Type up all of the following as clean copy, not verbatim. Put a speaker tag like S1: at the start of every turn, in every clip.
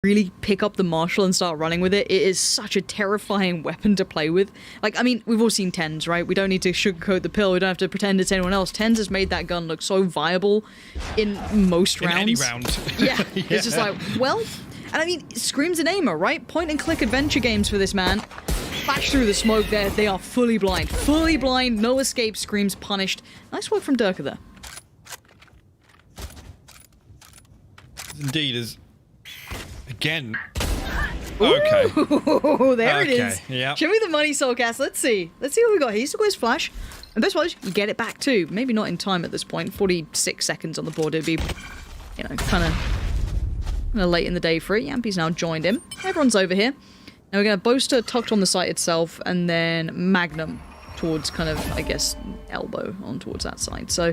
S1: really pick up the Marshall and start running with it, it is such a terrifying weapon to play with. Like, I mean, we've all seen TENS, right? We don't need to sugarcoat the pill. We don't have to pretend it's anyone else. TENS has made that gun look so viable in most rounds.
S2: In any round.
S1: Yeah. It's just like, well, and I mean, Scream's an aimer, right? Point and click adventure games for this man. Flash through the smoke there. They are fully blind. Fully blind. No escape. Scream's punished. Nice work from Durka there.
S2: Indeed, is again. Okay.
S1: Ooh, there it is.
S2: Yeah.
S1: Show me the money, Soulcast. Let's see. Let's see what we got here. He's still got his flash. And best part is, you get it back too. Maybe not in time at this point. 46 seconds on the board. It'd be, you know, kind of late in the day for it. Yampy's now joined him. Everyone's over here. Now we're going to Boaster tucked on the site itself, and then Magnum towards kind of, I guess, elbow on towards that side. So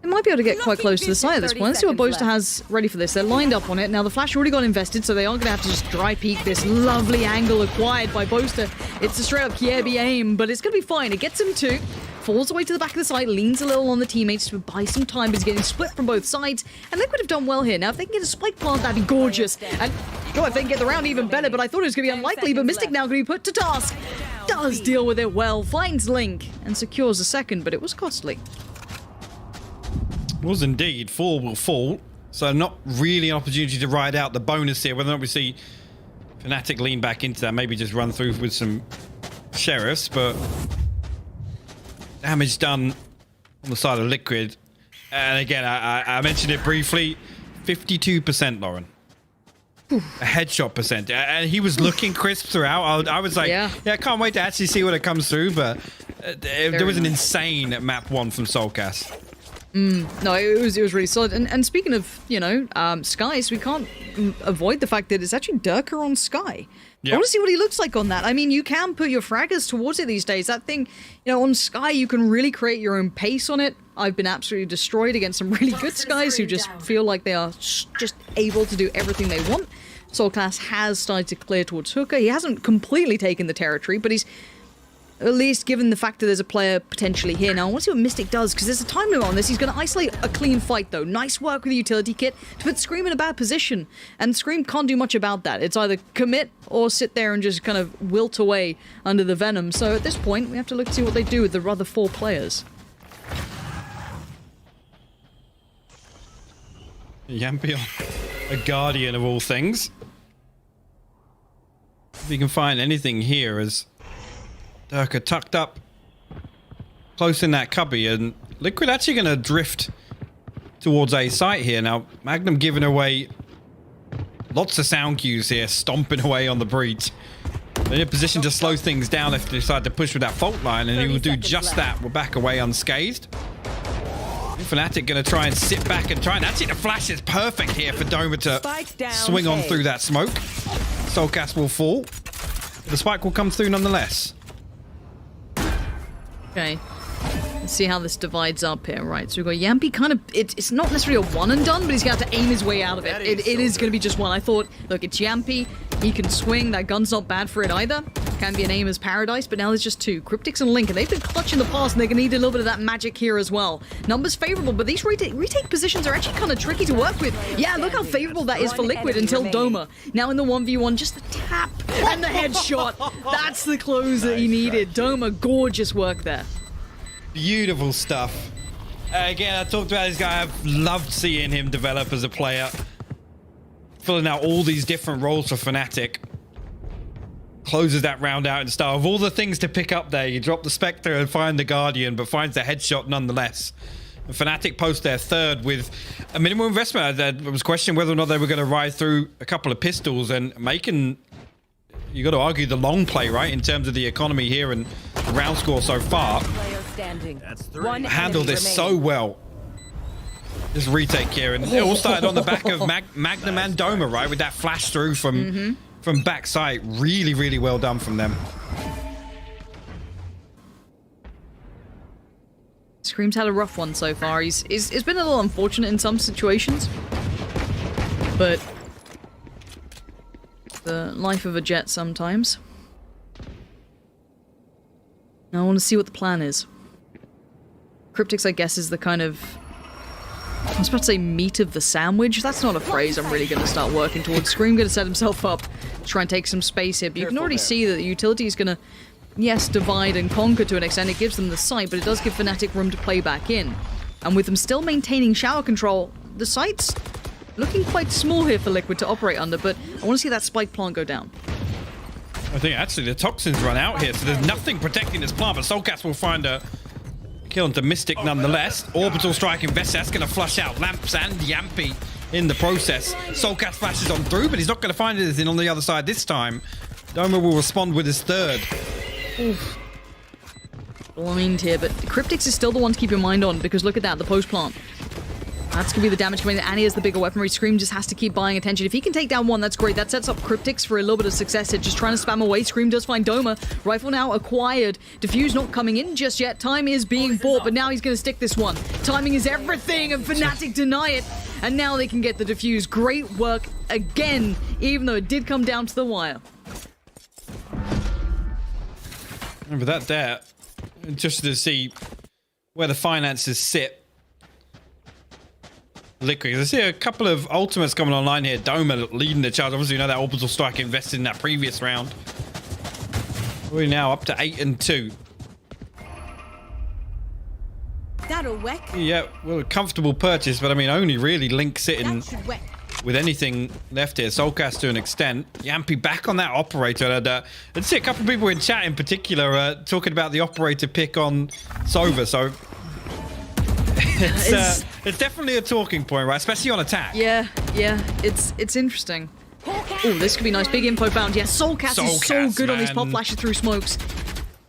S1: they might be able to get quite close to the side at this point. Let's see what Boaster has ready for this. They're lined up on it. Now the flash already got invested, so they are going to have to just dry peek this lovely angle acquired by Boaster. It's a straight up Kiebi aim, but it's going to be fine. It gets him too. Falls away to the back of the side, leans a little on the teammates to buy some time, but he's getting split from both sides. And Liquid have done well here. Now, if they can get a spike plant, that'd be gorgeous. And oh, if they can get the round, even better, but I thought it was going to be unlikely. But Mystic now going to be put to task. Does deal with it well, finds Link, and secures a second, but it was costly.
S2: Was indeed. Fall will fall. So not really an opportunity to ride out the bonus here. Whether or not we see FNATIC lean back into that, maybe just run through with some sheriffs, but damage done on the side of Liquid. And again, I mentioned it briefly, 52%, Lauren. A headshot percent. And he was looking crisp throughout. I was like, yeah, I can't wait to actually see what it comes through, but there was an insane map 1 from Soulcast.
S1: No, it was really solid. And speaking of, you know, Skies, we can't avoid the fact that it's actually Durka on Sky. Yep. I want to see what he looks like on that. I mean, you can put your fraggers towards it these days. That thing, you know, on Sky, you can really create your own pace on it. I've been absolutely destroyed against some really good Skies who just feel like they are just able to do everything they want. Soulcast has started to clear towards Hooker. He hasn't completely taken the territory, but he's at least given the fact that there's a player potentially here. Now, I want to see what Mystic does, because there's a time limit on this. He's going to isolate a clean fight, though. Nice work with the utility kit to put Scream in a bad position. And Scream can't do much about that. It's either commit or sit there and just kind of wilt away under the venom. So at this point, we have to look to see what they do with the other 4 players.
S2: Yampion, a guardian of all things. If you can find anything here as Durka tucked up close in that cubby, and Liquid actually going to drift towards A site here. Now, Magnum giving away lots of sound cues here, stomping away on the breach. They're in a position to slow things down if they decide to push with that fault line, and he will do just that. We're back away unscathed. FNATIC going to try and sit back and try, and actually the flash is perfect here for Doma to swing on through that smoke. Soulcast will fall. The spike will come through nonetheless.
S1: Okay, let's see how this divides up here. Right, so we've got Yampy kind of, it's not necessarily a one and done, but he's going to have to aim his way out of it. It is going to be just one. I thought, look, it's Yampy, he can swing, that gun's not bad for it either. Can be an aim as paradise, but now there's just 2. Cryptics and Link, and they've been clutch in the past, and they're going to need a little bit of that magic here as well. Numbers favorable, but these retake positions are actually kind of tricky to work with. Yeah, look how favorable that is for Liquid until Doma. Now in the 1v1, just the tap and the headshot. That's the close that he needed. Doma, gorgeous work there.
S2: Beautiful stuff. Again, I talked about this guy. I've loved seeing him develop as a player. Filling out all these different roles for FNATIC. Closes that round out in style. Of all the things to pick up there, you drop the Spectre and find the Guardian, but finds the headshot nonetheless. And FNATIC post their 3rd with a minimal investment. There was question whether or not they were going to ride through a couple of pistols, and making, you got to argue, the long play, right, in terms of the economy here and the round score so far. Handled this so well. This retake here, and it all started on the back of Magnum and Doma, right, with that flash through from backside. Really, really well done from them.
S1: Scream's had a rough one so far. It's been a little unfortunate in some situations, but the life of a Jet sometimes. Now I want to see what the plan is. Cryptics, I guess, is the kind of I was about to say meat of the sandwich. That's not a phrase I'm really going to start working towards. Scream going to set himself up to try and take some space here. But you can already see that the utility is going to, yes, divide and conquer to an extent. It gives them the site, but it does give FNATIC room to play back in. And with them still maintaining shower control, the site's looking quite small here for Liquid to operate under, but I want to see that spike plant go down.
S2: I think actually the toxins run out here, so there's nothing protecting this plant, but Soulcast will find a kill into Mystic nonetheless. Orbital strike invest, that's going to flush out Lamps and Yampy in the process. Soulcast flashes on through, but he's not going to find anything on the other side this time. Doma will respond with his third.
S1: Oof. Blind here, but Cryptix is still the one to keep your mind on, because look at that, the post plant. That's going to be the damage coming in. Annie has the bigger weaponry. Scream just has to keep buying attention. If he can take down one, that's great. That sets up Cryptix for a little bit of success here. Just trying to spam away. Scream does find Doma. Rifle now acquired. Diffuse not coming in just yet. Time is being bought, but now he's going to stick this one. Timing is everything, and FNATIC deny it. And now they can get the Diffuse. Great work again, even though it did come down to the wire.
S2: Remember that there. Just to see where the finances sit. Liquid. I see a couple of ultimates coming online here. Doma leading the charge. Obviously, you know that orbital strike invested in that previous round. We're now up to 8 and 2.
S3: That'll work.
S2: Yeah, well, a comfortable purchase, but I mean, only really Link sitting with anything left here. Soulcast to an extent. Yampy back on that operator. And I'd see a couple of people in chat in particular talking about the operator pick on Sova. So it's definitely a talking point, right? Especially on attack.
S1: Yeah, it's interesting. Oh, this could be nice. Big info bound. Yeah, Soulcast is so good on these pop flashes through smokes.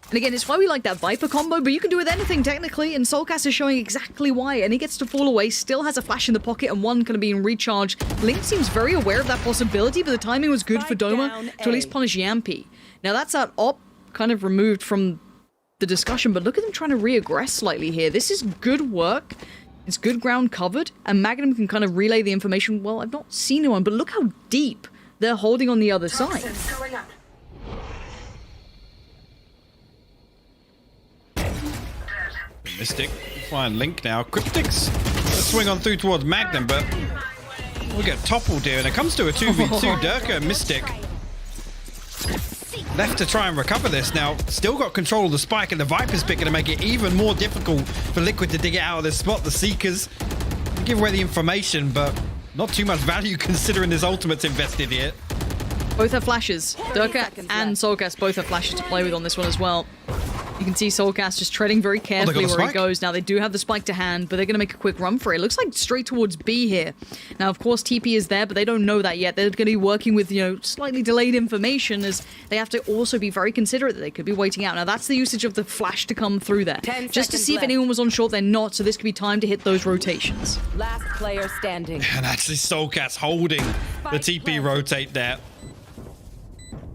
S1: And again, it's why we like that Viper combo, but you can do with anything technically, and Soulcast is showing exactly why. And he gets to fall away, still has a flash in the pocket, and one kind of being recharged. Link seems very aware of that possibility, but the timing was good for Doma to at least punish Yampy. Now that's that op kind of removed from the discussion, but look at them trying to re-aggress slightly here. This is good work. It's good ground covered, and Magnum can kind of relay the information. Well, I've not seen anyone, but look how deep they're holding on the other side.
S2: Mystic, flying Link now. Cryptix, let's swing on through towards Magnum, but we'll get toppled here, and it comes to a 2v2. Durka and Mystic left to try and recover this. Now, still got control of the spike, and the Viper's pick going to make it even more difficult for Liquid to dig it out of this spot. The Seekers give away the information, but not too much value considering his ultimate's invested here.
S1: Both have flashes. Durka and Soulcast both have flashes to play with on this one as well. You can see Soulcast just treading very carefully where he goes. Now, they do have the spike to hand, but they're going to make a quick run for it. It looks like straight towards B here. Now, of course, TP is there, but they don't know that yet. They're going to be working with, slightly delayed information, as they have to also be very considerate that they could be waiting out. Now, that's the usage of the flash to come through there. Just to see if anyone was on short. They're not, so this could be time to hit those rotations.
S3: Last player standing.
S2: And actually, Soulcast holding the TP rotate there.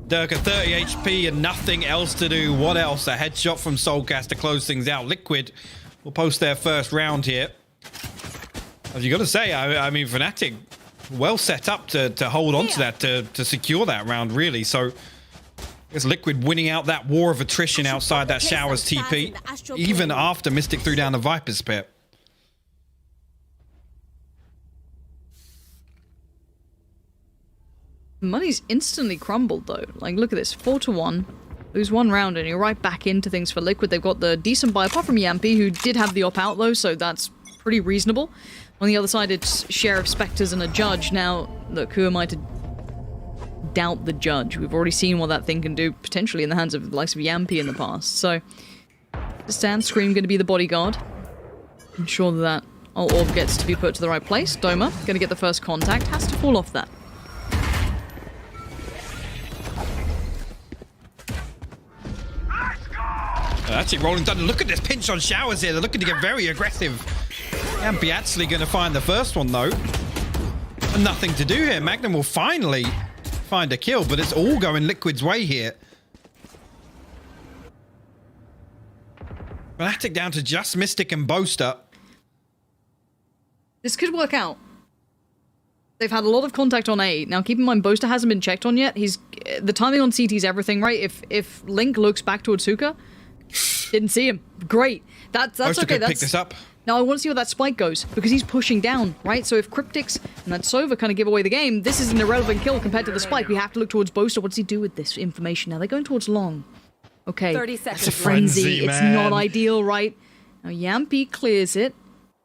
S2: Durka 30 HP and nothing else to do. What else? A headshot from Soulcast to close things out. Liquid will post their first round here. As you got to say, I mean, FNATIC well set up to hold on to that, to secure that round, really. So, I guess Liquid winning out that war of attrition outside that Showers TP, even after Mystic threw down the Viper's pit.
S1: Money's instantly crumbled, though. Like, look at this. 4-1. Lose one round, and you're right back into things for Liquid. They've got the decent buy, apart from Yampy, who did have the op out, though, so that's pretty reasonable. On the other side, it's Sheriff, Spectres, and a Judge. Now, look, who am I to doubt the Judge? We've already seen what that thing can do, potentially in the hands of the likes of Yampy in the past. So, stand Scream going to be the bodyguard. Ensure that orb gets to be put to the right place. Doma going to get the first contact. Has to fall off that.
S2: Actually, Rolling Thunder, look at this pinch on Showers here. They're looking to get very aggressive. Yampy actually going to find the first one, though. And nothing to do here. Magnum will finally find a kill, but it's all going Liquid's way here. FNATIC down to just Mystic and Boaster.
S1: This could work out. They've had a lot of contact on A. Now, keep in mind, Boaster hasn't been checked on yet. The timing on CT is everything, right? If Link looks back towards Hookah, didn't see him. Great. That's
S2: Boaster
S1: okay.
S2: could pick this up.
S1: Now I want to see where that spike goes, because he's pushing down, right? So if Cryptics and that Sova kind of give away the game, this is an irrelevant kill compared to the spike. We have to look towards Boaster. What does he do with this information? Now they're going towards long. Okay.
S3: 30 seconds.
S1: It's a frenzy. It's
S2: man.
S1: not ideal, right? Now Yampy clears it.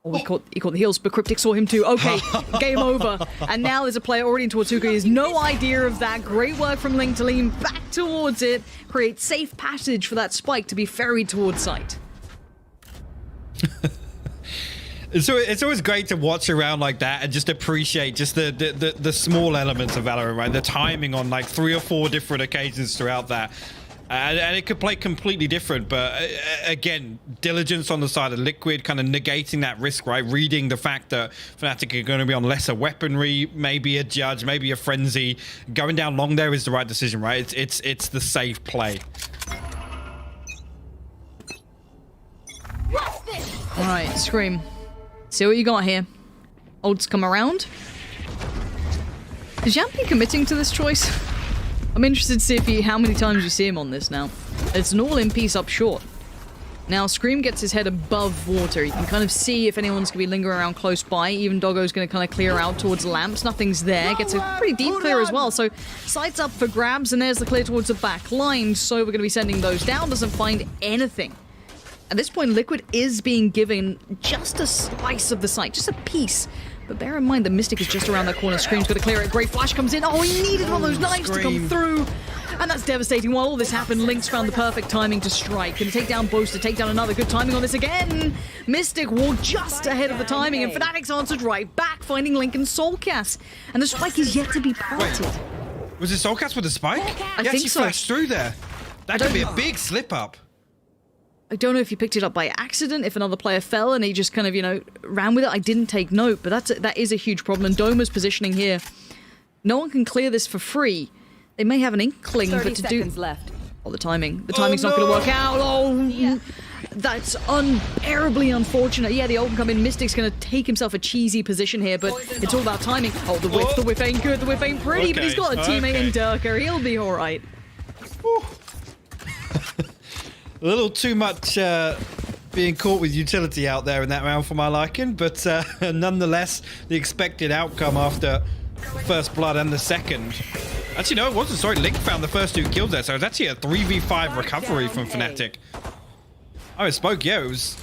S1: Oh, he caught the heals, but Cryptic saw him too. Okay, game over. And now there's a player already in towards Hookah. He has no idea of that. Great work from Link to lean back towards it. Create safe passage for that spike to be ferried towards site.
S2: It's always great to watch around like that and just appreciate just the small elements of Valorant, right? The timing on like 3 or 4 different occasions throughout that. And it could play completely different, but again, diligence on the side of Liquid, kind of negating that risk, right? Reading the fact that FNATIC are going to be on lesser weaponry, maybe a Judge, maybe a Frenzy. Going down long there is the right decision, right? It's the safe play.
S1: All right, Scream. See what you got here. Ults come around. Is Yampy committing to this choice? I'm interested to see how many times you see him on this now. It's an all-in piece up short. Now, Scream gets his head above water. You can kind of see if anyone's going to be lingering around close by. Even Doggo's going to kind of clear out towards lamps. Nothing's there. Gets a pretty deep clear as well. So, sights up for grabs, and there's the clear towards the back line. So, we're going to be sending those down. Doesn't find anything. At this point, Liquid is being given just a slice of the site, just a piece. But bear in mind, the Mystic is just around that corner. Scream's got to clear it. Great flash comes in. Oh, he needed one of those knives to come through. And that's devastating. While all this happened, Link's found the perfect timing to strike. Gonna take down Boaster, take down another. Good timing on this again. Mystic walked just ahead of the timing, and FNATIC's answered right back, finding Link and Soulcast. And the spike is yet to be planted.
S2: Wait, was it Soulcast with the spike?
S1: I think so.
S2: Flashed through there. That could be a big slip up.
S1: I don't know if he picked it up by accident, if another player fell and he just kind of, you know, ran with it. I didn't take note, but that is a huge problem. And Doma's positioning here. No one can clear this for free. They may have an inkling, but to do...
S3: left.
S1: Oh, the timing. The timing's not going to work out. Oh, yeah. That's unbearably unfortunate. Yeah, the ult can come in. Mystic's going to take himself a cheesy position here, but it's all about timing. Oh, the whiff ain't good. The whiff ain't pretty, but he's got a teammate in Durka. He'll be all right.
S2: A little too much being caught with utility out there in that round for my liking, but nonetheless, the expected outcome after first blood and the second. Actually, no, it wasn't. Sorry, Link found the first 2 kills there, so it was actually a 3v5 recovery from FNATIC. I misspoke, yeah, it was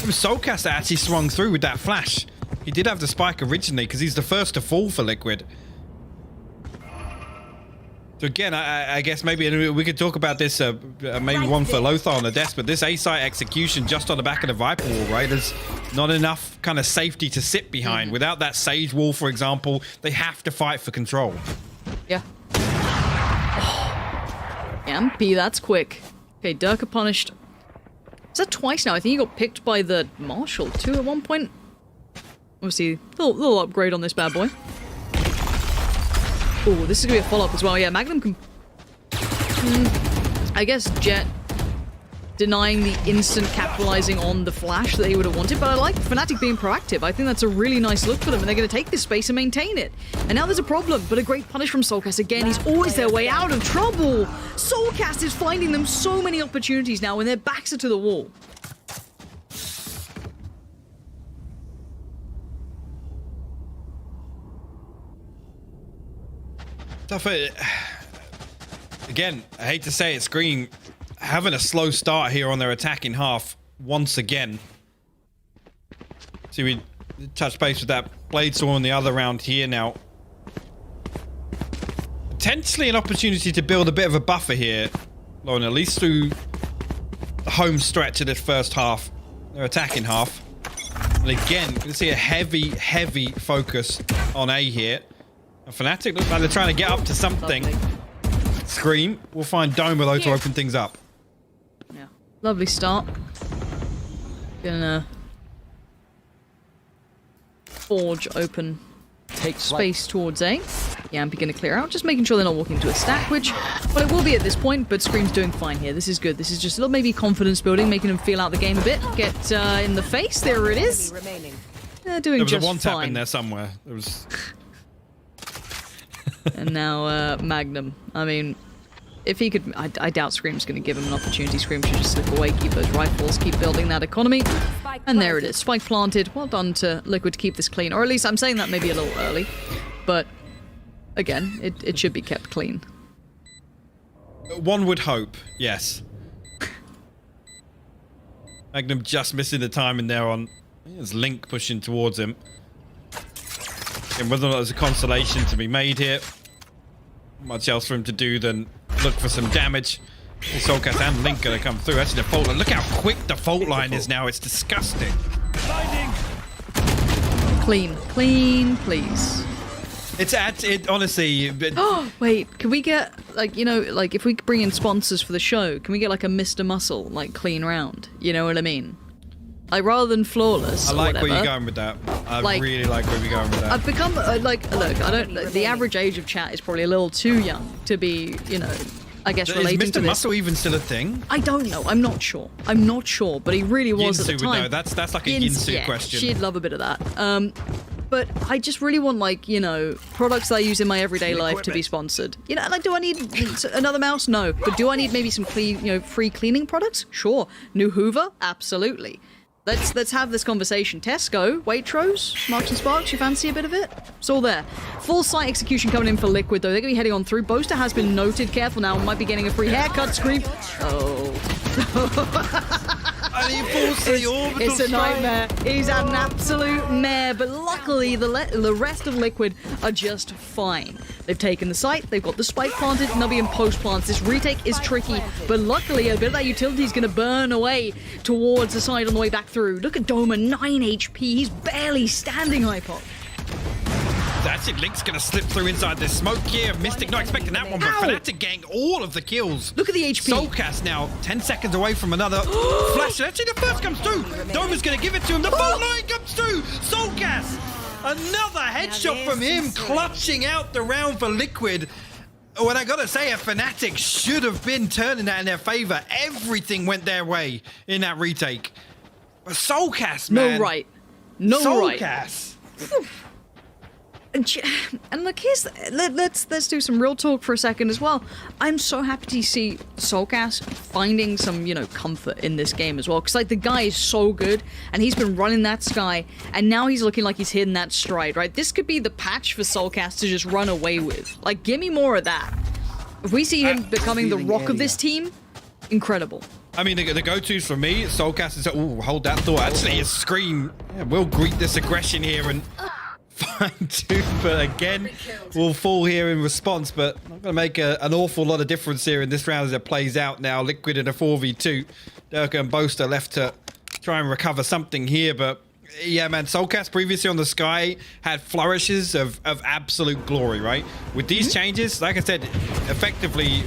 S2: Soulcast that actually swung through with that flash. He did have the spike originally, because he's the first to fall for Liquid. So again, I guess maybe we could talk about this, maybe one for Lothar on the desk, but this A-site execution just on the back of the Viper wall, right? There's not enough kind of safety to sit behind. Without that Sage wall, for example, they have to fight for control.
S1: Yeah. Oh. Yampy, that's quick. Okay, Durka punished. Is that twice now? I think he got picked by the Marshal too at one point. Obviously, a little upgrade on this bad boy. Oh, this is going to be a follow-up as well. Yeah, Magnum can... I guess Jet denying the instant capitalizing on the flash that he would have wanted, but I like FNATIC being proactive. I think that's a really nice look for them, and they're going to take this space and maintain it. And now there's a problem, but a great punish from Soulcast. Again, he's always their way out of trouble. Soulcast is finding them so many opportunities now when their backs are to the wall.
S2: Tough. Again, I hate to say it, Scream having a slow start here on their attacking half once again. See, we touched base with that Blade Saw in the other round here now. Potentially an opportunity to build a bit of a buffer here, Lauren, at least through the home stretch of this first half, their attacking half. And again, you can see a heavy focus on A here. And FNATIC looks like they're trying to get up to something. Scream will find Doma though to open things up.
S1: Yeah, lovely start. Gonna forge open, take space towards A. Yampy gonna clear out, just making sure they're not walking into a stack, which, well, it will be at this point, but Scream's doing fine here. This is good. This is just a little maybe confidence building, making them feel out the game a bit. Get in the face. There it is. They're doing just fine.
S2: There was a one tap in there somewhere. There was.
S1: And now Magnum. I mean, if he could, I doubt Scream's going to give him an opportunity. Scream should just slip away, keep those rifles, keep building that economy. And there it is. Spike planted. Well done to Liquid to keep this clean. Or at least I'm saying that maybe a little early. But again, it should be kept clean.
S2: One would hope, yes. Magnum just missing the timing there on... There's Link pushing towards him. And whether or not there's a consolation to be made here. Not much else for him to do than look for some damage. Soulcast and Link gonna come through. Actually, the fault line. Look how quick the fault line is now. It's disgusting.
S1: Clean. Clean, please.
S2: It honestly...
S1: Oh, wait. Can we get, like, you know, like, if we bring in sponsors for the show, can we get, like, a Mr. Muscle, like, clean round? You know what I mean? Like, rather than flawless.
S2: I like
S1: whatever,
S2: where you're going with that. I really like where you're going with that.
S1: I've become, like, look, I don't, the average age of chat is probably a little too young to be, you know, I guess relating
S2: is Mr.
S1: to this.
S2: Muscle even still a thing?
S1: I don't know. I'm not sure. I'm not sure, but he really was at the
S2: Yinsu
S1: time.
S2: would know. That's like a Yinsu question.
S1: She'd love a bit of that. But I just really want, like, you know, products that I use in my everyday life to be sponsored. You know, like, do I need another mouse? No. But do I need maybe some clean, you know, free cleaning products? Sure. New Hoover? Absolutely. Let's have this conversation. Tesco, Waitrose, Marks and Sparks, you fancy a bit of it? It's all there. Full site execution coming in for Liquid, though. They're going to be heading on through. Boaster has been noted. Careful now, might be getting a free haircut. Scream. Oh.
S2: And he falls to the orbital
S1: It's a
S2: strike.
S1: nightmare. He's an absolute mare, but luckily the rest of Liquid are just fine. They've taken the site, they've got the spike planted, and they'll be in post-plants. This retake is tricky, but luckily a bit of that utility is going to burn away towards the side on the way back through. Look at Doma, 9 HP. He's barely standing, Hypop.
S2: That's it. Link's gonna slip through inside this smoke here. Mystic not expecting that one, but
S1: Ow!
S2: FNATIC getting all of the kills.
S1: Look at the HP.
S2: Soulcast now 10 seconds away from another flash. Actually, the first comes through. Doma's gonna give it to him. The phone line comes through. Soulcast, another headshot from him, clutching out the round for Liquid. When I gotta say, a FNATIC should have been turning that in their favor. Everything went their way in that retake. But Soulcast, man.
S1: No right. No right.
S2: Soulcast.
S1: And look, let's do some real talk for a second as well. I'm so happy to see Soulcast finding some, you know, comfort in this game as well. Because, like, the guy is so good, and he's been running that Sky, and now he's looking like he's hitting that stride, right? This could be the patch for Soulcast to just run away with. Like, give me more of that. If we see him becoming the rock of this team, incredible.
S2: I mean, the go-tos for me, Soulcast is, oh, hold that thought. Actually, is Scream. Yeah, we'll greet this aggression here and find two, but again, we'll fall here in response, but not going to make an awful lot of difference here in this round as it plays out now. Liquid in a 4v2. Durka and Boaster left to try and recover something here, but yeah, man, Soulcast previously on the Sky had flourishes of absolute glory, right? With these changes, like I said, effectively,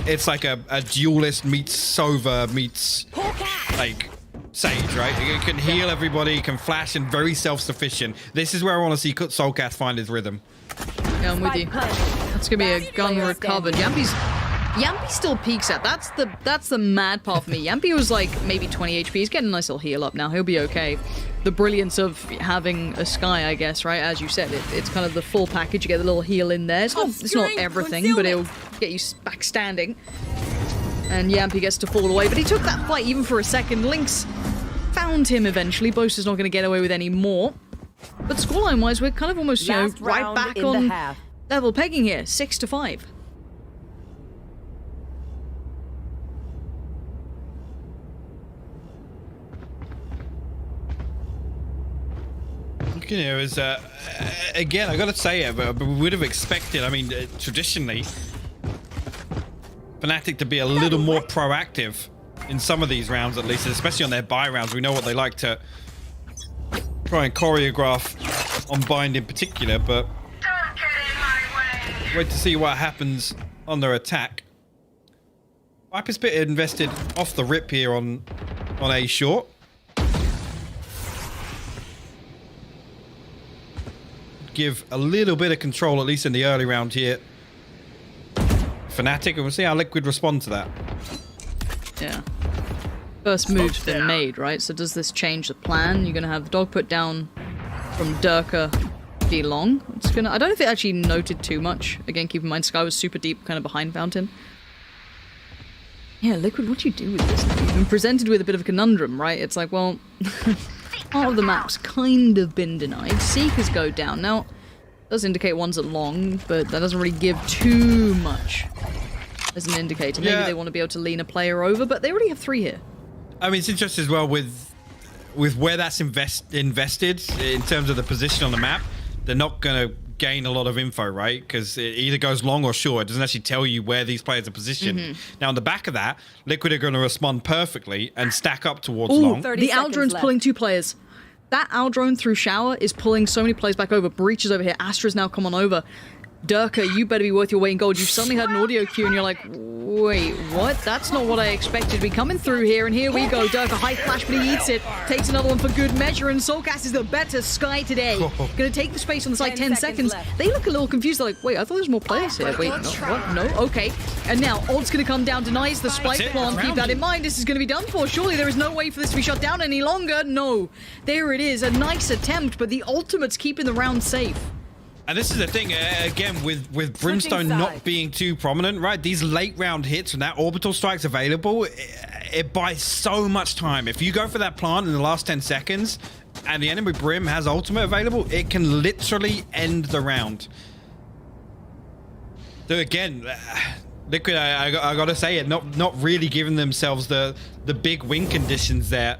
S2: it's like a duelist meets Sova meets, like, Sage, right? It can heal everybody, can flash, and very self-sufficient. This is where I want to see Soulcast find his rhythm.
S1: Yeah, I'm with you. That's gonna be a gun recovered. Yampy still peaks at. That's the mad part for me. Yampy was like maybe 20 HP. He's getting a nice little heal up now. He'll be okay. The brilliance of having a Sky, I guess, right? As you said, it's kind of the full package. You get a little heal in there. It's not everything, but it'll get you back standing. And Yampy gets to fall away, but he took that fight even for a second. Lynx found him eventually. Boaster's not going to get away with any more. But scoreline-wise, we're kind of almost, you know, right back on level pegging here. 6-5.
S2: You know, is again, I got to say it, but we would have expected. I mean, traditionally, FNATIC to be a little more proactive in some of these rounds, at least, especially on their buy rounds. We know what they like to try and choreograph on Bind in particular, but wait to see what happens on their attack. Viper's bit invested off the rip here on A short. Give a little bit of control, at least in the early round here. FNATIC, and we'll see how Liquid respond to that.
S1: Yeah. First move's been made, right? So does this change the plan? You're going to have the dog put down from Durka D long. It's gonna. I don't know if it actually noted too much. Again, keep in mind, Sky was super deep, kind of behind Fountain. Yeah, Liquid, what do you do with this? You've been presented with a bit of a conundrum, right? It's like, well, part of the map's kind of been denied. Seekers go down. Now, it does indicate one's at long, but that doesn't really give too much as an indicator. Maybe they want to be able to lean a player over, but they already have 3 here.
S2: I mean, it's interesting as well with where that's invested in terms of the position on the map. They're not going to gain a lot of info, right? Because it either goes long or short. It doesn't actually tell you where these players are positioned. Now, on the back of that, Liquid are going to respond perfectly and stack up towards long.
S1: The Aldrone's pulling 2 players. That Aldrone through shower is pulling so many players back over. Breach is over here. Astra's now come on over. Durka, you better be worth your weight in gold. You've suddenly heard an audio cue and you're like, wait, what? That's not what I expected to be coming through here. And here we go. Durka, high flash, but he eats it. Takes another one for good measure. And Soulcast is the better Sky today. Gonna take the space on the side, 10 seconds. They look a little confused. They're like, wait, I thought there was more players here. Wait, no, what? No, okay. And now, Odd's gonna come down, denies the spike plant. Keep that in mind. This is gonna be done for. Surely there is no way for this to be shut down any longer. No. There it is. A nice attempt, but the ultimate's keeping the round safe.
S2: And this is the thing, again, with Brimstone not being too prominent, right? These late round hits when that orbital strike's available, it buys so much time. If you go for that plant in the last 10 seconds and the enemy Brim has ultimate available, it can literally end the round. So again, Liquid, I gotta say it, not really giving themselves the big win conditions there.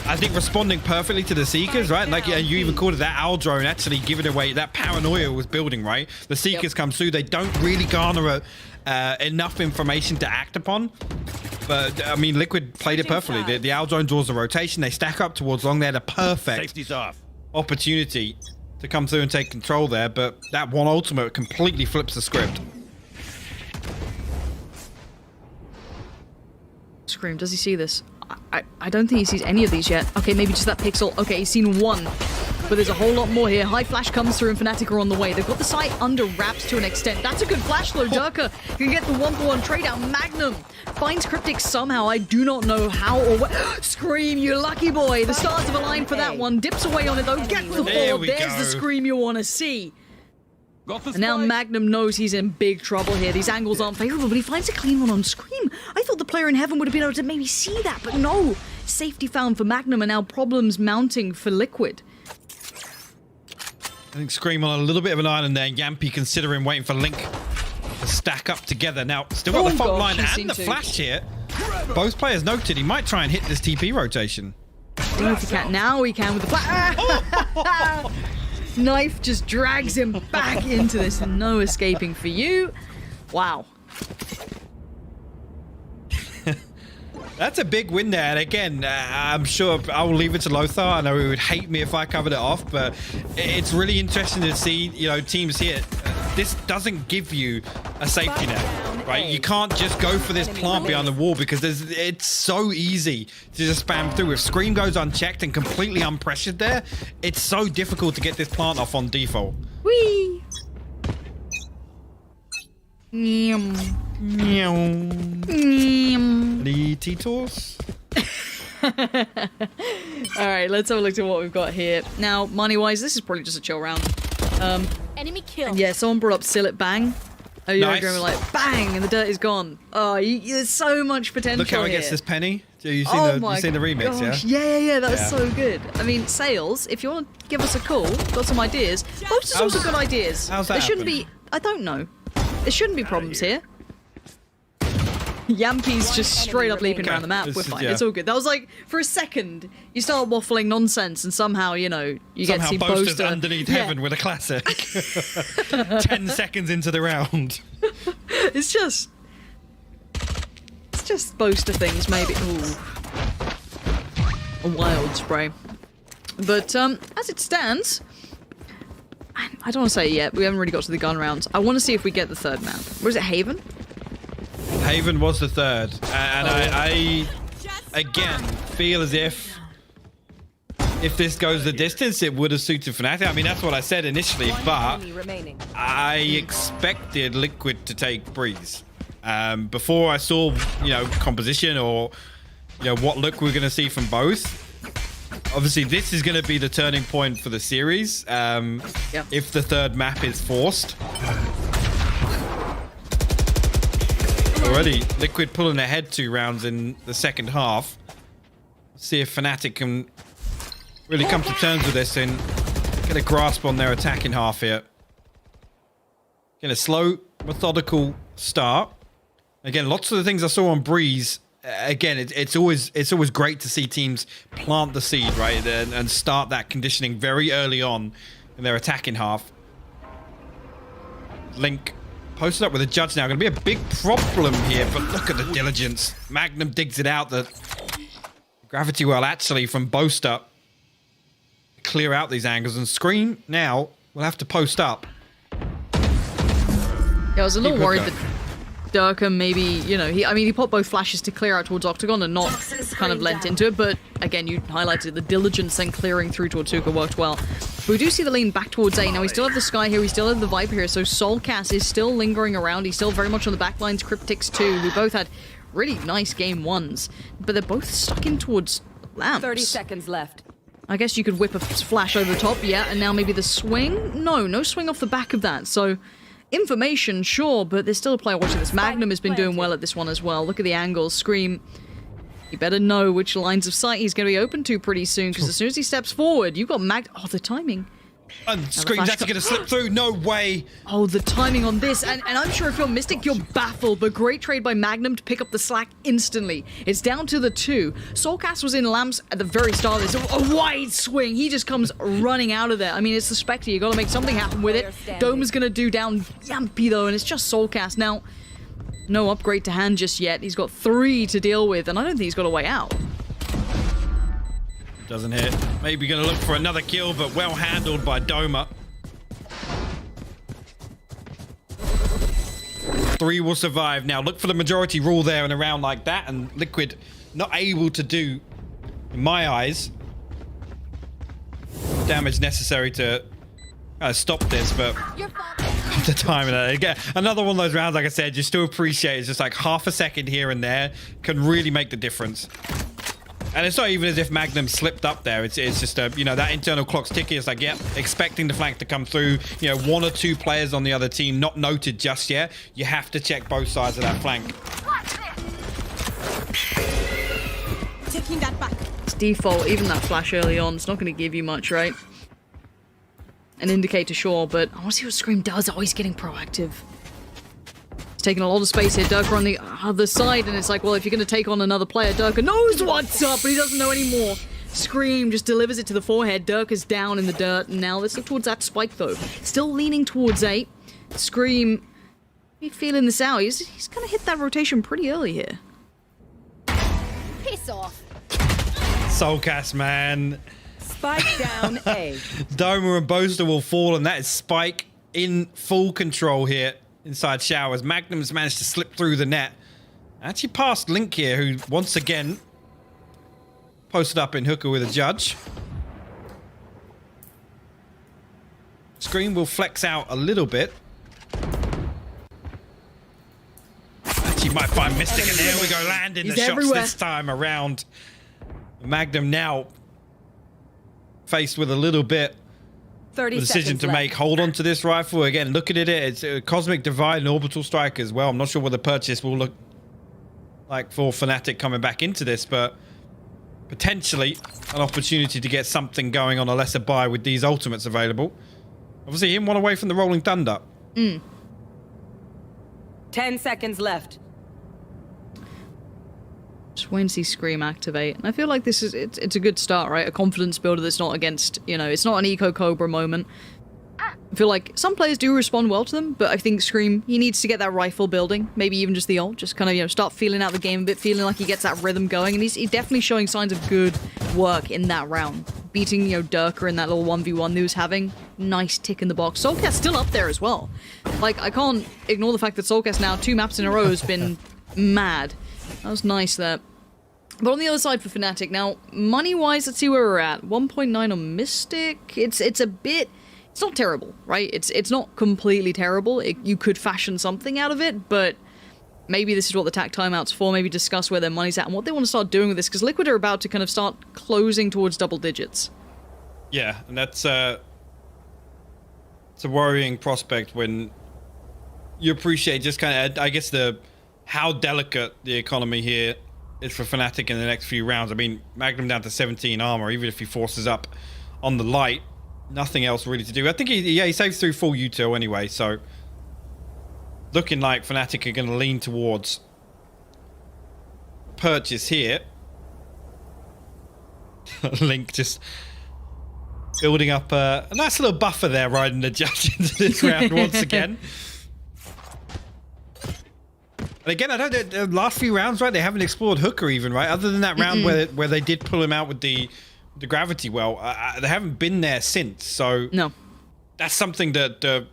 S2: I think responding perfectly to the Seekers, right? Like you even called it that Aldrone actually giving away that paranoia was building, right? The Seekers come through, they don't really garner enough information to act upon. But I mean, Liquid played it perfectly. The Aldrone draws the rotation, they stack up towards long. They had a perfect opportunity to come through and take control there, but that one ultimate completely flips the script.
S1: Scream, does he see this? I don't think he sees any of these yet. Okay, maybe just that pixel. Okay, he's seen 1. But there's a whole lot more here. High flash comes through and FNATIC are on the way. They've got the site under wraps to an extent. That's a good flash though. Durka can get the 1-for-1 trade out. Magnum finds Cryptic somehow. I do not know how or what. Scream, you lucky boy. The stars have aligned for that one. Dips away on it though. Get the ball. There's the Scream you want to see. And now Magnum knows he's in big trouble here. These angles aren't favorable, but he finds a clean one on Scream. I thought the player in heaven would have been able to maybe see that, but no. Safety found for Magnum, and now problems mounting for Liquid.
S2: I think Scream on a little bit of an island there. Yampy considering waiting for Link to stack up together. Now, still got the fault line and the flash here. Both players noted he might try and hit this TP rotation.
S1: If he can. Now he can with the flash. Knife just drags him back into this. No escaping for you. Wow.
S2: That's a big win there. And again, I'm sure I'll leave it to Lothar. I know he would hate me if I covered it off, but it's really interesting to see, you know, teams here. This doesn't give you a safety net, right? You can't just go for this plant behind the wall because it's so easy to just spam through. If Scream goes unchecked and completely unpressured there, it's so difficult to get this plant off on default.
S1: Whee!
S2: The T-Tours?
S1: Alright, let's have a look at what we've got here. Now, money-wise, this is probably just a chill round.
S3: Enemy kill.
S1: Yeah, someone brought up Sillet Bang. Oh, you're
S2: Nice.
S1: going to be like, bang, and the dirt is gone. Oh, there's so much potential
S2: Look how he
S1: here.
S2: gets this penny. You've seen the remix,
S1: gosh.
S2: yeah?
S1: Yeah, that's so good. I mean, Sales, if you want to give us a call, got some ideas. Most is also good ideas.
S2: How's that
S1: There shouldn't
S2: happen?
S1: be, I don't know. There shouldn't be problems here. Yampy's just straight up leaping around the map. We're fine.
S2: Yeah.
S1: It's all good. That was like, for a second, you start waffling nonsense and somehow, you know, you get to see
S2: Boaster's
S1: Boaster.
S2: underneath
S1: Yeah.
S2: heaven with a classic. 10 seconds into the round.
S1: It's just Boaster things, maybe. Ooh. A wild spray. But, as it stands, I don't want to say it yet. We haven't really got to the gun rounds. I want to see if we get the third map. Or is it Haven?
S2: Haven was the third. And I again, feel as if this goes the distance, it would have suited FNATIC. I mean, that's what I said initially, but I expected Liquid to take Breeze. Before I saw, you know, composition or, you know, what look we're going to see from both. Obviously, this is going to be the turning point for the series. If the third map is forced. Already, Liquid pulling ahead 2 rounds in the second half. See if FNATIC can really come to terms with this and get a grasp on their attacking half here. Get a slow, methodical start. Again, lots of the things I saw on Breeze. Again, it's always great to see teams plant the seed, right, and start that conditioning very early on in their attacking half. Link posted up with a judge now. Going to be a big problem here, but look at the diligence. Magnum digs it out. The gravity well actually from Boast up. Clear out these angles, and Scream now will have to post up.
S1: Yeah, I was a little worried that Durka maybe, you know, he popped both flashes to clear out towards Octagon and not kind of lent into it, but again, you highlighted the diligence and clearing through towards Tuka worked well. But we do see the lean back towards A. Now, we still have the Sky here, we still have the Viper here, so Soulcast is still lingering around. He's still very much on the back lines. Cryptics too, who both had really nice game ones, but they're both stuck in towards Lamps.
S3: 30 seconds left.
S1: I guess you could whip a flash over the top, yeah, and now maybe the swing? No swing off the back of that, so information, sure, but there's still a player watching this. Magnum has been doing well at this one as well. Look at the angles. Scream, you better know which lines of sight he's going to be open to pretty soon, because as soon as he steps forward, you've got Oh, the timing.
S2: And Scream's actually going to slip through. No way.
S1: Oh, the timing on this. And I'm sure if you're Mystic, you're baffled, but great trade by Magnum to pick up the slack instantly. It's down to the 2. Soulcast was in Lamps at the very start of this. A wide swing. He just comes running out of there. I mean, it's the Spectre. You got to make something happen with it. Dome is going to do down Yampy, though, and it's just Soulcast. Now, no upgrade to hand just yet. He's got 3 to deal with, and I don't think he's got a way out.
S2: Doesn't hit. Maybe going to look for another kill, but well handled by Doma. 3 will survive. Now look for the majority rule there in a round like that, and Liquid not able to do, in my eyes, damage necessary to stop this, but the time again, another one of those rounds, like I said, you still appreciate it's just like half a second here and there can really make the difference. And it's not even as if Magnum slipped up there. It's just you know, that internal clock's ticking. It's like, yeah, expecting the flank to come through. You know, 1 or 2 players on the other team not noted just yet. You have to check both sides of that flank.
S3: Taking that back.
S1: It's default. Even that flash early on, it's not going to give you much, right? An indicator, sure, but I want to see what Scream does. Oh, he's getting proactive. Taking a lot of space here. Durka on the other side, and it's like, well, if you're going to take on another player, Durka knows what's up, but he doesn't know anymore. Scream just delivers it to the forehead. Durka's down in the dirt, and now let's look towards that spike, though. Still leaning towards 8. Scream, be feeling this out. He's going to hit that rotation pretty early here.
S3: Piss off.
S2: Soulcast, man.
S3: Spike down A.
S2: Doma and Boaster will fall, and that is Spike in full control here. Inside showers. Magnum's managed to slip through the net. Actually past Link here, who once again posted up in hooker with a judge. Scream will flex out a little bit. Actually might find Mystic, and there we go, landing the shots this time around. Magnum now faced with a little bit decision to make. Hold on to this rifle again. Look at it. It's a Cosmic Divide and Orbital Strike as well. I'm not sure what the purchase will look like for FNATIC coming back into this, but potentially an opportunity to get something going on a lesser buy with these ultimates available. Obviously, him one away from the Rolling Thunder.
S3: 10 seconds left.
S1: Just wait and see Scream activate. And I feel like this is, it's a good start, right? A confidence builder that's not against, you know, it's not an Eco Cobra moment. I feel like some players do respond well to them, but I think Scream, he needs to get that rifle building, maybe even just the ult, just kind of, you know, start feeling out the game a bit, feeling like he gets that rhythm going, and he's definitely showing signs of good work in that round. Beating, you know, Durka in that little 1v1 that he was having. Nice tick in the box. Soulcast still up there as well. Like, I can't ignore the fact that Soulcast now 2 maps in a row has been mad. That was nice there. But on the other side for FNATIC, now, money-wise, let's see where we're at. 1.9 on Mystic. It's a bit... It's not terrible, right? It's not completely terrible. You could fashion something out of it, but maybe this is what the TAC timeout's for. Maybe discuss where their money's at and what they want to start doing with this, because Liquid are about to kind of start closing towards double digits.
S2: Yeah, and that's it's a worrying prospect when you appreciate just kind of, I guess, the how delicate the economy here is for FNATIC in the next few rounds. I mean, Magnum down to 17 armor, even if he forces up on the light, nothing else really to do. I think he saves through full util anyway, so looking like FNATIC are going to lean towards purchase here. Link just building up a nice little buffer there, riding the judge into this round once again. And again, I don't know, the last few rounds, right, they haven't explored Hooker even, right? Other than that round where they did pull him out with the gravity well, they haven't been there since. So
S1: No.
S2: that's something that,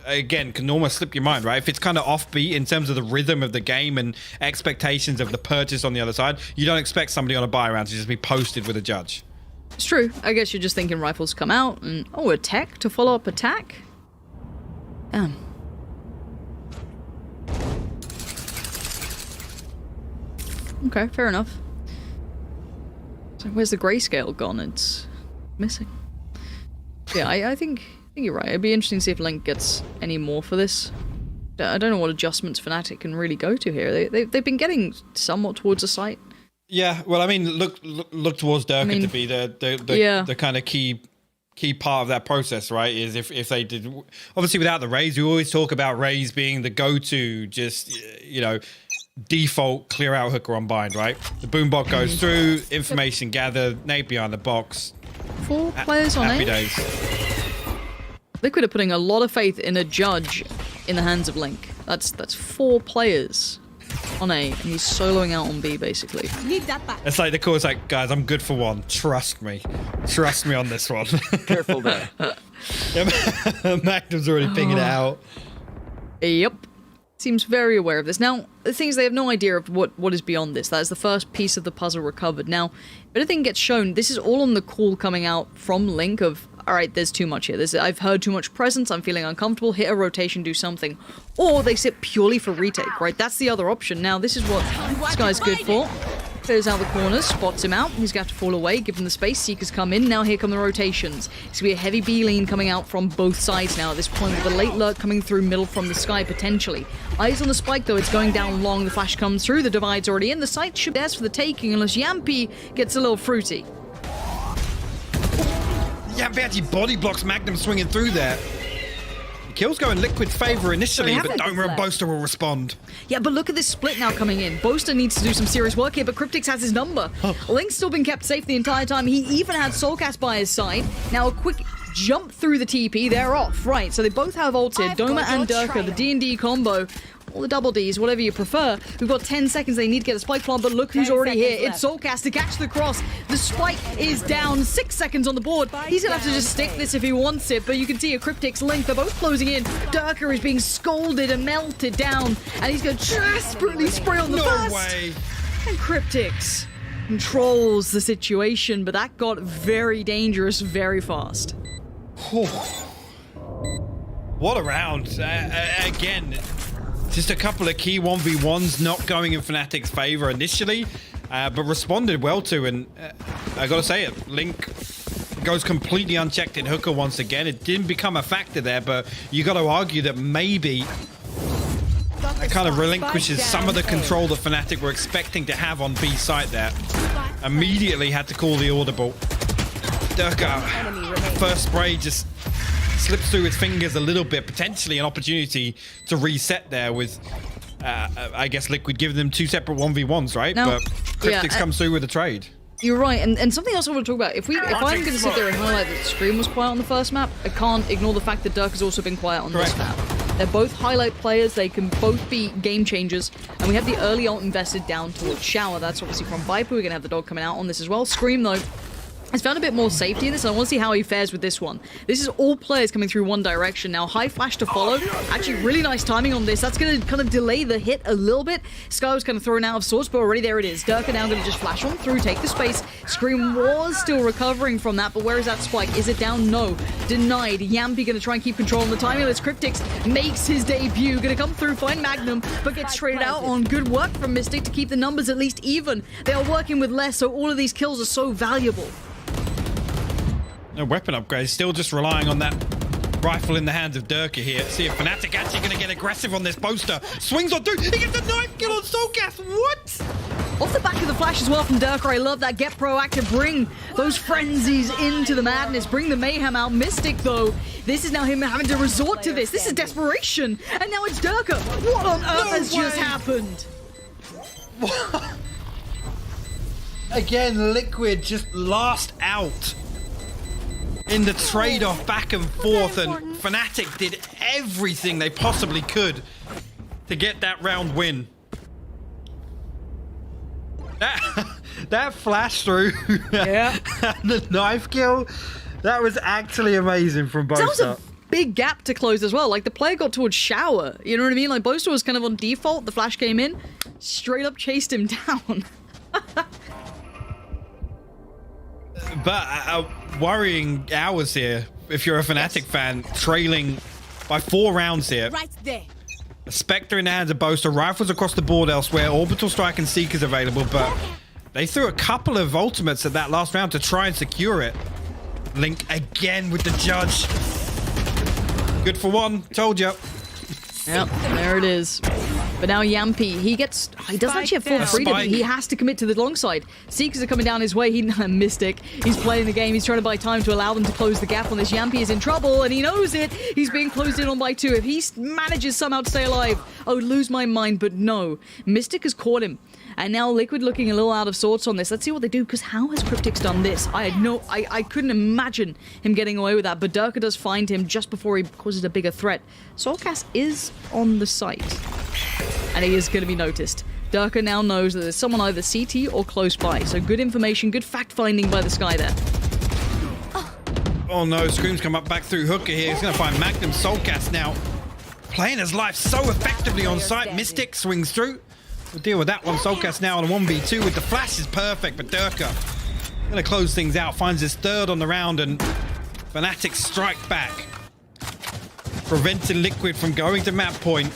S2: again, can almost slip your mind, right? If it's kind of offbeat in terms of the rhythm of the game and expectations of the purchase on the other side, you don't expect somebody on a buy round to just be posted with a judge.
S1: It's true. I guess you're just thinking rifles come out and, oh, attack to follow up attack? Damn. Okay, fair enough. So where's the grayscale gone? It's missing. Yeah, I think you're right. It'd be interesting to see if Link gets any more for this. I don't know what adjustments FNATIC can really go to here. They've been getting somewhat towards the site.
S2: Yeah, well, I mean, look towards Durka to be the kind of key part of that process, right? Is if they did, obviously without the Rays, we always talk about Rays being the go-to, just, you know, default clear out hooker on bind, right? The boombot goes through, information gathered, nade behind the box.
S1: 4 players on
S2: Happy
S1: A.
S2: days.
S1: Liquid are putting a lot of faith in a judge in the hands of Link. That's 4 players on A, and he's soloing out on B, basically.
S3: Need that back.
S2: It's like the call is like, guys, I'm good for one. Trust me on this one.
S4: Careful there.
S2: Yeah, Magnum's already pinging it out.
S1: Yep. Seems very aware of this. Now, the thing is, they have no idea of what is beyond this. That is the first piece of the puzzle recovered. Now, if anything gets shown, this is all on the call coming out from Link of, alright, there's too much here. I've heard too much presence, I'm feeling uncomfortable, hit a rotation, do something. Or they sit purely for retake, right? That's the other option. Now, this is what this guy's good for. Clears out the corners, spots him out. He's going to have to fall away, give him the space. Seekers come in. Now here come the rotations. It's going to be a heavy B lean coming out from both sides now at this point, with a late lurk coming through middle from the sky, potentially. Eyes on the spike, though. It's going down long. The flash comes through. The divide's already in. The site should be theirs for the taking, unless Yampy gets a little fruity.
S2: Yampy actually body blocks Magnum swinging through there. Kills go in Liquid's favor initially, but Doma and Boaster will respond.
S1: Yeah, but look at this split now coming in. Boaster needs to do some serious work here, but Cryptix has his number. Link's still been kept safe the entire time. He even had Soulcast by his side. Now a quick jump through the TP. They're off, right? So they both have ulted. Doma and Durka, the D&D combo. Or the double Ds, whatever you prefer. We've got 10 seconds. They need to get a spike plant, but look who's already here. It's Soulcast to catch the cross. The spike is down. 6 seconds on the board. He's going to have to just stick this if he wants it, but you can see a Cryptix Link. They're both closing in. Durka is being scolded and melted down, and he's going to desperately spray on the burst.
S2: No way.
S1: And Cryptix controls the situation, but that got very dangerous very fast.
S2: What a round. Again, just a couple of key 1v1s not going in FNATIC's favor initially, but responded well to, and I gotta say it, Link goes completely unchecked in Hooker once again. It didn't become a factor there, but you gotta argue that maybe that kind of relinquishes some of the control that FNATIC were expecting to have on B site there. Immediately had to call the audible. Durka, first spray just slips through his fingers a little bit, potentially an opportunity to reset there with, I guess, Liquid giving them 2 separate 1v1s, right?
S1: Now,
S2: but Cryptix comes through with a trade.
S1: You're right, and something else I want to talk about. If I'm going to sit there and highlight that Scream was quiet on the first map, I can't ignore the fact that Dirk has also been quiet on this map. They're both highlight players, they can both be game changers, and we have the early ult invested down towards Shower. That's obviously from Viper. We're going to have the dog coming out on this as well. Scream, though, has found a bit more safety in this, and I want to see how he fares with this one. This is all players coming through one direction. Now, high flash to follow. Actually, really nice timing on this. That's going to kind of delay the hit a little bit. Sky was kind of thrown out of sorts, but already there it is. Durka now going to just flash on through, take the space. Scream was still recovering from that, but where is that spike? Is it down? No. Denied. Yampy going to try and keep control on the timing. As Cryptix makes his debut. Going to come through, find Magnum, but gets traded out on good work from Mystic to keep the numbers at least even. They are working with less, so all of these kills are so valuable.
S2: No weapon upgrade, still just relying on that Rifle in the hands of Durka here. See if FNATIC actually going to get aggressive on this poster. Swings on through. He gets a knife kill on Soulcast. What?
S1: Off the back of the flash as well from Durka. I love that. Get proactive. Bring those frenzies into the madness. Bring the mayhem out. Mystic, though. This is now him having to resort to this. This is desperation. And now it's Durka. What on earth has just happened?
S2: What? Again, Liquid just last out in the trade-off back and forth, and FNATIC did everything they possibly could to get that round win. That flash through,
S1: Yeah.
S2: and the knife kill, that was actually amazing from
S1: That was
S2: Boaster.
S1: a big gap to close as well. Like, the player got towards Shower. You know what I mean? Like, Boaster was kind of on default. The flash came in, straight up chased him down.
S2: But worrying hours here if you're a FNATIC fan, trailing by 4 rounds here.
S3: Right there.
S2: A Spectre in the hands of Boaster, rifles across the board elsewhere, Orbital Strike and Seekers available, but they threw a couple of ultimates at that last round to try and secure it. Link again with the judge. Good for one, told you.
S1: Yep, there it is. But now Yampy, he doesn't actually have full freedom.
S2: Spike.
S1: He has to commit to the long side. Seekers are coming down his way. Mystic. He's playing the game. He's trying to buy time to allow them to close the gap on this. Yampy is in trouble, and he knows it. He's being closed in on by 2. If he manages somehow to stay alive, I would lose my mind, but no. Mystic has caught him. And now Liquid looking a little out of sorts on this. Let's see what they do, because how has Cryptix done this? I couldn't imagine him getting away with that, but Durka does find him just before he causes a bigger threat. Soulcast is on the site, and he is going to be noticed. Durka now knows that there's someone either CT or close by, so good information, good fact-finding by the Sky there.
S2: Oh no, Scream's come up back through Hooker here. He's going to find Magnum. Soulcast now playing his life so effectively on site. Mystic swings through. We'll deal with that one. Soulcast now on a 1v2 with the flash is perfect, but Durka gonna close things out, finds his 3rd on the round, and FNATIC strike back, preventing Liquid from going to map point.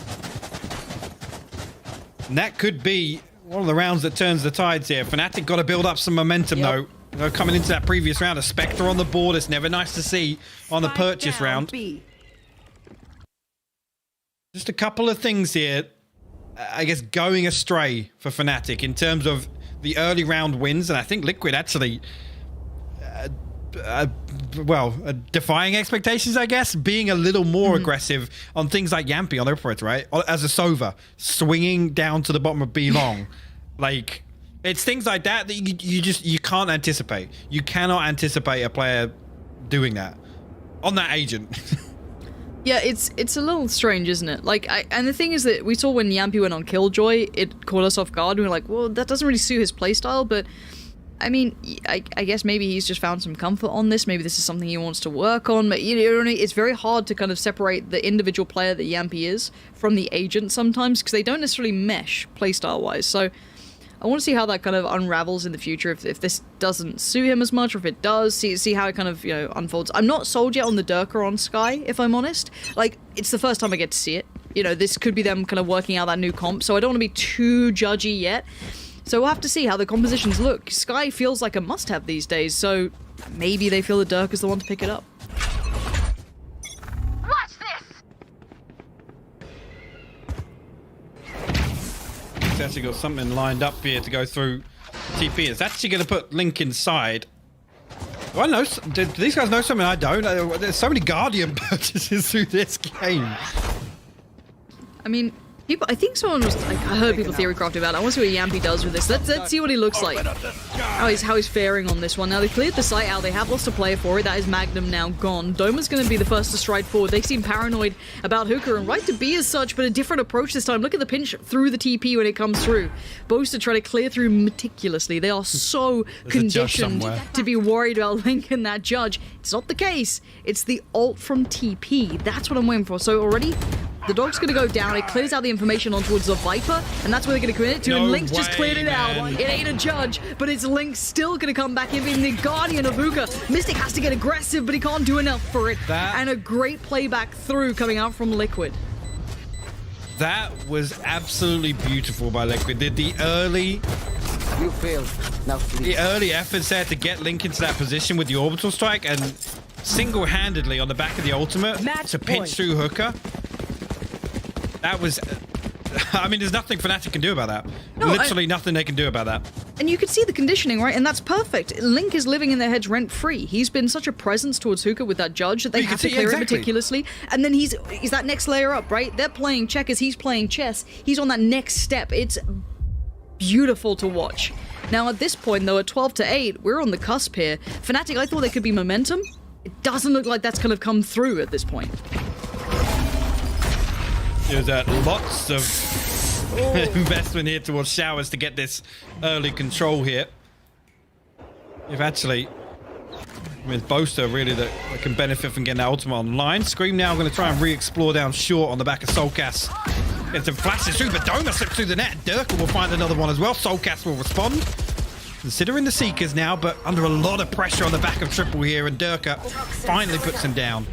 S2: And that could be one of the rounds that turns the tides here. FNATIC got to build up some momentum though. You know, coming into that previous round, a Spectre on the board. It's never nice to see on the purchase round.
S3: B.
S2: Just a couple of things here, I guess, going astray for FNATIC in terms of the early round wins, and I think Liquid actually, defying expectations, I guess, being a little more aggressive on things like Yampy on the operator, right? As a Sova, swinging down to the bottom of B long. Like, it's things like that that you can't anticipate. You cannot anticipate a player doing that on that agent.
S1: Yeah, it's a little strange, isn't it? Like, and the thing is that we saw when Yampy went on Killjoy, it caught us off guard. We were like, well, that doesn't really suit his playstyle, but I mean, I guess maybe he's just found some comfort on this. Maybe this is something he wants to work on, but you know, it's very hard to kind of separate the individual player that Yampy is from the agent sometimes, because they don't necessarily mesh playstyle-wise. So I want to see how that kind of unravels in the future, if this doesn't suit him as much, or if it does, see how it kind of, you know, unfolds. I'm not sold yet on the Durka on Sky, if I'm honest. Like, it's the first time I get to see it. You know, this could be them kind of working out that new comp, so I don't want to be too judgy yet. So we'll have to see how the compositions look. Sky feels like a must-have these days, so maybe they feel that Durka's the one to pick it up.
S4: Watch this!
S2: It's actually got something lined up here to go through TP. It's actually going to put Link inside. Do I know? Do these guys know something I don't? There's so many Guardian purchases through this game.
S1: I mean, I think someone was, like, I heard people theory crafting about it. I want to see what Yampy does with this. Let's see what he looks like. How he's faring on this one. Now, they cleared the site out. They have lost a player for it. That is Magnum now gone. Doma's going to be the first to stride forward. They seem paranoid about Hooker, and right to be as such, but a different approach this time. Look at the pinch through the TP when it comes through. Boaster try to clear through meticulously. They are so conditioned to be worried about Link and that judge. It's not the case. It's the ult from TP. That's what I'm waiting for. So already, the dog's going to go down. It clears out the information on towards the Viper, and that's where they're going to commit it to. And Link's just cleared it out. It ain't a judge, but it's Link still going to come back in, being the guardian of Hooker. Mystic has to get aggressive, but he can't do enough for it. And a great playback through coming out from Liquid.
S2: That was absolutely beautiful by Liquid. Did the early
S5: You failed. Now please.
S2: efforts there to get Link into that position with the orbital strike, and single-handedly on the back of the ultimate
S3: Match
S2: to pinch
S3: point.
S2: through Hooker. That was... I mean, there's nothing FNATIC can do about that.
S1: No,
S2: Literally nothing they can do about that.
S1: And you can see the conditioning, right? And that's perfect. Link is living in their heads rent-free. He's been such a presence towards Hookah with that judge that they
S2: You
S1: have
S2: can
S1: to
S2: see-
S1: clear
S2: yeah,
S1: it
S2: exactly.
S1: meticulously. And then he's that next layer up, right? They're playing checkers, he's playing chess. He's on that next step. It's beautiful to watch. Now, at this point, though, at 12-8, we're on the cusp here. FNATIC, I thought there could be momentum. It doesn't look like that's kind of come through at this point.
S2: There's lots of investment here towards Showers to get this early control here. If actually, I mean, it's Boaster really that can benefit from getting that ultimate online. Scream now going to try and re-explore down short on the back of Soulcast. Gets some flashes through, but Doma slips through the net. Durka will find another one as well. Soulcast will respond. Considering the Seekers now, but under a lot of pressure on the back of Triple here, and Durka finally puts him down.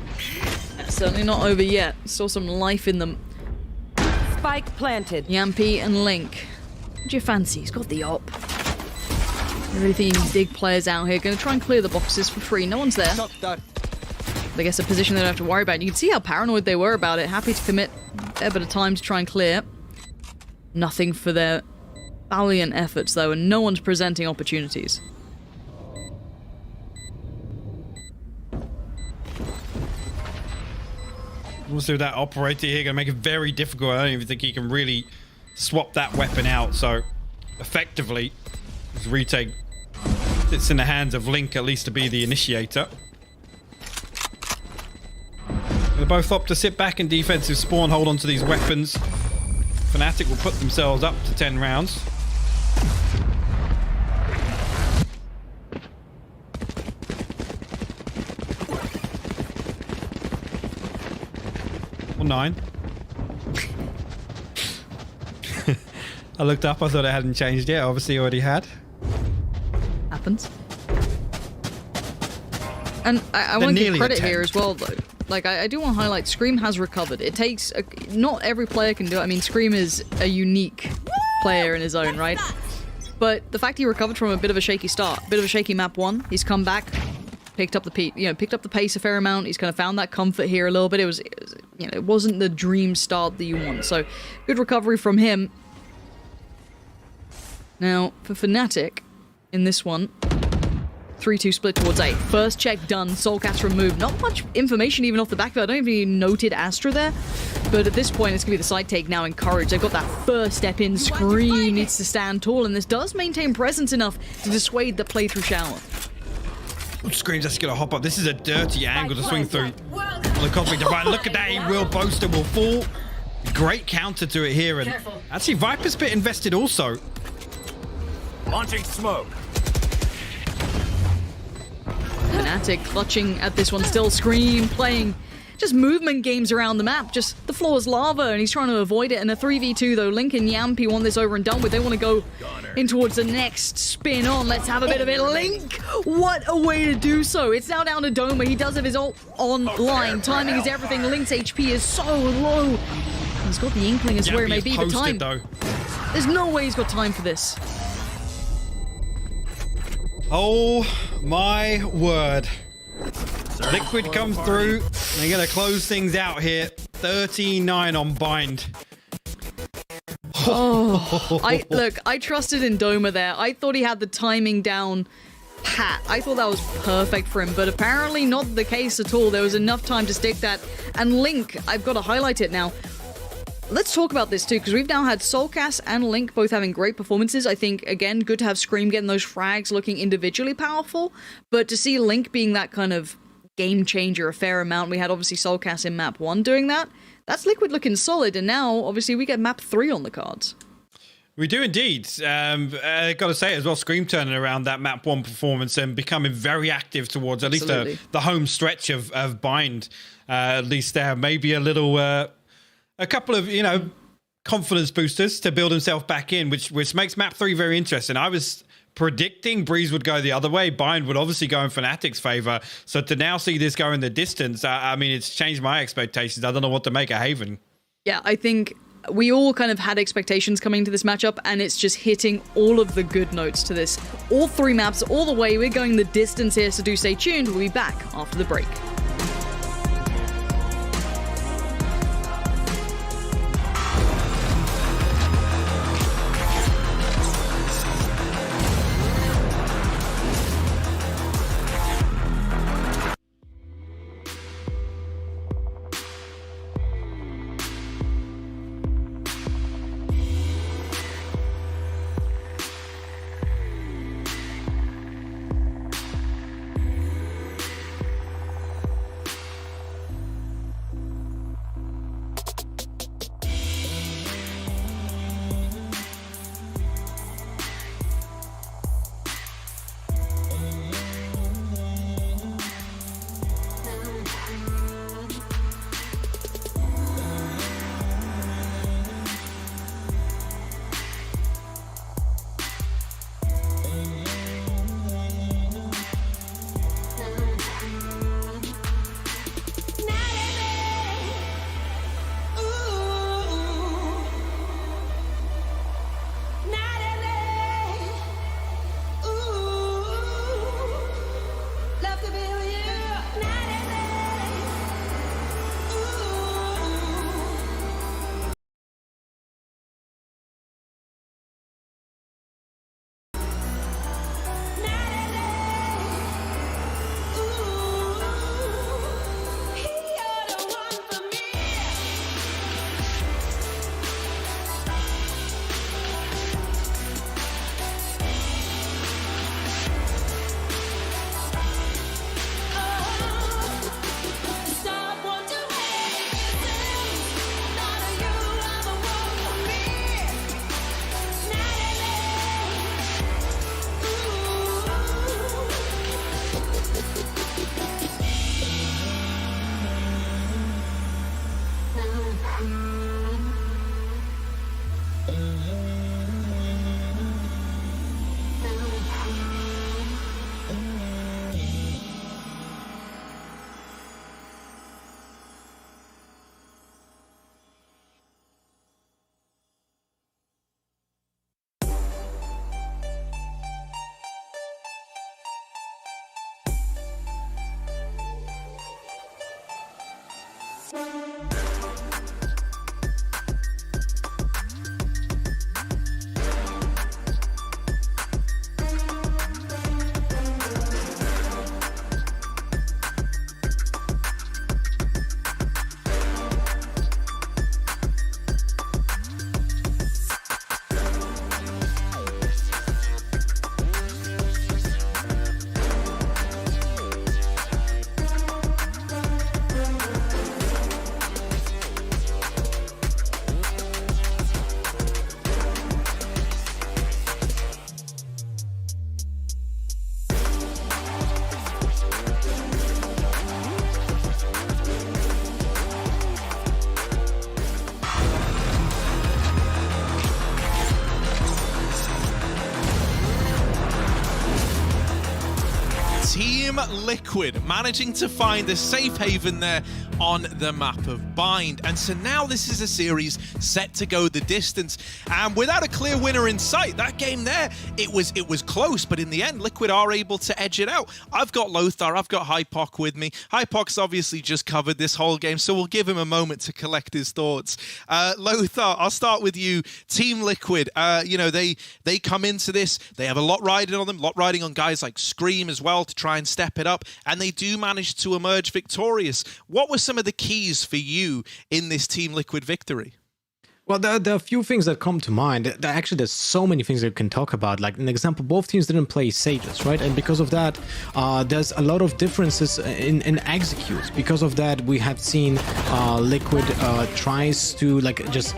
S1: Certainly not over yet. Still some life in them.
S3: Spike planted.
S1: Yampy and Link. What do you fancy? He's got the op. I really think these big players out here going to try and clear the boxes for free. No one's there. I guess a position they don't have to worry about. You can see how paranoid they were about it. Happy to commit a fair bit of time to try and clear. Nothing for their valiant efforts, though, and no one's presenting opportunities.
S2: Also, that operator here going to make it very difficult. I don't even think he can really swap that weapon out. So, effectively, his retake sits in the hands of Link, at least to be the initiator. They both opt to sit back in defensive spawn, hold on to these weapons. FNATIC will put themselves up to 10 rounds. Or 9. I looked up, I thought it hadn't changed yet. Obviously already had.
S1: Happens. And I
S2: They're
S1: want to give
S2: nearly
S1: credit
S2: at 10.
S1: here as well, though. Like, I do want to highlight, Scream has recovered. It takes... not every player can do it. I mean, Scream is a unique player in his own, right? But the fact he recovered from a bit of a shaky start, a bit of a shaky map 1, he's come back, picked up the pace a fair amount. He's kind of found that comfort here a little bit. It was it wasn't the dream start that you want. So, good recovery from him. Now, for FNATIC, in this one, 3-2 split towards A. First check done, Soulcast removed. Not much information even off the back of it. I don't even noted Astra there. But at this point, it's going to be the side take now encouraged. They've got that first step in. Scream needs to stand tall, and this does maintain presence enough to dissuade the playthrough shower.
S2: Scream's just going to hop up. This is a dirty angle to swing through on the Cosmic Divide. Look at that. He will. Boaster will fall. Great counter to it here. And actually, Viper's bit invested also.
S4: Launching smoke.
S1: FNATIC clutching at this one still. Scream playing just movement games around the map. Just the floor is lava and he's trying to avoid it. And a 3v2 though. Link and Yampy want this over and done with. They want to go in towards the next spin on. Let's have a bit of it. Link! What a way to do so. It's now down to Doma. He does have his ult online. Timing is everything. Link's HP is so low. He's got the inkling as where it may be, but time.
S2: Though.
S1: There's no way he's got time for this.
S2: Oh my word. Liquid come through. They're going to close things out here. 39 on bind.
S1: I trusted in Doma there. I thought he had the timing down pat. I thought that was perfect for him, but apparently not the case at all. There was enough time to stick that. And Link, I've got to highlight it now. Let's talk about this too, because we've now had Soulcast and Link both having great performances. I think, again, good to have Scream getting those frags looking individually powerful, but to see Link being that kind of game changer a fair amount. We had obviously Soulcast in map 1 doing that. That's Liquid looking solid, and now obviously we get map 3 on the cards.
S2: We do indeed. I got to say as well, Scream turning around that map 1 performance and becoming very active towards at least the home stretch of bind. At least there, maybe a little... a couple of, confidence boosters to build himself back in, which makes map 3 very interesting. I was predicting Breeze would go the other way. Bind would obviously go in FNATIC's favor. So to now see this go in the distance, I mean, it's changed my expectations. I don't know what to make of Haven.
S1: Yeah, I think We all kind of had expectations coming to this matchup, and it's just hitting all of the good notes to this. All 3 maps, all the way. We're going the distance here, so do stay tuned. We'll be back after the break.
S5: Team Liquid managing to find a safe haven there on the map of Bind. And so now this is a series set to go the distance. And without a clear winner in sight, that game there, it was close, but in the end, Liquid are able to edge it out. I've got Lothar, I've got Hypoc with me. Hypoc's obviously just covered this whole game, so we'll give him a moment to collect his thoughts. Lothar, I'll start with you. Team Liquid, you know, they come into this, they have a lot riding on them, a lot riding on guys like Scream as well to try and step it up, and they do manage to emerge victorious. What were some of the keys for you in this Team Liquid victory?
S6: Well, there are a few things that come to mind. Actually, there's so many things that we can talk about. Like an example, both teams didn't play Sages, right? And because of that, there's a lot of differences in executes. Because of that, we have seen Liquid tries to like just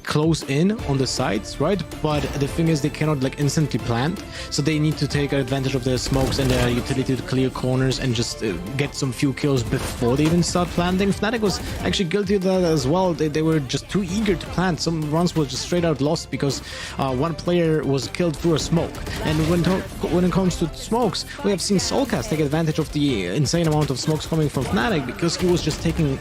S6: close in on the sides, right? But the thing is, they cannot like instantly plant, so they need to take advantage of their smokes and their utility to clear corners and just get some few kills before they even start planting. FNATIC was actually guilty of that as well. They were just too eager to plant. Some runs were just straight out lost because one player was killed through a smoke. And when it comes to smokes, we have seen Soulcast take advantage of the insane amount of smokes coming from FNATIC because he was just taking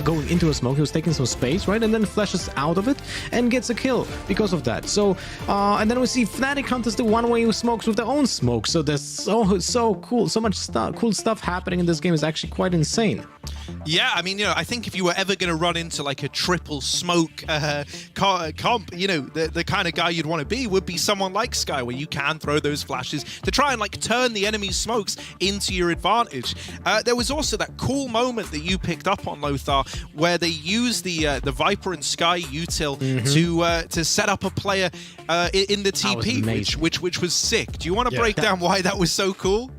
S6: going into a smoke. He was taking some space, right? And then flashes out of it and gets a kill because of that. So, and then we see FNATIC contest the one-way smokes with their own smoke. So there's so cool, so much cool stuff happening in this game is actually quite insane.
S5: Yeah, I mean, I think if you were ever going to run into like a triple smoke comp, the kind of guy you'd want to be would be someone like Sky, where you can throw those flashes to try and like turn the enemy's smokes into your advantage. There was also that cool moment that you picked up on, Lothar, where they used the Viper and Sky util to set up a player in the TP, which was sick. Do you want to break down why that was so cool?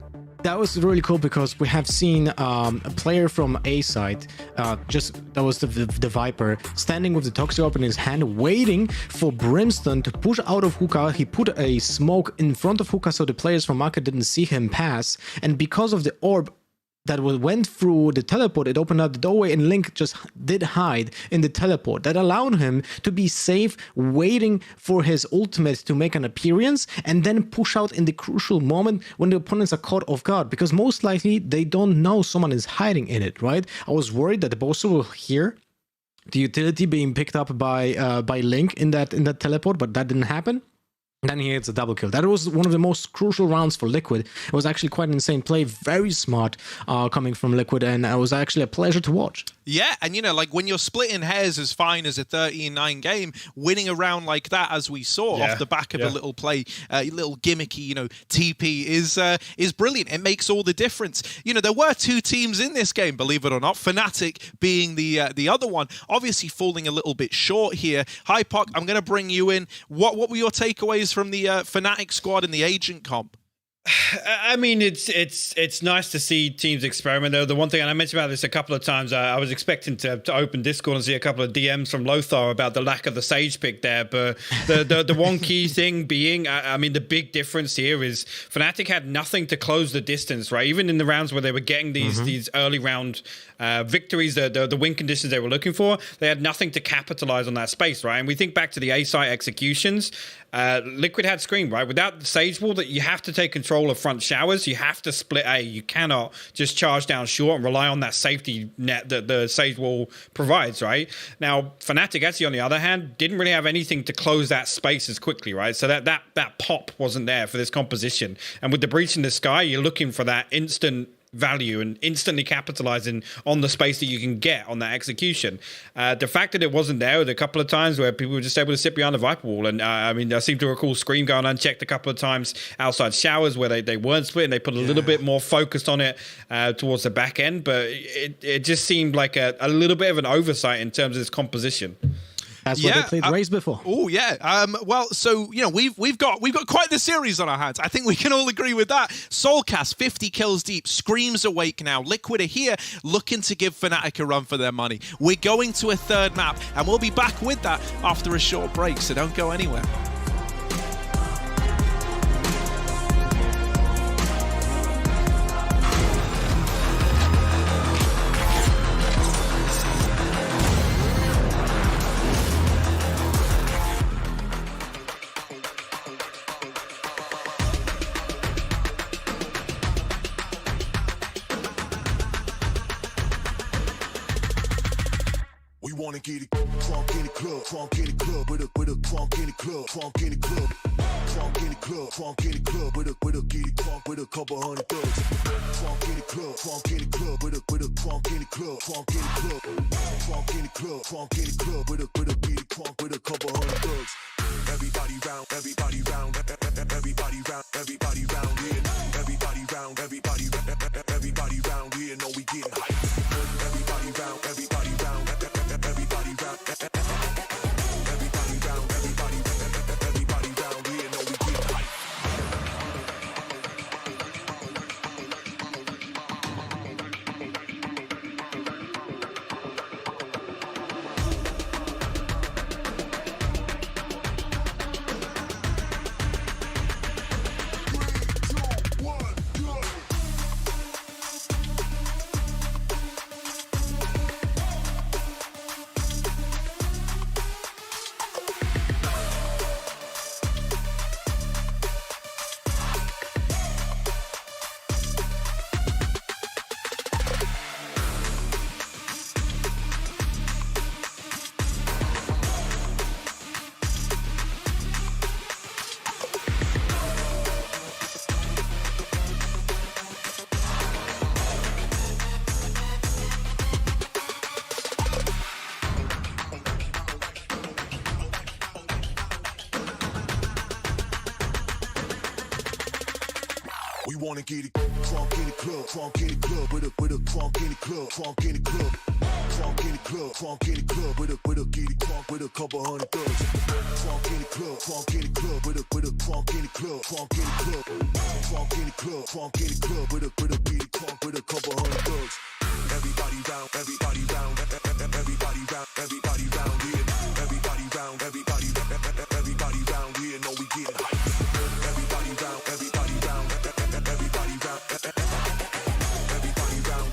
S6: That was really cool because we have seen a player from A side, that was the Viper, standing with the Toxic Orb in his hand, waiting for Brimstone to push out of hookah. He put a smoke in front of hookah so the players from Market didn't see him pass, and because of the orb that went through the teleport, it opened up the doorway, and Link just did hide in the teleport. That allowed him to be safe, waiting for his ultimate to make an appearance, and then push out in the crucial moment when the opponents are caught off guard, because most likely they don't know someone is hiding in it, right? I was worried that the Boaster will hear the utility being picked up by Link in that teleport, but that didn't happen. Then he hits a double kill. That was one of the most crucial rounds for Liquid. It was actually quite an insane play, very smart coming from Liquid, and it was actually a pleasure to watch.
S5: Yeah, and like when you're splitting hairs as fine as a 13-9 game, winning a round like that, as we saw off the back of a little play, little gimmicky, TP is brilliant. It makes all the difference. There were two teams in this game, believe it or not. FNATIC being the other one, obviously falling a little bit short here. Hypoc, I'm going to bring you in. What were your takeaways from the FNATIC squad in the agent comp?
S2: I mean, it's nice to see teams experiment, though. The one thing, and I mentioned about this a couple of times, I was expecting to open Discord and see a couple of DMs from Lothar about the lack of the Sage pick there, but the one key thing being, I mean, the big difference here is FNATIC had nothing to close the distance, right? Even in the rounds where they were getting these early round victories, the win conditions they were looking for, they had nothing to capitalize on that space, right? And we think back to the A-site executions, Liquid had Scream, right? Without the Sage Wall, that you have to take control of front showers, you have to split A. You cannot just charge down short and rely on that safety net that the Sage Wall provides, right? Now, FNATIC actually, on the other hand, didn't really have anything to close that space as quickly, right? So that pop wasn't there for this composition. And with the breach in the sky, you're looking for that instant value and instantly capitalizing on the space that you can get on that execution. The fact that it wasn't there a couple of times where people were just able to sit behind the Viper wall, and I mean, I seem to recall Scream going unchecked a couple of times outside showers where they weren't split, and they put a little bit more focused on it towards the back end, but it just seemed like a little bit of an oversight in terms of its composition.
S6: That's what they played Raze before.
S5: Oh yeah. Well, so we've got quite the series on our hands. I think we can all agree with that. Soulcast 50 kills deep, Scream's awake now. Liquid are here, looking to give FNATIC a run for their money. We're going to a third map, and we'll be back with that after a short break. So don't go anywhere.
S7: Wanna get it crunk in the club, crunk in the club, with a crunk in the club, crunk in the club, crunk in the club, crunk in the club, with a get it crunk with a couple hundred thugs. Crunk in the club, crunk in the club, with a crunk in the club, crunk in the club, crunk in the club, crunk in the club, with a get it crunk with a couple hundred thugs. Everybody round, everybody round, everybody round, everybody round here. Everybody round, everybody round here. Know we getting hype. Everybody round, everybody round. Everybody round, everybody round here, know we get hype. We wanna get it crunk in the club, crunk in the club, with a crunk in the club, crunk in the club, crunk in the club, crunk in the club, with a get it crunk with a couple hundred thugs. Crunk in the club, crunk in the club, with a crunk in the club, crunk in the club, crunk in the club, crunk in the club, with a get it crunk with a couple hundred thugs. Everybody round, everybody round, everybody round, everybody round here. Everybody round, everybody round here. Know we getting hype. Everybody round, everybody round, everybody round,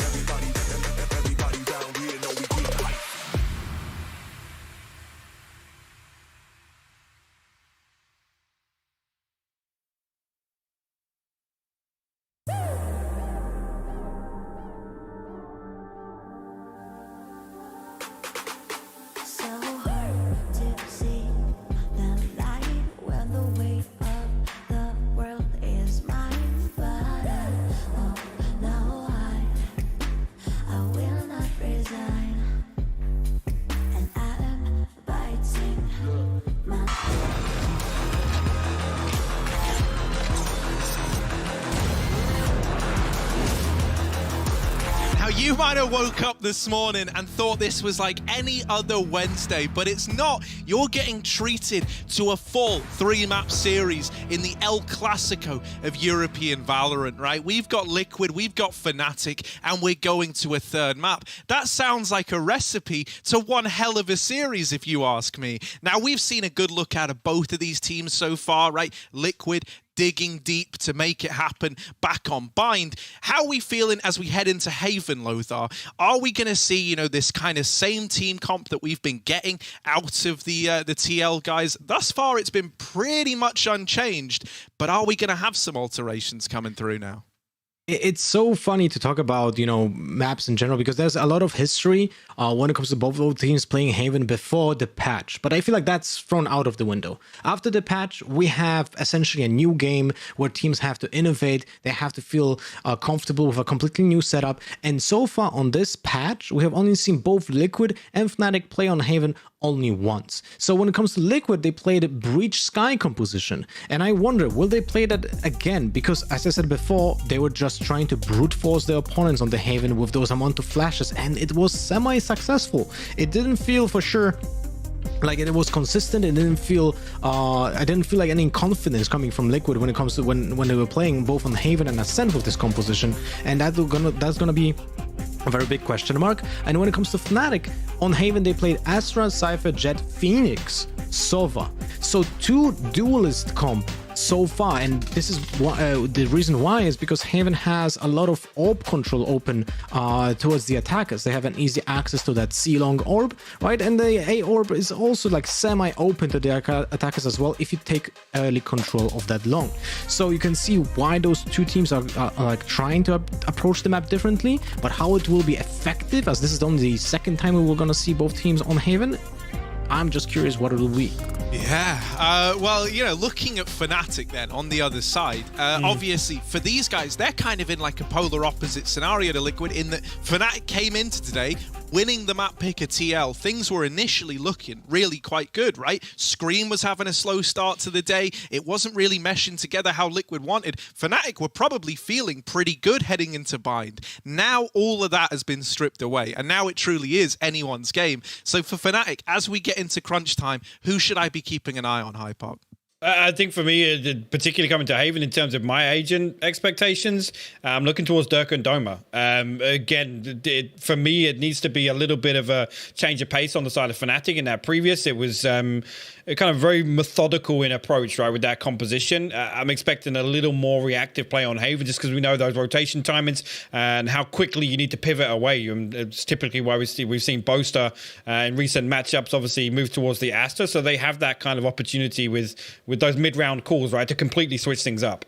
S7: everybody round, everybody round here. Know we getting hype.
S8: So hard to see the light when the weight of the world is mine. But oh no, I will not resign, and I'm biting my.
S5: Now, you might have woke up this morning and thought this was like any other Wednesday, but it's not. You're getting treated to a full 3-map series in the El Clasico of European Valorant, right? We've got Liquid, we've got FNATIC, and we're going to a 3rd map. That sounds like a recipe to one hell of a series, if you ask me. Now, we've seen a good look out of both of these teams so far, right? Liquid digging deep to make it happen back on Bind. How are we feeling as we head into Haven, Lothar? Are we going to see, you know, this kind of same team comp that we've been getting out of the TL guys? Thus far, it's been pretty much unchanged, but are we going to have some alterations coming through now?
S6: It's so funny to talk about, you know, maps in general, because there's a lot of history when it comes to both those teams playing Haven before the patch. But I feel like that's thrown out of the window. After the patch, we have essentially a new game where teams have to innovate. They have to feel comfortable with a completely new setup. And so far on this patch, we have only seen both Liquid and FNATIC play on Haven only once. So when it comes to Liquid, they played Breach Sky composition. And I wonder, will they play that again? Because as I said before, they were just trying to brute force their opponents on the Haven with those amount of flashes, and it was semi-successful. It didn't feel for sure like it was consistent. It didn't feel I didn't feel like any confidence coming from Liquid when it comes to when they were playing both on Haven and Ascent with this composition, and that's gonna be a very big question mark. And when it comes to FNATIC, on Haven they played Astra, Cypher, Jet, Phoenix, Sova. So 2 duelist comp so far, and this is the reason why is because Haven has a lot of orb control open towards the attackers. They have an easy access to that C-long orb, right? And the A orb is also like semi-open to the attackers as well if you take early control of that long. So you can see why those two teams are like trying to approach the map differently, but how it will be effective, as this is only the second time we were gonna see both teams on Haven, I'm just curious what it will be.
S5: Yeah, well, you know, looking at FNATIC then on the other side, obviously for these guys, they're kind of in like a polar opposite scenario to Liquid in that FNATIC came into today winning the map pick at TL. Things were initially looking really quite good, right? Scream was having a slow start to the day. It wasn't really meshing together how Liquid wanted. FNATIC were probably feeling pretty good heading into Bind. Now all of that has been stripped away, and now it truly is anyone's game. So for FNATIC, as we get into crunch time, who should I be keeping an eye on, Hypop?
S2: I think for me, particularly coming to Haven in terms of my agent expectations, I'm looking towards Dirk and Doma. Again, for me, it needs to be a little bit of a change of pace on the side of FNATIC. In that previous, it was kind of very methodical in approach, right, with that composition. I'm expecting a little more reactive play on Haven just because we know those rotation timings and how quickly you need to pivot away. It's typically why we've seen Boaster in recent matchups obviously move towards the Astra, so they have that kind of opportunity with those mid-round calls, right, to completely switch things up.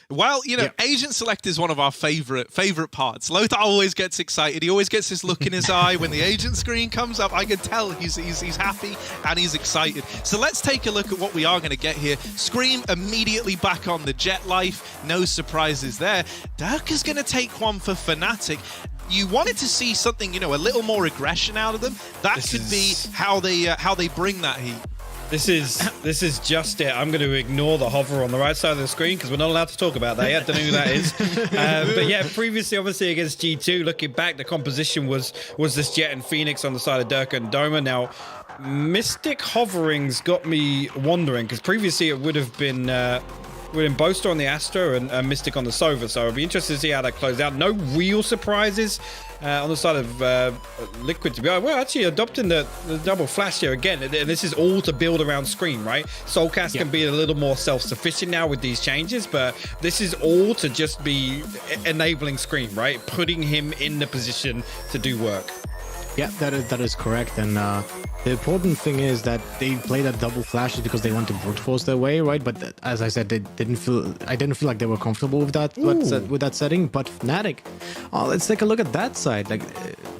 S5: Well, you know, agent select is one of our favorite parts. Lothar always gets excited. He always gets this look in his eye when the agent screen comes up. I can tell he's happy and he's excited. So let's take a look at what we are going to get here. Scream immediately back on the Jet Life. No surprises there. Dirk is going to take one for FNATIC. You wanted to see something, you know, a little more aggression out of them. That could be how they bring that heat.
S2: This is just it. I'm going to ignore the hover on the right side of the screen because we're not allowed to talk about that yet. Don't know who that is. But yeah, previously, obviously against G2, looking back, the composition was this Jet and Phoenix on the side of Durka and Doma. Now, Mystic hovering's got me wondering because previously it would have been Boaster on the Astra and Mystic on the Sova. So I'll be interested to see how that closed out. No real surprises on the side of Liquid to be honest. Well, actually adopting the double flash here again. And this is all to build around Scream, right? Soulcast can be a little more self-sufficient now with these changes, but this is all to just be enabling Scream, right? Putting him in the position to do work.
S6: Yeah, that is correct. And the important thing is that they played that double flash because they want to brute force their way, right? But as I said, I didn't feel like they were comfortable with that with that setting. But FNATIC, let's take a look at that side. Like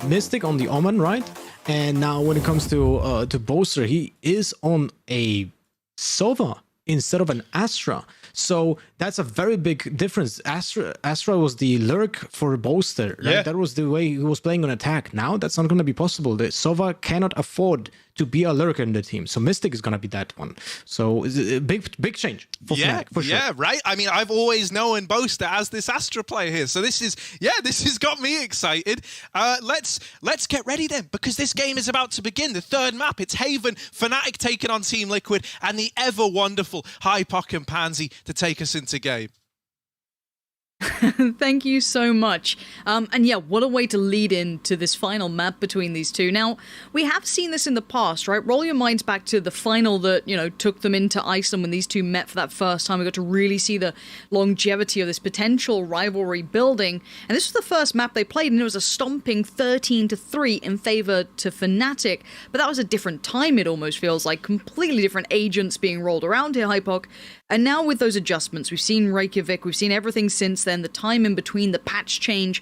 S6: Mystic on the Omen, right? And now when it comes to Boaster, he is on a Sova instead of an Astra. So that's a very big difference. Astra was the lurk for Boaster, right?
S2: Yeah.
S6: That was the way he was playing on attack. Now that's not going to be possible. The Sova cannot afford to be a lurker in the team. So Mystic is going to be that one. So it's a big change for FNATIC, for sure.
S5: Yeah, right. I mean, I've always known Boaster as this Astra player here. So this has got me excited. Let's get ready then, because this game is about to begin. The third map, it's Haven, FNATIC taking on Team Liquid, and the ever wonderful Hypoc and Pansy to take us into game.
S1: Thank you so much. And yeah, what a way to lead into this final map between these two. Now, we have seen this in the past, right? Roll your minds back to the final that, took them into Iceland when these two met for that first time. We got to really see the longevity of this potential rivalry building. And this was the first map they played, and it was a stomping 13-3 in favor to FNATIC. But that was a different time, it almost feels like. Completely different agents being rolled around here, Hypoc. And now with those adjustments, we've seen Reykjavik, we've seen everything since then, the time in between, the patch change.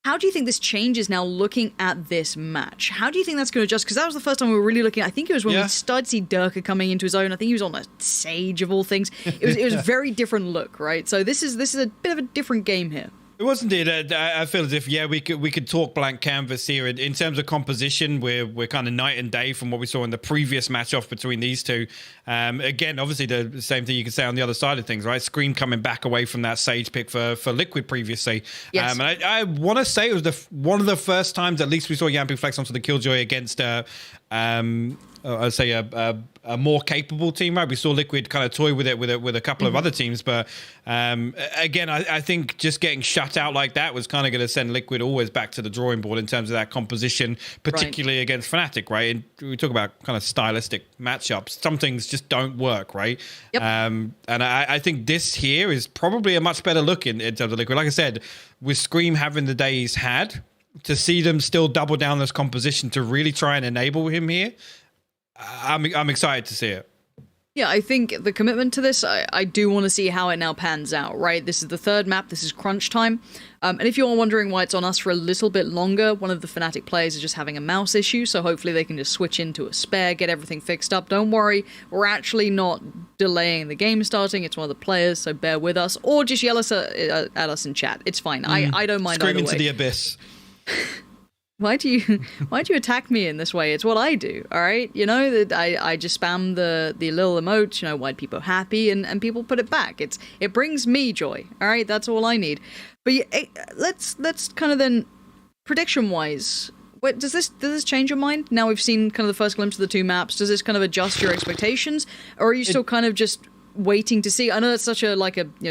S1: How do you think this changes now looking at this match? How do you think that's going to adjust? Because that was the first time we were really looking at, I think it was when we started to see Durka coming into his own. I think he was on a Sage of all things. It was a very different look, right? So this is a bit of a different game here.
S2: It wasn't it. I feel as if we could talk blank canvas here in terms of composition. We're kind of night and day from what we saw in the previous match off between these two. Again, obviously the same thing you could say on the other side of things, right? Scream coming back away from that Sage pick for Liquid previously.
S1: Yes.
S2: And I want to say it was one of the first times at least we saw Yampi flex onto the Killjoy against I'd say a more capable team, right? We saw Liquid kind of toy with it with a couple of other teams, but again, I think just getting shut out like that was kind of going to send Liquid always back to the drawing board in terms of that composition, particularly against FNATIC, right? And we talk about kind of stylistic matchups. Some things just don't work, right?
S1: Yep.
S2: And I think this here is probably a much better look in terms of Liquid. Like I said, with Scream having the day he's had, to see them still double down this composition to really try and enable him here, I'm excited to see it.
S1: Yeah, I think the commitment to this, I do want to see how it now pans out, right? This is the third map, this is crunch time. And if you're wondering why it's on us for a little bit longer, one of the FNATIC players is just having a mouse issue, so hopefully they can just switch into a spare, get everything fixed up. Don't worry, we're actually not delaying the game starting, it's one of the players, so bear with us. Or just yell at us in chat, it's fine. I don't mind
S2: Scream
S1: either
S2: into
S1: way.
S2: the abyss.
S1: Why do you attack me in this way? It's what I do, all right? That I just spam the little emote, why people happy, and people put it back. It brings me joy, all right? That's all I need. But let's kind of then, prediction-wise, does this change your mind? Now we've seen kind of the first glimpse of the two maps. Does this kind of adjust your expectations, or are you still kind of just waiting to see? I know that's such a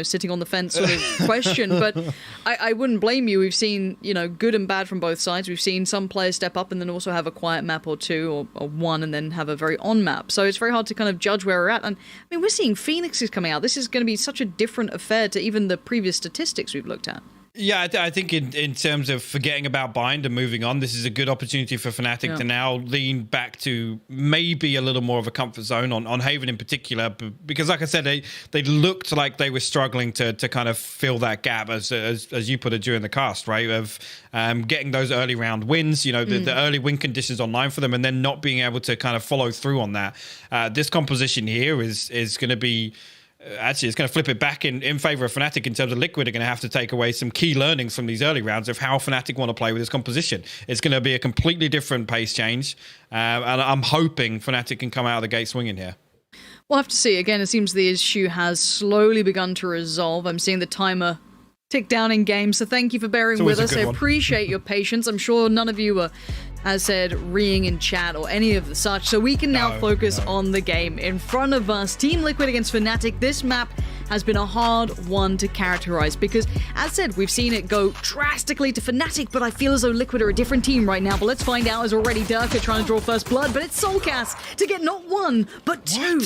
S1: sitting on the fence sort of question, but I wouldn't blame you. We've seen good and bad from both sides. We've seen some players step up and then also have a quiet map or two or one and then have a very on map. So it's very hard to kind of judge where we're at. And I mean, we're seeing Phoenixes coming out. This is going to be such a different affair to even the previous statistics we've looked at.
S2: Yeah, I think in terms of forgetting about Bind and moving on, this is a good opportunity for FNATIC to now lean back to maybe a little more of a comfort zone on Haven in particular, because like I said, they looked like they were struggling to kind of fill that gap, as you put it during the cast, right, of getting those early round wins, the early win conditions online for them, and then not being able to kind of follow through on that. This composition here is going to be... Actually, it's going to flip it back in favor of FNATIC in terms of Liquid are going to have to take away some key learnings from these early rounds of how FNATIC want to play with this composition. It's going to be a completely different pace change, and I'm hoping FNATIC can come out of the gate swinging here.
S1: We'll have to see. Again, it seems the issue has slowly begun to resolve. I'm seeing the timer tick down in game, so thank you for bearing with us. I appreciate your patience. I'm sure none of you were, as said, reeing in chat or any of the such, so we can now focus on the game in front of us. Team Liquid against FNATIC. This map has been a hard one to characterize because, as said, we've seen it go drastically to FNATIC, but I feel as though Liquid are a different team right now. But let's find out. As already Durka trying to draw first blood, but it's Soulcast to get not one, but two.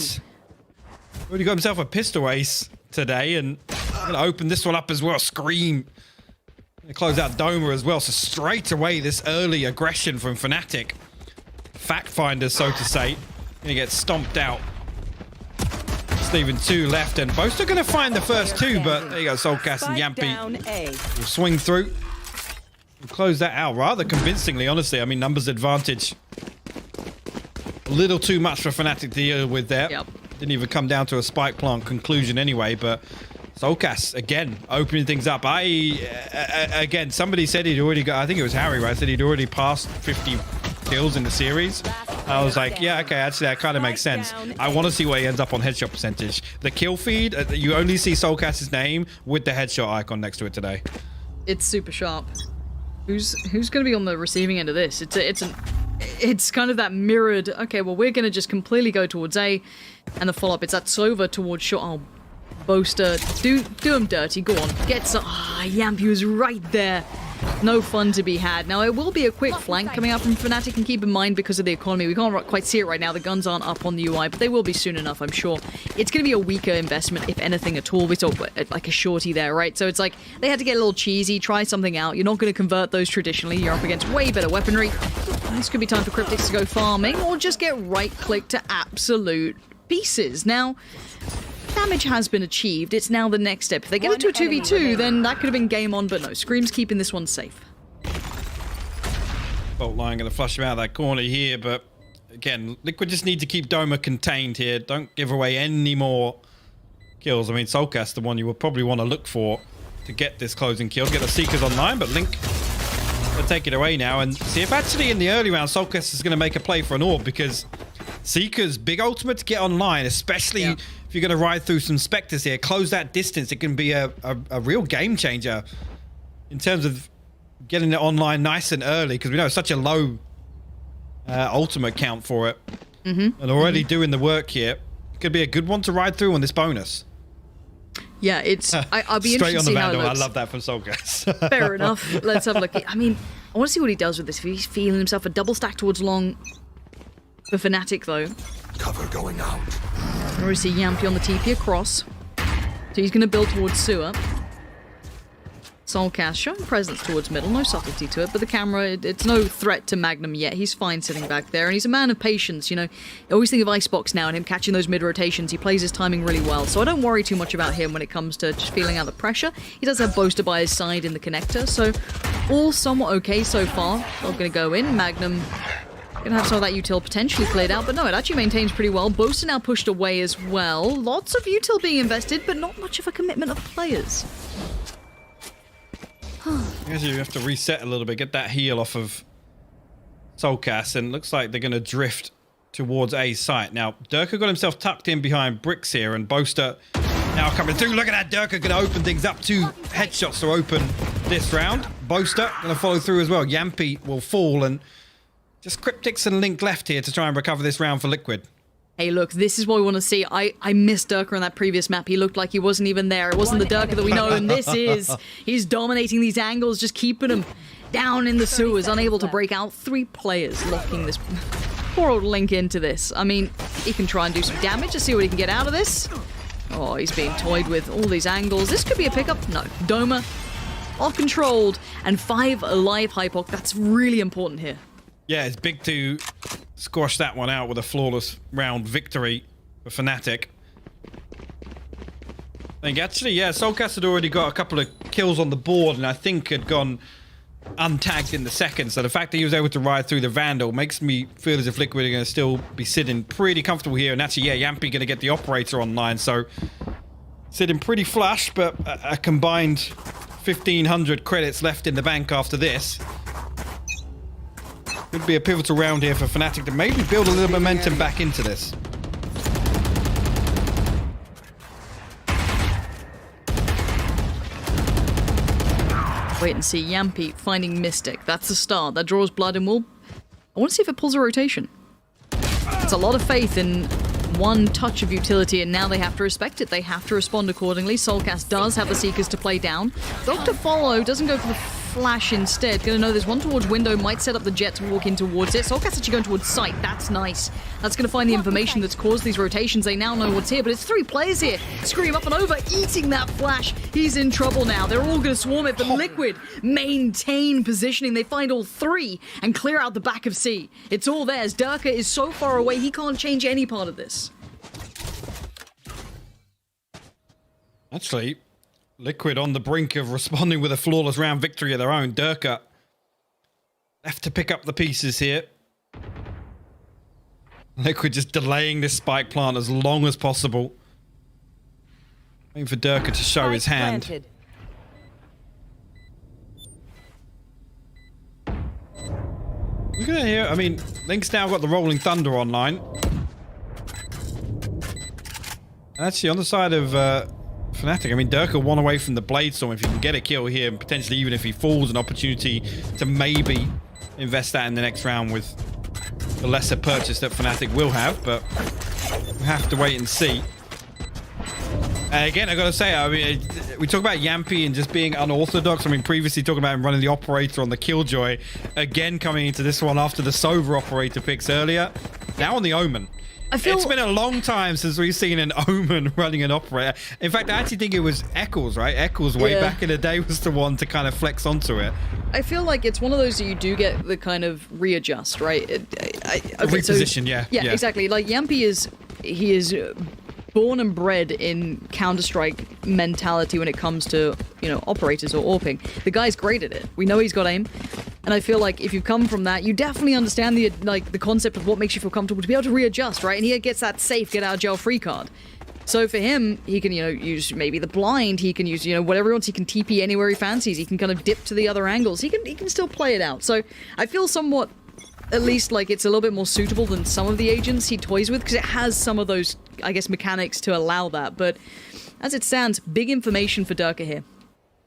S2: Already got himself a pistol ace today, and I'm gonna open this one up as well. Scream. Gonna close out Doma as well. So straight away, this early aggression from FNATIC. Fact finders, so to say. Gonna get stomped out. Even 2 left, and both are going to find the first 2, but there you go, Soulcast and Yampi will swing through and close that out rather convincingly, honestly. I mean, numbers advantage. A little too much for FNATIC to deal with there.
S1: Yep.
S2: Didn't even come down to a spike plant conclusion anyway, but Soulcast, again, opening things up. Again, somebody said he'd already got, I think it was Harry, right? Said he'd already passed 50 kills in the series. I was like, yeah, okay, actually, that kind of makes sense. I want to see where he ends up on headshot percentage. The kill feed, you only see Soulcast's name with the headshot icon next to it today.
S1: It's super sharp. Who's going to be on the receiving end of this? It's kind of that mirrored, okay, well, we're going to just completely go towards A, and the follow-up, it's that Sova towards shot. Oh, Boaster, do him dirty, go on. Get some, Yampi was right there. No fun to be had. Now, it will be a quick flank coming out from FNATIC, and keep in mind, because of the economy, we can't quite see it right now. The guns aren't up on the UI, but they will be soon enough, I'm sure. It's going to be a weaker investment, if anything at all. We talk like a shorty there, right? So it's like, they had to get a little cheesy, try something out. You're not going to convert those traditionally. You're up against way better weaponry. This could be time for Cryptics to go farming, or just get right-click to absolute pieces. Now, damage has been achieved. It's now the next step. If they get it to a 2v2, then that could have been game on, but no. Scream's keeping this one safe.
S2: Bolt line going to flush him out of that corner here, but again, Liquid just need to keep Doma contained here. Don't give away any more kills. I mean, Soulcast, the one you would probably want to look for to get this closing kill. Get the Seekers online, but Link will take it away now. And see if actually in the early round, Soulcast is going to make a play for an orb, because Seekers, big ultimate to get online, especially if you're going to ride through some Spectres here. Close that distance. It can be a real game changer in terms of getting it online nice and early, because we know it's such a low ultimate count for it. And already doing the work here. Could be a good one to ride through on this bonus.
S1: Yeah, it's... I'll be
S2: straight
S1: interested
S2: on
S1: to
S2: the
S1: see how it
S2: Vandal. I
S1: looks.
S2: love that from Soulcast.
S1: Fair enough. Let's have a look. I mean, I want to see what he does with this. If he's feeling himself a double stack towards long for FNATIC, though.
S7: Cover going out.
S1: Or is he Yampi on the TP across? So he's going to build towards sewer. Soulcast showing presence towards middle, no subtlety to it, but the camera, it's no threat to Magnum yet. He's fine sitting back there, and he's a man of patience, you know. I always think of Icebox now and him catching those mid-rotations. He plays his timing really well, so I don't worry too much about him when it comes to just feeling out the pressure. He does have Boaster by his side in the connector, so all somewhat okay so far. Not going to go in. Magnum gonna have some of that util potentially cleared out, but no, it actually maintains pretty well. Boaster now pushed away as well. Lots of util being invested, but not much of a commitment of players.
S2: I guess you have to reset a little bit, get that heal off of Soulcast, and it looks like they're going to drift towards A site. Now, Durka got himself tucked in behind bricks here, and Boaster now coming through. Look at that, Durka going to open things up. 2 headshots to open this round. Boaster going to follow through as well. Yampi will fall, and just Cryptics and Link left here to try and recover this round for Liquid.
S1: Hey, look, this is what we want to see. I missed Durka on that previous map. He looked like he wasn't even there. It wasn't the Durka that we know, and this is. He's dominating these angles, just keeping him down in the sewers, unable to break out. 3 players locking this poor old Link into this. I mean, he can try and do some damage to see what he can get out of this. Oh, he's being toyed with all these angles. This could be a pickup. No, Doma, all controlled, and 5 alive Hypoc. That's really important here.
S2: Yeah, it's big to squash that one out with a flawless round victory for FNATIC. I think actually, yeah, Soulcast had already got a couple of kills on the board, and I think had gone untagged in the second. So the fact that he was able to ride through the Vandal makes me feel as if Liquid are going to still be sitting pretty comfortable here. And actually, yeah, Yampi going to get the operator online, so sitting pretty flush, but a combined 1,500 credits left in the bank after this. Could be a pivotal round here for FNATIC to maybe build a little momentum back into this.
S1: Wait and see. Yampy finding Mystic. That's the start. That draws blood and will... I want to see if it pulls a rotation. It's a lot of faith in one touch of utility, and now they have to respect it. They have to respond accordingly. Soulcast does have the Seekers to play down. Dr. Follow doesn't go for the flash instead. Gonna know there's one towards window, might set up the jet to walk in towards it. Soulcast actually going towards sight. That's nice. That's gonna find the information that's caused these rotations. They now know what's here, but it's 3 players here. Scream up and over, eating that flash. He's in trouble now. They're all gonna swarm it, but Liquid maintain positioning. They find all 3 and clear out the back of C. It's all theirs. Durka is so far away, he can't change any part of this.
S2: Actually, Liquid on the brink of responding with a flawless round victory of their own. Durka left to pick up the pieces here. Liquid just delaying this spike plant as long as possible. Waiting for Durka to show his hand.
S3: Planted.
S2: Look at it here. I mean, Link's now got the Rolling Thunder online. And actually, on the side of FNATIC, I mean, Durka one away from the Blade Storm. If you can get a kill here, and potentially even if he falls, an opportunity to maybe invest that in the next round with the lesser purchase that FNATIC will have, but we have to wait and see. Again, I gotta say, I mean, we talk about Yampy and just being unorthodox. I mean, previously talking about him running the operator on the Killjoy. Again, coming into this one after the Sober operator picks earlier. Now on the Omen. It's been a long time since we've seen an Omen running an operator. In fact, I actually think it was Eccles, right? Eccles way back in the day was the one to kind of flex onto it.
S1: I feel like it's one of those that you do get the kind of readjust, right?
S2: Reposition, yeah.
S1: Yeah, exactly. Like Yampy is born and bred in Counter-Strike mentality when it comes to, you know, operators or AWPing. The guy's great at it. We know he's got aim. And I feel like if you come from that, you definitely understand the concept of what makes you feel comfortable to be able to readjust, right? And he gets that safe get out of jail free card. So for him, he can, you know, use maybe the blind, he can use, you know, whatever he wants, he can TP anywhere he fancies, he can kind of dip to the other angles, he can still play it out. So I feel somewhat, at least like it's a little bit more suitable than some of the agents he toys with, because it has some of those, I guess, mechanics to allow that. But as it stands, big information for Durka here.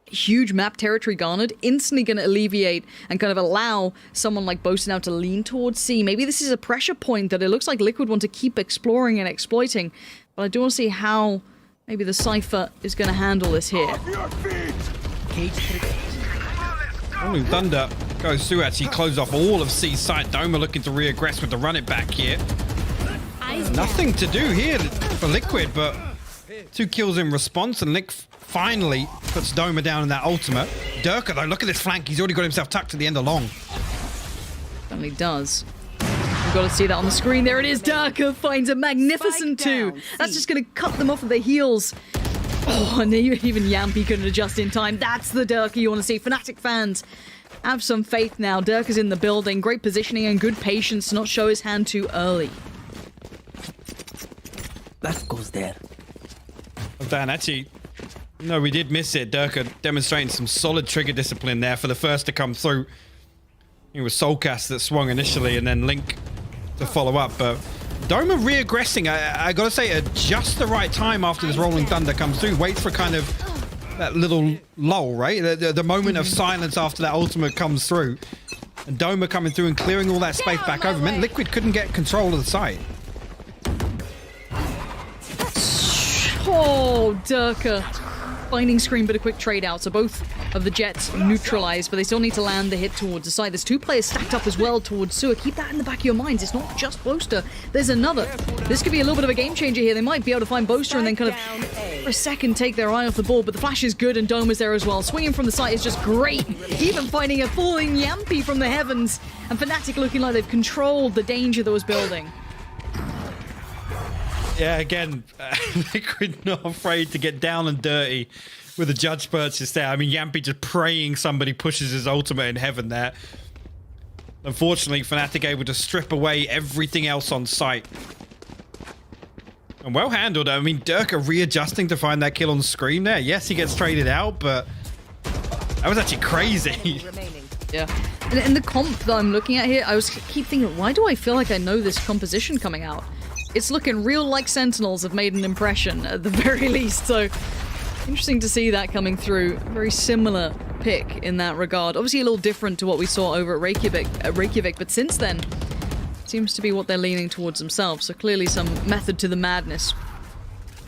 S1: Huge map territory garnered, instantly going to alleviate and kind of allow someone like Boaster now to lean towards C. Maybe this is a pressure point that it looks like Liquid want to keep exploring and exploiting, but I do want to see how maybe the Cypher is going to handle this here.
S2: Rolling Thunder goes through, actually closes off all of C's side. Doma looking to re-aggress with the run it back here. Nothing to do here for Liquid, but 2 kills in response, and Lick finally puts Doma down in that ultimate. Durka, though, look at this flank. He's already got himself tucked to the end of long.
S1: Certainly does. We've got to see that on the screen. There it is. Durka finds a magnificent 2. That's just going to cut them off at the heels. Oh, and even Yampy couldn't adjust in time. That's the Durka you want to see. FNATIC fans, have some faith now. Durka's in the building. Great positioning and good patience to not show his hand too early.
S9: That goes there.
S2: Dan, actually, no, we did miss it. Durka demonstrating some solid trigger discipline there for the first to come through. It was Soulcast that swung initially and then Link to follow up. But Doma re-aggressing, I gotta say, at just the right time after this Rolling Thunder comes through. Waits for kind of that little lull, right? The moment of silence after that ultimate comes through. And Doma coming through and clearing all that space back over. Meant Liquid couldn't get control of the site.
S1: Oh, Durka. Finding Scream, but a quick trade out. So both of the jets neutralized, but they still need to land the hit towards the side. There's 2 players stacked up as well towards Sewer. Keep that in the back of your minds. It's not just Boaster. There's another. This could be a little bit of a game changer here. They might be able to find Boaster and then kind of, for a second, take their eye off the ball. But the flash is good and Doma's there as well. Swinging from the side is just great. Even finding a falling Yampy from the heavens. And FNATIC looking like they've controlled the danger that was building.
S2: Yeah, again, Liquid not afraid to get down and dirty with a judge purchase there. I mean, Yampy just praying somebody pushes his ultimate in heaven there. Unfortunately, FNATIC able to strip away everything else on site. And well handled. I mean, Durka readjusting to find that kill on screen there. Yes, he gets traded out, but that was actually crazy.
S1: Yeah. And the comp that I'm looking at here, I keep thinking, why do I feel like I know this composition coming out? It's looking real like Sentinels have made an impression at the very least, so interesting to see that coming through. Very similar pick in that regard. Obviously a little different to what we saw over at Reykjavik, but since then, seems to be what they're leaning towards themselves. So clearly some method to the madness.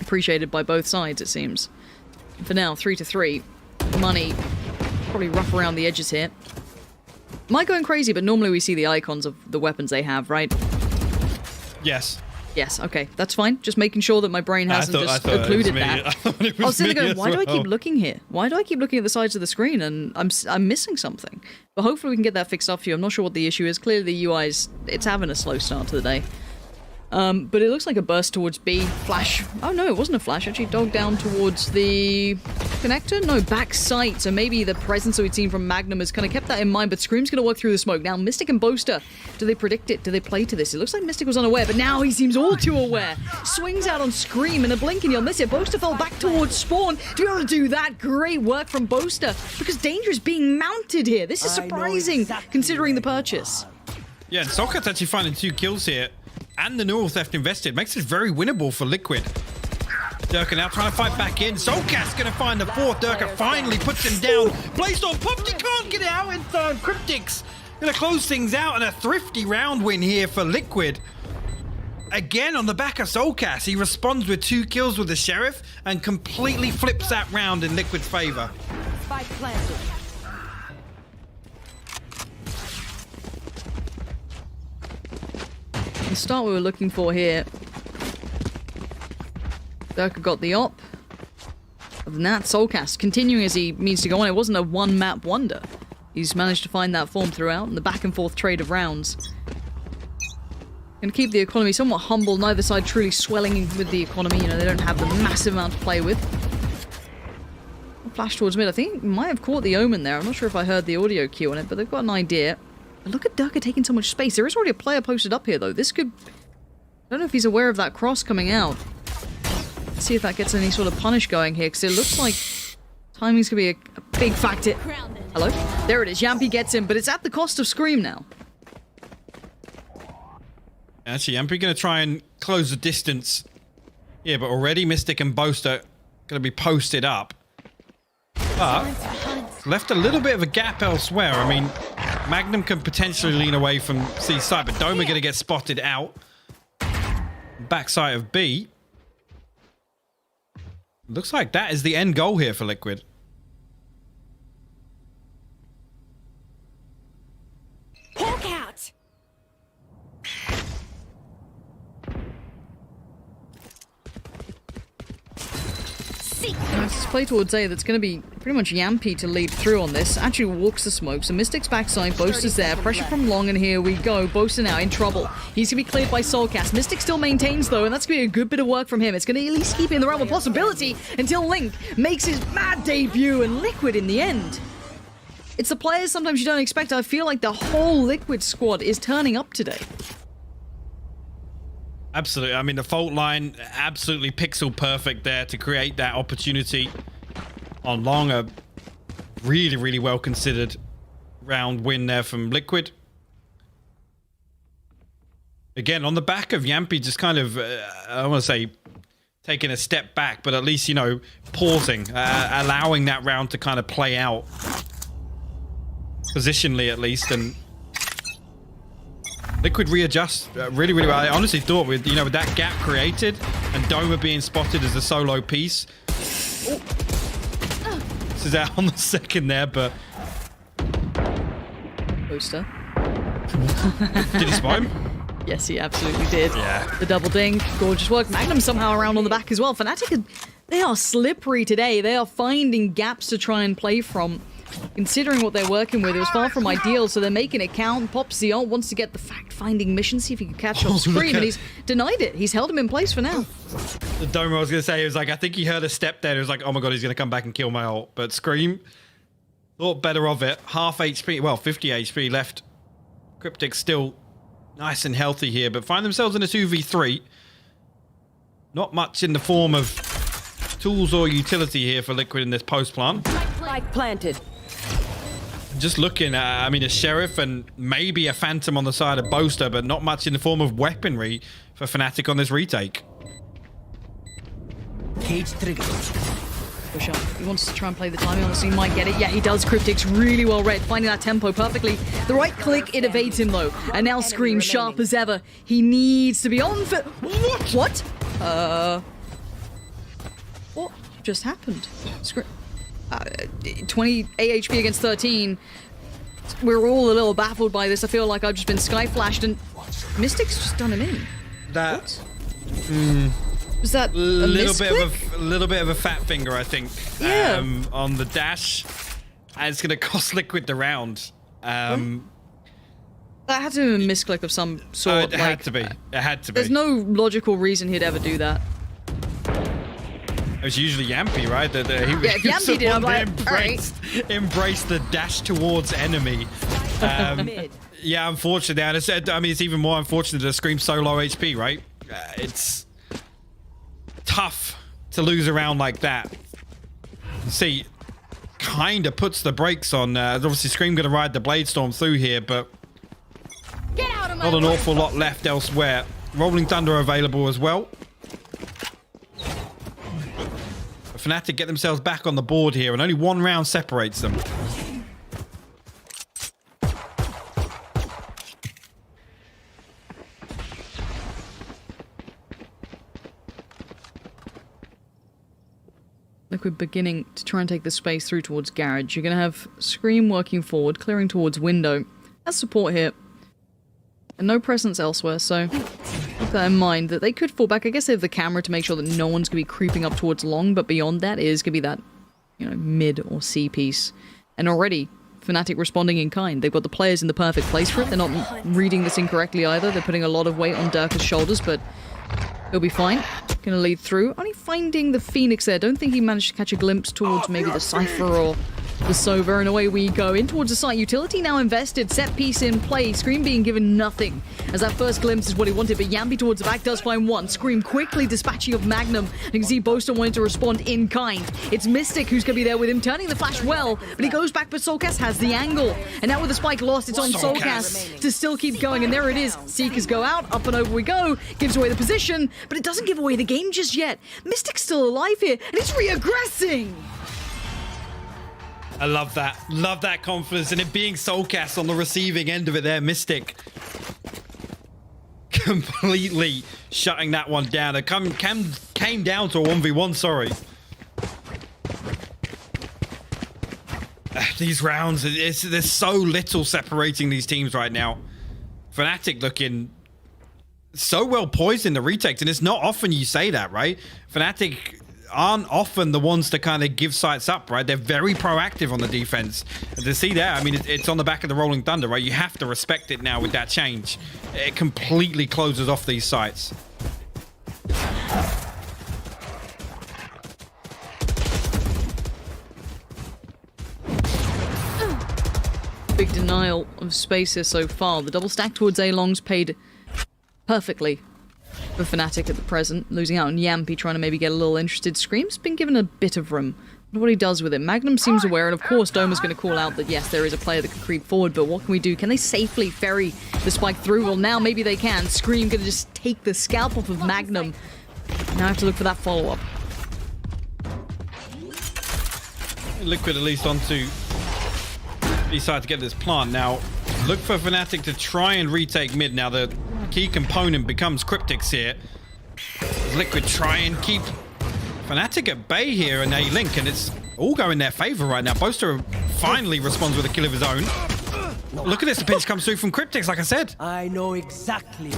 S1: Appreciated by both sides, it seems. And for now, 3-3. Money probably rough around the edges here. Am I going crazy? But normally we see the icons of the weapons they have, right?
S2: Yes.
S1: Yes, okay, that's fine. Just making sure that my brain hasn't just occluded that. I was sitting there going, why do I keep looking here? Why do I keep looking at the sides of the screen? And I'm missing something. But hopefully we can get that fixed up for you. I'm not sure what the issue is. Clearly the UI's, it's having a slow start to the day. But it looks like a burst towards B. Flash. Oh no, it wasn't a flash. Actually dog down towards the connector? No, back sight. So maybe the presence that we'd seen from Magnum has kind of kept that in mind, but Scream's going to work through the smoke. Now, Mystic and Boaster, do they predict it? Do they play to this? It looks like Mystic was unaware, but now he seems all too aware. Swings out on Scream in a blink and you'll miss it. Boaster fell back towards Spawn. To be able to do that, great work from Boaster, because Danger is being mounted here. This is surprising, considering the purchase.
S2: Yeah, and Socket's actually finding 2 kills here. And the neural theft invested makes it very winnable for Liquid. Durka now trying to fight back in. Soulcast's going to find the 4th. Durka finally puts him down. Placed on popped. He can't get out in time. Cryptic's going to close things out, and a thrifty round win here for Liquid. Again on the back of Soulcast, he responds with 2 kills with the Sheriff and completely flips that round in Liquid's favor.
S3: Spike planted.
S1: The start we were looking for here. Durka got the op. Other than that, Soulcast continuing as he means to go on. It wasn't a one-map wonder. He's managed to find that form throughout, and the back-and-forth trade of rounds. Going to keep the economy somewhat humble. Neither side truly swelling with the economy. You know, they don't have the massive amount to play with. Flash towards mid. I think might have caught the Omen there. I'm not sure if I heard the audio cue on it, but they've got an idea. But look at Durka taking so much space. There is already a player posted up here, though. This could... I don't know if he's aware of that cross coming out. Let's see if that gets any sort of punish going here, because it looks like timing's going to be a big factor. Hello? There it is. Yampy gets him, but it's at the cost of Scream now.
S2: Actually, Yampy going to try and close the distance. Yeah, but already Mystic and Boaster going to be posted up. But left a little bit of a gap elsewhere. I mean, Magnum can potentially lean away from C side, but Doma going to get spotted out. Backside of B. Looks like that is the end goal here for Liquid.
S3: Hulk out.
S1: It's play towards A that's going to be pretty much Yampy to lead through on this. Actually walks the smoke, so Mystic's backside, Boaster's there, pressure from Long, and here we go. Boaster now in trouble. He's going to be cleared by Soulcast. Mystic still maintains though, and that's going to be a good bit of work from him. It's going to at least keep him in the realm of possibility until Link makes his mad debut, and Liquid in the end. It's the players sometimes you don't expect. I feel like the whole Liquid squad is turning up today.
S2: Absolutely. I mean, the fault line absolutely pixel perfect there to create that opportunity on Long. A really, really well considered round win there from Liquid. Again, on the back of Yampy just kind of, I don't want to say taking a step back, but at least, you know, pausing, allowing that round to kind of play out. Positionally, at least, and Liquid readjust really, really well. I honestly thought with, you know, with that gap created and Doma being spotted as a solo piece. Oh. This is out on the second there, but...
S1: Boaster.
S2: Did he spot him?
S1: Yes, he absolutely did.
S2: Yeah.
S1: The double dink, gorgeous work. Magnum somehow around on the back as well. FNATIC, they are slippery today. They are finding gaps to try and play from. Considering what they're working with, it was far from ideal, so they're making it count. Pops the ult, wants to get the fact-finding mission, see if he can catch on screen, and he's denied it. He's held him in place for now.
S2: The Doma I was going to say, it was like, I think he heard a step there. It was like, oh my god, he's going to come back and kill my ult. But Scream thought better of it. Half HP, well, 50 HP left. Cryptic still nice and healthy here, but find themselves in a 2v3. Not much in the form of tools or utility here for Liquid in this post plan.
S3: Spike planted.
S2: Just looking at, I mean, a Sheriff and maybe a Phantom on the side of Boaster, but not much in the form of weaponry for FNATIC on this retake.
S9: Cage trigger.
S1: push up. He wants to try and play the timing on this. He might get it. Yeah, he does. Cryptic's really well read, finding that tempo perfectly. The right click, it evades him though. And now Scream sharp as ever. He needs to be on for... What? What just happened? 20 AHP against 13. We're all a little baffled by this. I feel like I've just been sky flashed and Mystic's just done him in.
S2: That...
S1: Was that a
S2: little bit of a fat finger, I think.
S1: Yeah.
S2: On the dash, and it's gonna cost Liquid the round.
S1: That had to be a misclick of some sort.
S2: It had to be. It had to be.
S1: There's no logical reason he'd ever do that.
S2: It was usually Yampy, right?
S1: If Yampy did, I'm like,
S2: embraced the dash towards enemy. Yeah, unfortunately, and it's even more unfortunate that Scream's so low HP, right? It's tough to lose a round like that. See, kind of puts the brakes on. Obviously, Scream going to ride the Blade Storm through here, but not an awful lot left elsewhere. Rolling Thunder available as well. FNATIC get themselves back on the board here, and only one round separates them.
S1: Liquid beginning to try and take the space through towards Garage. You're going to have Scream working forward, clearing towards Window. That's support here. And no presence elsewhere, so keep that in mind, that they could fall back. I guess they have the camera to make sure that no one's going to be creeping up towards Long, but beyond that is going to be that, you know, mid or C piece. And already, FNATIC responding in kind. They've got the players in the perfect place for it. They're not reading this incorrectly either. They're putting a lot of weight on Durka's shoulders, but he'll be fine. Gonna lead through. Only finding the Phoenix there. Don't think he managed to catch a glimpse towards maybe the Cypher or the Sova, and away we go. In towards the site. Utility now invested. Set piece in play. Scream being given nothing, as that first glimpse is what he wanted, but Yampy towards the back does find one. Scream quickly dispatching of Magnum. You can see Boaster wanting to respond in kind. It's Mystic who's going to be there with him, turning the flash well, but he goes back, but Soulcast has the angle. And now with the spike lost, it's on Soulcast to still keep going, and there it is. Seekers go out, up and over we go. Gives away the position, but it doesn't give away the game just yet. Mystic's still alive here, and he's reaggressing.
S2: I love that. Love that confidence, and it being Soulcast on the receiving end of it there. Mystic completely shutting that one down. It came down to a 1v1, sorry. These rounds, there's so little separating these teams right now. FNATIC looking so well poised in the retakes, and it's not often you say that, right? FNATIC aren't often the ones to kind of give sights up, right? They're very proactive on the defense. And to see that, I mean, it's on the back of the Rolling Thunder, right? You have to respect it now with that change. It completely closes off these sites.
S1: Big denial of space here so far. The double stack towards A-Long's paid perfectly for FNATIC at the present, losing out on Yampy, trying to maybe get a little interested. Scream's been given a bit of room. What he does with it. Magnum seems aware, and of course Doma's going to call out that yes, there is a player that can creep forward, but what can we do? Can they safely ferry the spike through? Well, now maybe they can. Scream going to just take the scalp off of Magnum. Now I have to look for that follow-up.
S2: Liquid at least onto decide to get this plant. Now, look for FNATIC to try and retake mid. Now, the key component becomes Cryptics here. Liquid try and keep FNATIC at bay here, and they link, and it's all going in their favor right now. Boaster finally responds with a kill of his own. Look at this, the pinch comes through from Cryptics, like I said.
S3: I know exactly.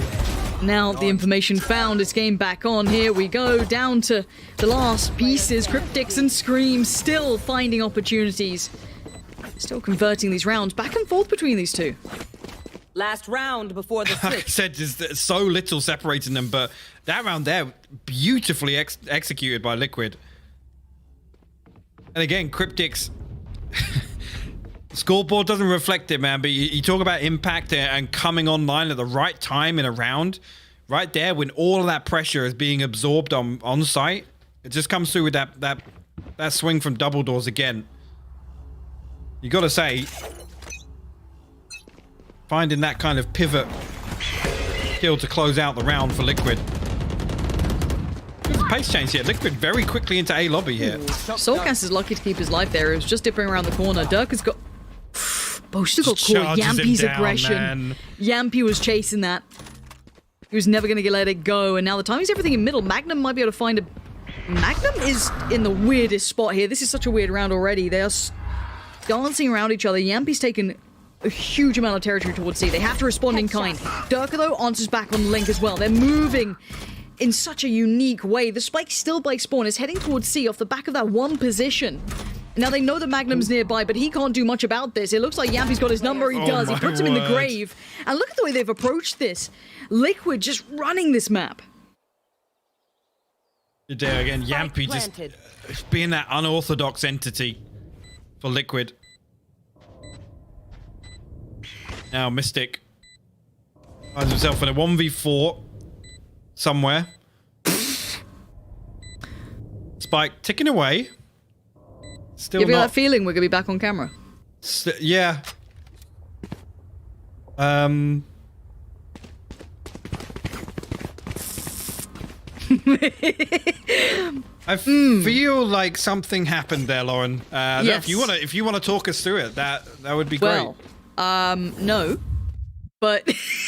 S1: Now the information found, it's game back on. Here we go, down to the last pieces. Cryptics and Scream still finding opportunities. Still converting these rounds back and forth between these two.
S3: Last round before the
S2: Like I
S3: switch.
S2: said, there's so little separating them, but that round there, beautifully executed by Liquid. And again, Cryptics... Scoreboard doesn't reflect it, man, but you talk about impact and coming online at the right time in a round. Right there, when all of that pressure is being absorbed on site, it just comes through with that swing from double doors again. You got to say, finding that kind of pivot kill to close out the round for Liquid. pace change here. Liquid very quickly into A lobby here.
S1: Soulcast is lucky to keep his life there. He was just dipping around the corner. Dirk has got... Boaster got
S2: Just
S1: caught.
S2: charges him
S1: Yampy's
S2: down,
S1: aggression.
S2: man.
S1: Yampy was chasing that. He was never going to let it go. And now the time he's everything in middle. Magnum might be able to find a... Magnum is in the weirdest spot here. This is such a weird round already. They're dancing around each other. Yampy's taken a huge amount of territory towards C. They have to respond in kind. Durka, though, answers back on Link as well. They're moving in such a unique way. The spike still by spawn is heading towards C off the back of that one position. Now they know that Magnum's nearby, but he can't do much about this. It looks like Yampy's got his number. He does. He puts him in the grave. And look at the way they've approached this. Liquid just running this map.
S2: There again, Yampy just being that unorthodox entity for Liquid. Now Mystic finds himself in a 1v4 somewhere. Spike ticking away. Still
S1: Give you
S2: not...
S1: that feeling we're going to be back on camera.
S2: Yeah. I feel like something happened there, Lauren.
S1: Yes.
S2: If you wanna talk us through it, that would be great.
S1: Well, no, but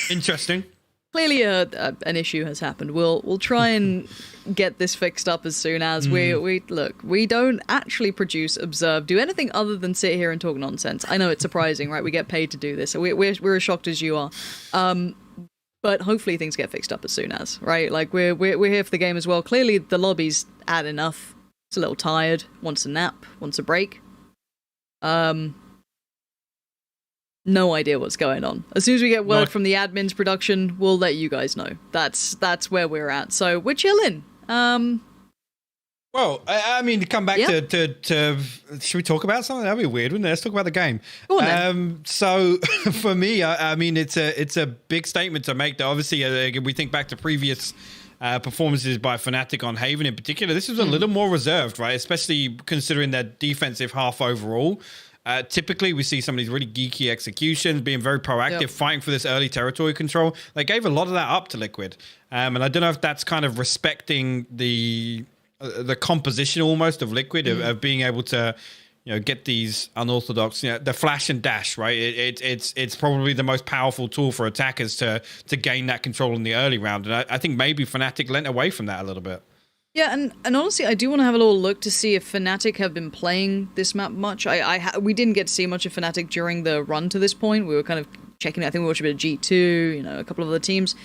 S2: Interesting.
S1: clearly an issue has happened. We'll try and get this fixed up as soon as we look. We don't actually produce, observe, do anything other than sit here and talk nonsense. I know it's surprising, right? We get paid to do this, so we're as shocked as you are. But hopefully things get fixed up as soon as, right? Like we're here for the game as well. Clearly the lobby's had enough. It's a little tired. Wants a nap. Wants a break. No idea what's going on. As soon as we get word from the admin's production, we'll let you guys know. That's where we're at. So we're chilling.
S2: Well, I mean, to come back to should we talk about something? That'd be weird, wouldn't it? Let's talk about the game.
S1: Go on, then.
S2: So for me, I mean, it's a big statement to make. That obviously, we think back to previous performances by FNATIC on Haven in particular. This was a little more reserved, right? Especially considering their defensive half overall. Typically, we see some of these really geeky executions, being very proactive, fighting for this early territory control. They gave a lot of that up to Liquid, and I don't know if that's kind of respecting the composition almost of Liquid of being able to, get these unorthodox, the flash and dash, right? It's probably the most powerful tool for attackers to gain that control in the early round, and I think maybe FNATIC lent away from that a little bit.
S1: Yeah, and honestly, I do want to have a little look to see if FNATIC have been playing this map much. We didn't get to see much of FNATIC during the run to this point. We were kind of checking it. I think we watched a bit of G2, a couple of other teams.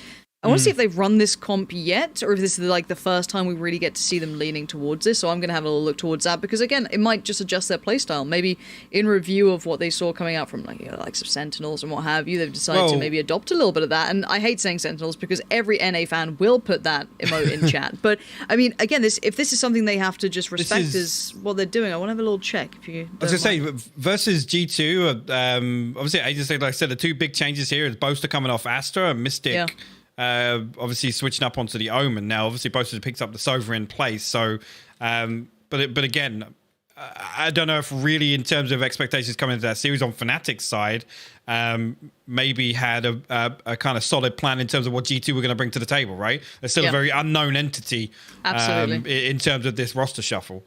S1: I want to see if they've run this comp yet, or if this is like the first time we really get to see them leaning towards this. So I'm going to have a little look towards that, because again, it might just adjust their playstyle. Maybe in review of what they saw coming out from like some Sentinels and what have you, they've decided to maybe adopt a little bit of that. And I hate saying Sentinels because every NA fan will put that emote in chat. But I mean, again, if this is something they have to just respect is what they're doing. I want to have a little check. If you,
S2: I was going to say versus G2. Obviously, like I said, the two big changes here is Boaster coming off Astra and Mystic. Yeah. Obviously switching up onto the Omen now. Obviously, Boaster picks up the Sova in place. So, but again, I don't know if really in terms of expectations coming into that series on FNATIC's side, maybe had a kind of solid plan in terms of what G2 were going to bring to the table. Right? They're still a very unknown entity. Absolutely. In terms of this roster shuffle.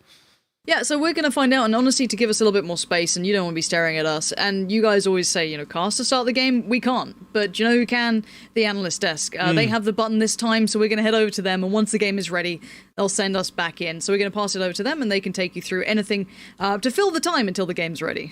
S1: Yeah, so we're going to find out, and honestly, to give us a little bit more space, and you don't want to be staring at us, and you guys always say, cast to start the game, we can't. But do you know who can? The analyst desk. They have the button this time, so we're going to head over to them, and once the game is ready, they'll send us back in. So we're going to pass it over to them, and they can take you through anything to fill the time until the game's ready.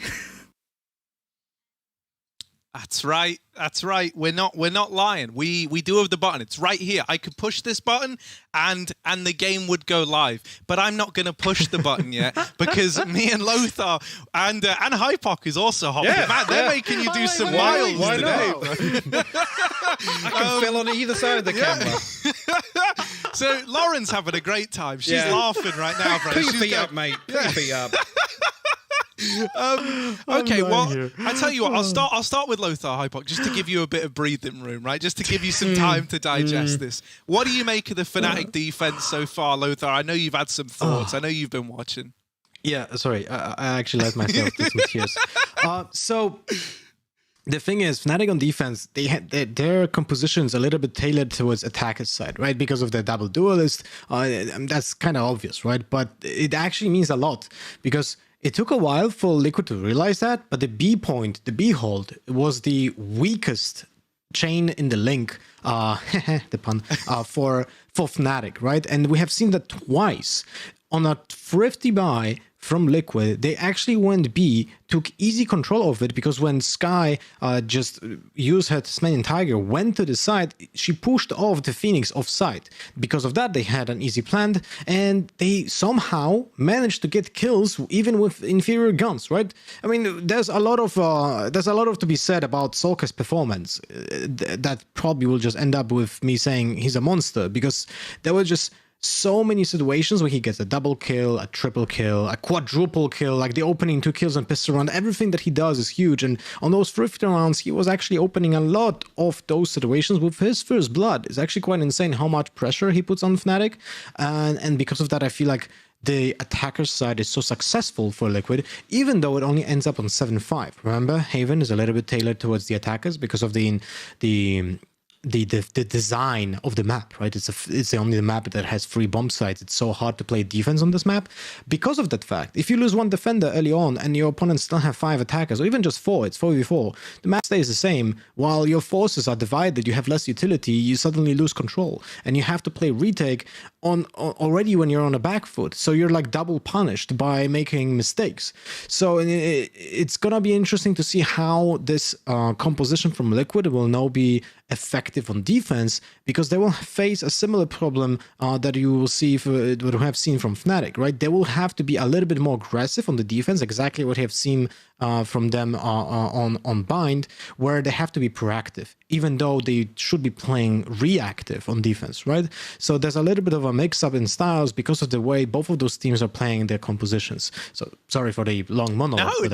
S5: That's right. That's right. We're not lying. We do have the button. It's right here. I could push this button and the game would go live. But I'm not going to push the button yet because me and Lothar and Hypoc is also hopping.
S2: Yeah,
S5: Man, they're making you do some wild today.
S2: I can fill on either side of the camera.
S5: So Lauren's having a great time. She's laughing right now.
S2: Put your feet up, mate. Put your feet up.
S5: Okay, well, I tell you what, I'll start with Lothar, Hypoc, just to give you a bit of breathing room, right? Just to give you some time to digest this. What do you make of the FNATIC defense so far, Lothar? I know you've had some thoughts. I know you've been watching.
S6: Yeah, sorry, I actually let myself do some tears. So the thing is, Fnatic on defense, they had their compositions a little bit tailored towards attacker's side, right? Because of their double duelist, that's kind of obvious, right? But it actually means a lot because it took a while for Liquid to realize that. But the B point, the B hold, was the weakest chain in the link, the pun, for Fnatic, right? And we have seen that twice on a thrifty buy from Liquid. They actually went B, took easy control of it, because when Skye just used her Tasmanian Tiger, went to the side, she pushed off the Phoenix off site. Because of that, they had an easy plant, and they somehow managed to get kills even with inferior guns, right? I mean, there's a lot of to be said about Solka's performance. That probably will just end up with me saying he's a monster, because there were just so many situations where he gets a double kill, a triple kill, a quadruple kill, like the opening 2 kills on pistol round. Everything that he does is huge, and on those 50 rounds he was actually opening a lot of those situations with his first blood. It's actually quite insane how much pressure he puts on Fnatic, and because of that I feel like the attacker's side is so successful for Liquid, even though it only ends up on 7-5. Remember, Haven is a little bit tailored towards the attackers because of the design of the map, right? It's the only map that has 3 bomb sites. It's so hard to play defense on this map because of that fact. If you lose 1 defender early on and your opponents still have 5 attackers, or even just 4, it's 4v4, the map stays the same. While your forces are divided, you have less utility, you suddenly lose control, and you have to play retake on already when you're on a back foot. So you're like double punished by making mistakes. So it's gonna be interesting to see how this composition from Liquid will now be effective on defense, because they will face a similar problem that you will see what we have seen from Fnatic, right? They will have to be a little bit more aggressive on the defense, exactly what we have seen from them on Bind, where they have to be proactive, even though they should be playing reactive on defense, right? So there's a little bit of a mix-up in styles because of the way both of those teams are playing their compositions. So sorry for the long monologue.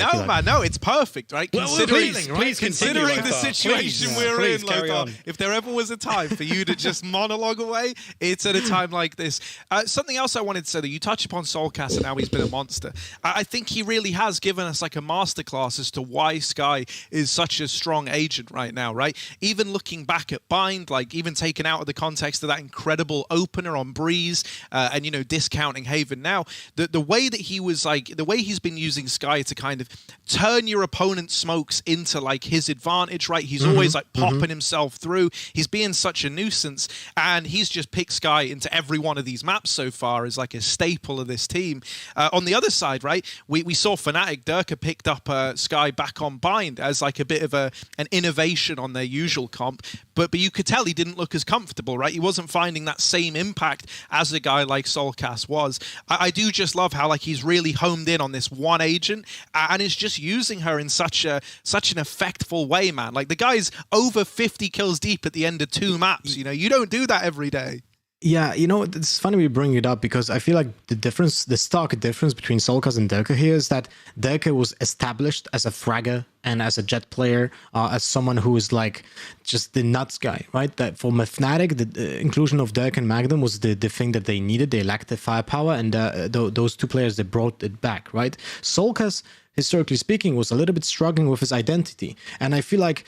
S5: No, it's perfect, right? Considering
S2: Considering
S5: the situation we're in, Lothar, if there ever was a time for you to just monologue away, it's at a time like this. Something else I wanted to say, that you touch upon Solcast and how he's been a monster. I think he really has given us like a masterclass as to why Skye is such a strong agent right now, right? Even looking back at Bind, like even taken out of the context of that incredible opener on Breeze, and, you know, discounting Haven now, the way that he was like, the way he's been using Skye to kind of turn your opponent's smokes into like his advantage, right? He's always like popping himself through. He's being such a nuisance, and he's just picked Skye into every one of these maps so far as like a staple of this team. On the other side, right, we saw FNATIC, Durka picked up Skye back on Bind as like a bit of an innovation on their usual comp, but you could tell he didn't look as comfortable, right? He wasn't finding that same impact as a guy like Solcast was. I do just love how like he's really homed in on this one agent and is just using her in such an effectful way, man. Like the guy's over 50 kills deep at the end of 2 maps. You know, you don't do that every day.
S6: Yeah, you know, it's funny we bring it up because I feel like the stark difference between Solcast and Durka here is that Durka was established as a fragger and as a jet player, as someone who is like just the nuts guy, right? That for Fnatic, the inclusion of Durka and Magnum was the thing that they needed. They lacked the firepower, and those 2 players, they brought it back, right? Solcast, historically speaking, was a little bit struggling with his identity, and I feel like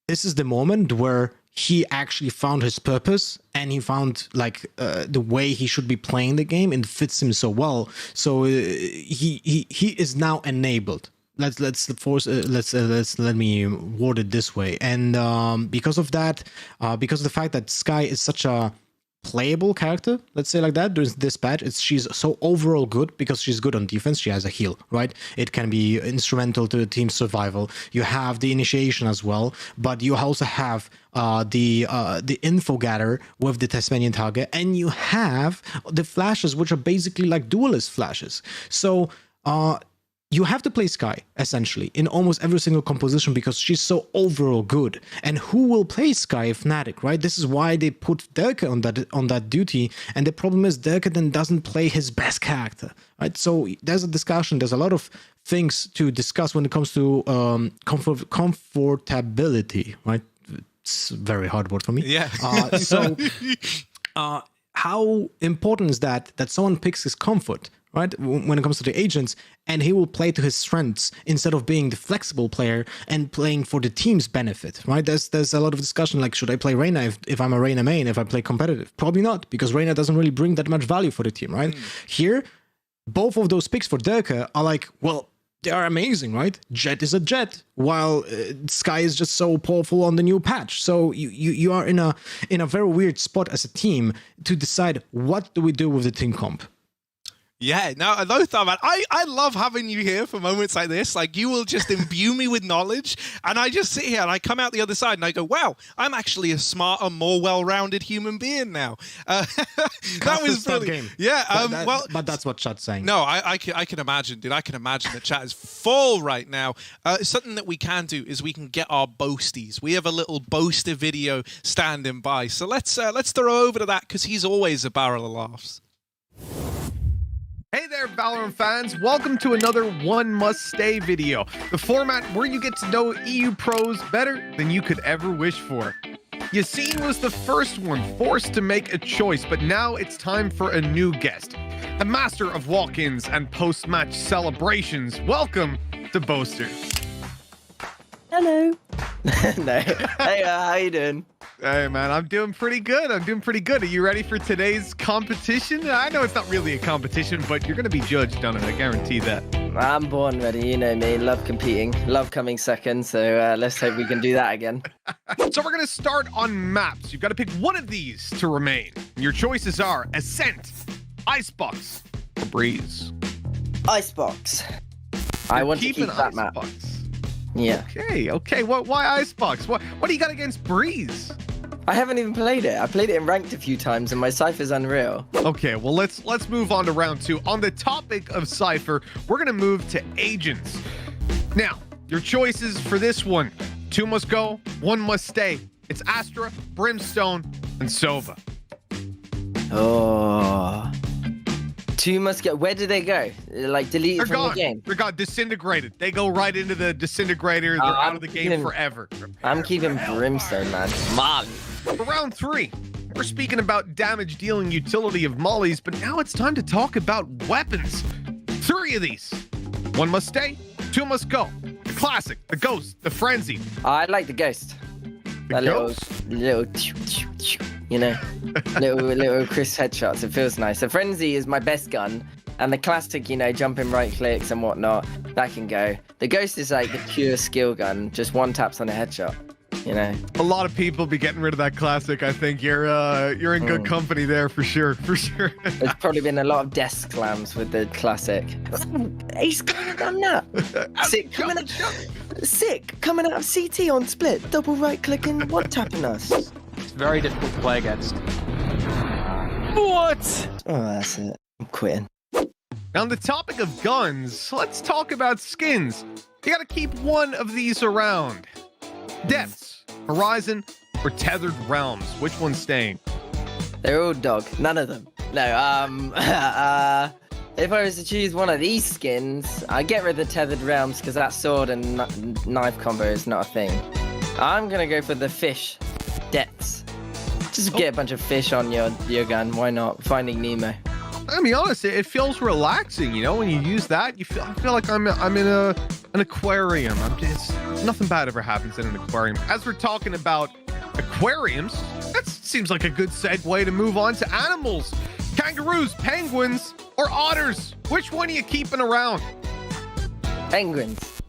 S6: this is the moment where he actually found his purpose, and he found like the way he should be playing the game, and fits him so well. So he is now enabled. Let me word it this way. And because of that, because of the fact that Skye is such a playable character, let's say like that, during this patch, she's so overall good because she's good on defense. She has a heal, right? It can be instrumental to the team's survival. You have the initiation as well, but you also have the info gather with the Tasmanian Tiger, and you have the flashes, which are basically like duelist flashes. So you have to play Skye, essentially, in almost every single composition because she's so overall good. And who will play Skye if Fnatic, right? This is why they put Durka on that duty, and the problem is Durka then doesn't play his best character, right? So there's a discussion, there's a lot of things to discuss when it comes to comfortability, right? It's a very hard word for me.
S5: Yeah.
S6: How important is that someone picks his comfort, right? When it comes to the agents, and he will play to his strengths instead of being the flexible player and playing for the team's benefit, right? There's a lot of discussion like, should I play Reyna if I'm a Reyna main, if I play competitive? Probably not, because Reyna doesn't really bring that much value for the team, right? Here, both of those picks for Durka are like, well, they are amazing, right? Jet is a Jet, while Sky is just so powerful on the new patch. So you are in a very weird spot as a team to decide what do we do with the team comp.
S5: Yeah, no, Lothar, man, I love having you here for moments like this. Like, you will just imbue me with knowledge, and I just sit here and I come out the other side and I go, wow, I'm actually a smarter, more well-rounded human being now. That was brilliant. Yeah,
S6: but that's what chat's saying.
S5: No, I can imagine, dude. I can imagine the chat is full right now. Something that we can do is we can get our boasties. We have a little boaster video standing by, so let's throw over to that because he's always a barrel of laughs.
S9: Hey there, Valorant fans. Welcome to another One Must Stay video, the format where you get to know EU pros better than you could ever wish for. Yassine was the first one forced to make a choice, but now it's time for a new guest, the master of walk-ins and post-match celebrations. Welcome to Boasters.
S10: Hello. No. Hey, how you doing?
S9: Hey man, I'm doing pretty good. Are you ready for today's competition? I know it's not really a competition, but you're gonna be judged on it, I guarantee that.
S10: I'm born ready, you know me. Love competing, love coming second, so let's hope we can do that again.
S9: So we're gonna start on maps. You've got to pick one of these to remain. Your choices are Ascent, Icebox, or Breeze.
S10: Icebox. I want to keep that map. Yeah.
S9: Okay. Why Icebox? What do you got against Breeze?
S10: I haven't even played it. I played it in ranked a few times, and my Cypher's unreal.
S9: Okay, well let's move on to round 2. On the topic of Cypher, we're gonna move to agents. Now, your choices for this one: 2 must go, 1 must stay. It's Astra, Brimstone, and Sova.
S10: Oh. 2 must go. Where do they go? Like deleted from the game?
S9: They're gone. Disintegrated. They go right into the disintegrator. They're out of the game forever.
S10: I'm keeping Brimstone, man. Man.
S9: For round 3, we're speaking about damage dealing utility of mollies, but now it's time to talk about weapons. 3 of these. 1 must stay, 2 must go. The classic, the ghost, the frenzy.
S10: I like the ghost.
S9: The ghost?
S10: Little, you know, little Chris headshots. It feels nice. The frenzy is my best gun, and the classic, you know, jumping right clicks and whatnot, that can go. The ghost is like the pure skill gun, just 1 taps on a headshot. You know,
S9: a lot of people be getting rid of that classic. I think you're in good company there for sure.
S10: There's probably been a lot of desk slams with the classic. Ace could have done that. Sick coming out of CT on split, double right clicking, 1 tapping us.
S11: It's very difficult to play against.
S10: What? Oh, that's it. I'm quitting.
S9: On the topic of guns, let's talk about skins. You gotta keep one of these around. Depths, Horizon, or Tethered Realms. Which one's staying?
S10: They're all dog. None of them. No, if I was to choose one of these skins, I'd get rid of the Tethered Realms because that sword and knife combo is not a thing. I'm gonna go for the fish. Depths. Just get a bunch of fish on your gun. Why not? Finding Nemo.
S9: I'll be honest, it feels relaxing, you know, when you use that. I feel like I'm in an aquarium. Nothing bad ever happens in an aquarium. As we're talking about aquariums, that seems like a good segue to move on to animals. Kangaroos, penguins, or otters? Which one are you keeping around?
S10: Penguins.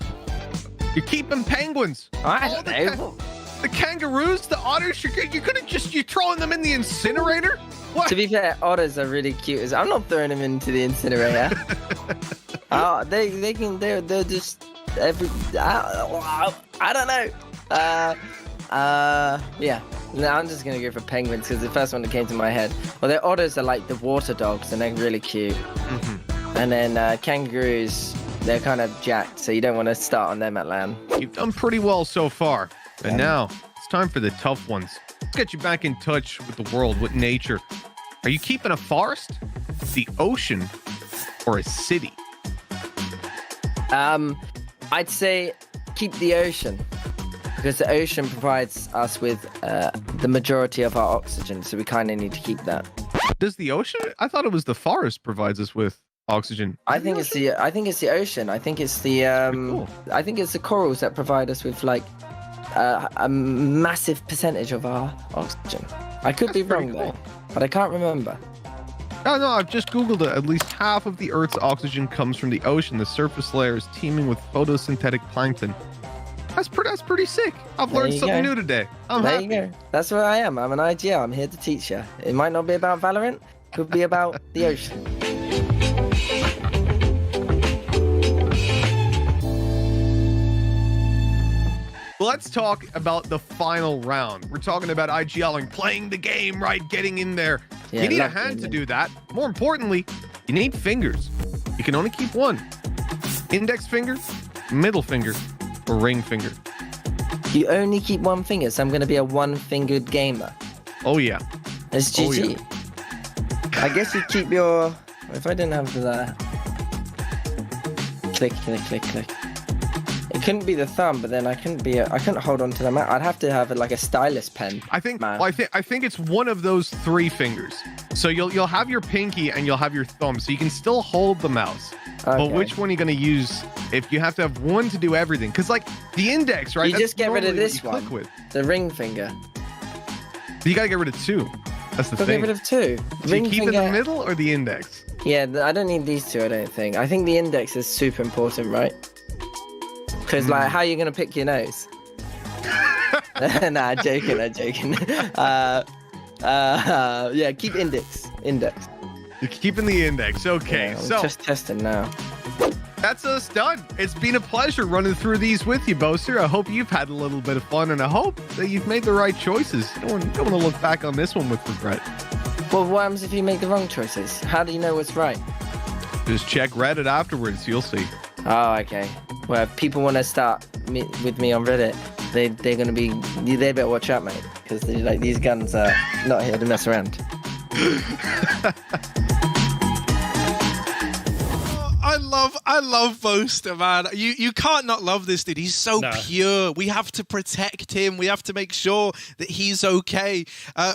S9: You're keeping penguins.
S10: I don't know.
S9: The kangaroos, the otters, you're throwing them in the incinerator? What?
S10: To be fair, otters are really cute. I'm not throwing them into the incinerator. They're just I don't know. Yeah. No, I'm just gonna go for penguins because the first one that came to my head. Well, the otters are like the water dogs and they're really cute. And then kangaroos, they're kind of jacked, so you don't want to start on them at land.
S9: You've done pretty well so far. And now it's time for the tough ones. Let's get you back in touch with the world, with nature. Are you keeping a forest, the ocean, or a city?
S10: I'd say keep the ocean because the ocean provides us with the majority of our oxygen, so we kind of need to keep that.
S9: Does the ocean? I thought it was the forest provides us with oxygen?
S10: I think it's the ocean. I think it's the
S9: cool.
S10: I think it's the corals that provide us with like a massive percentage of our oxygen. I could be wrong though, but I can't remember.
S9: Oh, no, I've just Googled it. At least half of the Earth's oxygen comes from the ocean. The surface layer is teeming with photosynthetic plankton. That's pretty sick. I've learned something new today. I'm happy.
S10: There you go. That's where I am. I'm an IGL. I'm here to teach you. It might not be about Valorant. Could be about the ocean.
S9: Let's talk about the final round. We're talking about IGLing, playing the game, right? Getting in there.
S10: Yeah,
S9: you need a hand to do that. More importantly, you need fingers. You can only keep one. Index finger, middle finger, or ring finger.
S10: You only keep one finger, so I'm going to be a one-fingered gamer.
S9: Oh, yeah.
S10: It's
S9: Oh,
S10: GG.
S9: yeah.
S10: I guess you keep your... If I didn't have the... Click, click, click, click. It couldn't be the thumb, but then I couldn't hold on to the mouse. I'd have to have like a stylus pen.
S9: I think it's one of those three fingers. So you'll have your pinky and you'll have your thumb, so you can still hold the mouse.
S10: Okay.
S9: But which one are you going to use if you have to have one to do everything? Because like the index, right?
S10: You just get rid of
S9: normally
S10: this
S9: what you
S10: one,
S9: click with.
S10: the ring finger.
S9: You got to get rid of two. That's the
S10: Got to
S9: thing.
S10: get rid of two.
S9: Do you
S10: Ring
S9: keep
S10: finger.
S9: in the middle or the index?
S10: Yeah, I don't need these two. I don't think. I think the index is super important, right? Because like, how are you gonna pick your nose? Nah, joking. Yeah, keep index.
S9: You're keeping the index. Okay,
S10: Yeah, I'm
S9: so
S10: just testing now.
S9: that's us done. It's been a pleasure running through these with you, Boaster. I hope you've had a little bit of fun, and I hope that you've made the right choices. Don't want to look back on this one with regret.
S10: Well, what happens if you make the wrong choices? How do you know what's right?
S9: Just check Reddit afterwards. You'll see.
S10: Oh, okay. Well, if people want to start with me on Reddit, they're gonna be. They better watch out, mate, because like these guns are not here to mess around.
S5: I love Boaster, man. You can't not love this dude. He's so pure. We have to protect him. We have to make sure that he's okay.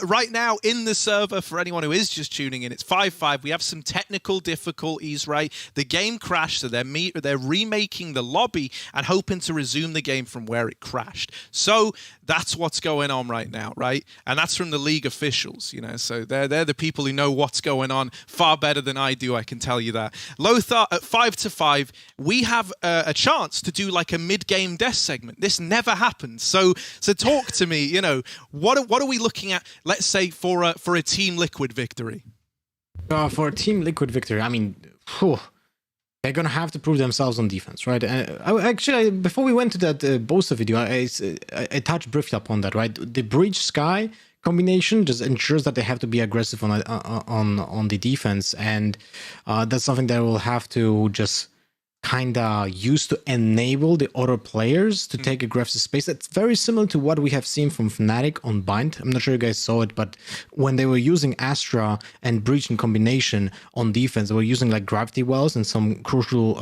S5: Right now in the server, for anyone who is just tuning in, it's 5-5. We have some technical difficulties, right? The game crashed, so they're remaking the lobby and hoping to resume the game from where it crashed. So that's what's going on right now, right? And that's from the league officials, you know. So they're the people who know what's going on far better than I do, I can tell you that. Lothar, at 5-5, we have a chance to do like a mid-game death segment. This never happens. So talk to me, you know, what are we looking at, let's say, for a Team Liquid victory?
S6: For a Team Liquid victory, I mean, they're gonna have to prove themselves on defense, right? Actually, before we went to that Boaster video, I touched briefly upon that, right? The Breach Sky combination just ensures that they have to be aggressive on the defense, and that's something that we'll have to just kind of use to enable the other players to take aggressive space. It's very similar to what we have seen from FNATIC on Bind. I'm not sure you guys saw it, but when they were using Astra and Breach in combination on defense, they were using like gravity wells in some crucial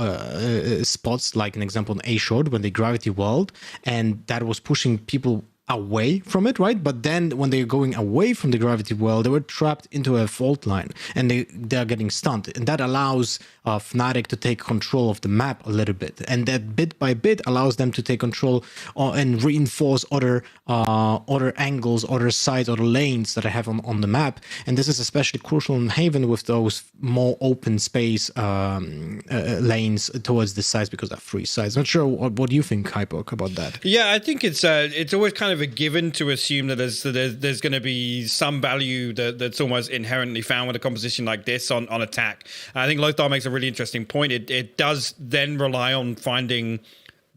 S6: spots, like an example in A short when they gravity welled, and that was pushing people away from it, right? But then when they're going away from the gravity well, they were trapped into a fault line and they're getting stunned, and that allows FNATIC to take control of the map a little bit, and that bit by bit allows them to take control and reinforce other angles, other sides, other lanes that I have on the map. And this is especially crucial in Haven with those more open space lanes towards the sides, because they're free sides. Not sure what do you think, Hypok, about that?
S2: Yeah, I think it's always kind of a given to assume that there's going to be some value that's almost inherently found with a composition like this on attack. I think Lothar makes a really interesting point. It does then rely on finding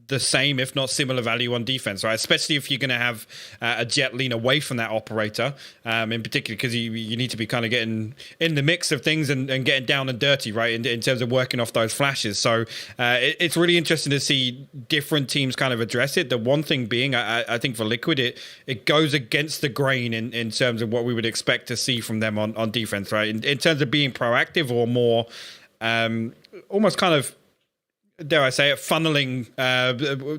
S2: the same, if not similar, value on defense, right? Especially if you're going to have a Jet lean away from that operator, in particular, because you need to be kind of getting in the mix of things and getting down and dirty, right, in terms of working off those flashes. So it's really interesting to see different teams kind of address it. The one thing being, I think for Liquid, it goes against the grain in terms of what we would expect to see from them on defense, right? In terms of being proactive or more almost kind of dare I say it, funneling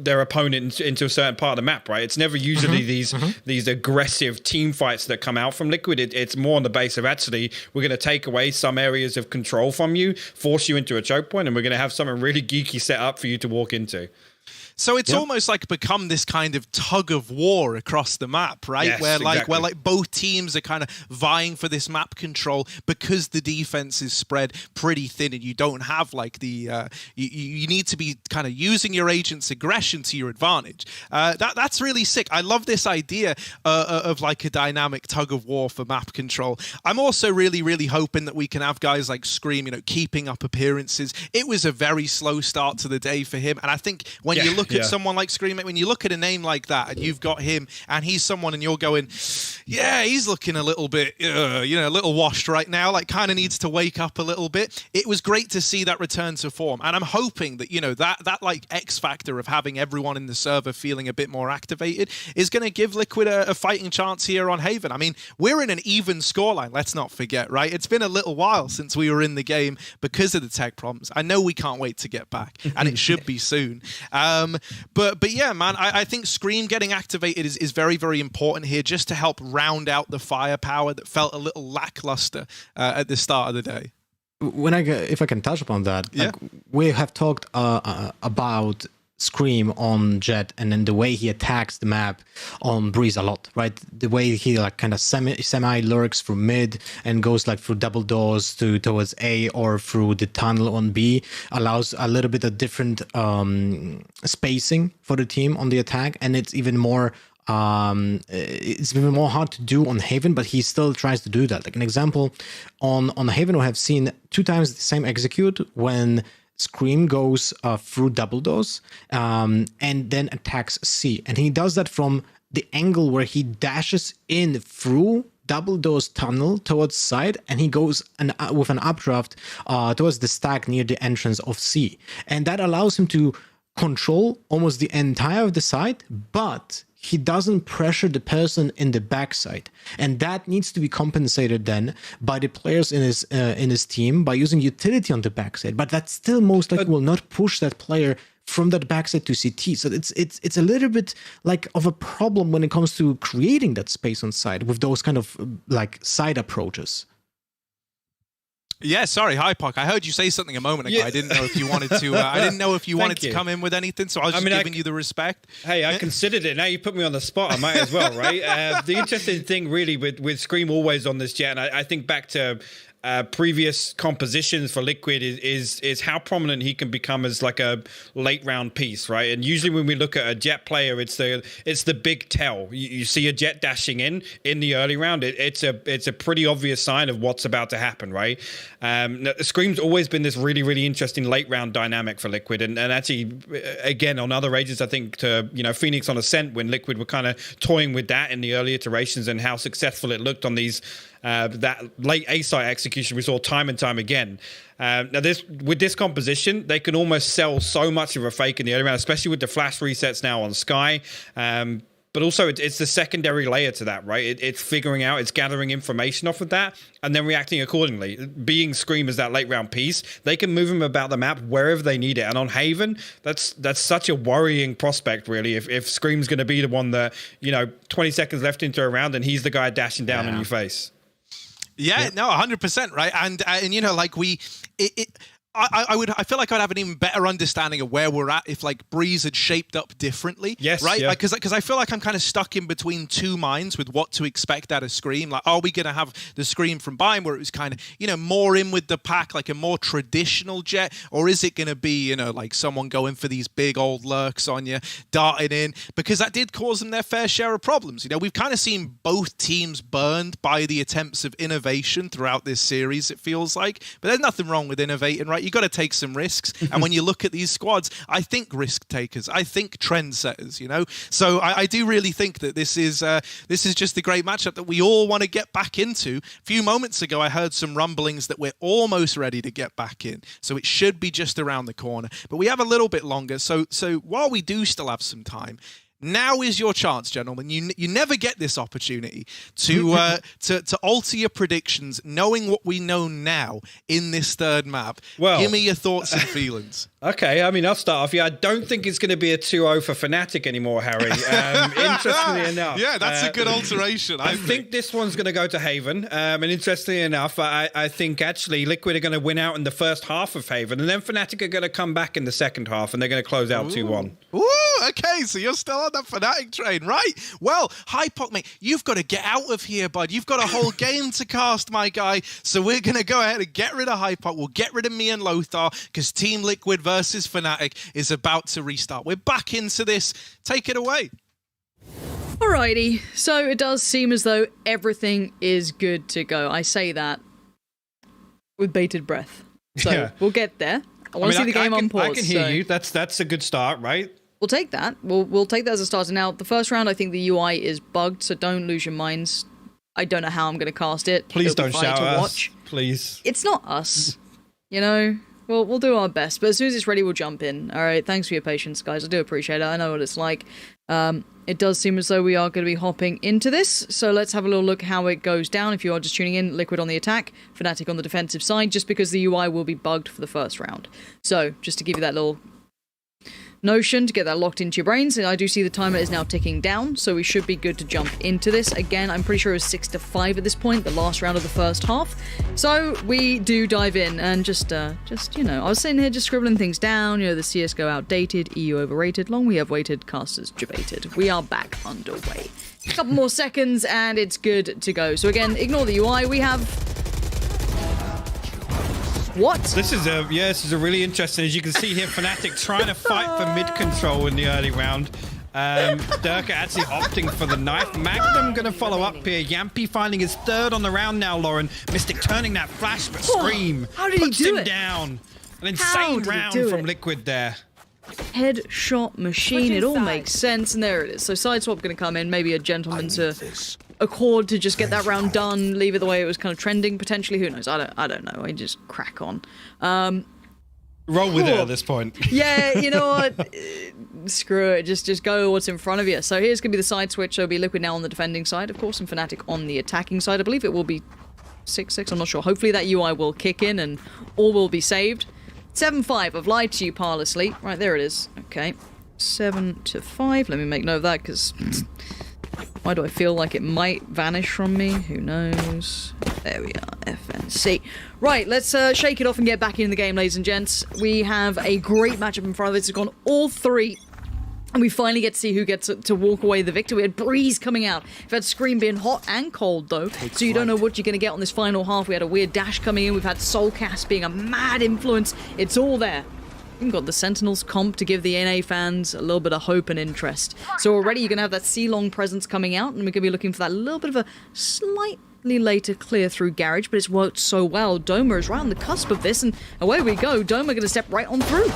S2: their opponent into a certain part of the map, right? It's never usually these aggressive team fights that come out from Liquid. It's more on the base of actually, we're going to take away some areas of control from you, force you into a choke point, and we're going to have something really geeky set up for you to walk into.
S5: So it's almost like become this kind of tug of war across the map, right?
S2: Yes,
S5: where
S2: exactly.
S5: both teams are kind of vying for this map control because the defense is spread pretty thin, and you don't have like the you need to be kind of using your agent's aggression to your advantage. That's really sick. I love this idea of like a dynamic tug of war for map control. I'm also really hoping that we can have guys like Scream, keeping up appearances. It was a very slow start to the day for him, and I think when you look at someone like Scream, when you look at a name like that and you've got him and he's someone and you're going, yeah, he's looking a little bit, a little washed right now, like kind of needs to wake up a little bit. It was great to see that return to form. And I'm hoping that, that like X factor of having everyone in the server feeling a bit more activated is going to give Liquid a fighting chance here on Haven. I mean, we're in an even scoreline, let's not forget, right? It's been a little while since we were in the game because of the tech problems. I know we can't wait to get back, and it should be soon. But yeah, man, I think Scream getting activated is very important here, just to help round out the firepower that felt a little lackluster at the start of the day.
S6: If I can touch upon that, we have talked about Scream on Jet, and then the way he attacks the map on Breeze a lot, right? The way he like kind of semi lurks through mid and goes like through double doors towards A or through the tunnel on B allows a little bit of different spacing for the team on the attack, and it's even more hard to do on Haven, but he still tries to do that. Like an example, on Haven, we have seen 2 times the same execute when Scream goes through double doors and then attacks C. And he does that from the angle where he dashes in through double doors tunnel towards side, and he goes with an updraft towards the stack near the entrance of C. And that allows him to control almost the entire of the side, but he doesn't pressure the person in the backside, and that needs to be compensated then by the players in his team by using utility on the backside. But that still most likely will not push that player from that backside to CT. So it's a little bit like of a problem when it comes to creating that space on side with those kind of like side approaches.
S5: Yeah, sorry, hi Puck. I heard you say something a moment ago. I didn't know if you wanted to. I didn't know if you wanted to come in with anything, so I was just giving you the respect.
S2: Hey, I considered it. Now you put me on the spot. I might as well, right? The interesting thing, really, with Scream always on this Jet, and I think back to previous compositions for Liquid is how prominent he can become as like a late round piece, right? And usually when we look at a Jet player, it's the big tell. You see a Jet dashing in the early round, it's a pretty obvious sign of what's about to happen, right? Scream's always been this really interesting late round dynamic for Liquid, and actually again on other agents, I think to Phoenix on Ascent, when Liquid were kind of toying with that in the early iterations and how successful it looked on these that late A site execution we saw time and time again. Now with this composition, they can almost sell so much of a fake in the early round, especially with the flash resets now on Sky. But also it's the secondary layer to that, right? It's figuring out, it's gathering information off of that and then reacting accordingly. Being Scream as that late round piece, they can move him about the map wherever they need it. And on Haven, that's such a worrying prospect, really. If Scream's going to be the one that, 20 seconds left into a round and he's the guy dashing down in your face.
S5: Yeah, no, 100%, right? And like I feel like I'd have an even better understanding of where we're at if like Breeze had shaped up differently.
S2: Yes,
S5: right?
S2: yeah.
S5: Because I feel like I'm kind of stuck in between two minds with what to expect out of Scream. Like, are we going to have the Scream from Bayern where it was kind of, more in with the pack, like a more traditional Jet? Or is it going to be, like someone going for these big old lurks on you, darting in? Because that did cause them their fair share of problems. We've kind of seen both teams burned by the attempts of innovation throughout this series, it feels like. But there's nothing wrong with innovating, right? You got to take some risks. And when you look at these squads, I think risk takers, I think trendsetters, So I do really think that this is just a great matchup that we all want to get back into. A few moments ago, I heard some rumblings that we're almost ready to get back in. So it should be just around the corner. But we have a little bit longer. So while we do still have some time, Now is your chance, gentlemen. You never get this opportunity to to alter your predictions, knowing what we know now in this third map.
S2: Well,
S5: give me your thoughts and feelings.
S2: Okay, I mean, I'll start off. Yeah, I don't think it's going to be a 2-0 for FNATIC anymore, Harry. Interestingly enough.
S5: Yeah, that's a good alteration.
S2: I think this one's going to go to Haven. And interestingly enough, I think actually Liquid are going to win out in the first half of Haven. And then FNATIC are going to come back in the second half and they're going to close out 2-1.
S5: Ooh, okay, so you're still on that FNATIC train, right? Well, Hypoc, mate, you've got to get out of here, bud. You've got a whole game to cast, my guy. So we're going to go ahead and get rid of Hypoc. We'll get rid of me and Lothar because Team Liquid versus FNATIC is about to restart. We're back into this. Take it away.
S1: Alrighty, so it does seem as though everything is good to go. I say that with bated breath. So
S2: Yeah.
S1: we'll get there. I want to see the game on pause.
S2: I can hear
S1: so
S2: you. That's a good start, right?
S1: We'll take that. We'll take that as a starter. Now, the first round, I think the UI is bugged, so don't lose your minds. I don't know how I'm going to cast it.
S2: Please
S1: It'll be
S2: don't
S1: funny
S2: shout
S1: to
S2: at us.
S1: watch.
S2: Please.
S1: It's not us. You know, we'll do our best. But as soon as it's ready, we'll jump in. All right, thanks for your patience, guys. I do appreciate it. I know what it's like. It does seem as though we are going to be hopping into this. So let's have a little look how it goes down. If you are just tuning in, Liquid on the attack, FNATIC on the defensive side, just because the UI will be bugged for the first round. So just to give you that little notion to get that locked into your brains. And I do see the timer is now ticking down, so we should be good to jump into this. Again, I'm pretty sure it was 6-5 at this point, the last round of the first half. So we do dive in and just you know, I was sitting here just scribbling things down. You know, the CS:GO outdated, EU overrated, long we have waited, casters debated. We are back underway. A couple more seconds and it's good to go. So again, ignore the UI. We have what?
S2: This is a really interesting. As you can see here, FNATIC trying to fight for mid control in the early round. Durka actually opting for the knife. Magnum going to follow up here. Yampy finding his third on the round now, Lauren. Mystic turning that flash, but Scream
S1: how did he
S2: puts
S1: do
S2: him
S1: it?
S2: down. An
S1: How
S2: insane
S1: did he
S2: round
S1: do
S2: from
S1: it?
S2: Liquid there.
S1: Headshot machine, it all makes sense, and there it is. So Sideswap going to come in, maybe a gentleman's accord to just get that round done, leave it the way it was kind of trending, potentially, who knows, I don't know, I just crack on.
S2: Roll with it at this point.
S1: Yeah, you know what, screw it, just go what's in front of you. So here's going to be the side switch, so it'll be Liquid now on the defending side, of course, and FNATIC on the attacking side. I believe it will be 6-6, I'm not sure. Hopefully that UI will kick in and all will be saved. 7-5, I've lied to you, Parlously. Right, there it is. Okay. 7-5. Let me make note of that, because why do I feel like it might vanish from me? Who knows? There we are. FNC. Right, let's shake it off and get back in the game, ladies and gents. We have a great matchup in front of us. It's gone all three. And we finally get to see who gets to walk away the victor. We had Breeze coming out. We've had Scream being hot and cold, though. So you don't know what you're going to get on this final half. We had a weird dash coming in. We've had Soulcast being a mad influence. It's all there. We've got the Sentinels comp to give the NA fans a little bit of hope and interest. So already you're going to have that C-Long presence coming out. And we're going to be looking for that little bit of a slightly later clear through Garage. But it's worked so well. Doma is right on the cusp of this. And away we go. Doma going to step right on through.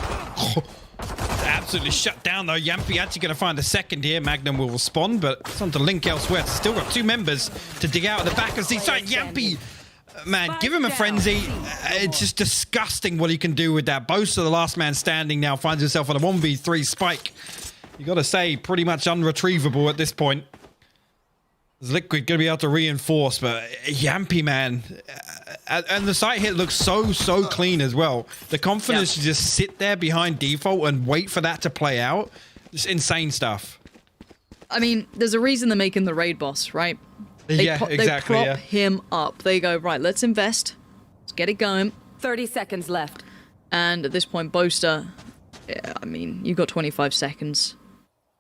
S2: Absolutely shut down though. Yampy actually going to find a second here. Magnum will respond, but it's on to Link elsewhere. Still got two members to dig out at the back of the side. Yampy, man, give him a frenzy. It's just disgusting what he can do with that. Bosa, the last man standing now, finds himself on a 1v3 spike. You got to say, pretty much unretrievable at this point. Is Liquid going to be able to reinforce, but Yampy, man, and the site hit looks so clean as well. The confidence to just sit there behind default and wait for that to play out. Just insane stuff.
S1: I mean, there's a reason they're making the raid boss, right?
S2: Exactly.
S1: They prop him up. They go, right, let's invest. Let's get it going.
S3: 30 seconds left.
S1: And at this point, Boaster, yeah, I mean, you've got 25 seconds.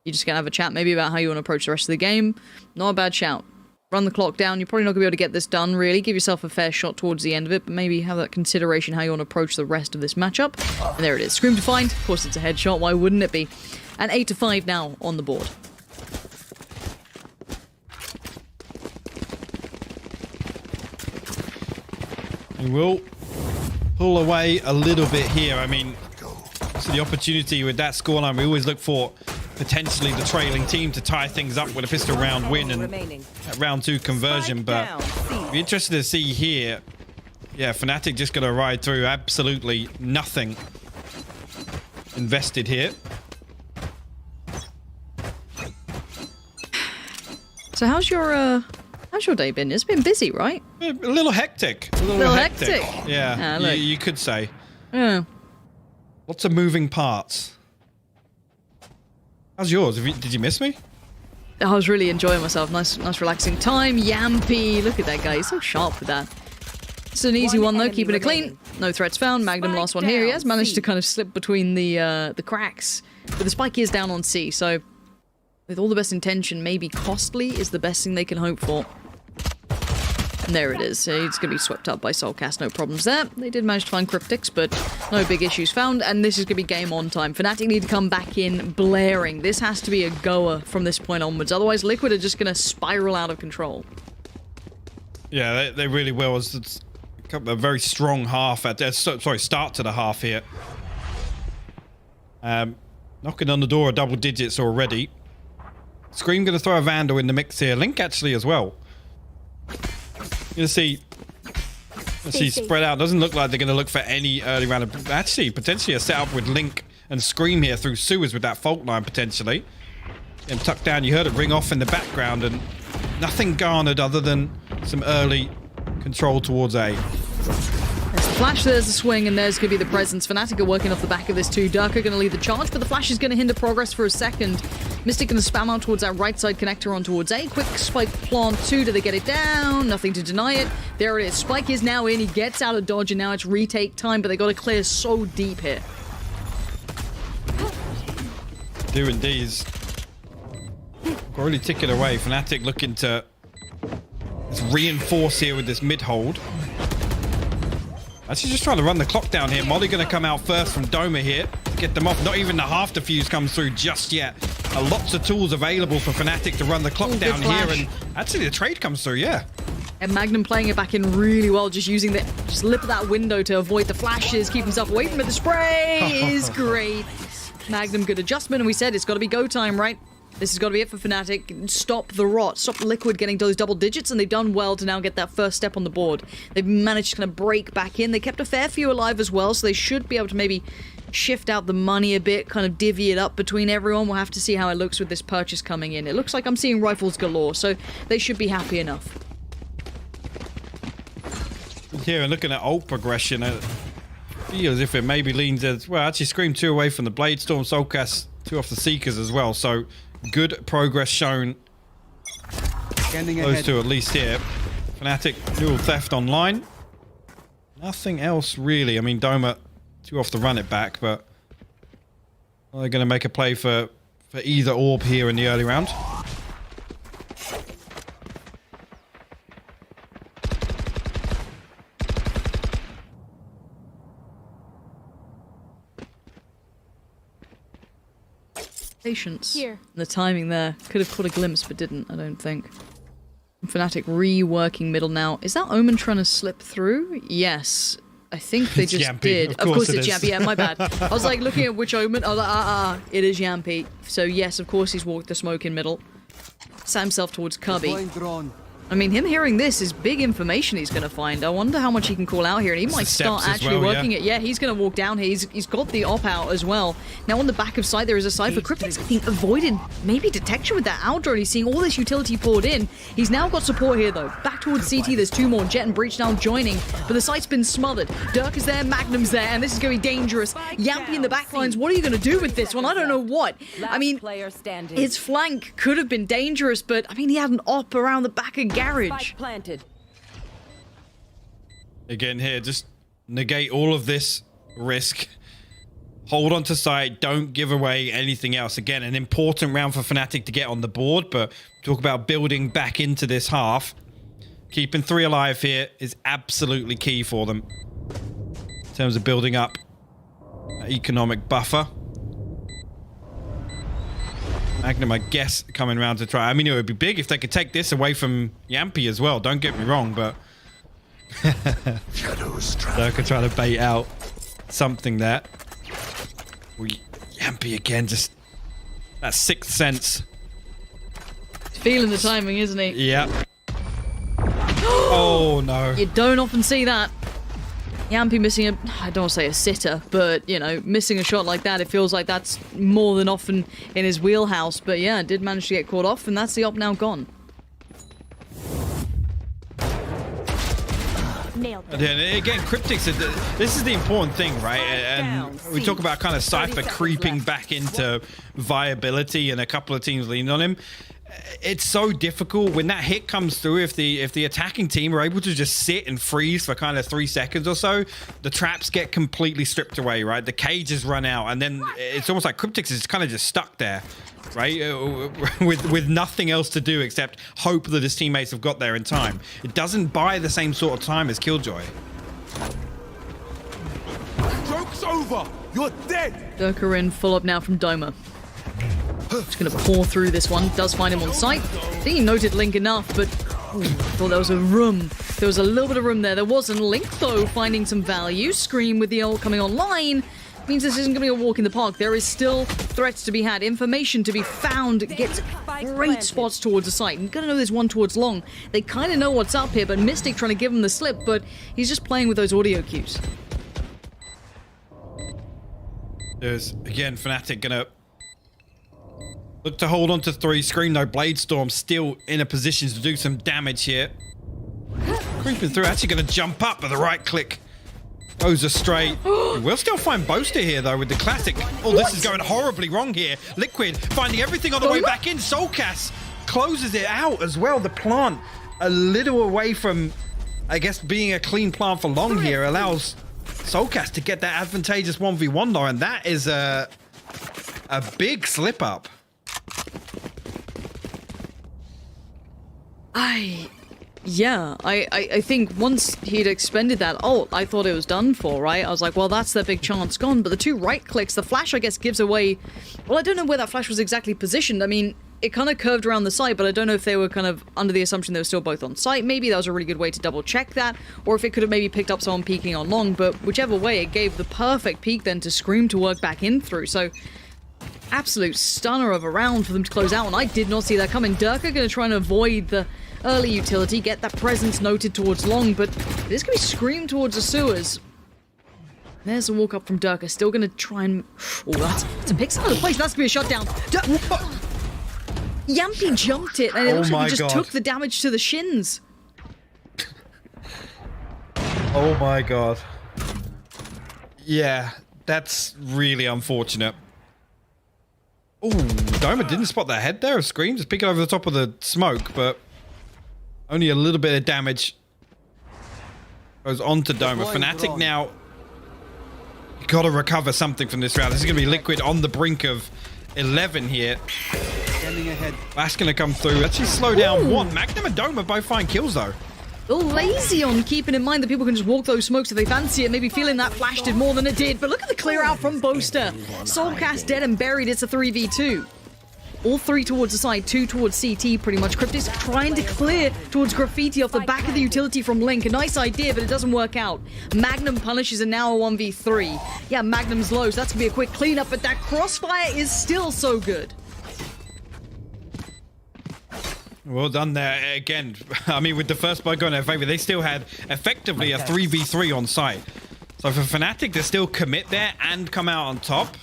S1: You're just going to have a chat maybe about how you want to approach the rest of the game. Not a bad shout. Run the clock down. You're probably not going to be able to get this done, really. Give yourself a fair shot towards the end of it, but maybe have that consideration how you want to approach the rest of this matchup. And there it is. Scream to find. Of course, it's a headshot. Why wouldn't it be? And 8-5 now on the board.
S2: And we'll pull away a little bit here. I mean, so the opportunity with that scoreline, we always look for potentially the trailing team to tie things up with a pistol round win and that round 2 conversion, but be interested to see here. Yeah, FNATIC just gonna ride through. Absolutely nothing
S1: So how's your day been? It's been busy, right?
S2: A little hectic. A little hectic. Yeah, you could say.
S1: Yeah.
S2: Lots of moving parts. How's yours? Did you miss me?
S1: I was really enjoying myself. Nice relaxing time. Yampy. Look at that guy. He's so sharp with that. It's an easy one though, keeping it clean. No threats found. Magnum last one here. He has managed to kind of slip between the cracks. But the spike is down on C, so with all the best intention, maybe costly is the best thing they can hope for. And there it is. He's going to be swept up by Soulcast. No problems there. They did manage to find Cryptics, but no big issues found. And this is going to be game on time. FNATIC need to come back in blaring. This has to be a goer from this point onwards. Otherwise, Liquid are just going to spiral out of control.
S2: Yeah, they really will. It's a very strong half at start to the half here. Knocking on the door of double digits already. Scream going to throw a Vandal in the mix here. Link actually as well. You're going to see spread out. Doesn't look like they're going to look for any early round. Actually, potentially a setup with Link and Scream here through sewers with that fault line potentially. And tucked down, you heard it ring off in the background and nothing garnered other than some early control towards A.
S1: There's the flash, there's the swing, and there's going to be the presence. FNATIC are working off the back of this too. Dirk are going to lead the charge, but the flash is going to hinder progress for a second. Mystic going to spam out towards that right side connector on towards A. Quick spike plant 2. Do they get it down? Nothing to deny it. There it is. Spike is now in. He gets out of dodge, and now it's retake time, but they got to clear so deep here.
S2: Do indeed. Already ticking away. FNATIC looking to reinforce here with this mid hold. Actually just trying to run the clock down here. Molly going to come out first from Doma here. Get them off. Not even the half defuse comes through just yet. Lots of tools available for FNATIC to run the clock down here. And actually the trade comes through, yeah.
S1: And Magnum playing it back in really well, just using the lip of that window to avoid the flashes, keep himself away from it. The spray is great. Magnum, good adjustment. And we said it's got to be go time, right? This has got to be it for FNATIC. Stop the rot. Stop Liquid getting those double digits, and they've done well to now get that first step on the board. They've managed to kind of break back in. They kept a fair few alive as well, so they should be able to maybe shift out the money a bit, kind of divvy it up between everyone. We'll have to see how it looks with this purchase coming in. It looks like I'm seeing rifles galore, so they should be happy enough.
S2: Here, and looking at ult progression, it feels as if it maybe leans as well. Actually, Scream 2 away from the Blade Storm, Soulcast 2 off the Seekers as well, so good progress shown. Those two at least here. FNATIC dual theft online. Nothing else really. I mean, Doma 2 off the run it back, but they're going to make a play for either orb here in the early round.
S1: Patience. Here. The timing there. Could have caught a glimpse, but didn't, I don't think. FNATIC reworking middle now. Is that Omen trying to slip through? Yes. I think they just did. Of course it's Yampy. Yeah, my bad. I was like looking at which Omen. I was like, it is Yampy. So yes, of course he's walked the smoke in middle. Sat himself towards Cubby. I mean, him hearing this is big information he's going to find. I wonder how much he can call out here, and he might start actually working it. Yeah, he's going to walk down here. He's got the op out as well. Now on the back of side, there is a side for Cryptics. I think avoided maybe detection with that out drone. He's seeing all this utility poured in. He's now got support here though. Back towards CT, there's 2 more. Jet and Breach now joining, but the site's been smothered. Dirk is there, Magnum's there, and this is going to be dangerous. Yampy in the back lines. What are you going to do with this one? I don't know what. I mean, his flank could have been dangerous, but I mean, he had an op around the back of Garage.
S3: Planted.
S2: Again here, just negate all of this risk. Hold on to site. Don't give away anything else. Again, an important round for FNATIC to get on the board, but talk about building back into this half. Keeping 3 alive here is absolutely key for them in terms of building up an economic buffer. Magnum, I guess, coming around to try. I mean, it would be big if they could take this away from Yampy as well. Don't get me wrong, but Dirk could try to bait out something there. Yampy again, just that 6th sense.
S1: Feeling the timing, isn't he?
S2: Yep. Oh no!
S1: You don't often see that. Yampy missing a, I don't want to say a sitter, but, you know, missing a shot like that, it feels like that's more than often in his wheelhouse. But yeah, did manage to get caught off, and that's the op now gone.
S2: Yeah, again, Cryptic's, this is the important thing, right? And we talk about kind of Cypher creeping back into viability and a couple of teams leaning on him. It's so difficult when that hit comes through. If the attacking team are able to just sit and freeze for kind of 3 seconds or so, the traps get completely stripped away, right? The cages run out, and then it's almost like Cryptic's is kind of just stuck there, right? with nothing else to do except hope that his teammates have got there in time. It doesn't buy the same sort of time as Killjoy.
S4: Joke's over! You're dead!
S1: Durka in full up now from Doma. Just gonna pour through this one. Does find him on site. I think he noted Link enough, but thought there was a room. There was a little bit of room there. There wasn't. Link, though, finding some value. Scream with the ult coming online means this isn't gonna be a walk in the park. There is still threats to be had, information to be found. Gets great spots towards the site. You're gonna know there's one towards long. They kind of know what's up here, but Mystic trying to give him the slip, but he's just playing with those audio cues.
S2: There's, again, FNATIC gonna look to hold on to 3. Scream, though. Bladestorm still in a position to do some damage here. Creeping through, actually going to jump up, but the right click goes astray. We'll still find Boaster here, though, with the classic. Oh, this is going horribly wrong here. Liquid finding everything on the way back in. Soulcast closes it out as well. The plant a little away from, I guess, being a clean plant for long here allows Soulcast to get that advantageous 1v1, though, and that is a big slip up.
S1: I think once he'd expended that ult, I thought it was done for, right? I was like, well, that's their big chance gone. But the 2 right clicks, the flash, I guess, gives away... Well, I don't know where that flash was exactly positioned. I mean, it kind of curved around the site, but I don't know if they were kind of under the assumption they were still both on site. Maybe that was a really good way to double check that, or if it could have maybe picked up someone peeking on long. But whichever way, it gave the perfect peek then to Scream to work back in through. So... absolute stunner of a round for them to close out, and I did not see that coming. Durka going to try and avoid the early utility, get that presence noted towards long, but this could be Scream towards the sewers. There's a walk up from Durka, still going to try and... Oh, that's to pick some of the place. That's going to be a shutdown. Yampy jumped it, and it looks like he just took the damage to the shins.
S2: Oh my god. Yeah, that's really unfortunate. Ooh, Doma didn't spot that head there of Scream, just picking over the top of the smoke, but only a little bit of damage goes on to Doma. FNATIC now got to recover something from this round. This is going to be Liquid on the brink of 11 here. That's going to come through. Actually slow down one. Magnum and Doma both find kills, though.
S1: A little lazy on keeping in mind that people can just walk those smokes if they fancy it. Maybe feeling that flash did more than it did. But look at the clear out from Boaster. Soulcast dead and buried. It's a 3v2. All 3 towards the side, 2 towards CT pretty much. Cryptic's trying to clear towards Graffiti off the back of the utility from Link. A nice idea, but it doesn't work out. Magnum punishes and now a 1v3. Yeah, Magnum's low, so that's going to be a quick cleanup, but that crossfire is still so good.
S2: Well done there again. I mean, with the first blood going in their favor, they still had effectively a 3v3 on site. So for FNATIC to still commit there and come out on top,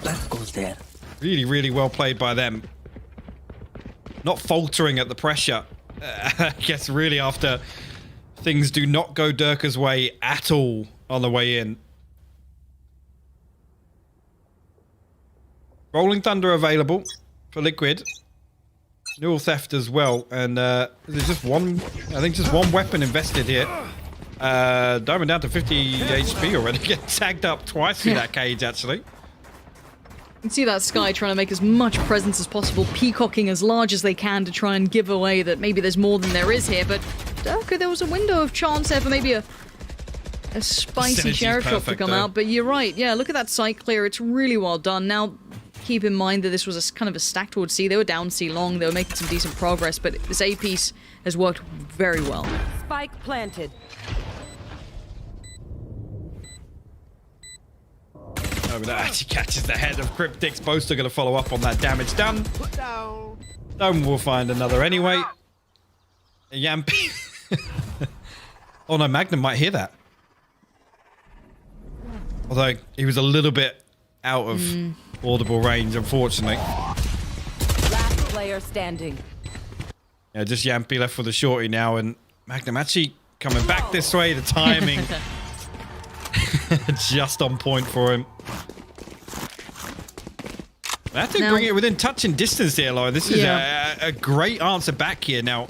S3: That goes there.
S2: really, really well played by them. Not faltering at the pressure. I guess really after things do not go Durka's way at all on the way in. Rolling Thunder available for Liquid. Neural Theft as well, and there's just one, I think just one weapon invested here. Diamond down to 50 HP already, getting tagged up twice through that cage actually.
S1: You can see that Sky trying to make as much presence as possible, peacocking as large as they can to try and give away that maybe there's more than there is here, but okay, there was a window of chance there for maybe a spicy sheriff shot to come out, but you're right, yeah, look at that site clear, it's really well done. Now, keep in mind that this was a kind of a stack towards C. They were down C long. They were making some decent progress, but this A piece has worked very well.
S3: Spike planted.
S2: Oh, but that actually catches the head of Cryptic's. Boaster going to follow up on that damage done. Dome will find another anyway. Yampy. Oh no, Magnum might hear that. Although he was a little bit out of audible range, unfortunately.
S3: Last player standing.
S2: Yeah, just Yampy left with a shorty now, and Magnum actually coming back this way. The timing just on point for him. I have to bring it within touch and distance here, Lauren. This is a great answer back here. Now,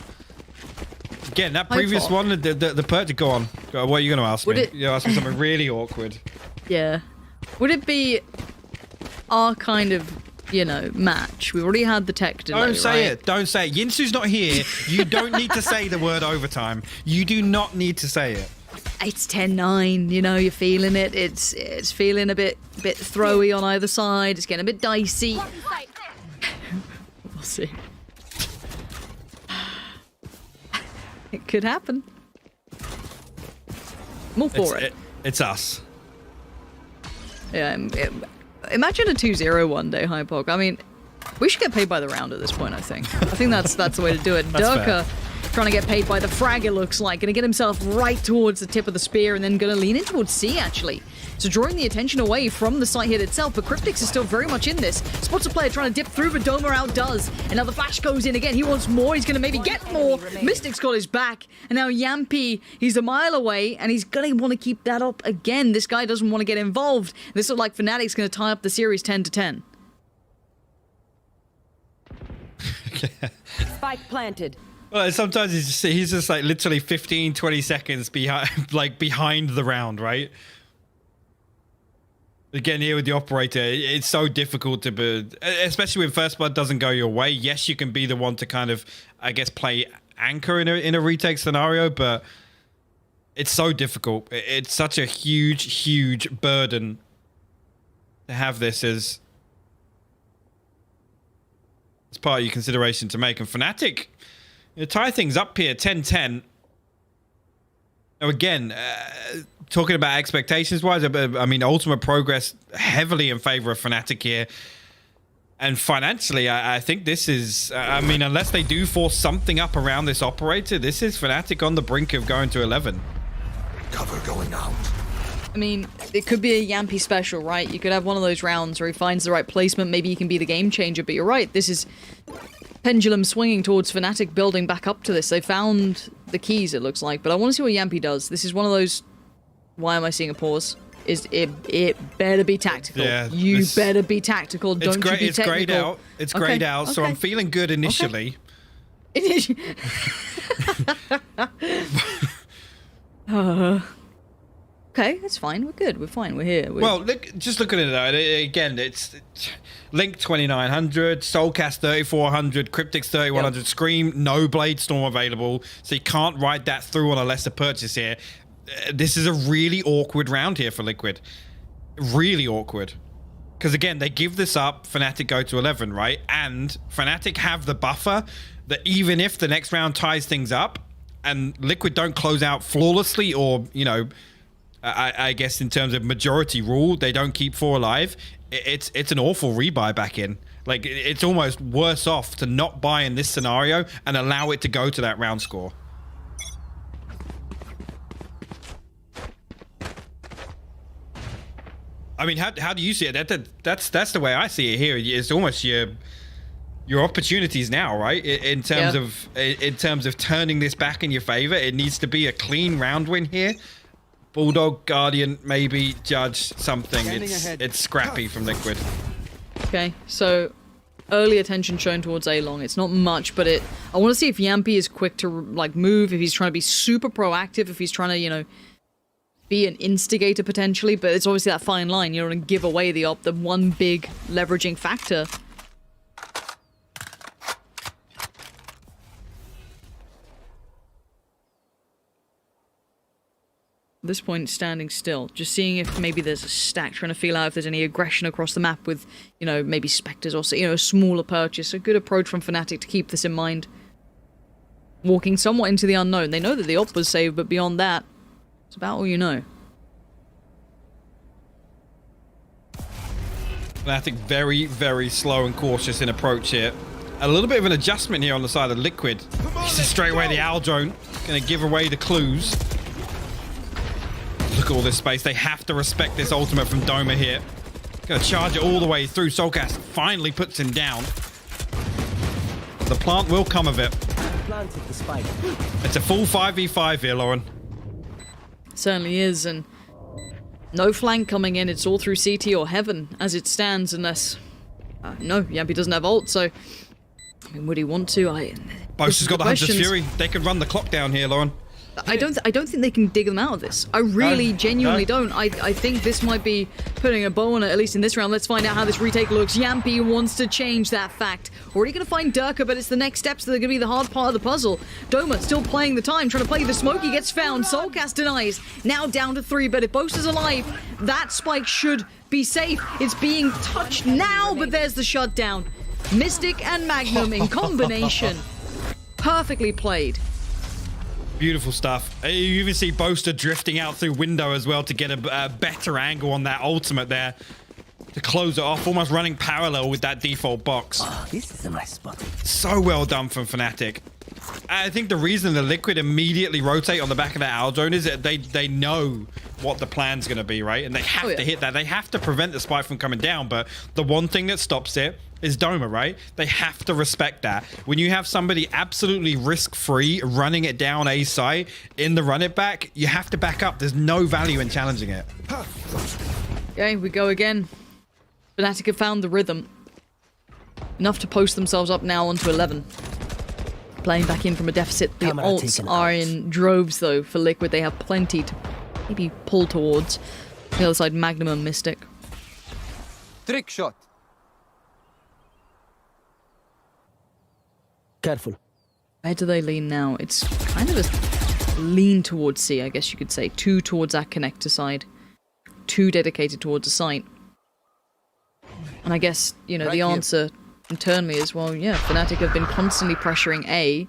S2: again, that previous one, the perch. Go on. What are you going to ask me? You're asking something really awkward.
S1: Yeah. Would it be our kind of, you know, match? We already had the tech delay,
S2: Don't say it. Don't say it. Yinsu's not here. You don't need to say the word overtime. You do not need to say it.
S1: It's 10-9, you know, you're feeling it. It's feeling a bit throwy on either side. It's getting a bit dicey. We'll see. It could happen. I'm all for it.
S2: It's us.
S1: Yeah, imagine a 2-0 one day, Hypok. I mean, we should get paid by the round at this point, I think. I think that's the way to do it. Durka trying to get paid by the frag, it looks like. Going to get himself right towards the tip of the spear and then going to lean in towards C, actually. So drawing the attention away from the site hit itself, but Cryptix is still very much in this. Spots a player trying to dip through, but Doma outdoes. And now the flash goes in again. He wants more. He's going to maybe get more. Mystic's got his back. And now Yampy, he's a mile away, and he's going to want to keep that up again. This guy doesn't want to get involved. This looks like FNATIC's going to tie up the series 10-10.
S3: Spike planted.
S2: Well, sometimes he's just like literally 15, 20 seconds behind the round, right? Again, here with the operator, it's so difficult to be, especially when first blood doesn't go your way. Yes, you can be the one to kind of, I guess, play anchor in a retake scenario, but it's so difficult. It's such a huge burden to have this as part of your consideration to make. And FNATIC, you tie things up here, 10-10. Now again, talking about expectations-wise, I mean, ultimate progress heavily in favor of FNATIC here. And financially, I think this is, I mean, unless they do force something up around this operator, this is FNATIC on the brink of going to 11.
S7: Cover going out.
S1: I mean, it could be a Yampy special, right? You could have one of those rounds where he finds the right placement. Maybe he can be the game changer, but you're right. This is pendulum swinging towards FNATIC building back up to this. They found the keys, it looks like, but I want to see what Yampy does. This is one of those, why am I seeing a pause? Is it better be tactical.
S2: Yeah,
S1: you better be tactical. Don't you be technical.
S2: Grayed out. It's grayed out, so I'm feeling good initially.
S1: Okay. Okay, that's fine. We're good. We're fine. We're here.
S2: Well, just looking at it again, it's Link 2900, Soulcast 3400, Cryptix 3100, yep. Scream, no Blade Storm available, so you can't ride that through on a lesser purchase here. This is a really awkward round here for Liquid. Really awkward. Because again, they give this up, FNATIC go to 11, right? And FNATIC have the buffer that even if the next round ties things up and Liquid don't close out flawlessly or, you know, I guess in terms of majority rule, they don't keep 4 alive. It's an awful rebuy back in. Like, it's almost worse off to not buy in this scenario and allow it to go to that round score. I mean, how do you see it? That's the way I see it here. It's almost your opportunities now, right? In terms of turning this back in your favor, it needs to be a clean round win here. Bulldog, Guardian, maybe Judge, something. It's scrappy from Liquid.
S1: Okay, so early attention shown towards A-Long. It's not much, but I want to see if Yampy is quick to like move, if he's trying to be super proactive, if he's trying to, you know, be an instigator potentially, but it's obviously that fine line. You don't want to give away the one big leveraging factor. At this point, standing still, just seeing if maybe there's a stack, trying to feel out if there's any aggression across the map with, you know, maybe Spectres or, you know, a smaller purchase. A good approach from FNATIC to keep this in mind. Walking somewhat into the unknown. They know that the op was saved, but beyond that, it's about all you know.
S2: FNATIC very, very slow and cautious in approach here. A little bit of an adjustment here on the side of Liquid. This is straight away the Owl Drone. Going to give away the clues. Look at all this space. They have to respect this ultimate from Doma here. Gonna charge it all the way through. Soulcast finally puts him down. The plant will come of it.
S3: Planted the spike.
S2: It's a full 5v5 here, Lauren.
S1: Certainly is, and no flank coming in. It's all through CT or Heaven as it stands, unless... no, Yampy doesn't have ult, so... I mean, would he want to?
S2: Boast has got the Hunter's Fury. They can run the clock down here, Lauren.
S1: I don't think they can dig them out of this. I really genuinely don't. I think this might be putting a bow on it, at least in this round. Let's find out how this retake looks. Yampy wants to change that fact. Already going to find Durka, but it's the next steps that are going to be the hard part of the puzzle. Doma still playing the time, trying to play the smoke. He gets found. Soulcast denies. Now down to 3, but if Boast is alive, that spike should be safe. It's being touched now, but there's the shutdown. Mystic and Magnum in combination. Perfectly played.
S2: Beautiful stuff. You even see Boaster drifting out through window as well to get a better angle on that ultimate there to close it off, almost running parallel with that default box.
S3: Oh, this is a nice spot.
S2: So well done from FNATIC. I think the reason the Liquid immediately rotate on the back of that owl drone is that they know what the plan's going to be, right? And they have to hit that. They have to prevent the spike from coming down, but the one thing that stops it is Doma, right? They have to respect that. When you have somebody absolutely risk-free running it down A site in the run it back, you have to back up. There's no value in challenging it.
S1: Okay, we go again. FNATIC have found the rhythm. Enough to post themselves up now onto 11. Playing back in from a deficit. The ults are in droves, though, for Liquid. They have plenty to maybe pull towards. The other side, Magnum and Mystic.
S3: Trick shot. Careful.
S1: Where do they lean now? It's kind of a lean towards C, I guess you could say. 2 towards that connector side. 2 dedicated towards the site. And I guess, you know, the answer internally is, well, yeah, FNATIC have been constantly pressuring A.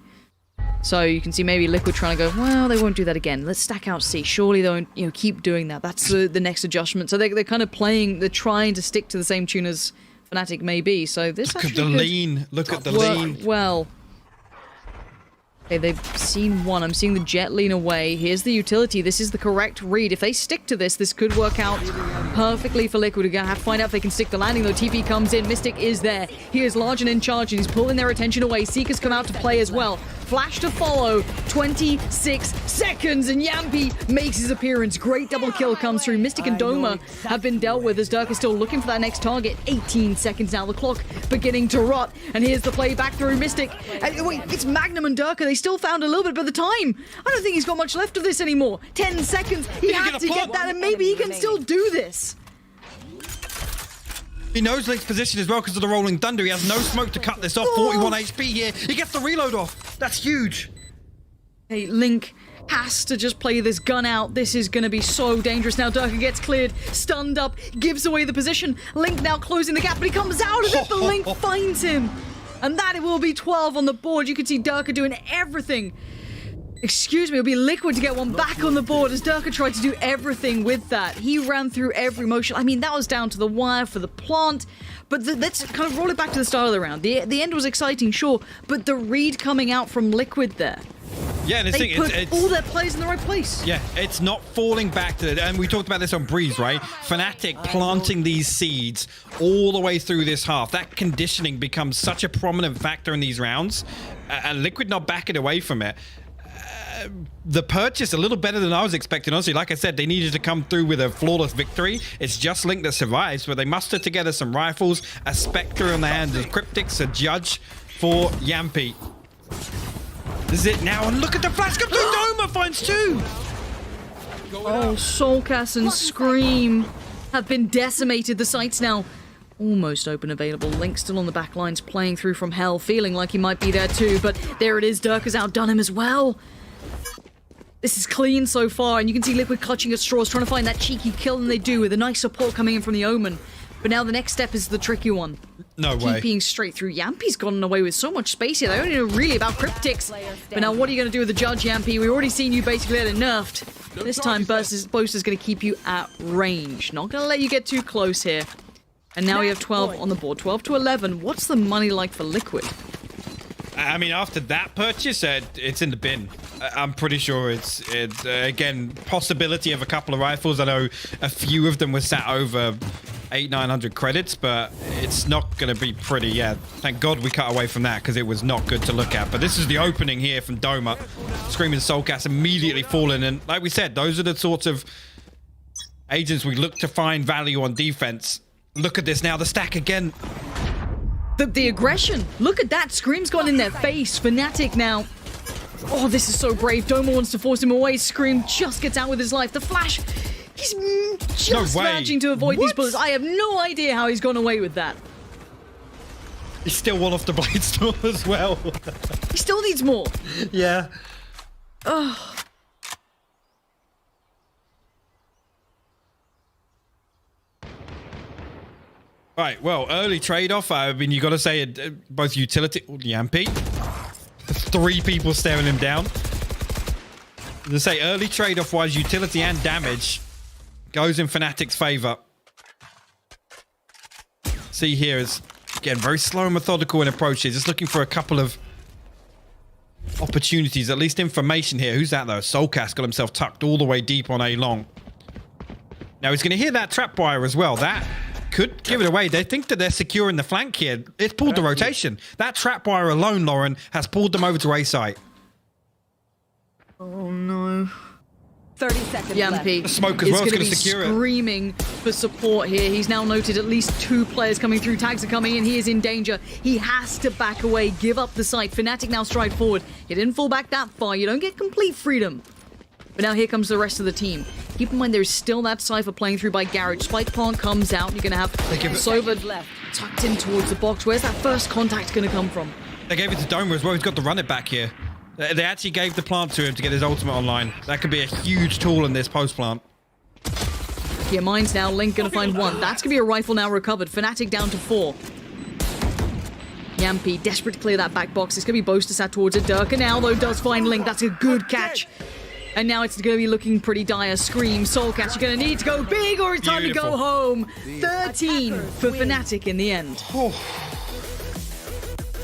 S1: So you can see maybe Liquid trying to go, well, they won't do that again. Let's stack out C. Surely they won't, you know, keep doing that. That's the next adjustment. So they're kind of playing, they're trying to stick to the same tune as FNATIC may be. So this
S2: Look at the lean. Look at the lean.
S1: Well, okay, they've seen one. I'm seeing the Jet lean away. Here's the utility. This is the correct read. If they stick to this, this could work out perfectly for Liquid. We're going to have to find out if they can stick the landing, though. TP comes in. Mystic is there. He is large and in charge, and he's pulling their attention away. Seeker's come out to play as well. Flash to follow. 26 seconds, and Yampy makes his appearance. Great double kill comes through. Mystic and Doma have been dealt with as Dirk is still looking for that next target. 18 seconds now. The clock beginning to rot. And here's the play back through Mystic. Wait, it's Magnum and Dirk. They still found a little bit, but the time, I don't think he's got much left of this anymore. 10 seconds. He had to get that, and maybe he can still do this.
S2: He knows Link's position as well because of the Rolling Thunder. He has no smoke to cut this off. 41 HP here. He gets the reload off. That's huge.
S1: Hey, Link has to just play this gun out. This is going to be so dangerous. Now Durka gets cleared, stunned up, gives away the position. Link now closing the gap, but he comes out of it, but Link finds him. And that it will be 12 on the board. You can see Durka doing everything. Excuse me, it'll be Liquid to get one back on the board as Durka tried to do everything with that. He ran through every motion. I mean, that was down to the wire for the plant. But let's kind of roll it back to the start of the round. The end was exciting, sure, but the read coming out from Liquid there.
S2: Yeah, and
S1: they put all their plays in the right place.
S2: Yeah, it's not falling back to it. And we talked about this on Breeze, right? FNATIC planting these seeds all the way through this half. That conditioning becomes such a prominent factor in these rounds. And Liquid not backing away from it. The purchase a little better than I was expecting. Honestly, like I said, they needed to come through with a flawless victory. It's just Link that survives, but they mustered together some rifles, a Spectre on the hands of Cryptics, a Judge for Yampy. This is it now, and look at the flash come through. Doma finds 2.
S1: Oh, Soulcast and Scream have been decimated. The site's now almost open available. Link still on the back lines, playing through from hell, feeling like he might be there too, but there it is. Dirk has outdone him as well. This is clean so far, and you can see Liquid clutching at straws, trying to find that cheeky kill, and they do, with a nice support coming in from the Omen. But now the next step is the tricky one.
S2: No way.
S1: TPing straight through. Yampy's gotten away with so much space here. They only know really about Cryptics. But now what are you going to do with the Judge, Yampy? We've already seen you basically get it nerfed. This time, Boaster's going to keep you at range. Not going to let you get too close here. And now we have 12 on the board. 12 to 11. What's the money like for Liquid?
S2: I mean, after that purchase, it's in the bin. I'm pretty sure it's again, possibility of a couple of rifles. I know a few of them were sat over 900 credits, but it's not going to be pretty. Yeah, thank God we cut away from that because it was not good to look at. But this is the opening here from Doma. Screaming Soulcast immediately falling. And like we said, those are the sorts of agents we look to find value on defense. Look at this now, the stack again.
S1: The aggression. Look at that. Scream's gone in their face. FNATIC now. Oh, this is so brave. Doma wants to force him away. Scream just gets out with his life. The flash. He's just managing to avoid these bullets. I have no idea how he's gone away with that.
S2: He's still one off the blade storm as well.
S1: He still needs more.
S2: Yeah.
S1: Oh.
S2: Right, well, early trade-off. I mean, you got to say it, both utility... Yampy. 3 people staring him down. To say early trade-off wise, utility and damage goes in FNATIC's favor. See here is, again, very slow and methodical in approaches. Just looking for a couple of opportunities, at least information here. Who's that, though? Soulcast got himself tucked all the way deep on A long. Now, he's going to hear that trapwire as well. That could give it away. They think that they're securing the flank here. It's pulled the rotation. That trapwire alone, Lauren, has pulled them over to A site.
S1: Oh, no.
S12: 30 seconds
S1: Yampy
S2: the smoke as well is going to secure it.
S1: Screaming for support here. He's now noted at least 2 players coming through. Tags are coming in. He is in danger. He has to back away, give up the site. FNATIC now stride forward. He didn't fall back that far. You don't get complete freedom. But now here comes the rest of the team. Keep in mind there's still that Cypher playing through by Garage. Spike plant comes out. You're going to have Sova tucked in towards the box. Where's that first contact going to come from?
S2: They gave it to Doma as well. He's got to run it back here. They actually gave the plant to him to get his ultimate online. That could be a huge tool in this post plant.
S1: Yeah, mine's now. Link going to find 1. That's going to be a rifle now recovered. FNATIC down to 4. Yampy desperate to clear that back box. It's going to be Boaster sat towards it. Durka now, though, does find Link. That's a good catch. And now it's going to be looking pretty dire. Scream, Soulcast, you're going to need to go big or it's time to go home. 13 for FNATIC in the end.
S2: Oh.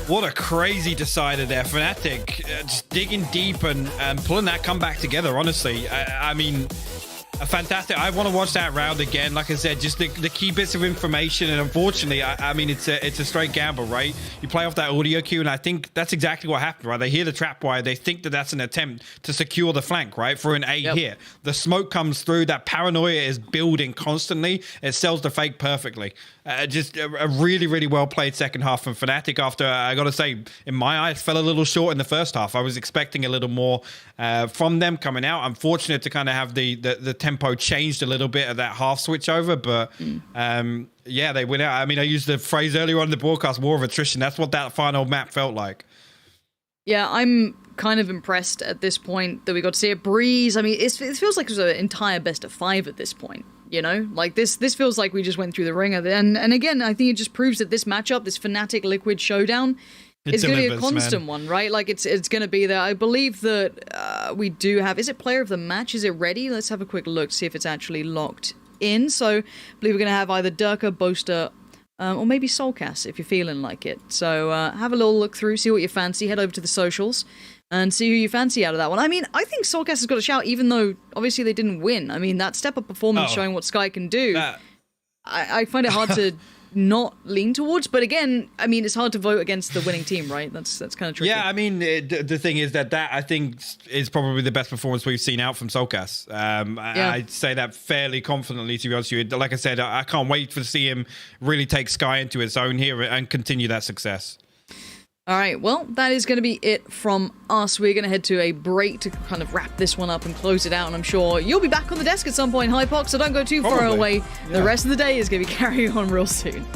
S2: What a crazy decider there. FNATIC just digging deep and pulling that comeback together, honestly. I mean, a fantastic... I want to watch that round again. Like I said, just the key bits of information. And unfortunately, I mean, it's a straight gamble, right? You play off that audio cue, and I think that's exactly what happened, right? They hear the trapwire. They think that that's an attempt to secure the flank, right? For an A here. The smoke comes through. That paranoia is building constantly. It sells the fake perfectly. Just a really, really well-played second half from FNATIC after, I got to say, in my eyes, fell a little short in the first half. I was expecting a little more from them coming out. I'm fortunate to kind of have the tempo changed a little bit of that half switch over, but yeah, they went out. I mean, I used the phrase earlier on in the broadcast, war of attrition. That's what that final map felt like.
S1: Yeah, I'm kind of impressed at this point that we got to see a Breeze. I mean, it feels like it was an entire best of 5 at this point. You know, like this feels like we just went through the ringer. And again, I think it just proves that this matchup, this FNATIC Liquid showdown, is going to be a constant one, right? Like it's going to be there. I believe that we do have. Is it player of the match? Is it ready? Let's have a quick look, see if it's actually locked in. So I believe we're going to have either Durka, Boaster, or maybe Soulcast if you're feeling like it. So have a little look through, see what you fancy. Head over to the socials and see who you fancy out of that one. I mean, I think Soulcast has got a shout, even though obviously they didn't win. I mean, that step-up performance showing what Sky can do, I find it hard to not lean towards. But again, I mean, it's hard to vote against the winning team, right? That's kind of tricky.
S2: Yeah, I mean, the thing is that I think is probably the best performance we've seen out from Soulcast. I'd say that fairly confidently, to be honest with you. Like I said, I can't wait to see him really take Sky into its own here and continue that success.
S1: All right, well, that is going to be it from us. We're going to head to a break to kind of wrap this one up and close it out, and I'm sure you'll be back on the desk at some point, Hypox, so don't go too far away. Yeah. The rest of the day is going to be carrying on real soon.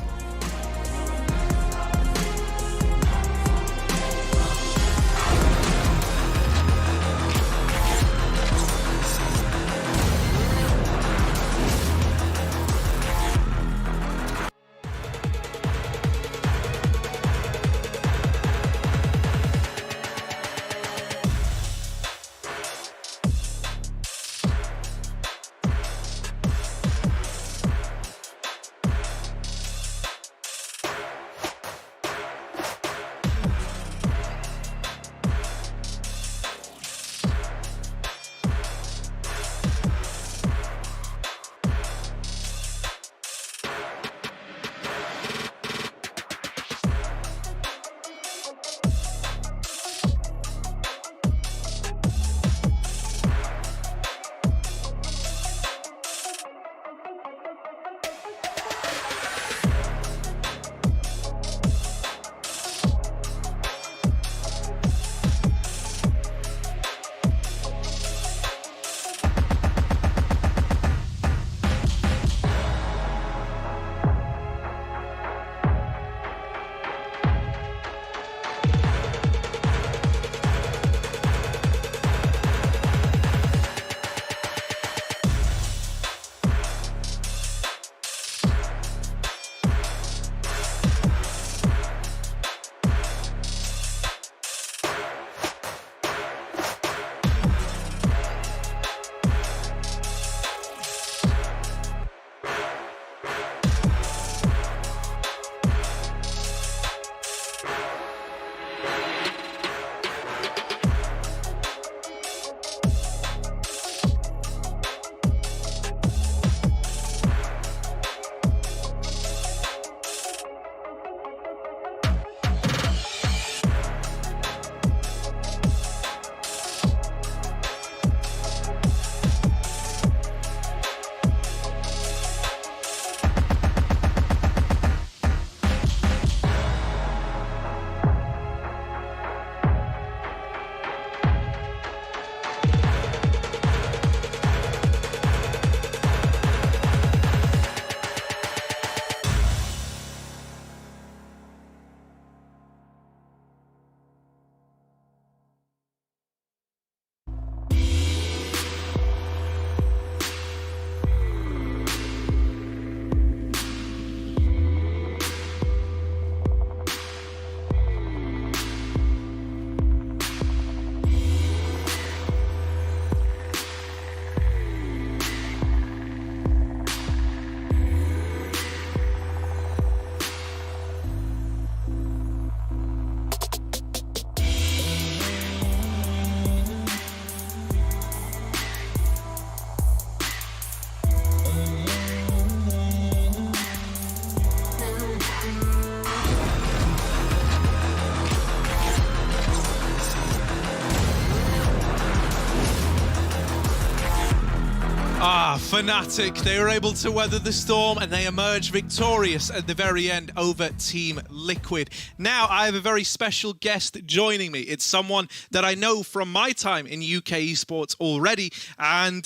S5: FNATIC, they were able to weather the storm and they emerged victorious at the very end over Team Liquid. Now, I have a very special guest joining me. It's someone that I know from my time in UK esports already, and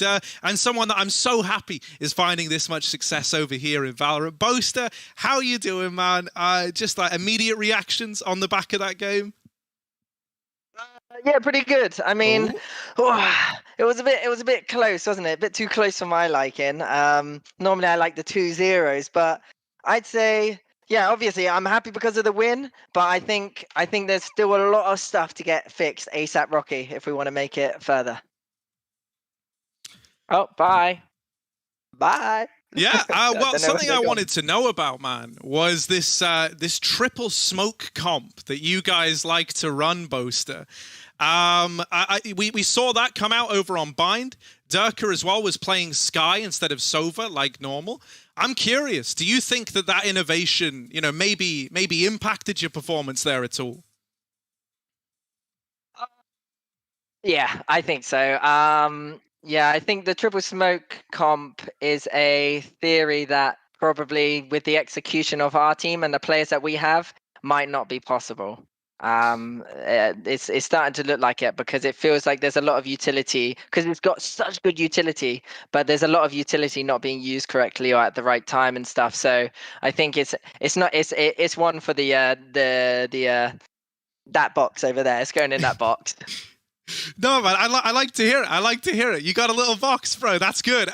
S5: someone that I'm so happy is finding this much success over here in Valorant. Boaster, how are you doing, man? Just like immediate reactions on the back of that game?
S10: Yeah, pretty good. I mean, it was a bit close, wasn't it? A bit too close for my liking. Normally I like the 2-0s, but I'd say, yeah, obviously I'm happy because of the win, but I think there's still a lot of stuff to get fixed ASAP Rocky if we want to make it further. Oh, bye. Bye.
S5: Yeah, well, something I wanted to know about, man, was this this triple smoke comp that you guys like to run, Boaster. We saw that come out over on Bind. Durka as well was playing Sky instead of Sova like normal. I'm curious, do you think that innovation, you know, maybe impacted your performance there at all?
S10: Yeah, I think so. Yeah, I think the triple smoke comp is a theory that probably with the execution of our team and the players that we have might not be possible. It's starting to look like it because it feels like there's a lot of utility because it's got such good utility, but there's a lot of utility not being used correctly or at the right time and stuff. So I think it's one for the that box over there. It's going in that box.
S5: No, man, I like to hear it. I like to hear it. You got a little box, bro. That's good.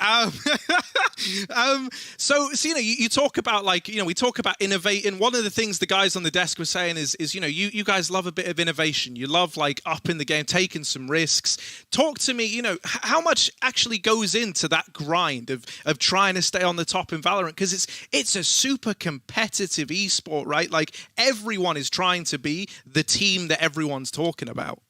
S5: So you know, you talk about, like, you know, we talk about innovating. One of the things the guys on the desk were saying is you know, you guys love a bit of innovation. You love, like, up in the game, taking some risks. Talk to me, you know, how much actually goes into that grind of trying to stay on the top in Valorant? Because it's a super competitive esport, right? Like, everyone is trying to be the team that everyone's talking about.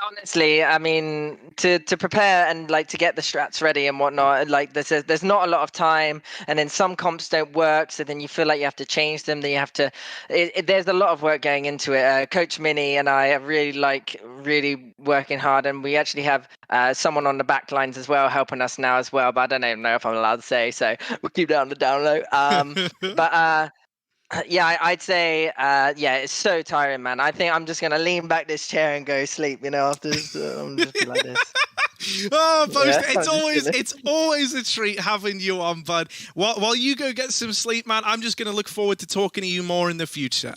S10: Honestly, I mean, to prepare and like to get the strats ready and whatnot, like there's not a lot of time, and then some comps don't work, so then you feel like you have to change them. Then you have to. There's a lot of work going into it. Coach Minnie and I are really working hard, and we actually have someone on the back lines as well helping us now as well. But I don't even know if I'm allowed to say, so we'll keep that on the down low. Yeah, I'd say, yeah, it's so tiring, man. I think I'm just going to lean back this chair and go sleep, you know, after this. I'm just like this.
S5: Oh, Boaster, yeah, it's always a treat having you on, bud. While you go get some sleep, man, I'm just going to look forward to talking to you more in the future.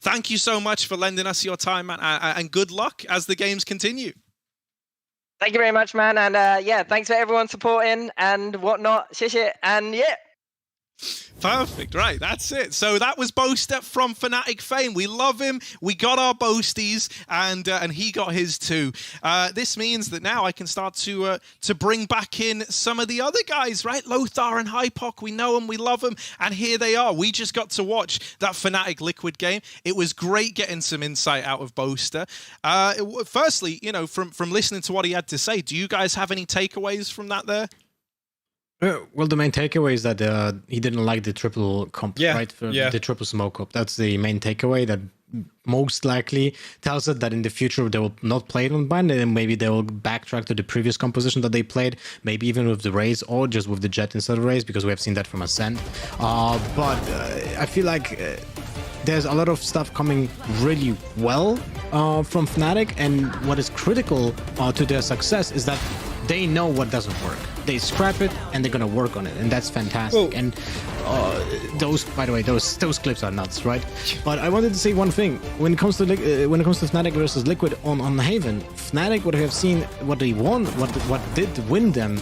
S5: Thank you so much for lending us your time, man, and good luck as the games continue.
S10: Thank you very much, man. And yeah, thanks for everyone supporting and whatnot. Shit. And yeah.
S5: Perfect, right, that's it. So that was Boaster from FNATIC fame. We love him. We got our boasties, and he got his too. This means that now I can start to bring back in some of the other guys, right? Lothar and Hypoc, we know them, we love them, and here they are. We just got to watch that FNATIC Liquid game. It was great getting some insight out of Boaster. Firstly, you know, from listening to what he had to say, do you guys have any takeaways from that there?
S6: Well, the main takeaway is that he didn't like the triple comp, right? The triple smoke comp. That's the main takeaway that most likely tells us that in the future they will not play it on Bind, and maybe they will backtrack to the previous composition that they played, maybe even with the Raze or just with the Jet instead of Raze, because we have seen that from Ascent. But I feel like there's a lot of stuff coming really well from FNATIC, and what is critical to their success is that they know what doesn't work. They scrap it and they're gonna work on it, and that's fantastic.
S2: Whoa.
S6: And those, by the way, those clips are nuts, right? But I wanted to say one thing: when it comes to FNATIC versus Liquid on Haven, FNATIC, what I have seen, what they won, what did win them,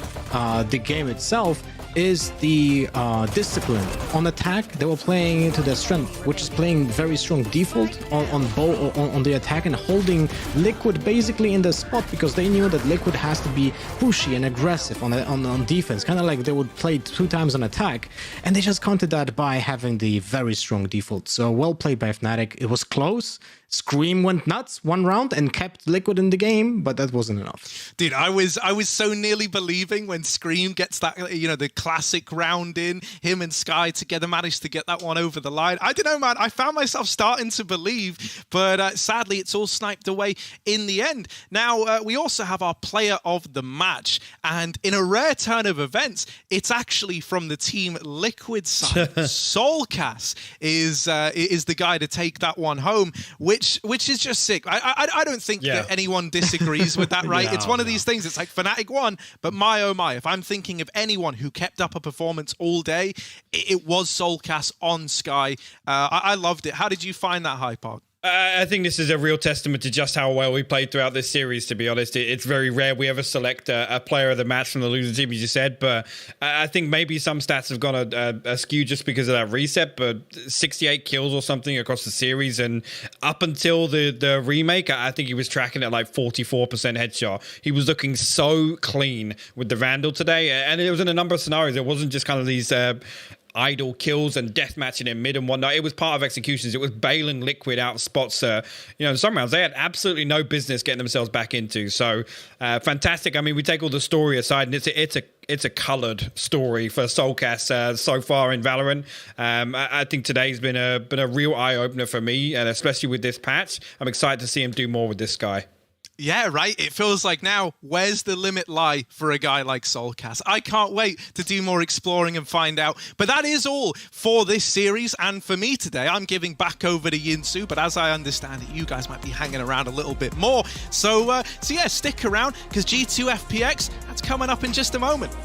S6: the game itself, is the discipline on attack. They were playing into their strength, which is playing very strong default on the attack and holding Liquid basically in the spot, because they knew that Liquid has to be pushy and aggressive on defense, kind of like they would play 2 times on attack, and they just countered that by having the very strong default. So well played by FNATIC. It was close. Scream went nuts one round and kept Liquid in the game, but that wasn't enough.
S5: Dude, I was so nearly believing when Scream gets that, you know, the classic round in, him and Sky together managed to get that one over the line. I don't know, man. I found myself starting to believe, but sadly, it's all sniped away in the end. Now, we also have our player of the match, and in a rare turn of events, it's actually from the Team Liquid side. Soulcas is the guy to take that one home, which is just sick. I don't think that anyone disagrees with that, right? It's one of these things. It's like FNATIC won, but my oh my, if I'm thinking of anyone who kept up a performance all day, it was Soulcas on Sky. I loved it. How did you find that, Hypod?
S2: I think this is a real testament to just how well we played throughout this series, to be honest. It's very rare we ever select a player of the match from the losing team, as you said, but I think maybe some stats have gone askew just because of that reset, but 68 kills or something across the series, and up until the remake, I think he was tracking at like 44% headshot. He was looking so clean with the Vandal today, and it was in a number of scenarios. It wasn't just kind of these idle kills and deathmatching in mid and whatnot. It was part of executions. It was bailing Liquid out of spots. You know, in some rounds they had absolutely no business getting themselves back into. So fantastic. I mean, we take all the story aside, and it's a coloured story for Soulcas so far in Valorant. I think today's been a real eye opener for me, and especially with this patch, I'm excited to see him do more with this guy.
S5: Yeah, right. It feels like now, where's the limit lie for a guy like Soulcas? I can't wait to do more exploring and find out. But that is all for this series. And for me today, I'm giving back over to Yinsu. But as I understand it, you guys might be hanging around a little bit more. So yeah, stick around, because G2 FPX, that's coming up in just a moment.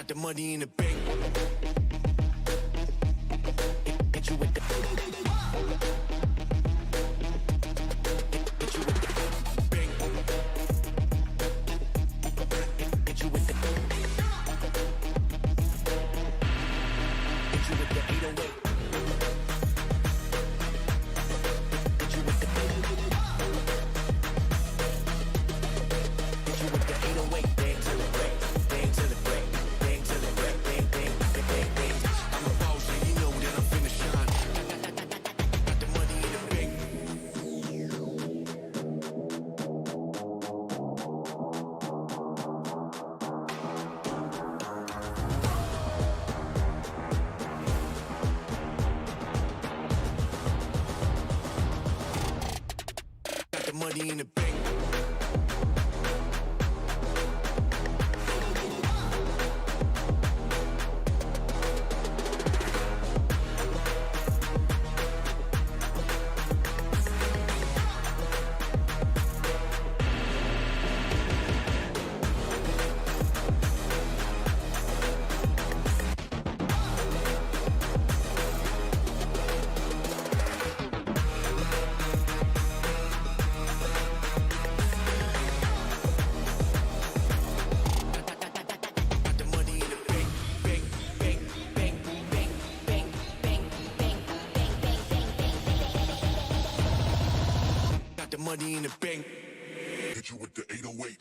S7: Got the money in the bank. Hit you with the bank. Hit you with the bank. Hit you with the 808. Money in the bank. Money in the bank. Hit you with the 808.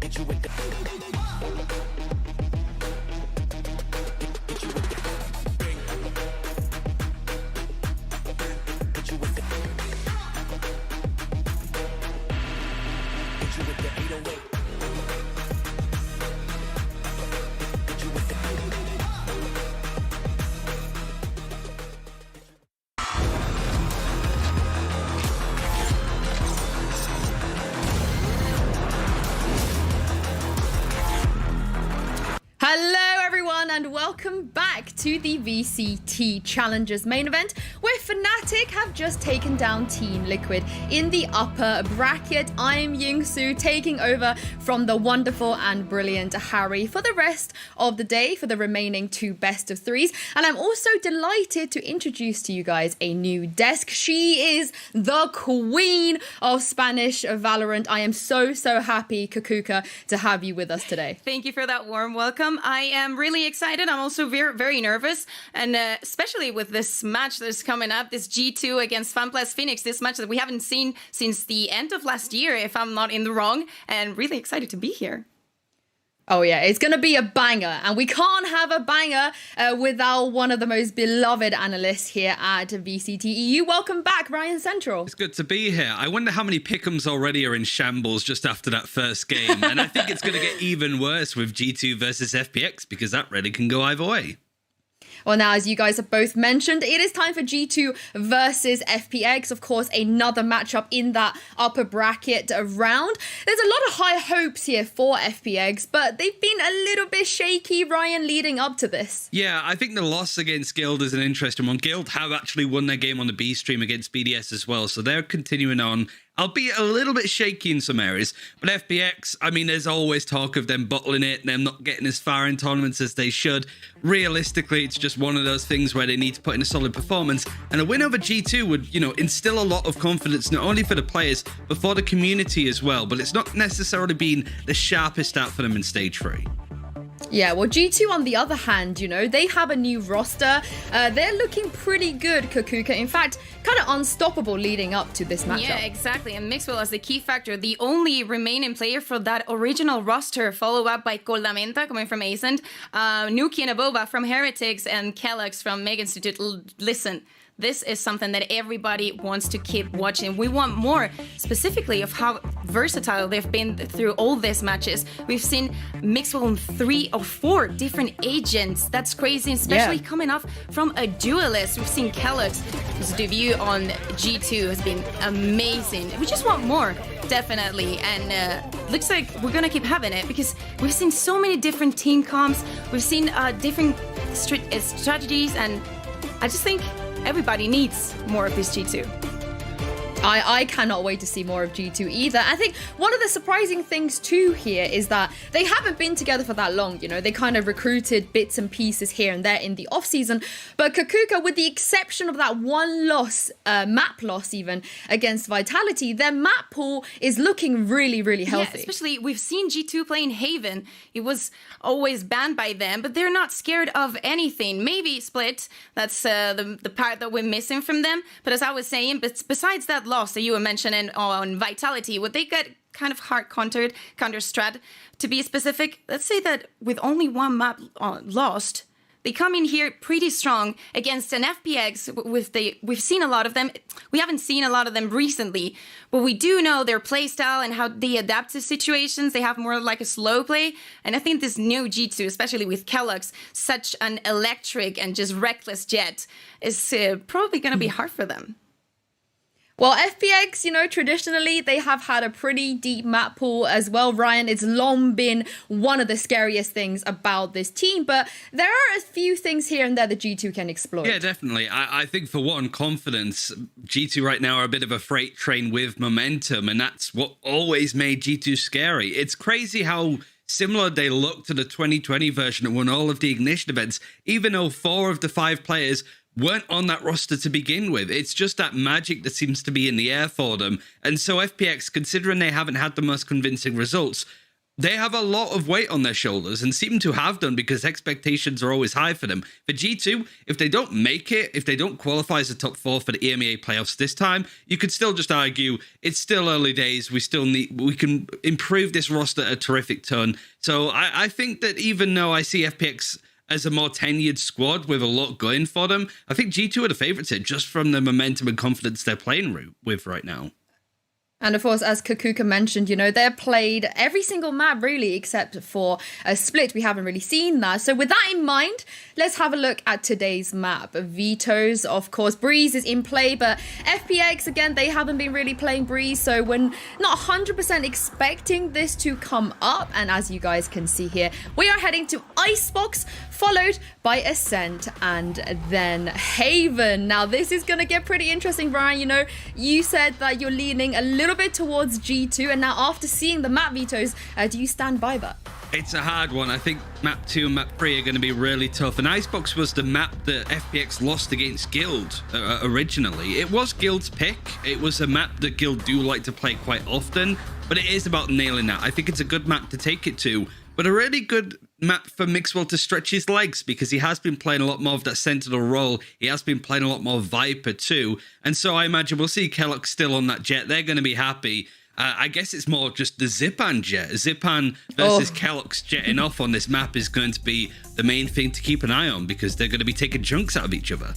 S7: Hit you with the. Hit you with the bank. Hit you with the. Hit you with the 808. Hit you with the.
S1: Hello everyone and welcome back to the VCT Challengers main event where FNATIC have just taken down Team Liquid in the upper bracket. I am Yingsu taking over from the wonderful and brilliant Harry for the rest of the day for the remaining 2 best of 3s, and I'm also delighted to introduce to you guys a new desk. She is the queen of Spanish Valorant. I am so happy, Kakuka, to have you with us today.
S12: Thank you for that warm welcome. I am really excited. I'm also very nervous, and especially with this match that's coming up, this G2 against FunPlus Phoenix, this match that we haven't seen since the end of last year, if I'm not in the wrong, and really excited to be here.
S1: Oh yeah, it's going to be a banger, and we can't have a banger without one of the most beloved analysts here at VCT EU. Welcome back, Ryan Central.
S13: It's good to be here. I wonder how many pick'ems already are in shambles just after that first game, and I think it's going to get even worse with G2 versus FPX, because that really can go either way.
S1: Well, now, as you guys have both mentioned, it is time for G2 versus FPX. Of course, another matchup in that upper bracket round. There's a lot of high hopes here for FPX, but they've been a little bit shaky, Ryan, leading up to this.
S13: Yeah, I think the loss against Guild is an interesting one. Guild have actually won their game on the B stream against BDS as well, so they're continuing on. Albeit a little bit shaky in some areas. But FPX, I mean, there's always talk of them bottling it, them not getting as far in tournaments as they should. Realistically, it's just one of those things where they need to put in a solid performance. And a win over G2 would, instill a lot of confidence, not only for the players, but for the community as well. But it's not necessarily been the sharpest out for them in stage 3.
S1: Yeah, well, G2, on the other hand, they have a new roster. They're looking pretty good, Kakuka. In fact, kind of unstoppable leading up to this matchup.
S12: Yeah, exactly. And Mixwell as the key factor, the only remaining player for that original roster, followed up by Coldamenta coming from Ascent, Nuki and Aboba from Heretics, and Kellogg's from Meg Institute. Listen, this is something that everybody wants to keep watching. We want more, specifically of how versatile they've been through all these matches. We've seen Mixwell in 3 or 4 different agents. That's crazy, especially coming off from a duelist. We've seen Kellogg's, whose debut on G2 has been amazing. We just want more, definitely. And looks like we're gonna keep having it, because we've seen so many different team comps. We've seen different strategies, and I just think everybody needs more of this G2.
S1: I cannot wait to see more of G2 either. I think one of the surprising things too here is that they haven't been together for that long, you know. They kind of recruited bits and pieces here and there in the off-season. But Kakuka, with the exception of that one loss, map loss even, against Vitality, their map pool is looking really, really healthy.
S12: Yeah, especially we've seen G2 playing Haven. It was always banned by them, but they're not scared of anything. Maybe Split, that's the part that we're missing from them. But as I was saying, but besides that loss that you were mentioning on Vitality, would they get kind of hard counter strat to be specific? Let's say that with only one map lost, they come in here pretty strong against an FPX. We've seen a lot of them. We haven't seen a lot of them recently, but we do know their playstyle and how they adapt to situations. They have more like a slow play, and I think this new G2, especially with Kellogg's, such an electric and just reckless jet, is probably going to be hard for them.
S1: Well, FPX, you know, traditionally, they have had a pretty deep map pool as well, Ryan. It's long been one of the scariest things about this team, but there are a few things here and there that G2 can exploit.
S13: Yeah, definitely. I think for one, confidence, G2 right now are a bit of a freight train with momentum, and that's what always made G2 scary. It's crazy how similar they look to the 2020 version that won all of the Ignition events, even though 4 of the 5 players weren't on that roster to begin with. It's just that magic that seems to be in the air for them. And so FPX, considering they haven't had the most convincing results, they have a lot of weight on their shoulders and seem to have done because expectations are always high for them. For G2, if they don't make it, if they don't qualify as a top 4 for the EMEA playoffs this time, you could still just argue it's still early days. We can improve this roster a terrific ton. So I think that even though I see FPX as a more tenured squad with a lot going for them, I think G2 are the favourites here just from the momentum and confidence they're playing with right now.
S1: And of course, as Kakuka mentioned, you know, they're played every single map really except for a Split. We haven't really seen that. So with that in mind, let's have a look at today's map. Vetoes, of course, Breeze is in play, but FPX, again, they haven't been really playing Breeze. So we're not 100% expecting this to come up. And as you guys can see here, we are heading to Icebox, followed by Ascent and then Haven. Now, this is going to get pretty interesting, Brian. You know, you said that you're leaning a little bit towards G2, and now after seeing the map vetoes, do you stand by that?
S13: It's a hard one. I think map 2 and map 3 are going to be really tough. And Icebox was the map that FPX lost against Guild originally. It was Guild's pick. It was a map that Guild do like to play quite often, but it is about nailing that. I think it's a good map to take it to, but a really good map for Mixwell to stretch his legs because he has been playing a lot more of that sentinel role. He has been playing a lot more Viper too. And so I imagine we'll see Kellogg still on that jet. They're going to be happy. I guess it's more just the Zipan jet. Zipan versus Kellogg's jetting off on this map is going to be the main thing to keep an eye on because they're going to be taking chunks out of each other.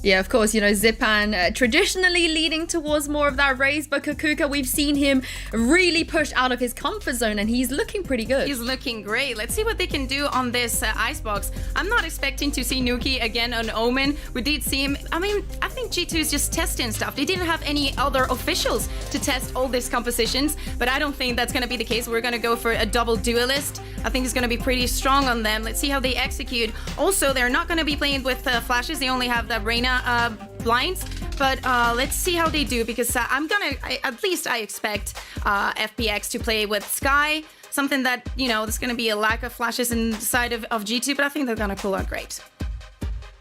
S1: Yeah, of course, you know, Zipan traditionally leading towards more of that race, but Kakuka, we've seen him really push out of his comfort zone, and he's looking pretty good.
S12: He's looking great. Let's see what they can do on this Icebox. I'm not expecting to see Nuki again on Omen. We did see him. I mean, I think G2 is just testing stuff. They didn't have any other officials to test all these compositions, but I don't think that's going to be the case. We're going to go for a double duelist. I think it's going to be pretty strong on them. Let's see how they execute. Also, they're not going to be playing with flashes. They only have the Reyna blinds, but let's see how they do because at least I expect FPX to play with Sky, something that, you know, there's going to be a lack of flashes inside of G2, but I think they're going to pull out great.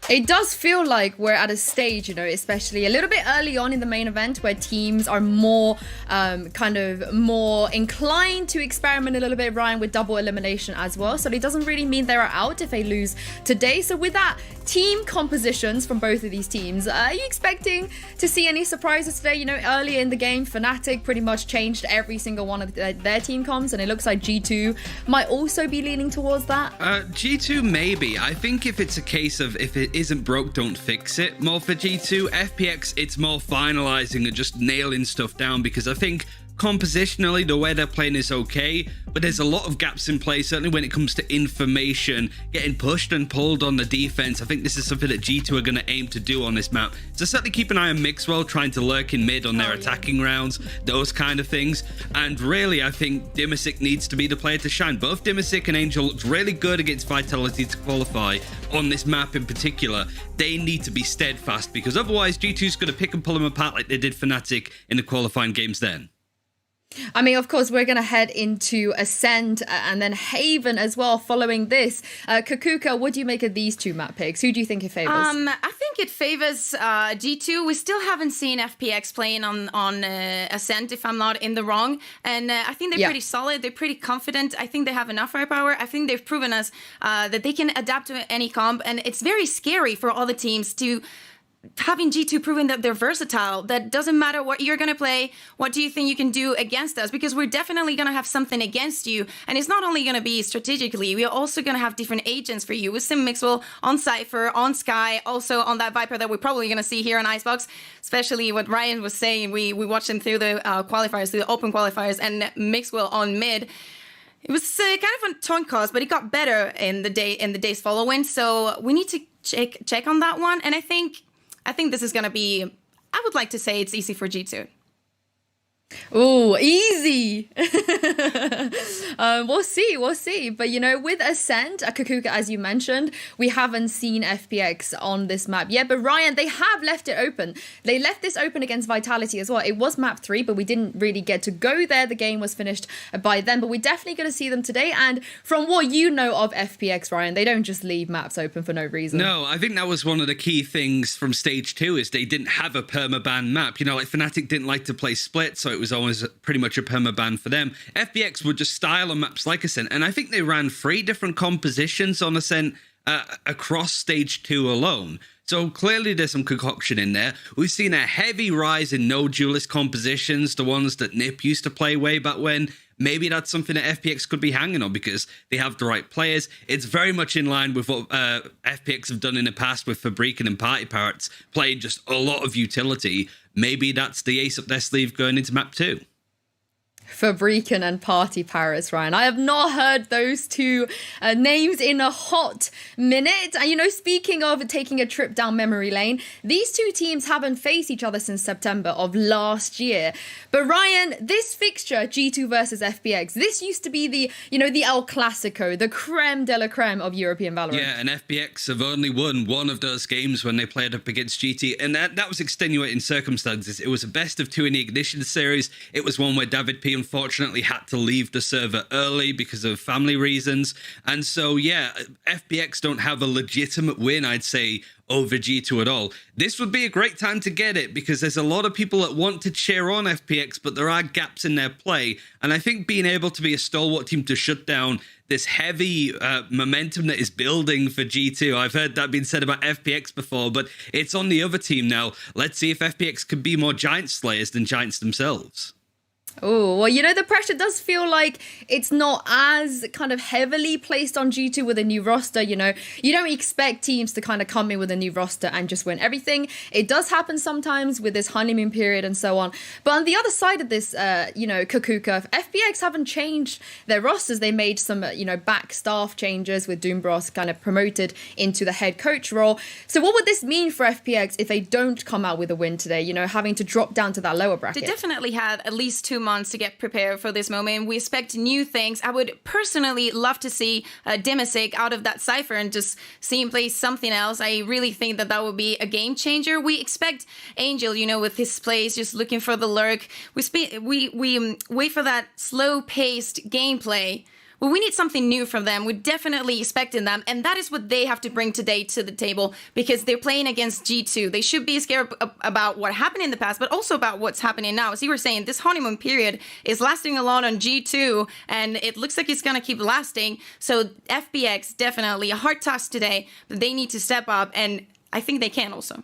S1: It does feel like we're at a stage, you know, especially a little bit early on in the main event where teams are more more inclined to experiment a little bit, Ryan, with double elimination as well. So it doesn't really mean they're out if they lose today. So with that, team compositions from both of these teams, are you expecting to see any surprises today? You know, earlier in the game, FNATIC pretty much changed every single one of their team comps, and it looks like G2 might also be leaning towards that.
S13: G2 maybe. I think if it's a case of if it isn't broke, don't fix it. More for G2. FPX, it's more finalizing and just nailing stuff down because I think compositionally, the way they're playing is okay, but there's a lot of gaps in play, certainly when it comes to information, getting pushed and pulled on the defense. I think this is something that G2 are going to aim to do on this map. So certainly keep an eye on Mixwell, trying to lurk in mid on their attacking rounds, those kind of things. And really, I think Dimisic needs to be the player to shine. Both Dimisic and Angel looked really good against Vitality to qualify on this map in particular. They need to be steadfast, because otherwise G2's going to pick and pull them apart like they did FNATIC in the qualifying games then.
S14: I mean, of course, we're going to head into Ascent and then Haven as well following this. Kakuka, what do you make of these two map picks? Who do you think it favors?
S12: I think it favors G2. We still haven't seen FPX playing on Ascent, if I'm not in the wrong. And I think they're pretty solid. They're pretty confident. I think they have enough firepower. I think they've proven us that they can adapt to any comp. And it's very scary for all the teams to having G2 proving that they're versatile, that doesn't matter what you're going to play, what do you think you can do against us, because we're definitely going to have something against you. And it's not only going to be strategically, we're also going to have different agents for you with Sim Mixwell, on Cypher, on Sky, also on that Viper that we're probably going to see here on Icebox, especially what Ryan was saying. We watched him through the qualifiers, through the open qualifiers, and Mixwell on mid. It was kind of a taunt cost, but it got better in the days following. So we need to check on that one. And I think this is going to be, I would like to say it's easy for G2.
S14: Oh, easy. We'll see. But, you know, with Ascent, Kakuka, as you mentioned, we haven't seen FPX on this map yet. But Ryan, they have left it open. They left this open against Vitality as well. It was map 3, but we didn't really get to go there. The game was finished by then. But we're definitely going to see them today. And from what you know of FPX, Ryan, they don't just leave maps open for no reason.
S13: No, I think that was one of the key things from stage 2 is they didn't have a permaban map. You know, like FNATIC didn't like to play split, so it was always pretty much a permaban for them. FPX would just style on maps like Ascent, and I think they ran 3 different compositions on Ascent across stage 2 alone. So clearly there's some concoction in there. We've seen a heavy rise in no duelist compositions, the ones that Nip used to play way back when. Maybe that's something that FPX could be hanging on because they have the right players. It's very much in line with what FPX have done in the past with Fabrican and Party Parrots, playing just a lot of utility. Maybe that's the ace up their sleeve going into map 2.
S14: Fabrican and Party Parrots, Ryan. I have not heard those two names in a hot minute. And, you know, speaking of taking a trip down memory lane, these two teams haven't faced each other since September of last year. But, Ryan, this fixture, G2 versus FPX, this used to be the, you know, the El Clasico, the creme de la creme of European Valorant.
S13: Yeah, and FPX have only won one of those games when they played up against GT. And that was extenuating circumstances. It was a best of 2 in the Ignition series. It was one where David P unfortunately had to leave the server early because of family reasons. And so, yeah, FPX don't have a legitimate win, I'd say, over G2 at all. This would be a great time to get it because there's a lot of people that want to cheer on FPX, but there are gaps in their play. And I think being able to be a stalwart team to shut down this heavy momentum that is building for G2. I've heard that being said about FPX before, but it's on the other team now. Let's see if FPX could be more Giant Slayers than Giants themselves.
S14: Oh, well, you know, the pressure does feel like it's not as kind of heavily placed on G2 with a new roster. You know, you don't expect teams to kind of come in with a new roster and just win everything. It does happen sometimes with this honeymoon period and so on. But on the other side of this, you know, Kakuka, FPX haven't changed their rosters. They made some, you know, back staff changes with Doombros kind of promoted into the head coach role. So what would this mean for FPX if they don't come out with a win today, you know, having to drop down to that lower bracket?
S12: They definitely had at least 2 months to get prepared for this moment. We expect new things. I would personally love to see Dimisic out of that Cypher and just see him play something else. I really think that that would be a game changer. We expect Angel, you know, with his plays, just looking for the lurk. We wait for that slow-paced gameplay. Well, we need something new from them. We're definitely expecting them. And that is what they have to bring today to the table because they're playing against G2. They should be scared about what happened in the past, but also about what's happening now. As you were saying, this honeymoon period is lasting a lot on G2, and it looks like it's going to keep lasting. So FPX, definitely a hard task today, but they need to step up, and I think they can also.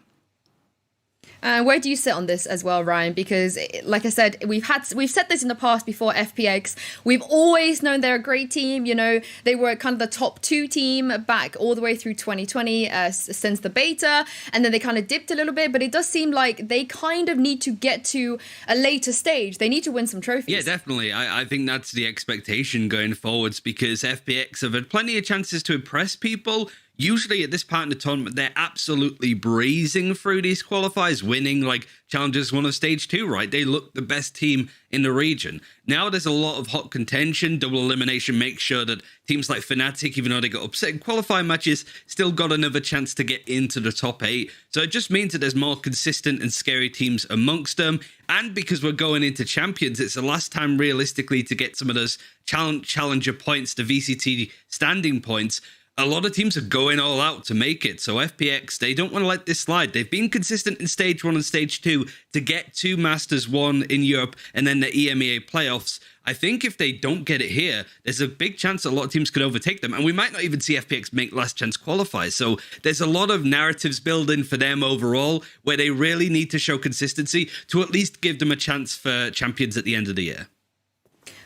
S14: Where do you sit on this as well, Ryan? Because, like I said, we've said this in the past before FPX. We've always known they're a great team. You know, they were kind of the top 2 team back all the way through 2020 since the beta, and then they kind of dipped a little bit. But it does seem like they kind of need to get to a later stage. They need to win some trophies.
S13: Yeah, definitely. I think that's the expectation going forwards, because FPX have had plenty of chances to impress people. Usually at this part in the tournament, they're absolutely breezing through these qualifiers, winning like Challengers 1 of Stage 2, right? They look the best team in the region. Now there's a lot of hot contention. Double elimination makes sure that teams like FNATIC, even though they got upset in qualifying matches, still got another chance to get into the top 8. So it just means that there's more consistent and scary teams amongst them. And because we're going into Champions, it's the last time realistically to get some of those challenger points, the VCT standing points. A lot of teams are going all out to make it. So FPX, they don't want to let this slide. They've been consistent in Stage 1 and Stage 2 to get to Masters 1 in Europe and then the EMEA playoffs. I think if they don't get it here, there's a big chance that a lot of teams could overtake them. And we might not even see FPX make last chance qualifiers. So there's a lot of narratives building for them overall, where they really need to show consistency to at least give them a chance for Champions at the end of the year.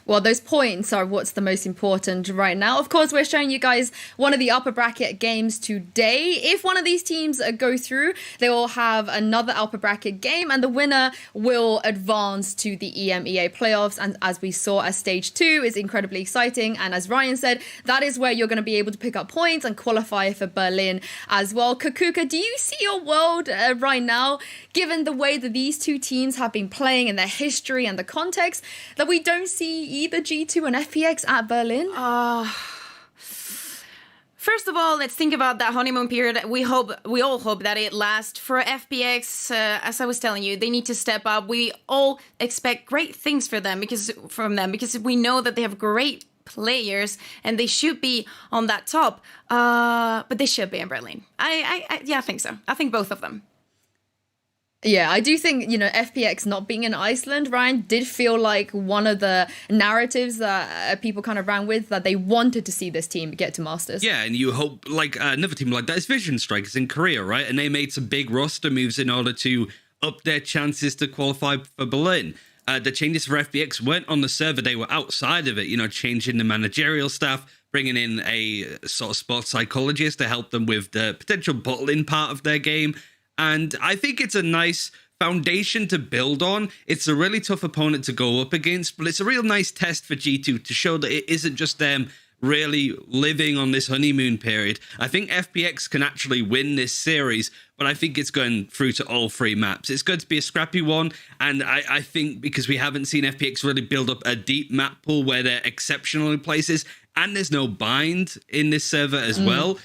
S14: Well, those points are what's the most important right now. Of course, we're showing you guys one of the upper bracket games today. If one of these teams go through, they will have another upper bracket game, and the winner will advance to the EMEA playoffs. And as we saw, as Stage 2 is incredibly exciting. And as Ryan said, that is where you're going to be able to pick up points and qualify for Berlin as well. Kakuka, do you see your world right now, given the way that these two teams have been playing and their history and the context, that we don't see either G2 and FPX at Berlin?
S12: First of all, let's think about that honeymoon period. We all hope that it lasts. For FPX, as I was telling you, they need to step up. We all expect great things from them because we know that they have great players and they should be on that top. But they should be in Berlin. I think so. I think both of them.
S14: Yeah, I do think, FPX not being in Iceland, Ryan, did feel like one of the narratives that people kind of ran with, that they wanted to see this team get to Masters.
S13: Yeah, and you hope, like, another team like that is Vision Strikers in Korea, right? And they made some big roster moves in order to up their chances to qualify for Berlin. The changes for FPX weren't on the server, they were outside of it, changing the managerial staff, bringing in a sort of sports psychologist to help them with the potential bottling part of their game. And I think it's a nice foundation to build on. It's a really tough opponent to go up against, but it's a real nice test for G2 to show that it isn't just them really living on this honeymoon period. I think FPX can actually win this series, but I think it's going through to all 3 maps. It's going to be a scrappy one, and I think because we haven't seen FPX really build up a deep map pool where they're exceptional in places, and there's no bind in this server as well,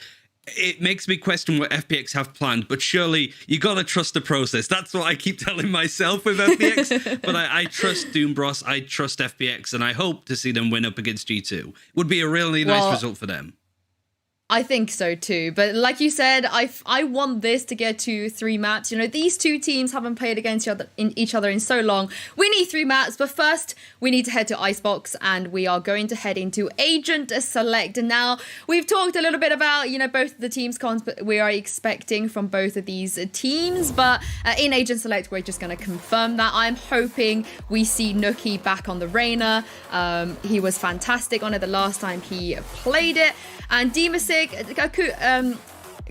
S13: it makes me question what FPX have planned, but surely you gotta trust the process. That's what I keep telling myself with FPX. But I trust Doombros, I trust FPX, and I hope to see them win up against G2. Would be a really nice result for them.
S14: I think so too, but like you said, I want this to get to 3 maps. These two teams haven't played against each other in so long. We need 3 maps, but first we need to head to Icebox, and we are going to head into Agent Select. And now we've talked a little bit about both of the teams we are expecting from both of these teams, but in Agent Select we're just going to confirm that. I'm hoping we see Nuki back on the Reyna. He was fantastic on it the last time he played it. And Demasic,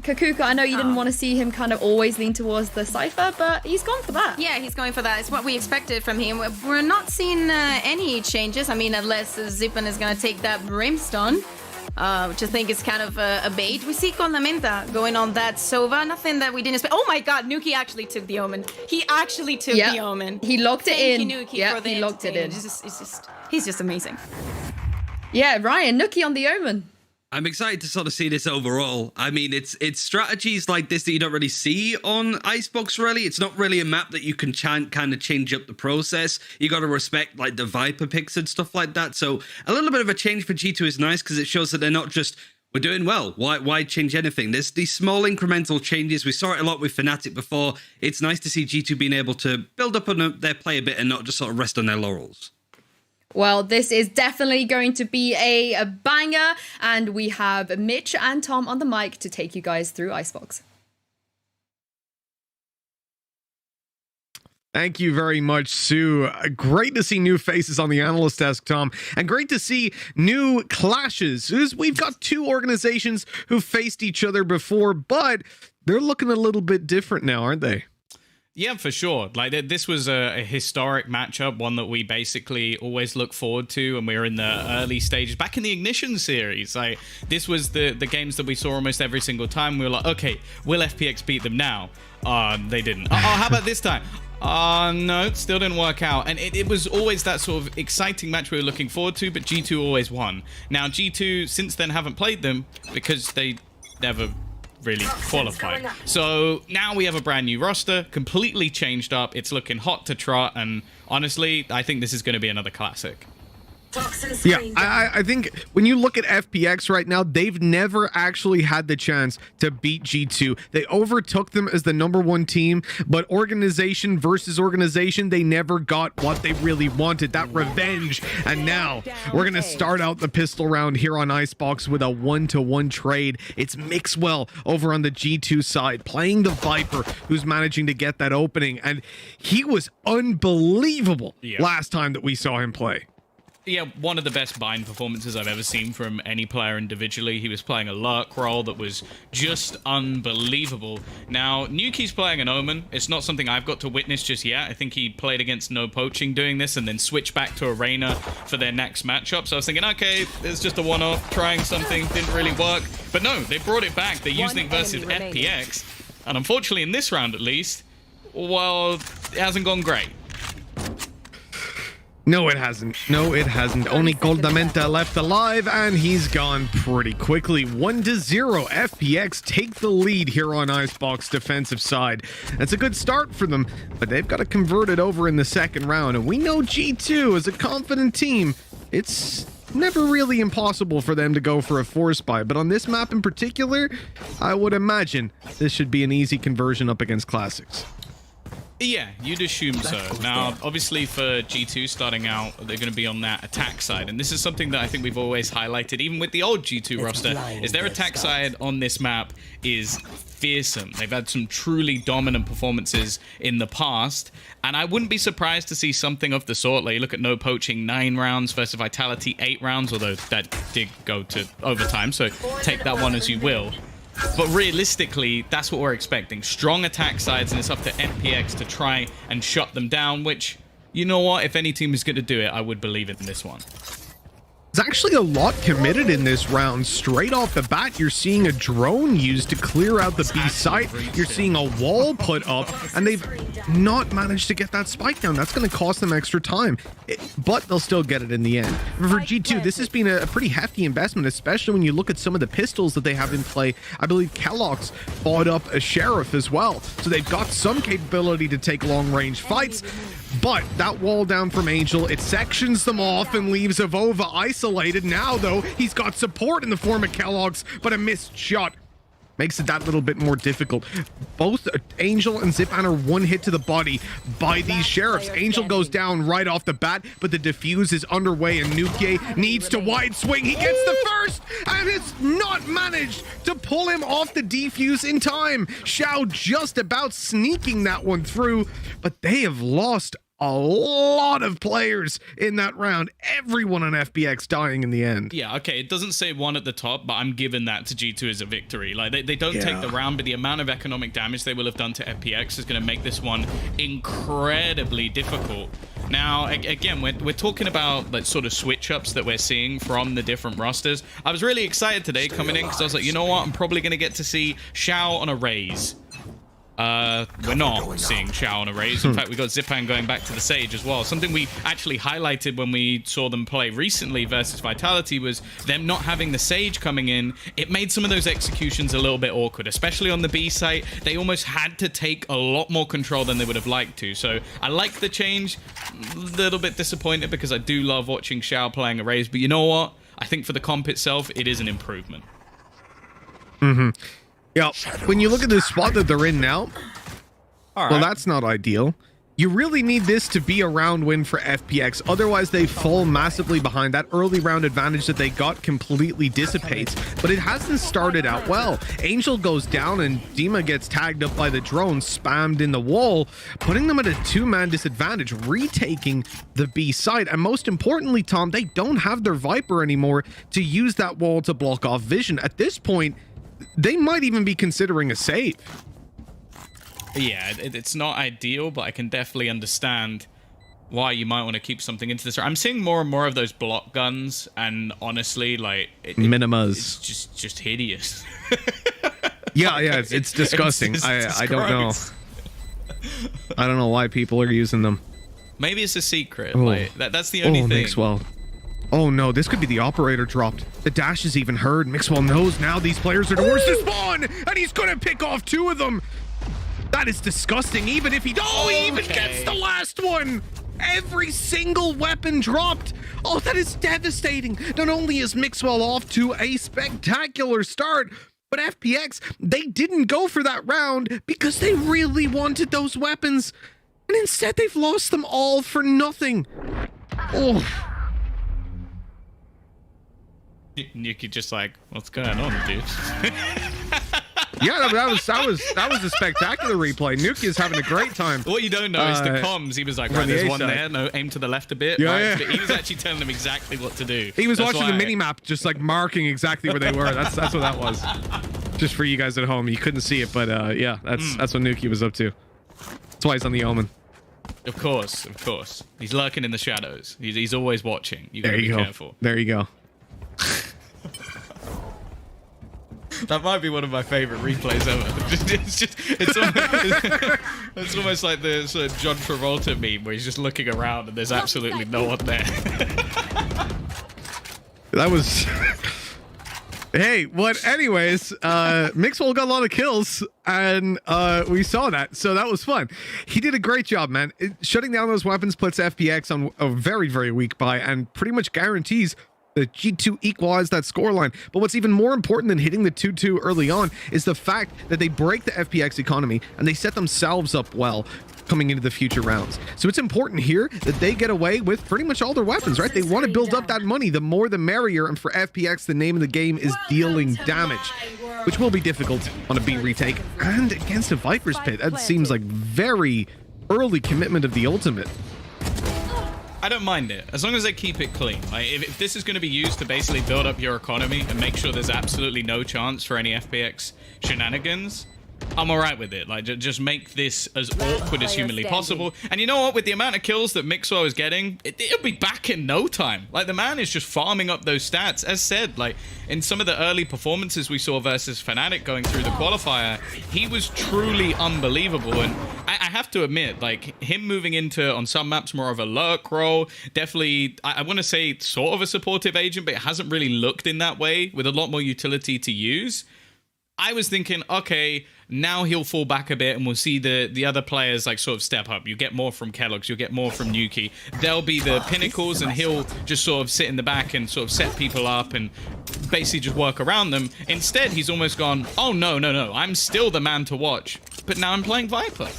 S14: Kakuka, I know you didn't want to see him kind of always lean towards the Cypher, but he's gone for that.
S12: Yeah, he's going for that. It's what we expected from him. We're not seeing any changes. I mean, unless Zippen is going to take that Brimstone, which I think is kind of a bait. We see Condamenta going on that Sova. Nothing that we didn't expect. Oh my god, Nuki actually took the Omen. He actually took the Omen.
S14: He locked it in.
S12: Nuki for the
S14: he locked it in.
S12: He's just amazing.
S14: Yeah, Ryan, Nuki on the Omen.
S13: I'm excited to sort of see this overall. I mean, it's strategies like this that you don't really see on Icebox, really. It's not really a map that you can kind of change up the process. You got to respect, like, the Viper picks and stuff like that. So a little bit of a change for G2 is nice because it shows that they're not just, we're doing well. Why change anything? There's these small incremental changes. We saw it a lot with FNATIC before. It's nice to see G2 being able to build up on their play a bit and not just sort of rest on their laurels.
S14: Well, this is definitely going to be a banger, and we have Mitch and Tom on the mic to take you guys through Icebox.
S9: Thank you very much, Sue. Great to see new faces on the analyst desk, Tom, and great to see new clashes. We've got two organizations who faced each other before, but they're looking a little bit different now, aren't they?
S2: Yeah, for sure. Like this was a historic matchup, one that we basically always look forward to, and we were in the early stages back in the Ignition series. Like this was the games that we saw almost every single time. We were like, okay, will FPX beat them now? They didn't. Oh, how about this time? No, it still didn't work out. And it was always that sort of exciting match we were looking forward to, but G2 always won. Now, G2, since then, haven't played them because they never really qualified. So now we have a brand new roster, completely changed up. It's looking hot to trot, and honestly, I think this is going to be another classic.
S9: Yeah, I think when you look at FPX right now, they've never actually had the chance to beat G2. They overtook them as the #1 team, but organization versus organization, they never got what they really wanted, that revenge. And now we're going to start out the pistol round here on Icebox with a 1-to-1 trade. It's Mixwell over on the G2 side, playing the Viper, who's managing to get that opening. And he was unbelievable last time that we saw him play.
S2: Yeah, one of the best bind performances I've ever seen from any player individually. He was playing a lurk role that was just unbelievable. Now, Nuki's playing an Omen. It's not something I've got to witness just yet. I think he played against No Poaching doing this and then switched back to Arena for their next matchup. So I was thinking, okay, it's just a one-off, trying something, didn't really work. But no, they brought it back. They're using it versus FPX. And unfortunately, in this round at least, well, it hasn't gone great.
S9: No, it hasn't. No, it hasn't. Only Goldamenta left alive, and he's gone pretty quickly. 1-0. FPX take the lead here on Icebox defensive side. That's a good start for them, but they've got to convert it over in the second round. And we know G2 is a confident team. It's never really impossible for them to go for a force buy, but on this map in particular, I would imagine this should be an easy conversion up against Classics.
S2: Yeah, you'd assume so. Now, obviously for G2 starting out, they're going to be on that attack side. And this is something that I think we've always highlighted, even with the old G2 roster, is their attack side on this map is fearsome. They've had some truly dominant performances in the past. And I wouldn't be surprised to see something of the sort. Like, you look at No Poaching 9 rounds versus Vitality 8 rounds, although that did go to overtime. So take that one as you will. But realistically, that's what we're expecting. Strong attack sides, and it's up to FPX to try and shut them down, which, you know what? If any team is going to do it, I would believe in this one.
S9: There's actually a lot committed in this round. Straight off the bat, you're seeing a drone used to clear out the B site. You're seeing a wall put up, and they've not managed to get that spike down. That's going to cost them extra time, but they'll still get it in the end. For G2, this has been a pretty hefty investment, especially when you look at some of the pistols that they have in play. I believe Kellogg's bought up a Sheriff as well, so they've got some capability to take long-range fights. But that wall down from Angel, it sections them off and leaves Avova isolated. Now, though, he's got support in the form of Kellogg's, but a missed shot makes it that little bit more difficult. Both Angel and Zipan are one hit to the body by these Sheriffs. Angel goes down right off the bat, but the defuse is underway, and Nuke needs to wide swing. He gets the first, and it's not managed to pull him off the defuse in time. Xiao just about sneaking that one through, but they have lost a lot of players in that round. Everyone on FPX dying in the end.
S2: Yeah, okay, it doesn't say one at the top, but I'm giving that to G2 as a victory. Like, they don't take the round, but the amount of economic damage they will have done to FPX is going to make this one incredibly difficult. Now, again, we're talking about like sort of switch-ups that we're seeing from the different rosters. I was really excited today coming in because I was like, you know what? I'm probably going to get to see Xiao on a raise. We're not seeing Xiao on a raise. In fact, we got Zipan going back to the Sage as well. Something we actually highlighted when we saw them play recently versus Vitality was them not having the Sage coming in. It made some of those executions a little bit awkward, especially on the B site. They almost had to take a lot more control than they would have liked to. So I like the change. A little bit disappointed because I do love watching Xiao playing a raise. But you know what? I think for the comp itself, it is an improvement.
S9: Yeah, when you look at the spot that they're in now, well, that's not ideal. You really need this to be a round win for FPX. Otherwise, they fall massively behind. That early round advantage that they got completely dissipates. But it hasn't started out well. Angel goes down and Dima gets tagged up by the drone, spammed in the wall, putting them at a 2-man disadvantage, retaking the B side. And most importantly, Tom, they don't have their Viper anymore to use that wall to block off vision. At this point, they might even be considering a save.
S15: Yeah, it's not ideal, but I can definitely understand why you might want to keep something into this. I'm seeing more and more of those block guns, and honestly, like
S9: Minimas,
S15: it's just hideous.
S9: Yeah, it's disgusting. I don't know. I don't know why people are using them.
S15: Maybe it's a secret. Like that's the only thing.
S9: Mixwell. Oh no, this could be the operator dropped. The dash is even heard. Mixwell knows now these players are the worst to spawn, and he's gonna pick off 2 of them. That is disgusting. Even if he even gets the last one. Every single weapon dropped. Oh, that is devastating. Not only is Mixwell off to a spectacular start, but FPX, they didn't go for that round because they really wanted those weapons. And instead they've lost them all for nothing. Oh.
S15: Nuki just like, what's going on, dude?
S9: Yeah, that was a spectacular replay. Nuki is having a great time.
S15: What you don't know is the comms. He was like, right, there's one there. No, aim to the left a bit.
S9: Yeah,
S15: But he was actually telling them exactly what to do.
S9: He was watching the mini map, just like marking exactly where they were. That's what that was. Just for you guys at home, you couldn't see it, but yeah, that's what Nuki was up to. That's why he's on the Omen.
S15: Of course. He's lurking in the shadows. He's always watching. You gotta be careful.
S9: There you go.
S15: That might be one of my favorite replays ever. It's almost like the sort of John Travolta meme where he's just looking around and there's absolutely no one there.
S9: That was... Hey, anyways, Mixwell got a lot of kills, and we saw that, so that was fun. He did a great job, man. Shutting down those weapons puts FPX on a very, very weak buy, and pretty much guarantees the G2 equalize that scoreline. But what's even more important than hitting the 2-2 early on is the fact that they break the FPX economy, and they set themselves up well coming into the future rounds. So it's important here that they get away with pretty much all their weapons, right? They want to build up that money. The more the merrier, and for FPX, the name of the game is dealing damage, which will be difficult on a B retake and against a Viper's Pit. That seems like very early commitment of the ultimate.
S15: I don't mind it, as long as they keep it clean. Like, if this is going to be used to basically build up your economy and make sure there's absolutely no chance for any FPX shenanigans, I'm alright with it. Like, just make this as awkward as humanly possible. And you know what? With the amount of kills that Mixwell is getting, it'll be back in no time. Like, the man is just farming up those stats. As said, like, in some of the early performances we saw versus FNATIC going through the qualifier, he was truly unbelievable. And I have to admit, like, him moving into, on some maps, more of a lurk role, definitely, I want to say, sort of a supportive agent, but it hasn't really looked in that way, with a lot more utility to use. I was thinking, okay, now he'll fall back a bit and we'll see the other players like sort of step up. You get more from Kellogg's, you'll get more from Nuki. They'll be the pinnacles and he'll just sort of sit in the back and sort of set people up and basically just work around them. Instead, he's almost gone, oh no, I'm still the man to watch, but now I'm playing Viper.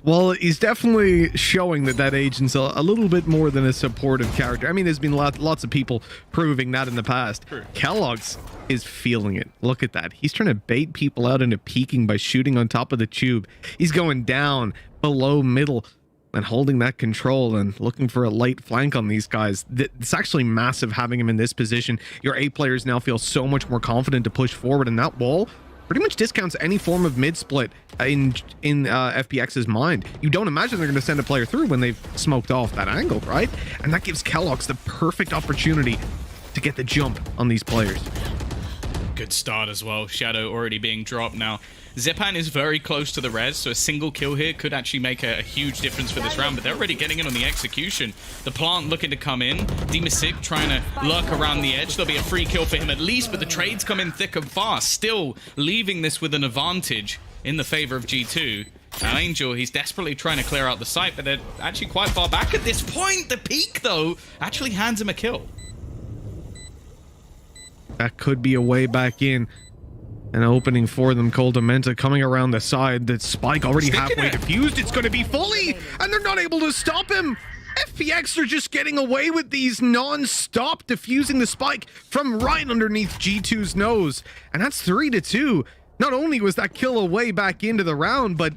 S9: Well, he's definitely showing that agent's a little bit more than a supportive character. I mean, there's been lots of people proving that in the past.
S15: True.
S9: Kellogg's is feeling it. Look at that. He's trying to bait people out into peeking by shooting on top of the tube. He's going down below middle and holding that control and looking for a light flank on these guys. It's actually massive having him in this position. Your A players now feel so much more confident to push forward, and that wall pretty much discounts any form of mid-split in FPX's mind. You don't imagine they're going to send a player through when they've smoked off that angle, right? And that gives Kellogg's the perfect opportunity to get the jump on these players.
S15: Good start as well. Shadow already being dropped now. Zepan is very close to the res, so a single kill here could actually make a huge difference for this round, but they're already getting in on the execution. The plant looking to come in. Dimasic trying to lurk around the edge. There'll be a free kill for him at least, but the trades come in thick and fast, still leaving this with an advantage in the favor of G2. Now Angel, he's desperately trying to clear out the site, but they're actually quite far back at this point. The peak, though, actually hands him a kill.
S9: That could be a way back in. An opening for them. Coldamenta coming around the side. The spike already halfway defused. It's going to be fully, and they're not able to stop him. FPX are just getting away with these non-stop defusing the spike from right underneath G2's nose. And that's 3-2. Not only was that kill away back into the round, but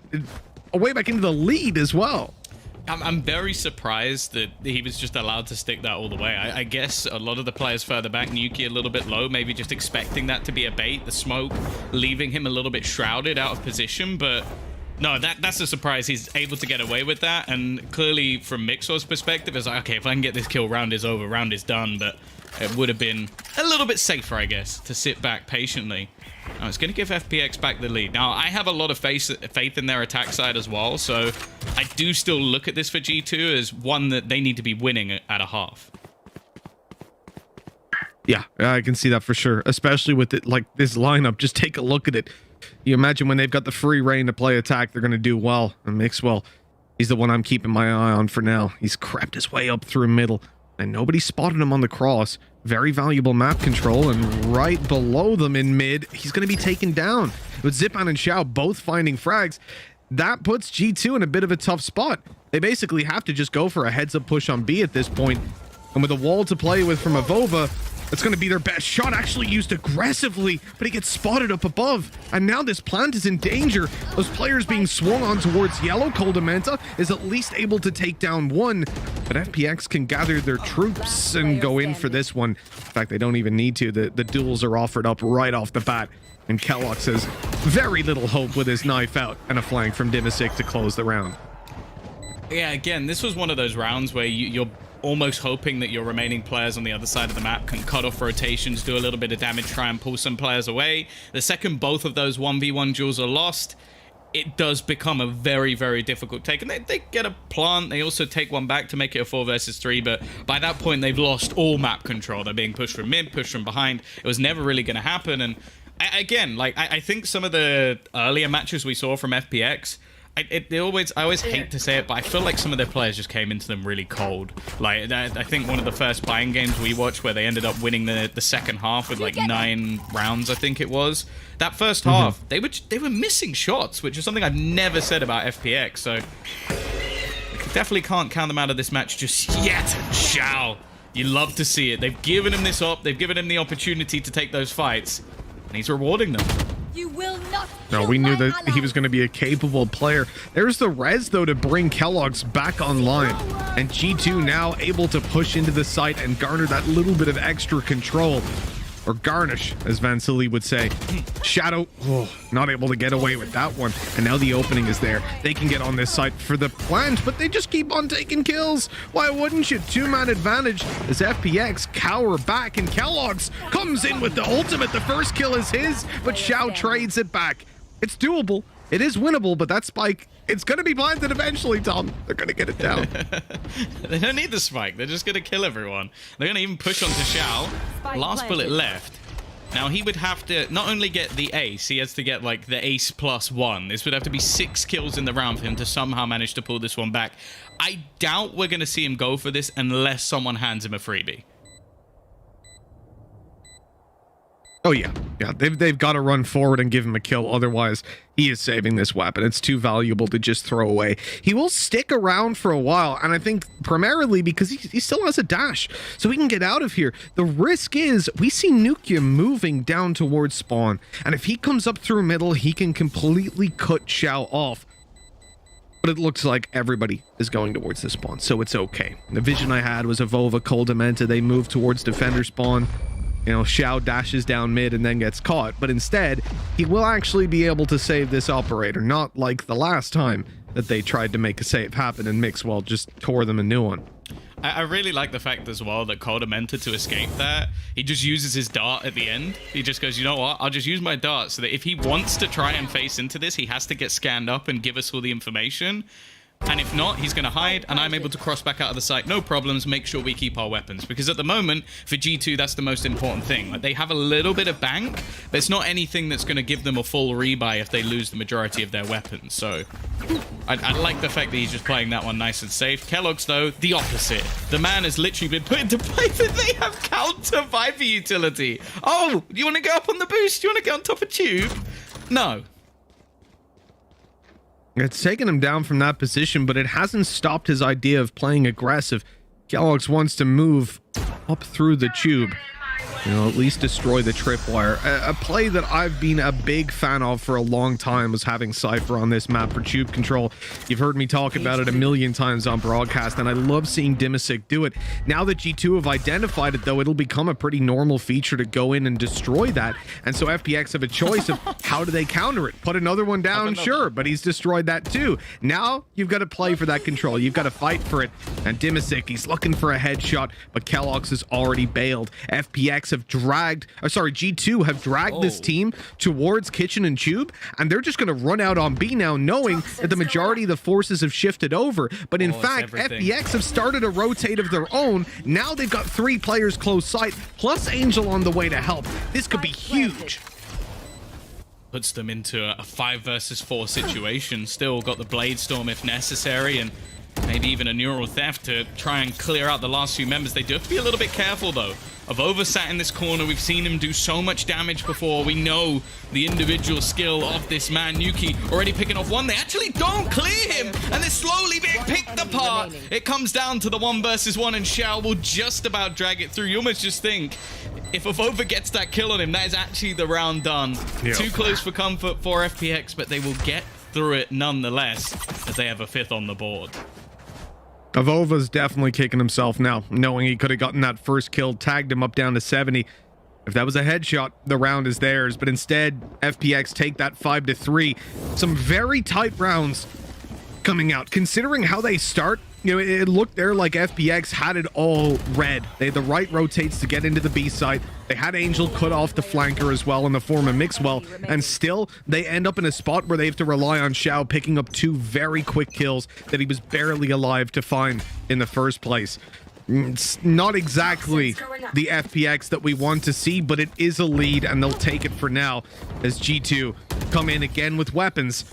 S9: away back into the lead as well.
S15: I'm very surprised that he was just allowed to stick that all the way. I guess a lot of the players further back, Nuki a little bit low, maybe just expecting that to be a bait, the smoke leaving him a little bit shrouded out of position, but no, that's a surprise. He's able to get away with that, and clearly from Mixor's perspective, it's like, okay, if I can get this kill, round is over, round is done, but it would have been a little bit safer, I guess, to sit back patiently. Now, it's going to give FPX back the lead. Now, I have a lot of faith in their attack side as well, so I do still look at this for G2 as one that they need to be winning at a half.
S9: Yeah, I can see that for sure, especially with it like this lineup. Just take a look at it. You imagine when they've got the free reign to play attack, they're going to do well. And Mixwell, he's the one I'm keeping my eye on for now. He's crept his way up through middle, and nobody spotted him on the cross. Very valuable map control, and right below them in mid, he's going to be taken down. With Zipan and Xiao both finding frags, that puts G2 in a bit of a tough spot. They basically have to just go for a heads-up push on B at this point. And with a wall to play with from Avova, it's going to be their best shot, actually used aggressively, but he gets spotted up above. And now this plant is in danger. Those players being swung on towards yellow. Coldamenta is at least able to take down one, but FPX can gather their troops and go in for this one. In fact, they don't even need to. The duels are offered up right off the bat, and Kellox has very little hope with his knife out and a flank from Dimisic to close the round.
S15: Yeah, again, this was one of those rounds where you're almost hoping that your remaining players on the other side of the map can cut off rotations, do a little bit of damage, try and pull some players away. The second both of those 1v1 duels are lost, it does become a very, very difficult take. And they get a plant. They also take one back to make it a 4 versus 3. But by that point, they've lost all map control. They're being pushed from mid, pushed from behind. It was never really going to happen. And again, like I think some of the earlier matches we saw from FPX, I always hate to say it, but I feel like some of their players just came into them really cold. Like, I think one of the first buying games we watched where they ended up winning the second half with like 9 rounds, I think it was. That first half, they were missing shots, which is something I've never said about FPX. So definitely can't count them out of this match just yet. Xiao, you love to see it. They've given him this up. They've given him the opportunity to take those fights, and he's rewarding them.
S8: You will not.
S9: No, we knew that he was going to be a capable player. There's the res, though, to bring Kellogg's back online. And G2 now able to push into the site and garner that little bit of extra control. Or garnish, as Vansili would say. Shadow, not able to get away with that one. And now the opening is there. They can get on this site for the plant, but they just keep on taking kills. Why wouldn't you? 2-man advantage as FPX cower back, and Kellogg's comes in with the ultimate. The first kill is his, but Xiao trades it back. It's doable. It is winnable, but that spike, it's going to be planted eventually, Tom. They're going to get it down.
S15: They don't need the spike. They're just going to kill everyone. They're going to even push onto Xiao. Last bullet left. Now, he would have to not only get the ace, he has to get, like, the ace +1. This would have to be 6 kills in the round for him to somehow manage to pull this one back. I doubt we're going to see him go for this unless someone hands him a freebie.
S9: Oh, yeah. They've got to run forward and give him a kill. Otherwise, he is saving this weapon. It's too valuable to just throw away. He will stick around for a while, and I think primarily because he still has a dash, so he can get out of here. The risk is we see Nukia moving down towards spawn, and if he comes up through middle, he can completely cut Xiao off. But it looks like everybody is going towards the spawn, so it's okay. The vision I had was Avova, Coldamenta. They move towards defender spawn. You know, Xiao dashes down mid and then gets caught, but instead, he will actually be able to save this operator, not like the last time that they tried to make a save happen and Mixwell just tore them a new one.
S15: I really like the fact as well that Coldamenta, to escape that, he just uses his dart at the end. He just goes, you know what, I'll just use my dart so that if he wants to try and face into this, he has to get scanned up and give us all the information. And if not, he's going to hide, and I'm able to cross back out of the site. No problems, make sure we keep our weapons. Because at the moment, for G2, that's the most important thing. Like, they have a little bit of bank, but it's not anything that's going to give them a full rebuy if they lose the majority of their weapons. So I like the fact that he's just playing that one nice and safe. Kellogg's, though, the opposite. The man has literally been put into play, but they have counter Viper utility. Oh, you want to go up on the boost? You want to get on top of Tube? No.
S9: It's taken him down from that position, but it hasn't stopped his idea of playing aggressive. Kellogg's wants to move up through the tube. You know, at least destroy the tripwire. A play that I've been a big fan of for a long time was having Cypher on this map for tube control. You've heard me talk about it a million times on broadcast, and I love seeing Dimasic do it. Now that G2 have identified it, though, it'll become a pretty normal feature to go in and destroy that. And so FPX have a choice of how do they counter it? Put another one down? Sure, but he's destroyed that too. Now you've got to play for that control. You've got to fight for it. And Dimasic, he's looking for a headshot, but Kellogg's has already bailed. FPX have dragged, G2 have dragged this team towards Kitchen and Tube, and they're just going to run out on B now, knowing that the majority of the forces have shifted over. But in fact, FPX have started a rotate of their own. Now they've got 3 players close sight, plus Angel on the way to help. This could be huge.
S15: Puts them into a 5 versus 4 situation. Still got the Blade Storm if necessary, and maybe even a Neural Theft to try and clear out the last few members. They do have to be a little bit careful, though. Avova sat in this corner. We've seen him do so much damage before. We know the individual skill of this man. Nuki already picking off one. They actually don't clear him, and they're slowly being picked apart. It comes down to the 1 versus 1, and Shao will just about drag it through. You almost just think, if Avova gets that kill on him, that is actually the round done.
S9: Yep.
S15: Too close for comfort for FPX, but they will get through it nonetheless, as they have a 5th on the board.
S9: Avova's definitely kicking himself now, knowing he could have gotten that first kill, tagged him up down to 70. If that was a headshot, the round is theirs. But instead, FPX take that 5-3. Some very tight rounds coming out. Considering how they start, you know, it looked there like FPX had it all red. They had the right rotates to get into the B site. They had Angel cut off the flanker as well in the form of Mixwell, and still they end up in a spot where they have to rely on Shao picking up 2 very quick kills that he was barely alive to find in the first place. It's not exactly the FPX that we want to see, but it is a lead, and they'll take it for now as G2 come in again with weapons.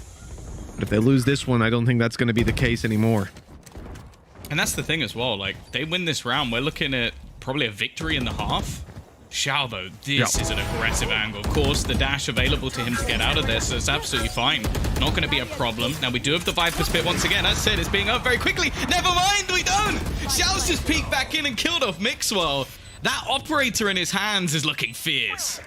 S9: But if they lose this one, I don't think that's going to be the case anymore.
S15: And that's the thing as well, like, they win this round, we're looking at probably a victory in the half. Shao, though, this is an aggressive angle. Of course, the dash available to him to get out of this, so it's absolutely fine. Not going to be a problem. Now, we do have the Viper Spit once again. As said, it's being up very quickly. Never mind, we don't! Shao's just peeked back in and killed off Mixwell. That operator in his hands is looking fierce.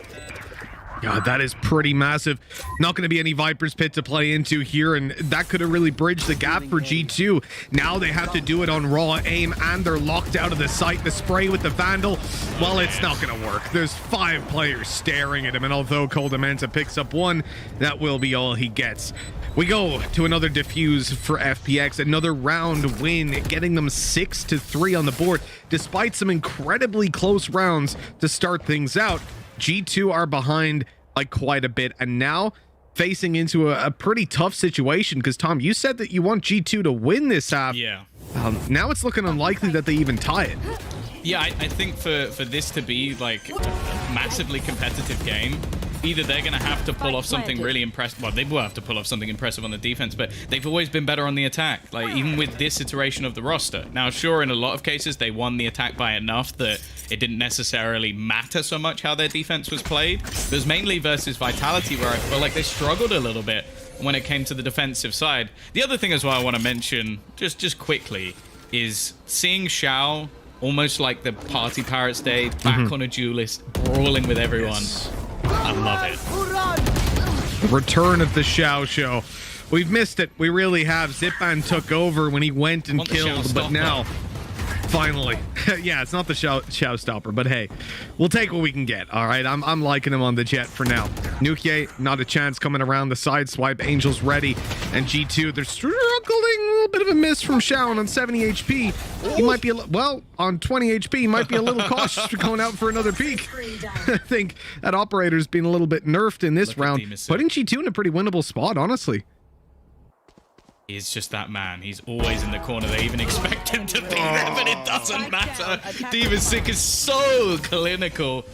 S9: God, that is pretty massive. Not going to be any Viper's Pit to play into here, and that could have really bridged the gap for G2. Now they have to do it on raw aim, and they're locked out of the site. The spray with the Vandal, well, it's not going to work. There's 5 players staring at him, and although Coldamenta picks up 1, that will be all he gets. We go to another defuse for FPX, another round win, getting them 6-3 on the board, despite some incredibly close rounds to start things out. G2 are behind like quite a bit, and now facing into a pretty tough situation, because Tom, you said that you want G2 to win this half.
S15: Yeah.
S9: Now it's looking unlikely that they even tie it.
S15: Yeah, I think for this to be like a massively competitive game, either they're going to have to pull off something really impressive. Well, they will have to pull off something impressive on the defense, but they've always been better on the attack, like even with this iteration of the roster. Now, sure, in a lot of cases, they won the attack by enough that it didn't necessarily matter so much how their defense was played. It was mainly versus Vitality where I feel like they struggled a little bit when it came to the defensive side. The other thing as well I want to mention, just quickly, is seeing Shao almost like the Party Pirates Day, back on a duelist, brawling with everyone. Yes. I love it.
S9: The return of the Shao Show. We've missed it. We really have. Zipman took over when he went and killed, but now, finally. Yeah, it's not the Shao Stopper, but hey, we'll take what we can get, all right? I'm liking him on the jet for now. Nuke, not a chance coming around the side swipe. Angel's ready, and G2, they're struggling. A little bit of a miss from Shao on 70 HP. He might be, well, on 20 HP, he might be a little cautious for going out for another peek. I think that operator's been a little bit nerfed in this round, putting G2 in a pretty winnable spot, honestly.
S15: He's just that man. He's always in the corner. They even expect him to be there, but it doesn't matter. D.MASIC is so clinical.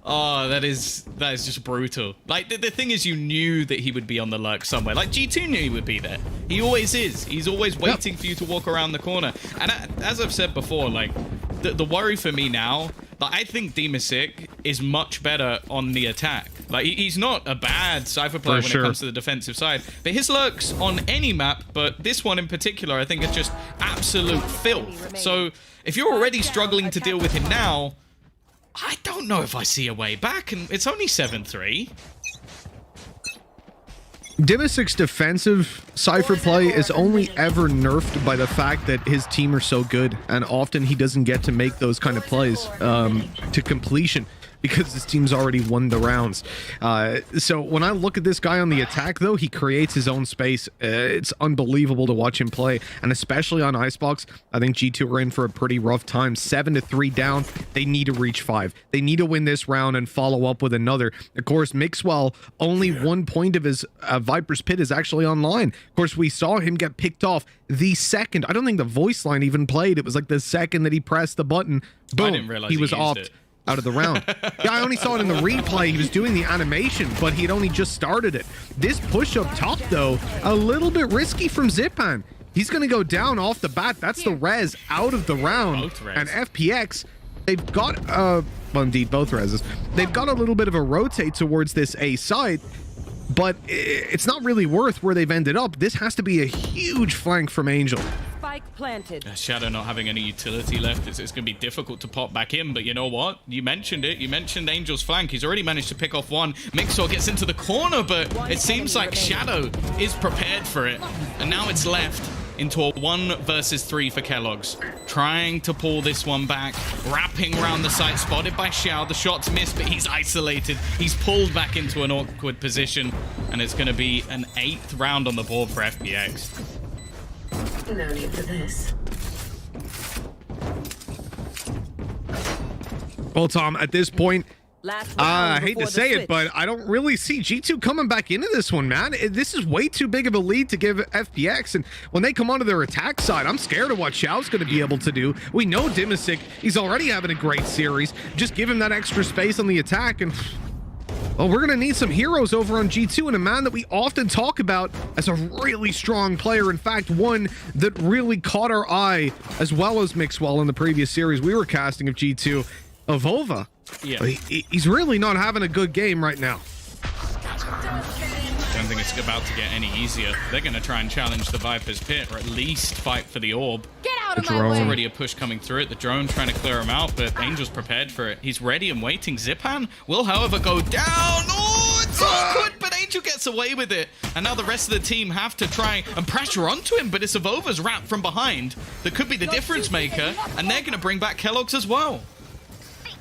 S15: Oh, that is just brutal. Like, the thing is, you knew that he would be on the lurk somewhere. Like, G2 knew he would be there. He always is. He's always waiting for you to walk around the corner. And as I've said before, like, the worry for me now, like, I think D.MASIC is much better on the attack. Like, he's not a bad Cypher player when it comes to the defensive side. But his lurks on any map, but this one in particular, I think is just absolute filth. So, if you're already struggling to deal with him now, I don't know if I see a way back, and it's only 7-3.
S9: D.MASIC's defensive Cypher play is only ever nerfed by the fact that his team are so good, and often he doesn't get to make those kind of plays to completion because his team's already won the rounds. So when I look at this guy on the attack, though, he creates his own space. It's unbelievable to watch him play, and especially on Icebox, I think G2 are in for a pretty rough time. 7-3 down. They need to reach 5. They need to win this round and follow up with another. Of course, Mixwell, only 1 point of his Viper's Pit is actually online. Of course, we saw him get picked off the second. I don't think the voice line even played. It was like the second that he pressed the button. Boom.
S15: I didn't realize
S9: he was off out of the round. Yeah, I only saw it in the replay. He was doing the animation, but he had only just started it. This push up top, though, a little bit risky from Zipan. He's going to go down off the bat. That's the res out of the round. And FPX, they've got, well, indeed, both reses. They've got a little bit of a rotate towards this A side, but it's not really worth where they've ended up. This has to be a huge flank from Angel.
S16: Spike planted.
S15: Shadow not having any utility left, it's going to be difficult to pop back in, but you know what? You mentioned it. You mentioned Angel's flank. He's already managed to pick off one. Mixwell gets into the corner, but it seems like Shadow is prepared for it. And now it's left into a 1 versus 3 for Kellogg's. Trying to pull this one back. Wrapping around the site, spotted by Xiao. The shot's missed, but he's isolated. He's pulled back into an awkward position, and it's going to be an 8th round on the board for FPX.
S16: No need for this.
S9: Well, Tom, at this point, I hate to say it, but I don't really see G2 coming back into this one, man. This is way too big of a lead to give FPX, and when they come onto their attack side, I'm scared of what Xiao's going to be able to do. We know D.MASIC, he's already having a great series. Just give him that extra space on the attack, and well, we're going to need some heroes over on G2, and a man that we often talk about as a really strong player. In fact, one that really caught our eye, as well as Mixwell in the previous series we were casting of G2, Avova.
S15: Yeah.
S9: He's really not having a good game right now.
S15: I don't think it's about to get any easier. They're going to try and challenge the Viper's Pit, or at least fight for the orb.
S16: Get out of
S15: my way! There's already a push coming through it. The drone trying to clear him out, but Angel's prepared for it. He's ready and waiting. Zipan will, however, go down. Oh, it's awkward, but Angel gets away with it. And now the rest of the team have to try and pressure onto him, but it's Avova's wrapped from behind that could be the difference maker, and they're going to bring back Kellogg's as well.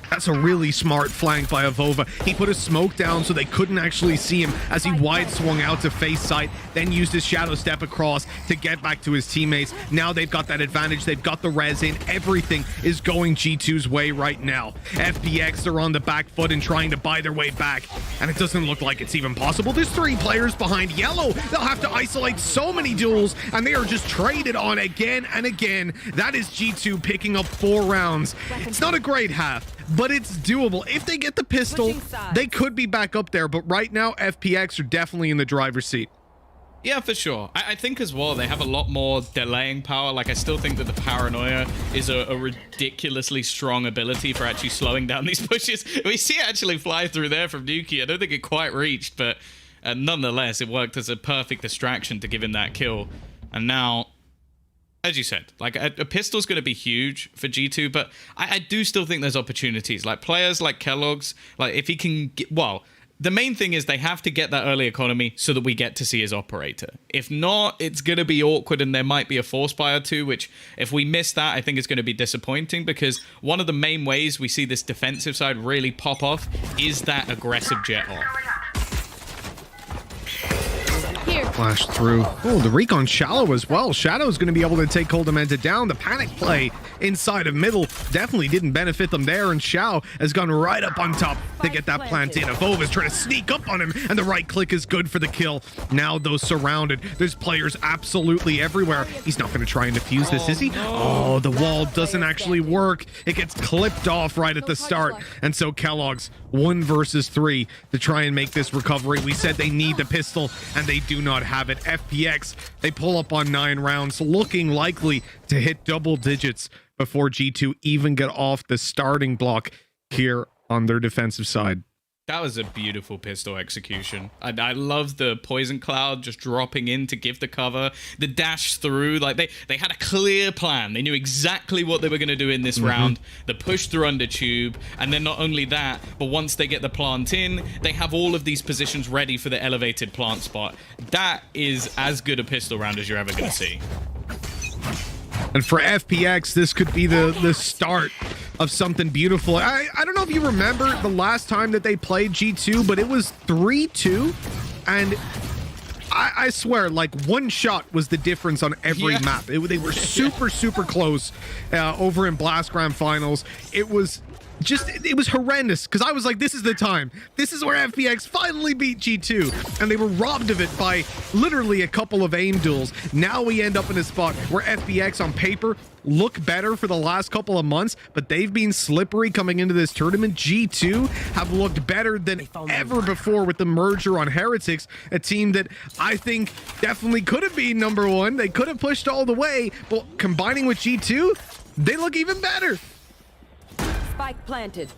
S9: That's a really smart flank by Avova. He put a smoke down so they couldn't actually see him as he wide swung out to face site, then used his shadow step across to get back to his teammates. Now they've got that advantage. They've got the res in. Everything is going G2's way right now. FPX are on the back foot and trying to buy their way back, and it doesn't look like it's even possible. There's 3 players behind Yellow. They'll have to isolate so many duels, and they are just traded on again and again. That is G2 picking up 4 rounds. It's not a great half, but it's doable. If they get the pistol, they could be back up there, but right now FPX are definitely in the driver's seat.
S15: Yeah, for sure. I think as well, they have a lot more delaying power. Like, I still think that the Paranoia is a ridiculously strong ability for actually slowing down these pushes. We see it actually fly through there from Nuki. I don't think it quite reached, but nonetheless, it worked as a perfect distraction to give him that kill. And now, as you said, like, a pistol's going to be huge for G2, but I do still think there's opportunities. Like, players like Kellogg's, like, if he can get, well, the main thing is they have to get that early economy so that we get to see his operator. If not, it's going to be awkward, and there might be a force buy or two, which, if we miss that, I think is going to be disappointing, because one of the main ways we see this defensive side really pop off is that aggressive jet off.
S9: flash through. Oh, the recon Shallow as well. Shadow's going to be able to take Coldamenta down. The panic play inside of middle definitely didn't benefit them there, and Shao has gone right up on top to get that plant in. Avova's trying to sneak up on him, and the right click is good for the kill. Now, though, surrounded. There's players absolutely everywhere. He's not going to try and defuse this, is he? Oh, the wall doesn't actually work. It gets clipped off right at the start, and so Kellogg's 1 versus 3 to try and make this recovery. We said they need the pistol, and they do not have it. FPX, they pull up on 9 rounds, looking likely to hit double digits before G2 even get off the starting block here on their defensive side.
S15: That was a beautiful pistol execution. I love the poison cloud just dropping in to give the cover, the dash through. Like they had a clear plan. They knew exactly what they were going to do in this round. The push through under tube, and then not only that, but once they get the plant in, they have all of these positions ready for the elevated plant spot. That is as good a pistol round as you're ever going to see.
S9: And for FPX, this could be the start of something beautiful. I don't know if you remember the last time that they played G2, but it was 3-2. And I swear, like, one shot was the difference on every map. They were super close over in Blast Grand Finals. It was horrendous, because I was like, this is the time. This is where FPX finally beat G2, and they were robbed of it by literally a couple of aim duels. Now we end up in a spot where FPX on paper look better for the last couple of months, but they've been slippery coming into this tournament. G2 have looked better than ever before with the merger on Heretics, a team that I think definitely could have been number 1. They could have pushed all the way, but combining with G2, they look even better.
S16: Spike planted.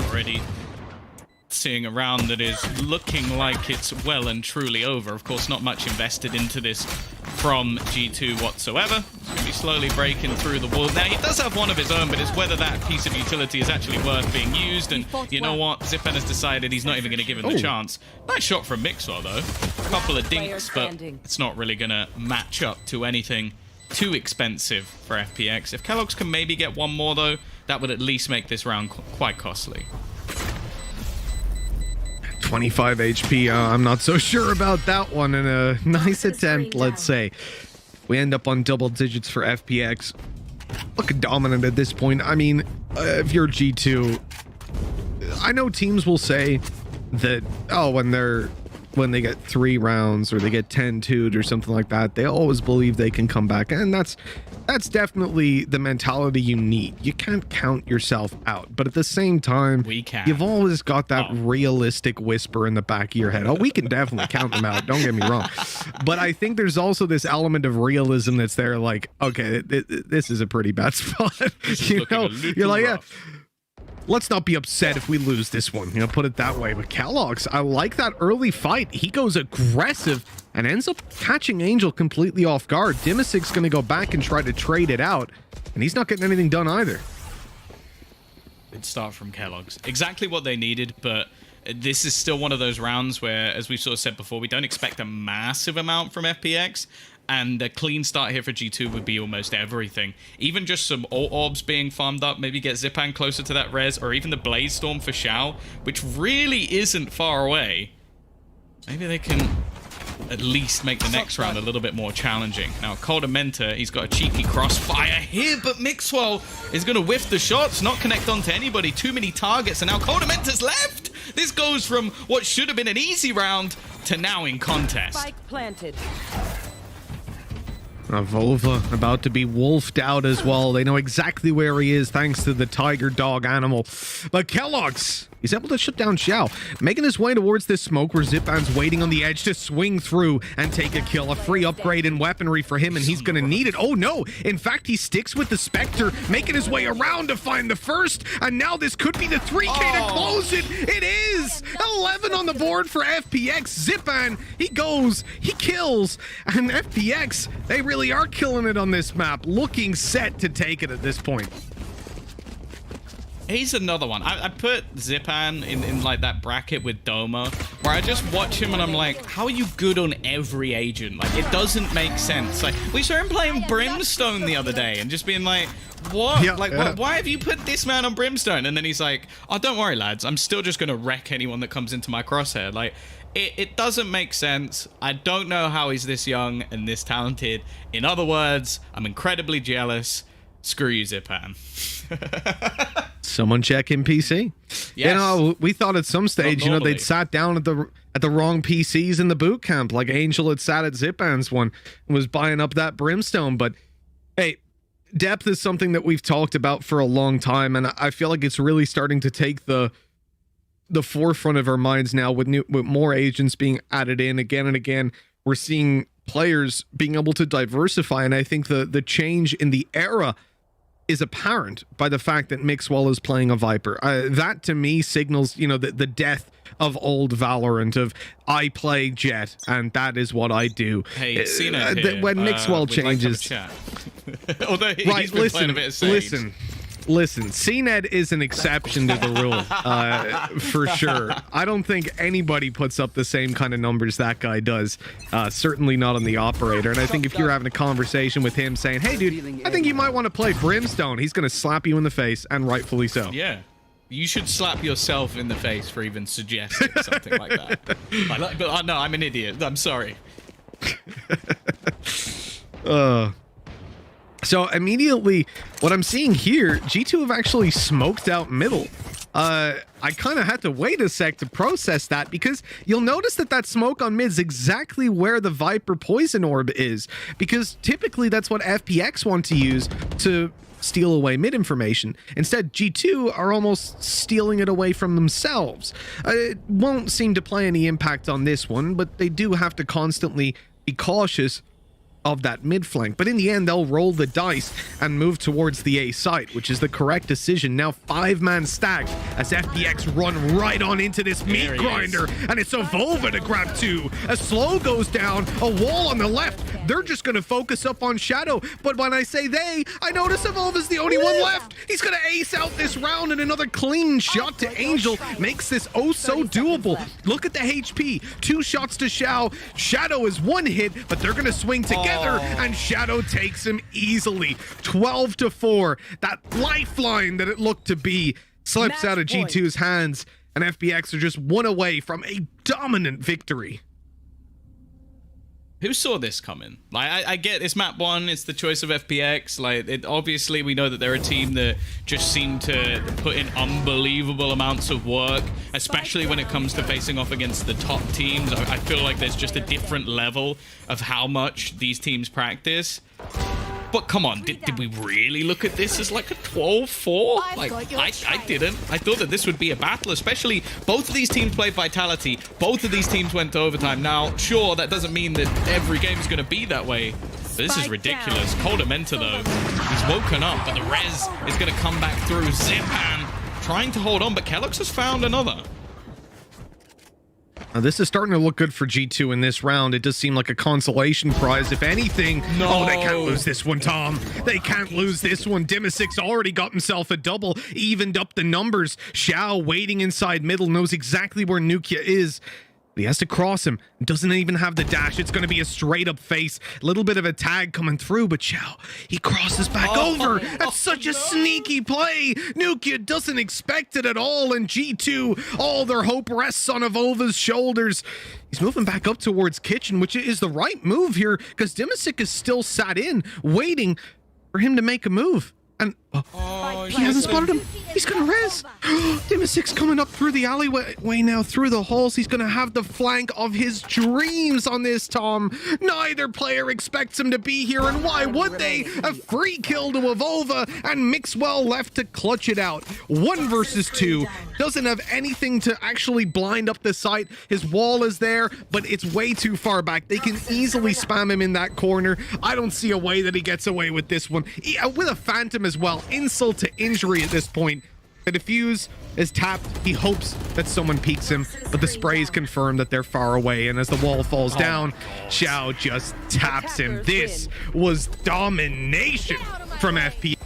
S15: Already seeing a round that is looking like it's well and truly over. Of course, not much invested into this from G2 whatsoever. He's going to be slowly breaking through the wall. Now, he does have one of his own, but it's whether that piece of utility is actually worth being used. And you know what? Zipan has decided he's not even going to give him the chance. Nice shot from Mixwell, though. A couple of dinks, but it's not really going to match up to anything too expensive for FPX. If Kellogg's can maybe get one more, though, that would at least make this round quite costly.
S9: 25 HP. I'm not so sure about that one. And a nice attempt, let's say. We end up on double digits for FPX. Looking dominant at this point. I mean, if you're G2, I know teams will say that, oh, when they get 3 rounds or they get 10-2'd or something like that, they always believe they can come back. And that's definitely the mentality you need. You can't count yourself out, but at the same time, you've always got that realistic whisper in the back of your head. Oh, we can definitely count them out, don't get me wrong. But I think there's also this element of realism that's there, like, okay, this is a pretty bad spot. You know, you're like, yeah, let's not be upset if we lose this one, you know, put it that way. But Kellogg's, I like that early fight. He goes aggressive and ends up catching Angel completely off guard. Dimisig's going to go back and try to trade it out, and he's not getting anything done either.
S15: Good start from Kellogg's. Exactly what they needed, but this is still one of those rounds where, as we've sort of said before, we don't expect a massive amount from FPX. And a clean start here for G2 would be almost everything. Even just some orbs being farmed up, maybe get Zipan closer to that res, or even the Blaze Storm for Shao, which really isn't far away. Maybe they can at least make the next round a little bit more challenging. Now, Coldamenta, he's got a cheeky crossfire here, but Mixwell is going to whiff the shots, not connect onto anybody. Too many targets, and now Coldamenta's left! This goes from what should have been an easy round to now in contest.
S16: Spike planted.
S9: Vova about to be wolfed out as well. They know exactly where he is thanks to the tiger dog animal. But Kellogg's, he's able to shut down Xiao, making his way towards this smoke where Zipan's waiting on the edge to swing through and take a kill. A free upgrade in weaponry for him, and he's going to need it. Oh no, in fact, he sticks with the Spectre, making his way around to find the first, and now this could be the 3K to close it. It is 11 on the board for FPX. Zipan, he goes, he kills, and FPX, they really are killing it on this map, looking set to take it at this point.
S15: He's another one. I put Zipan in like that bracket with Doma, where I just watch him and I'm like, how are you good on every agent? Like, it doesn't make sense. Like, we saw him playing Brimstone the other day and just being like, what?
S9: Yeah,
S15: like, why have you put this man on Brimstone? And then he's like, oh, don't worry, lads. I'm still just going to wreck anyone that comes into my crosshair. Like, It doesn't make sense. I don't know how he's this young and this talented. In other words, I'm incredibly jealous. Screw you, Zipan.
S9: Someone check in PC.
S15: Yes.
S9: You know, we thought at some stage,
S15: Not
S9: you know,
S15: normally.
S9: they'd sat down at the wrong PCs in the boot camp, like Angel had sat at Zipan's one and was buying up that brimstone. But hey, depth is something that we've talked about for a long time, and I feel like it's really starting to take the forefront of our minds now with more agents being added in again and again. We're seeing players being able to diversify, and I think the change in the era is apparent by the fact that Mixwell is playing a Viper. That to me signals, you know, the death of old Valorant, of I play Jet and that is what I do.
S15: Hey, CNET here.
S9: When Mixwell
S15: We'd
S9: changes,
S15: like to have a chat. Although he's
S9: right?
S15: been playing a bit of Sage.
S9: Listen. CNET is an exception to the rule, for sure. I don't think anybody puts up the same kind of numbers that guy does. Certainly not on the operator. And I think if you're having a conversation with him saying, "Hey, dude, I think you might want to play Brimstone," he's going to slap you in the face, and rightfully so.
S15: Yeah. You should slap yourself in the face for even suggesting something like that. But no, I'm an idiot. I'm sorry.
S9: So immediately, what I'm seeing here, G2 have actually smoked out middle. I kind of had to wait a sec to process that, because you'll notice that smoke on mid is exactly where the Viper poison orb is, because typically that's what FPX want to use to steal away mid information. Instead, G2 are almost stealing it away from themselves. It won't seem to play any impact on this one, but they do have to constantly be cautious of that mid flank. But in the end, they'll roll the dice and move towards the A site, which is the correct decision. Now 5-man stacked as FPX run right on into this meat grinder, and it's a Volva to grab 2. A slow goes down, a wall on the left. They're just going to focus up on Shadow. But when I say they, I notice Evolva's the only one left. He's going to ace out this round, and another clean shot to Angel makes this oh so doable. Look at the HP. 2 shots to Xiao. Shadow is 1 hit, but they're going to swing together, and Shadow takes him easily. 12-4. That lifeline that it looked to be slips out of G2's hands, and FPX are just 1 away from a dominant victory.
S15: Who saw this coming? Like, I get it's map 1, it's the choice of FPX. Like, obviously we know that they're a team that just seem to put in unbelievable amounts of work, especially when it comes to facing off against the top teams. I feel like there's just a different level of how much these teams practice. But come on, did we really look at this as like a 12-4? Like, I didn't. I thought that this would be a battle, especially both of these teams played Vitality. Both of these teams went to overtime. Now, sure, that doesn't mean that every game is going to be that way. But this is ridiculous. Koldamenta, though, he's woken up, but the res is going to come back through. Zipan trying to hold on, but Kellogg's has found another.
S9: This is starting to look good for G2 in this round. It does seem like a consolation prize, if anything.
S15: No.
S9: Oh, they can't lose this one, Tom. They can't lose this one. Dimasic's already got himself a double, evened up the numbers. Xiao waiting inside middle, knows exactly where Nukia is. He has to cross him. Doesn't even have the dash. It's going to be a straight up face. A little bit of a tag coming through, but Xiao, he crosses back over. That's such a sneaky play. Nukia doesn't expect it at all, and G2, all their hope rests on Evolva's shoulders. He's moving back up towards Kitchen, which is the right move here, because Dimasic is still sat in, waiting for him to make a move. And he hasn't spotted him. He's gonna res. Dimasic's coming up through the alleyway now, through the halls. He's gonna have the flank of his dreams on this, Tom. Neither player expects him to be here, and why would they? A free kill to Evolva, and Mixwell left to clutch it out. 1 versus 2. Doesn't have anything to actually blind up the site. His wall is there, but it's way too far back. They can easily spam him in that corner. I don't see a way that he gets away with this one. With a Phantom as well. Insult to injury at this point. The defuse is tapped. He hopes that someone peeks him, but the sprays confirm that they're far away, and as the wall falls down, Xiao just taps him. This was domination from FP.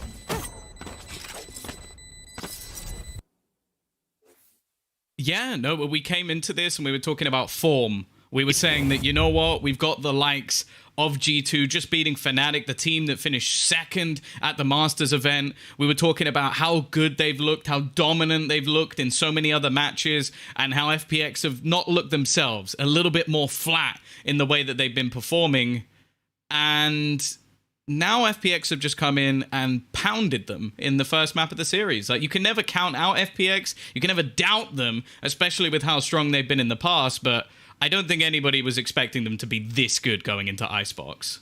S15: Yeah, no, but we came into this and we were talking about form We were saying that, you know what, we've got the likes of G2 just beating FNATIC, the team that finished second at the Masters event. We were talking about how good they've looked, how dominant they've looked in so many other matches, and how FPX have not looked themselves, a little bit more flat in the way that they've been performing. And now FPX have just come in and pounded them in the first map of the series. Like, you can never count out FPX, you can never doubt them, especially with how strong they've been in the past, but I don't think anybody was expecting them to be this good going into Icebox.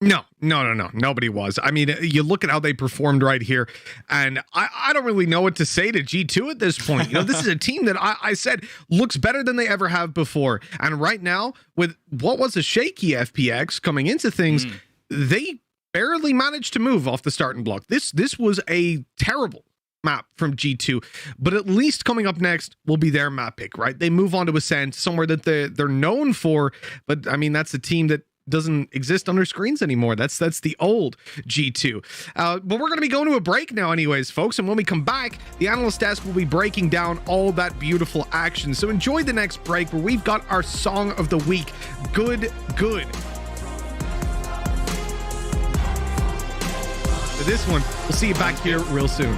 S9: No. Nobody was. I mean, you look at how they performed right here, and I don't really know what to say to G2 at this point. You know, this is a team that I said looks better than they ever have before. And right now, with what was a shaky FPX coming into things, they barely managed to move off the starting block. This was a terrible map from G2, but at least coming up next will be their map pick, right? They move on to Ascent, somewhere that they're known for, but I mean, that's a team that doesn't exist under screens anymore. That's the old G2. But we're going to be going to a break now anyways, folks, and when we come back, the analyst desk will be breaking down all that beautiful action. So enjoy the next break where we've got our song of the week, Good. For this one, we'll see you back here real soon.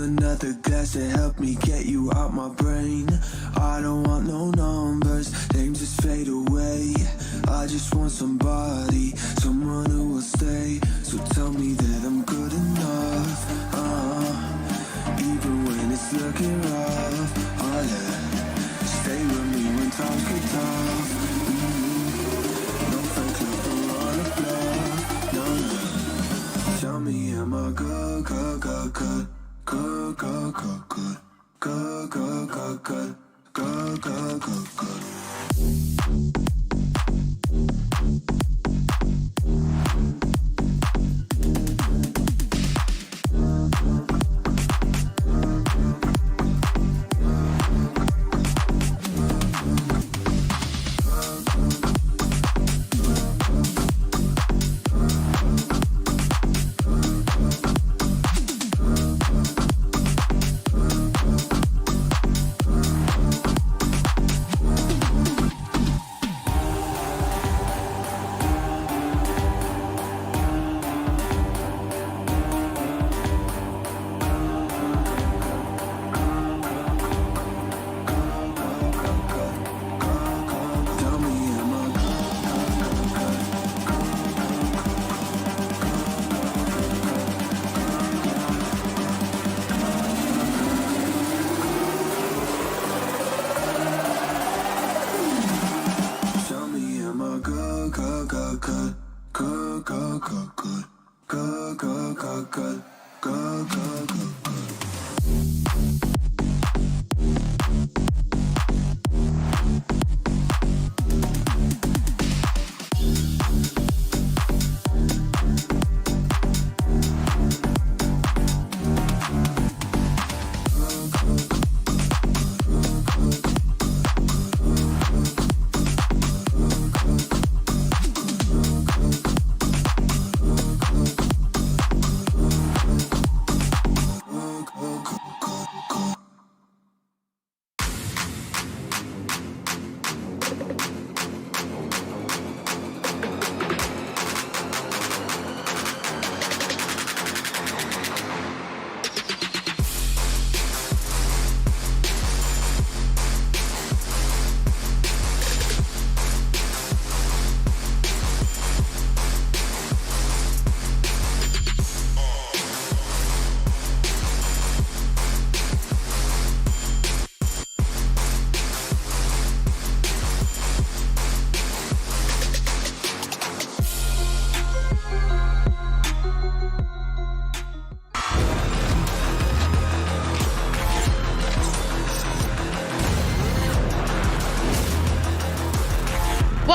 S7: Another glass to help me get you out my brain. I don't want no numbers, names just fade away. I just want somebody, someone who will stay. So tell me that I'm good enough, even when it's looking rough. Oh yeah, stay with me when times get tough. No fake love, don't wanna bluff. No. Tell me am I good.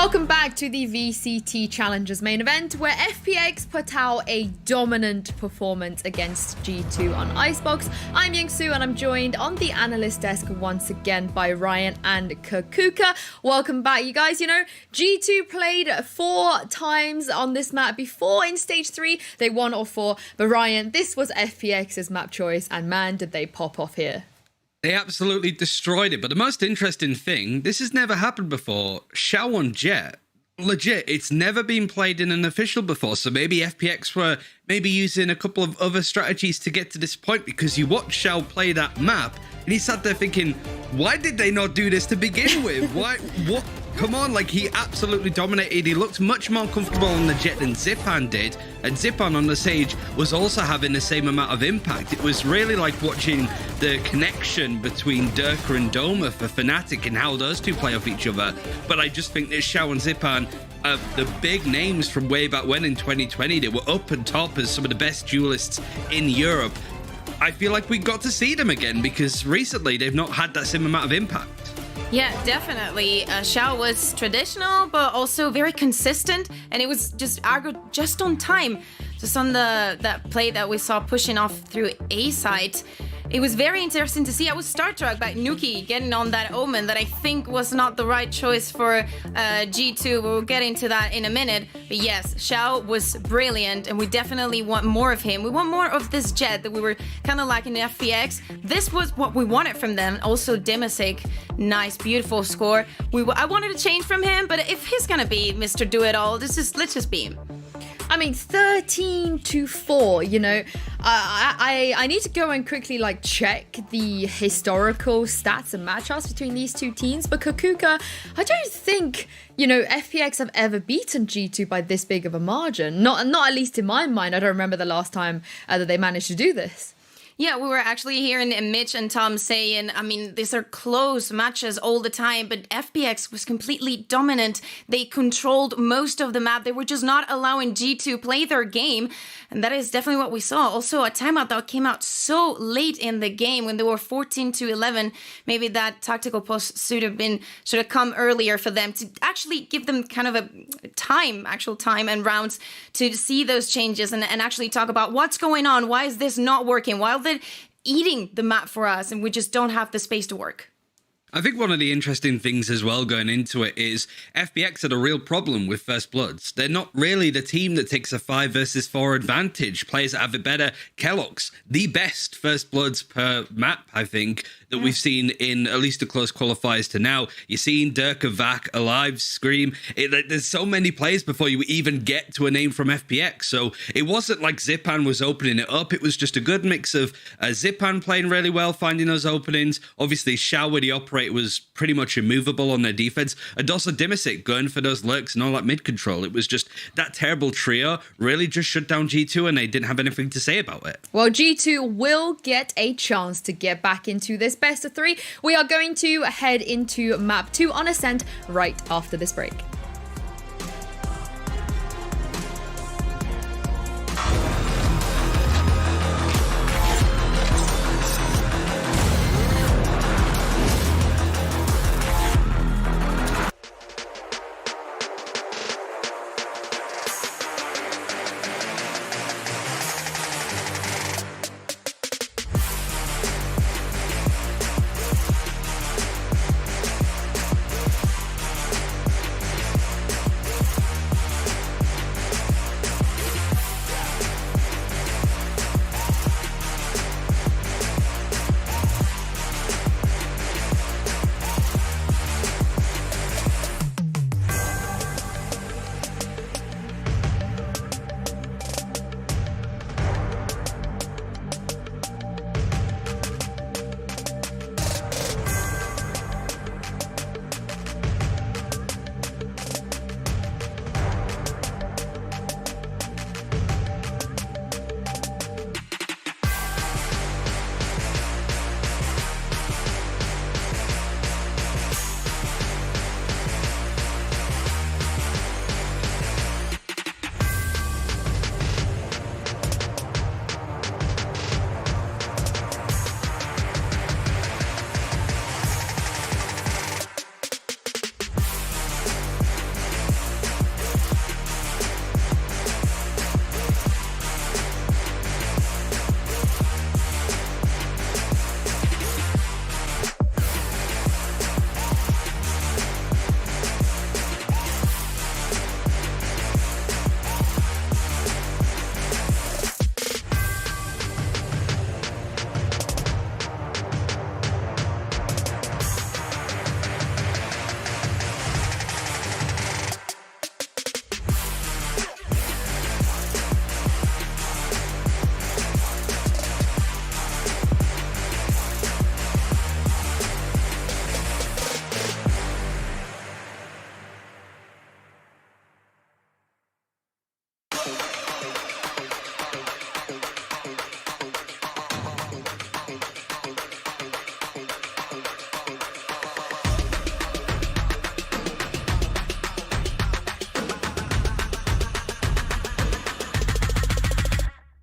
S14: Welcome back to the VCT Challengers main event, where FPX put out a dominant performance against G2 on Icebox. I'm Yingsu, and I'm joined on the analyst desk once again by Ryan and Kakuka. Welcome back, you guys. You know, G2 played 4 times on this map before in stage 3. They won all 4. But Ryan, this was FPX's map choice, and man, did they pop off here.
S13: They absolutely destroyed it. But the most interesting thing, this has never happened before. Xiao on Jet. Legit, it's never been played in an official before. So maybe FPX were using a couple of other strategies to get to this point, because you watch Xiao play that map and he sat there thinking, why did they not do this to begin with? Why? What? Come on, like, he absolutely dominated. He looked much more comfortable on the Jet than Zipan did. And Zipan on the Sage was also having the same amount of impact. It was really like watching the connection between Durka and Doma for FNATIC and how those two play off each other. But I just think that Xiao and Zipan, the big names from way back when in 2020, they were up and top as some of the best duelists in Europe. I feel like we got to see them again, because recently they've not had that same amount of impact.
S12: Yeah, definitely. Xiao was traditional, but also very consistent, and it was just aggro just on time. Just on that play that we saw pushing off through A side. It was very interesting to see. I was starstruck by Nuki getting on that Omen that I think was not the right choice for G2. We'll get into that in a minute. But yes, Xiao was brilliant, and we definitely want more of him. We want more of this Jet that we were kind of lacking in FPX. This was what we wanted from them. Also, Dimasic, nice, beautiful score. I wanted to change from him, but if he's gonna be Mr. Do-It-All, let's just be him.
S14: I mean, 13-4, you know, I need to go and quickly, like, check the historical stats and matchups between these two teams, but Kakuka, I don't think, you know, FPX have ever beaten G2 by this big of a margin. Not at least in my mind. I don't remember the last time that they managed to do this.
S12: Yeah, we were actually hearing Mitch and Tom saying, I mean, these are close matches all the time, but FPX was completely dominant. They controlled most of the map. They were just not allowing G2 play their game. And that is definitely what we saw. Also, a timeout that came out so late in the game when they were 14-11. Maybe that tactical post should have come earlier for them to actually give them kind of a actual time and rounds to see those changes and actually talk about what's going on. Why is this not working? Why are they eating the map for us and we just don't have the space to work?
S13: I think one of the interesting things as well going into it is FPX had a real problem with First Bloods. They're not really the team that takes a 5 versus 4 advantage. Players that have it better. Kellogg's, the best First Bloods per map, I think, that we've seen in at least the close qualifiers to now. You're seeing Durka, Vac, Alive, Scream. There's so many players before you even get to a name from FPX. So it wasn't like Zipan was opening it up. It was just a good mix of Zipan playing really well, finding those openings. Obviously, Xiao, where the operator was pretty much immovable on their defense. And also Dimasic going for those lurks and all that mid control. It was just that terrible trio really just shut down G2, and they didn't have anything to say about it.
S14: Well, G2 will get a chance to get back into this best of 3. We are going to head into map 2 on Ascent right after this break.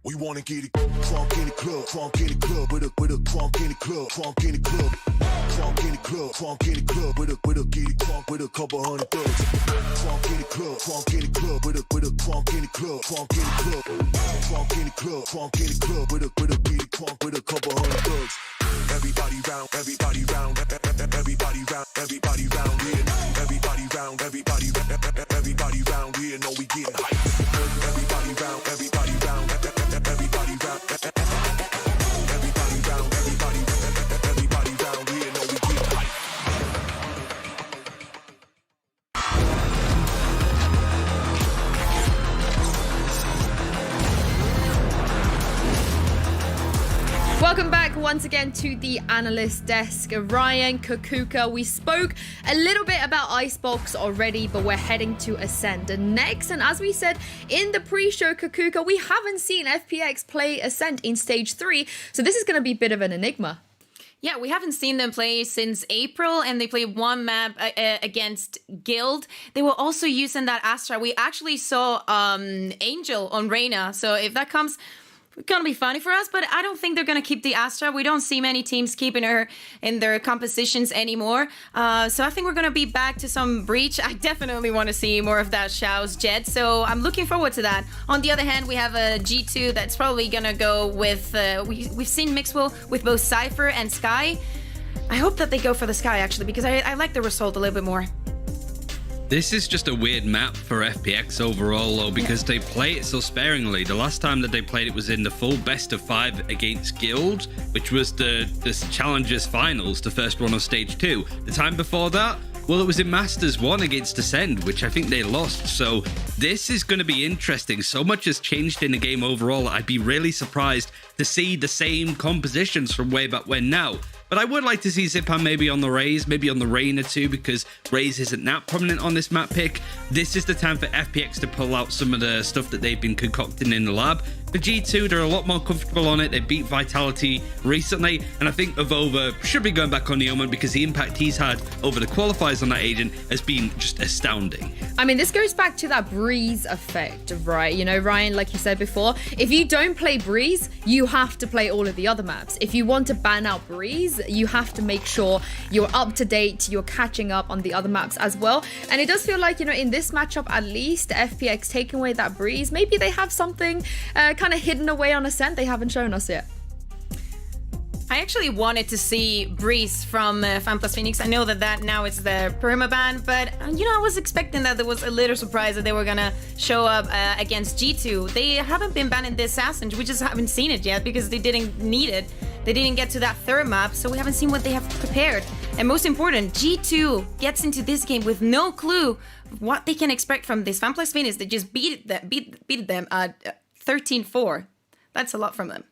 S7: We wanna get it crunk in the club, crunk in the club, with a crunk in the club, crunk in the club, crunk in the club, crunk in the club, with a get it crunk with a couple hundred thugs. Crunk in the club, crunk in the club, with a crunk in the club, crunk in the club, crunk in the club, crunk in the club, with a get it crunk with a couple hundred thugs. Everybody round, everybody round, everybody round, everybody round here. Everybody round, everybody round here. Know we getting hype. Everybody round, everybody round, everybody round, everybody round, everybody round here. Know we getting hype.
S14: Welcome back once again to the analyst desk. Ryan, Kakuka, we spoke a little bit about Icebox already, but we're heading to Ascend next. And as we said in the pre-show, Kakuka, we haven't seen FPX play Ascend in stage 3, so this is going to be a bit of an enigma.
S12: Yeah, we haven't seen them play since April, and they played one map against Guild. They were also using that Astra. We actually saw Angel on Reyna, so if that comes, it's gonna be funny for us, but I don't think they're gonna keep the Astra. We don't see many teams keeping her in their compositions anymore. So I think we're gonna be back to some Breach. I definitely want to see more of that Xiao's Jet, so I'm looking forward to that. On the other hand, we have a G2 that's probably gonna go with, we've seen Mixwell with both Cypher and Sky. I hope that they go for the Sky, actually, because I like the result a little bit more.
S13: This is just a weird map for FPX overall, though, because they play it so sparingly. The last time that they played it was in the full best of 5 against Guild, which was the Challengers Finals, the first one of Stage 2. The time before that, well, it was in Masters 1 against Ascend, which I think they lost. So this is going to be interesting. So much has changed in the game overall. I'd be really surprised to see the same compositions from way back when now. But I would like to see Zipan maybe on the Raze, maybe on the Reyna too, because Raze isn't that prominent on this map pick. This is the time for FPX to pull out some of the stuff that they've been concocting in the lab. For G2, they're a lot more comfortable on it. They beat Vitality recently, and I think Avova should be going back on the Omen because the impact he's had over the qualifiers on that agent has been just astounding.
S14: I mean, this goes back to that Breeze effect, right? You know, Ryan, like you said before, if you don't play Breeze, you have to play all of the other maps. If you want to ban out Breeze, you have to make sure you're up to date, you're catching up on the other maps as well. And it does feel like, you know, in this matchup, at least, FPX taking away that Breeze, maybe they have something kind of hidden away on Ascent they haven't shown us yet.
S12: I actually wanted to see Breeze from FAN+ Phoenix. I know that now it's the permaban, but you know, I was expecting that there was a little surprise that they were gonna show up against G2. They haven't been banning the Assassins. We just haven't seen it yet because they didn't need it. They didn't get to that third map, so we haven't seen what they have prepared. And most important, G2 gets into this game with no clue what they can expect from this FAN+ Phoenix. They just beat them 13-4. That's a lot from them.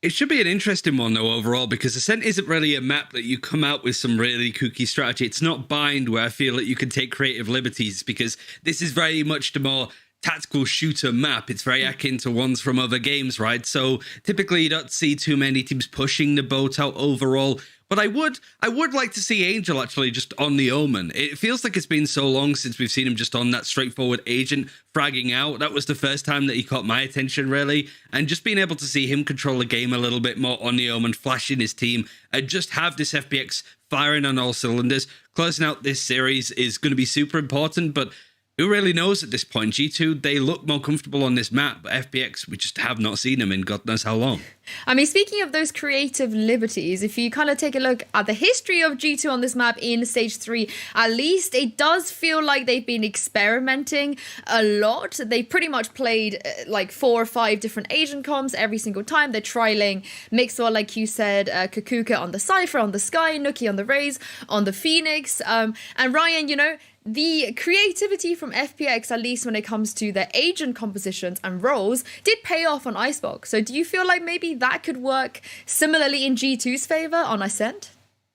S13: It should be an interesting one, though, overall, because Ascent isn't really a map that you come out with some really kooky strategy. It's not Bind, where I feel that you can take creative liberties, because this is very much the more tactical shooter map. It's very akin to ones from other games, right? So typically you don't see too many teams pushing the boat out overall. But I would like to see Angel actually just on the Omen. It feels like it's been so long since we've seen him just on that straightforward agent fragging out. That was the first time that he caught my attention, really. And just being able to see him control the game a little bit more on the Omen, flashing his team, and just have this FPX firing on all cylinders. Closing out this series is going to be super important, but who really knows at this point? G2, they look more comfortable on this map, but FPX, we just have not seen them in God knows how long.
S14: I mean, speaking of those creative liberties, if you kind of take a look at the history of G2 on this map in Stage 3, at least it does feel like they've been experimenting a lot. They pretty much played like 4 or 5 different agent comps every single time. They're trialing Mixwell, like you said, Kakuka on the Cypher, on the Sky, Nuki on the Raze, on the Phoenix. And Ryan, you know, the creativity from FPX, at least when it comes to their agent compositions and roles, did pay off on Icebox. So do you feel like maybe that could work similarly in G2's favor on Ascent?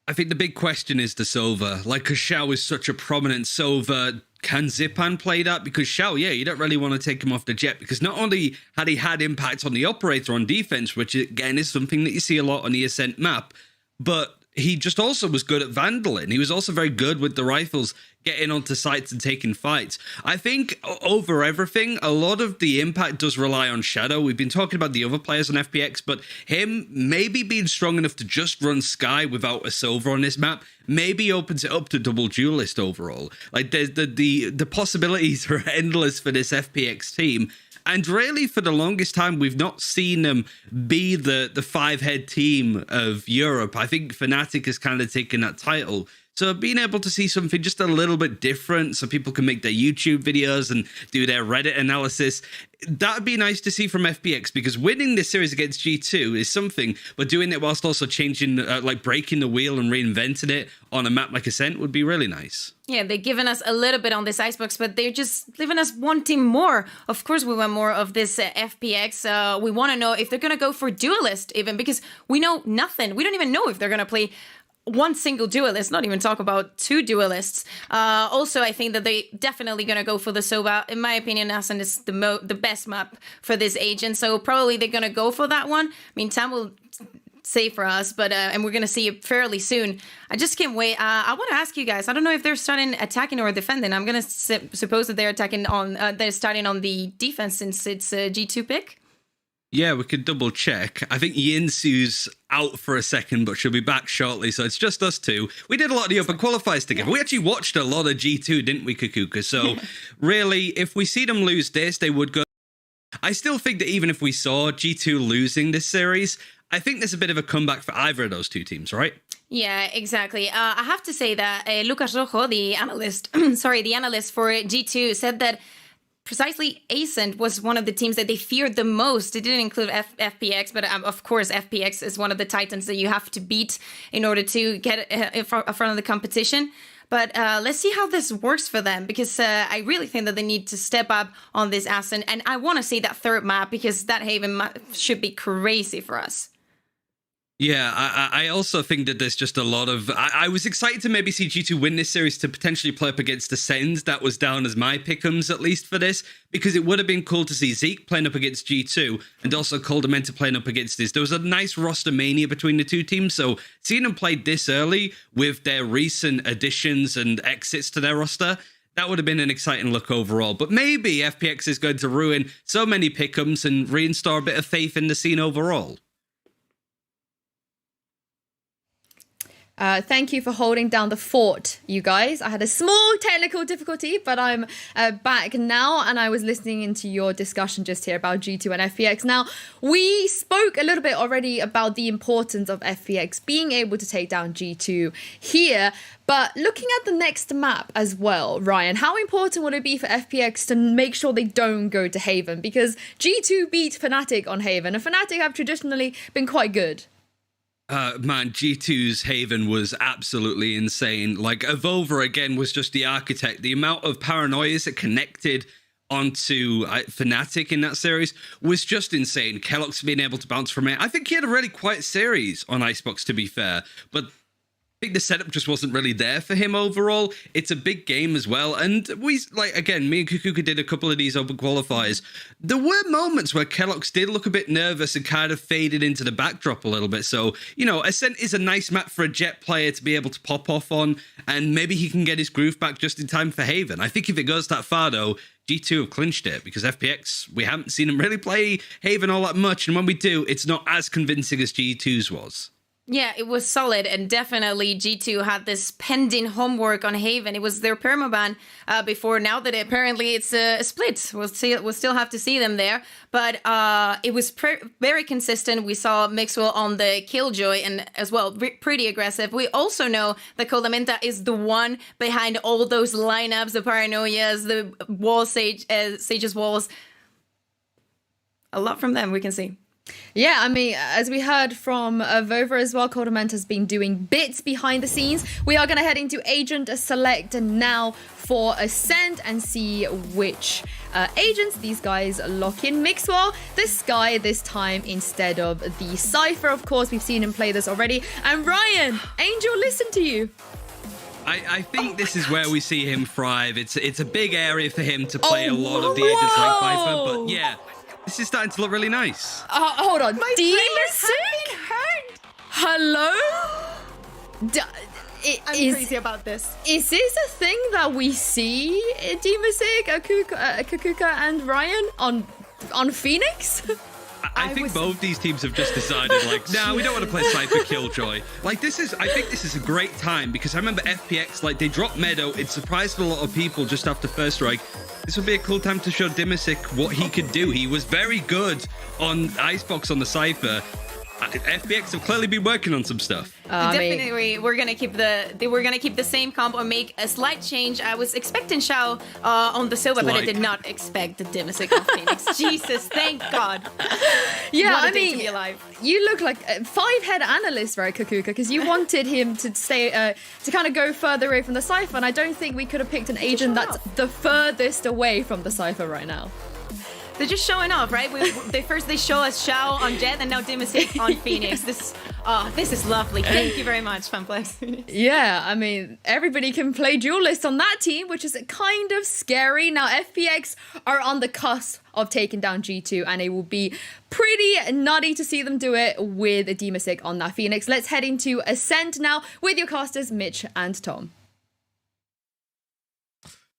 S13: I think the big question is the Sova. Like, because Xiao is such a prominent Sova, can Zipan play that? Because Xiao, yeah, you don't really want to take him off the jet, because not only had he had impact on the operator on defense, which again is something that you see a lot on the Ascent map, but he just also was good at vandaling. He was also very good with the rifles, getting onto sites and taking fights. I think over everything, a lot of the impact does rely on Shadow. We've been talking about the other players on FPX, but him maybe being strong enough to just run Sky without a Silver on this map maybe opens it up to double duelist overall. Like there's the possibilities are endless for this FPX team. And really, for the longest time, we've not seen them be the five-head team of Europe. I think FNATIC has kind of taken that title. So being able to see something just a little bit different so people can make their YouTube videos and do their Reddit analysis, that'd be nice to see from FPX, because winning this series against G2 is something, but doing it whilst also changing, like breaking the wheel and reinventing it on a map like Ascent would be really nice.
S12: Yeah, they've given us a little bit on this Icebox, but they're just leaving us wanting more. Of course, we want more of this FPX. We want to know if they're going to go for Duelist even, because we know nothing. We don't even know if they're going to play one single duelist, not even talk about two duelists. Also, I think that they definitely going to go for the Sova. In my opinion, Ascent is the best map for this agent, so probably they're going to go for that one. I mean, time will say for us, but and we're going to see it fairly soon. I just can't wait. I want to ask you guys, I don't know if they're starting attacking or defending. I'm going to suppose that they're attacking on, they're starting on the defense since it's a G2 pick.
S13: Yeah, we could double check. I think Yinsu's out for a second, but she'll be back shortly, so it's just us two. We did a lot of the open qualifiers together. We actually watched a lot of G2, didn't we, Kukuka? So really, if we see them lose this, they would go. I still think that even if we saw G2 losing this series, I think there's a bit of a comeback for either of those two teams, right?
S12: Yeah, exactly. I have to say that Lucas Rojo, the analyst, the analyst for G2, said that precisely Ascent was one of the teams that they feared the most. It didn't include FPX, but of course FPX is one of the titans that you have to beat in order to get in front of the competition. But let's see how this works for them, because I really think that they need to step up on this Ascent, and I want to see that third map, because that Haven map should be crazy for us.
S13: Yeah, I also think that there's just a lot of... I was excited to maybe see G2 win this series to potentially play up against Ascend. That was down as my pick'ems, at least for this, because it would have been cool to see Zeke playing up against G2 and also Coldamenta playing up against this. There was a nice roster mania between the two teams, so seeing them play this early with their recent additions and exits to their roster, that would have been an exciting look overall. But maybe FPX is going to ruin so many pick'ems and reinstall a bit of faith in the scene overall.
S14: Thank you for holding down the fort, you guys. I had a small technical difficulty, but I'm back now, and I was listening into your discussion just here about G2 and FPX. Now, we spoke a little bit already about the importance of FPX being able to take down G2 here, but looking at the next map as well, Ryan, how important would it be for FPX to make sure they don't go to Haven? Because G2 beat FNATIC on Haven, and FNATIC have traditionally been quite good.
S13: Man, G2's Haven was absolutely insane. Like, Evolver, again, was just the architect. The amount of paranoias that connected onto FNATIC in that series was just insane. Kellogg's being able to bounce from it. I think he had a really quiet series on Icebox, to be fair. But I think the setup just wasn't really there for him overall. It's a big game as well. And we, like, again, me and Kukuka did a couple of these open qualifiers. There were moments where Kellogg's did look a bit nervous and kind of faded into the backdrop a little bit. So, you know, Ascent is a nice map for a Jet player to be able to pop off on, and maybe he can get his groove back just in time for Haven. I think if it goes that far, though, G2 have clinched it, because FPX, we haven't seen them really play Haven all that much. And when we do, it's not as convincing as G2's was.
S12: Yeah, it was solid, and definitely G2 had this pending homework on Haven. It was their permaban before. Now that apparently it's a split, we'll still have to see them there. But it was very consistent. We saw Mixwell on the Killjoy, and as well pretty aggressive. We also know that Coldamenta is the one behind all those lineups, the paranoias, the wall Sage's walls. A lot from them we can see.
S14: Yeah, I mean, as we heard from Vova as well, Coldamenta has been doing bits behind the scenes. We are going to head into Agent Select now for Ascent and see which agents these guys lock in. Mixwell, the Sky this time instead of the Cypher. Of course, we've seen him play this already. And Ryan, Angel, listen to you.
S13: I think this is where we see him thrive. It's a big area for him to play a lot of the agents like Viper, but yeah. This is starting to look really nice.
S14: Hold on.
S8: My
S14: Demon
S8: players have been hurt.
S14: Hello?
S12: I'm crazy about this.
S14: Is this a thing that we see Dimasic, Kakuka, and Ryan on Phoenix?
S13: I think both these teams have just decided, like, nah, we don't want to play Cypher Killjoy. Like, I think this is a great time, because I remember FPX, like, they dropped Meadow. It surprised a lot of people just after first strike. This would be a cool time to show Dimasic what he could do. He was very good on Icebox on the Cypher. FPX have clearly been working on some stuff.
S12: Definitely, we're gonna keep the same comp or make a slight change. I was expecting Xiao on the Silva, but I did not expect the Dimasic on Phoenix. Jesus, thank God.
S14: Yeah,
S12: What a
S14: I
S12: day to
S14: mean,
S12: be alive.
S14: you look like a 5-head analyst, right, Kakuka? Because you wanted him to stay, to kind of go further away from the Cypher, and I don't think we could have picked an agent that's the furthest away from the Cypher right now.
S12: They're just showing off, right? They show us Xiao on Jet, and now Dimasic on Phoenix. This is lovely. Thank you very much, Funplex.
S14: Yeah, I mean, everybody can play duelist on that team, which is kind of scary. Now, FPX are on the cusp of taking down G2, and it will be pretty nutty to see them do it with a Dimasic on that Phoenix. Let's head into Ascent now with your casters, Mitch and Tom.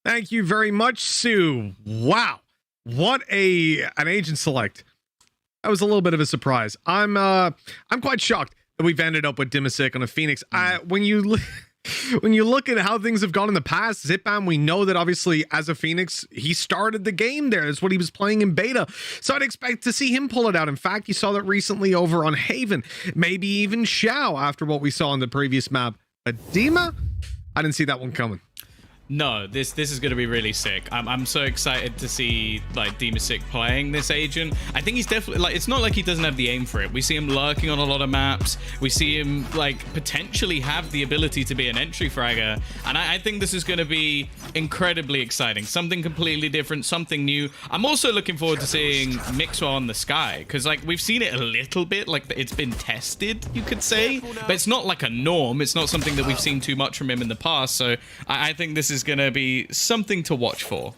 S9: Thank you very much, Sue. Wow. What an agent select. That was a little bit of a surprise. I'm quite shocked that we've ended up with Dimasic on a Phoenix. When you look at how things have gone in the past, Zipbam, we know that obviously as a Phoenix, he started the game there. That's what he was playing in beta. So I'd expect to see him pull it out. In fact, you saw that recently over on Haven. Maybe even Xiao after what we saw on the previous map. But Dima, I didn't see that one coming.
S15: No, this is going to be really sick. I'm so excited to see like Dimasic playing this agent. I think he's definitely like, it's not like he doesn't have the aim for it. We see him lurking on a lot of maps. We see him like potentially have the ability to be an entry fragger. And I think this is going to be incredibly exciting. Something completely different, something new. I'm also looking forward to seeing Mixwell on the Sky, because like we've seen it a little bit, like it's been tested, you could say, but it's not like a norm. It's not something that we've seen too much from him in the past. So I think this is going to be something to watch for.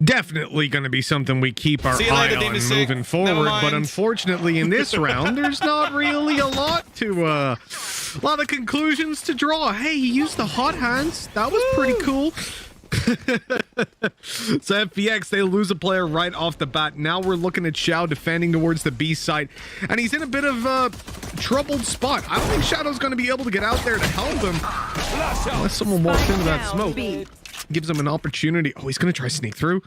S9: Definitely going to be something we keep our eye on moving forward, but unfortunately in this round there's not really a lot of conclusions to draw. Hey, he used the hot hands. That was pretty cool. So FPX, they lose a player right off the bat. Now we're looking at Xiao defending towards the B site, and he's in a bit of a troubled spot. I don't think Shadow's going to be able to get out there to help him unless someone walks into that smoke. Gives him an opportunity. Oh, he's going to try sneak through.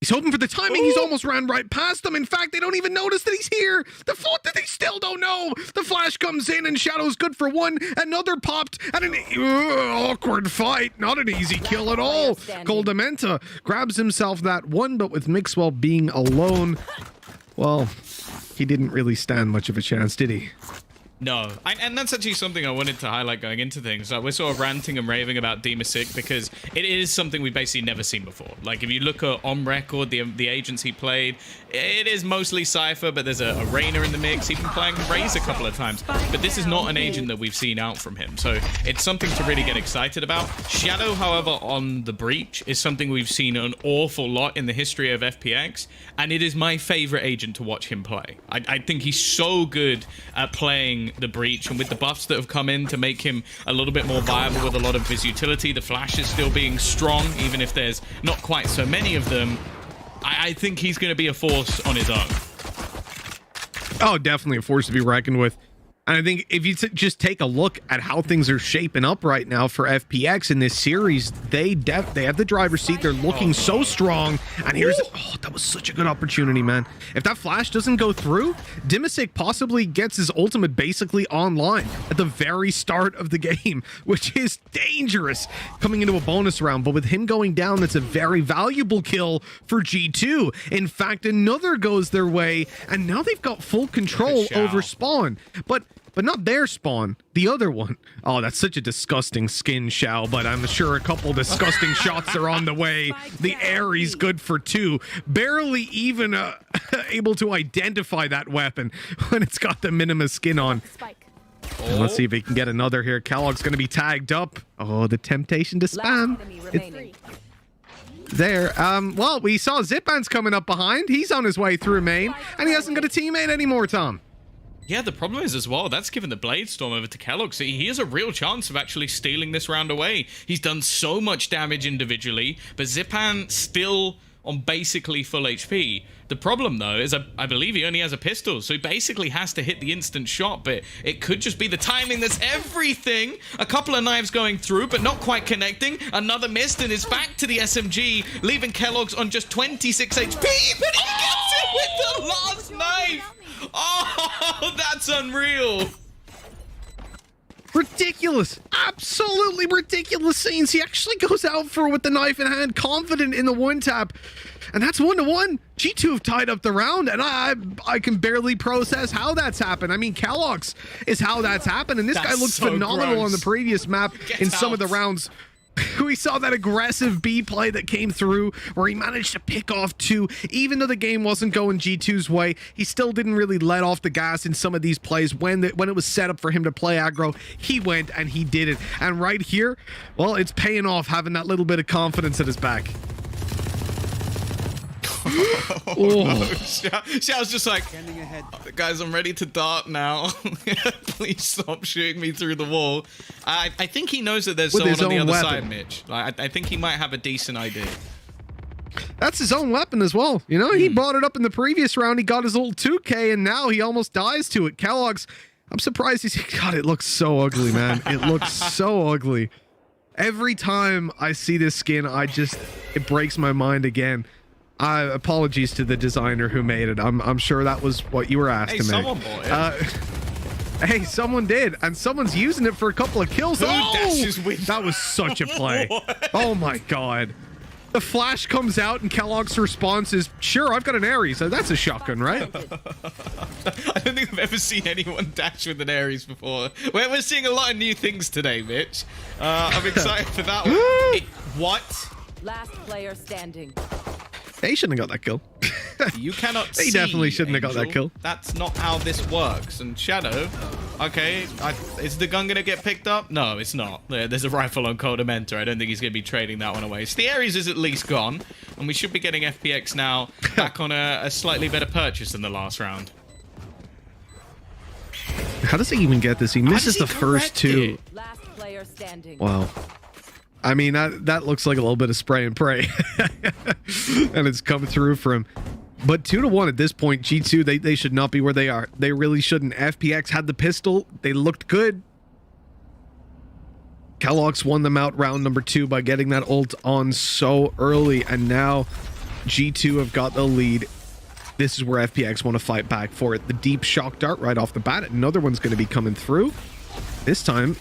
S9: He's hoping for the timing. He's almost ran right past them. In fact, they don't even notice that he's here. The fault that they still don't know. The flash comes in and Shadow's good for one. Another popped and an awkward fight. Not an easy kill at all. Coldamenta grabs himself that one, but with Mixwell being alone, well, he didn't really stand much of a chance, did he?
S15: No, and that's actually something I wanted to highlight going into things. Like, we're sort of ranting and raving about Dimasic because it is something we've basically never seen before. Like, if you look at on record, the agents he played, it is mostly Cypher, but there's a Reyna in the mix. He's been playing Raze a couple of times, but this is not an agent that we've seen out from him. So it's something to really get excited about. Shadow, however, on the Breach is something we've seen an awful lot in the history of FPX, and it is my favorite agent to watch him play. I think he's so good at playing the Breach, and with the buffs that have come in to make him a little bit more viable with a lot of his utility, the flash is still being strong, even if there's not quite so many of them. I think he's going to be a force on his own.
S9: Oh, definitely a force to be reckoned with. And I think if you just take a look at how things are shaping up right now for FPX in this series, they have the driver's seat. They're looking so strong. And here's that was such a good opportunity, man. If that flash doesn't go through, Dimasic possibly gets his ultimate basically online at the very start of the game, which is dangerous coming into a bonus round. But with him going down, that's a very valuable kill for G2. In fact, another goes their way, and now they've got full control over spawn. But not their spawn, the other one. Oh, that's such a disgusting skin, Xiao, but I'm sure a couple disgusting shots are on the way. The Ares good for 2. Barely even able to identify that weapon when it's got the Minima skin on. Let's see if he can get another here. Kellogg's going to be tagged up. Oh, the temptation to spam. There. Well, we saw Zipman's coming up behind. He's on his way through main, and he hasn't got a teammate anymore, Tom.
S15: Yeah, the problem is as well, that's given the Blade Storm over to Kellogg, so he has a real chance of actually stealing this round away. He's done so much damage individually, but Zipan still on basically full HP. The problem, though, is I believe he only has a pistol, so he basically has to hit the instant shot, but it could just be the timing that's everything. A couple of knives going through, but not quite connecting. Another missed, and it's back to the SMG, leaving Kellogg's on just 26 HP, but he gets it with the last knife! Oh, that's unreal.
S9: Ridiculous. Absolutely ridiculous scenes. He actually goes out for with the knife in hand, confident in the one tap. And that's 1-1. G2 have tied up the round, and I can barely process how that's happened. I mean, Kellogg's is how that's happened, and this guy looked
S15: so
S9: phenomenal
S15: gross.
S9: on the previous map in some of the rounds. We saw that aggressive B play that came through where he managed to pick off 2. Even though the game wasn't going G2's way, he still didn't really let off the gas in some of these plays. When it was set up for him to play aggro, he went and he did it. And right here, well, it's paying off having that little bit of confidence at his back.
S15: Oh, no. Xiao's just like, guys, I'm ready to dart now. Please stop shooting me through the wall. I think he knows that there's
S9: With
S15: someone on the
S9: his
S15: other
S9: own
S15: side,
S9: weapon.
S15: Mitch. Like, I think he might have a decent idea.
S9: That's his own weapon as well. You know, he brought it up in the previous round. He got his old 2K, and now he almost dies to it. Kellogg's, I'm surprised he's... God, it looks so ugly, man. It looks so ugly. Every time I see this skin, it breaks my mind again. Apologies to the designer who made it. I'm sure that was what you were asked to make.
S15: Someone bought it.
S9: Hey, someone did, and someone's using it for a couple of kills.
S15: Who dashes with
S9: that was such a play. Oh my god. The flash comes out and Kellogg's response is, sure, I've got an Ares. So that's a shotgun, right?
S15: I don't think I've ever seen anyone dash with an Ares before. We're seeing a lot of new things today, Mitch. I'm excited for that one. What?
S16: Last player standing.
S9: They shouldn't have got that kill.
S15: You cannot
S9: They definitely shouldn't have got that kill.
S15: That's not how this works. And Shadow, okay, is the gun going to get picked up? No, it's not. There's a rifle on Cold Mentor. I don't think he's going to be trading that one away. So the Ares is at least gone. And we should be getting FPX now back on a slightly better purchase than the last round.
S9: How does he even get this? He misses the first 2.
S16: Last player standing.
S9: Wow. I mean, that looks like a little bit of spray and pray. And it's come through for him. But 2-1 at this point, G2, they should not be where they are. They really shouldn't. FPX had the pistol. They looked good. Kellogg's won them out round number 2 by getting that ult on so early. And now G2 have got the lead. This is where FPX want to fight back for it. The deep shock dart right off the bat. Another one's going to be coming through. This time,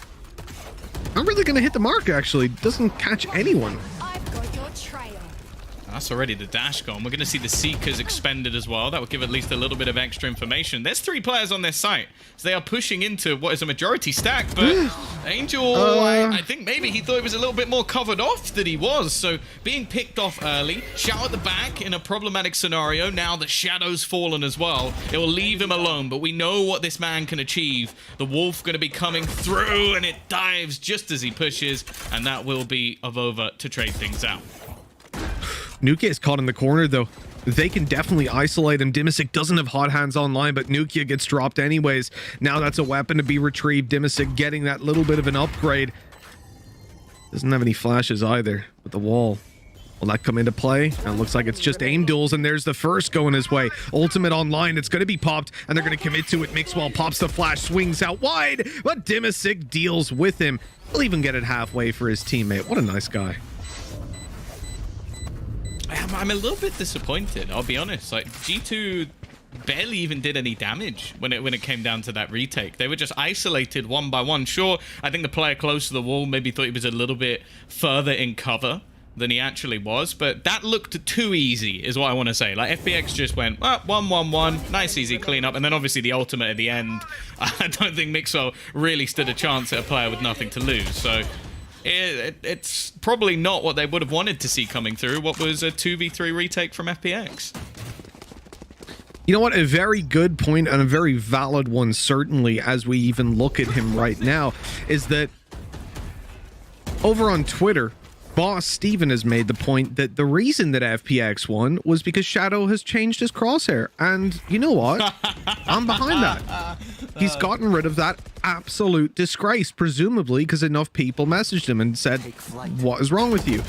S9: not really going to hit the mark, actually. Doesn't catch anyone.
S15: That's already the dash gone. We're going to see the Seekers expended as well. That would give at least a little bit of extra information. There's 3 players on their site, so they are pushing into what is a majority stack, but Angel, I think maybe he thought he was a little bit more covered off than he was, so being picked off early, Shadow at the back in a problematic scenario. Now the Shadow's fallen as well. It will leave him alone, but we know what this man can achieve. The Wolf going to be coming through, and it dives just as he pushes, and that will be over to trade things out.
S9: Nukia is caught in the corner, though. They can definitely isolate him. Dimisic doesn't have hot hands online, but Nukia gets dropped anyways. Now that's a weapon to be retrieved. Dimisic getting that little bit of an upgrade. Doesn't have any flashes either with the wall. Will that come into play? And it looks like it's just aim duels, and there's the first going his way. Ultimate online, it's going to be popped, and they're going to commit to it. Mixwell pops the flash, swings out wide, but Dimisic deals with him. He'll even get it halfway for his teammate. What a nice guy.
S15: I'm a little bit disappointed, I'll be honest. Like, G2 barely even did any damage when it came down to that retake. They were just isolated one by one. Sure, I think the player close to the wall maybe thought he was a little bit further in cover than he actually was, but that looked too easy, is what I want to say. Like, FPX just went, 1-1-1, nice, easy cleanup, and then obviously the ultimate at the end. I don't think Mixwell really stood a chance at a player with nothing to lose, so it's probably not what they would have wanted to see coming through. What was a 2v3 retake from FPX?
S9: You know what? A very good point and a very valid one, certainly, as we even look at him right now, is that over on Twitter, boss Steven has made the point that the reason that FPX won was because Shadow has changed his crosshair. And you know what? I'm behind that. He's gotten rid of that absolute disgrace, presumably because enough people messaged him and said, what is wrong with you?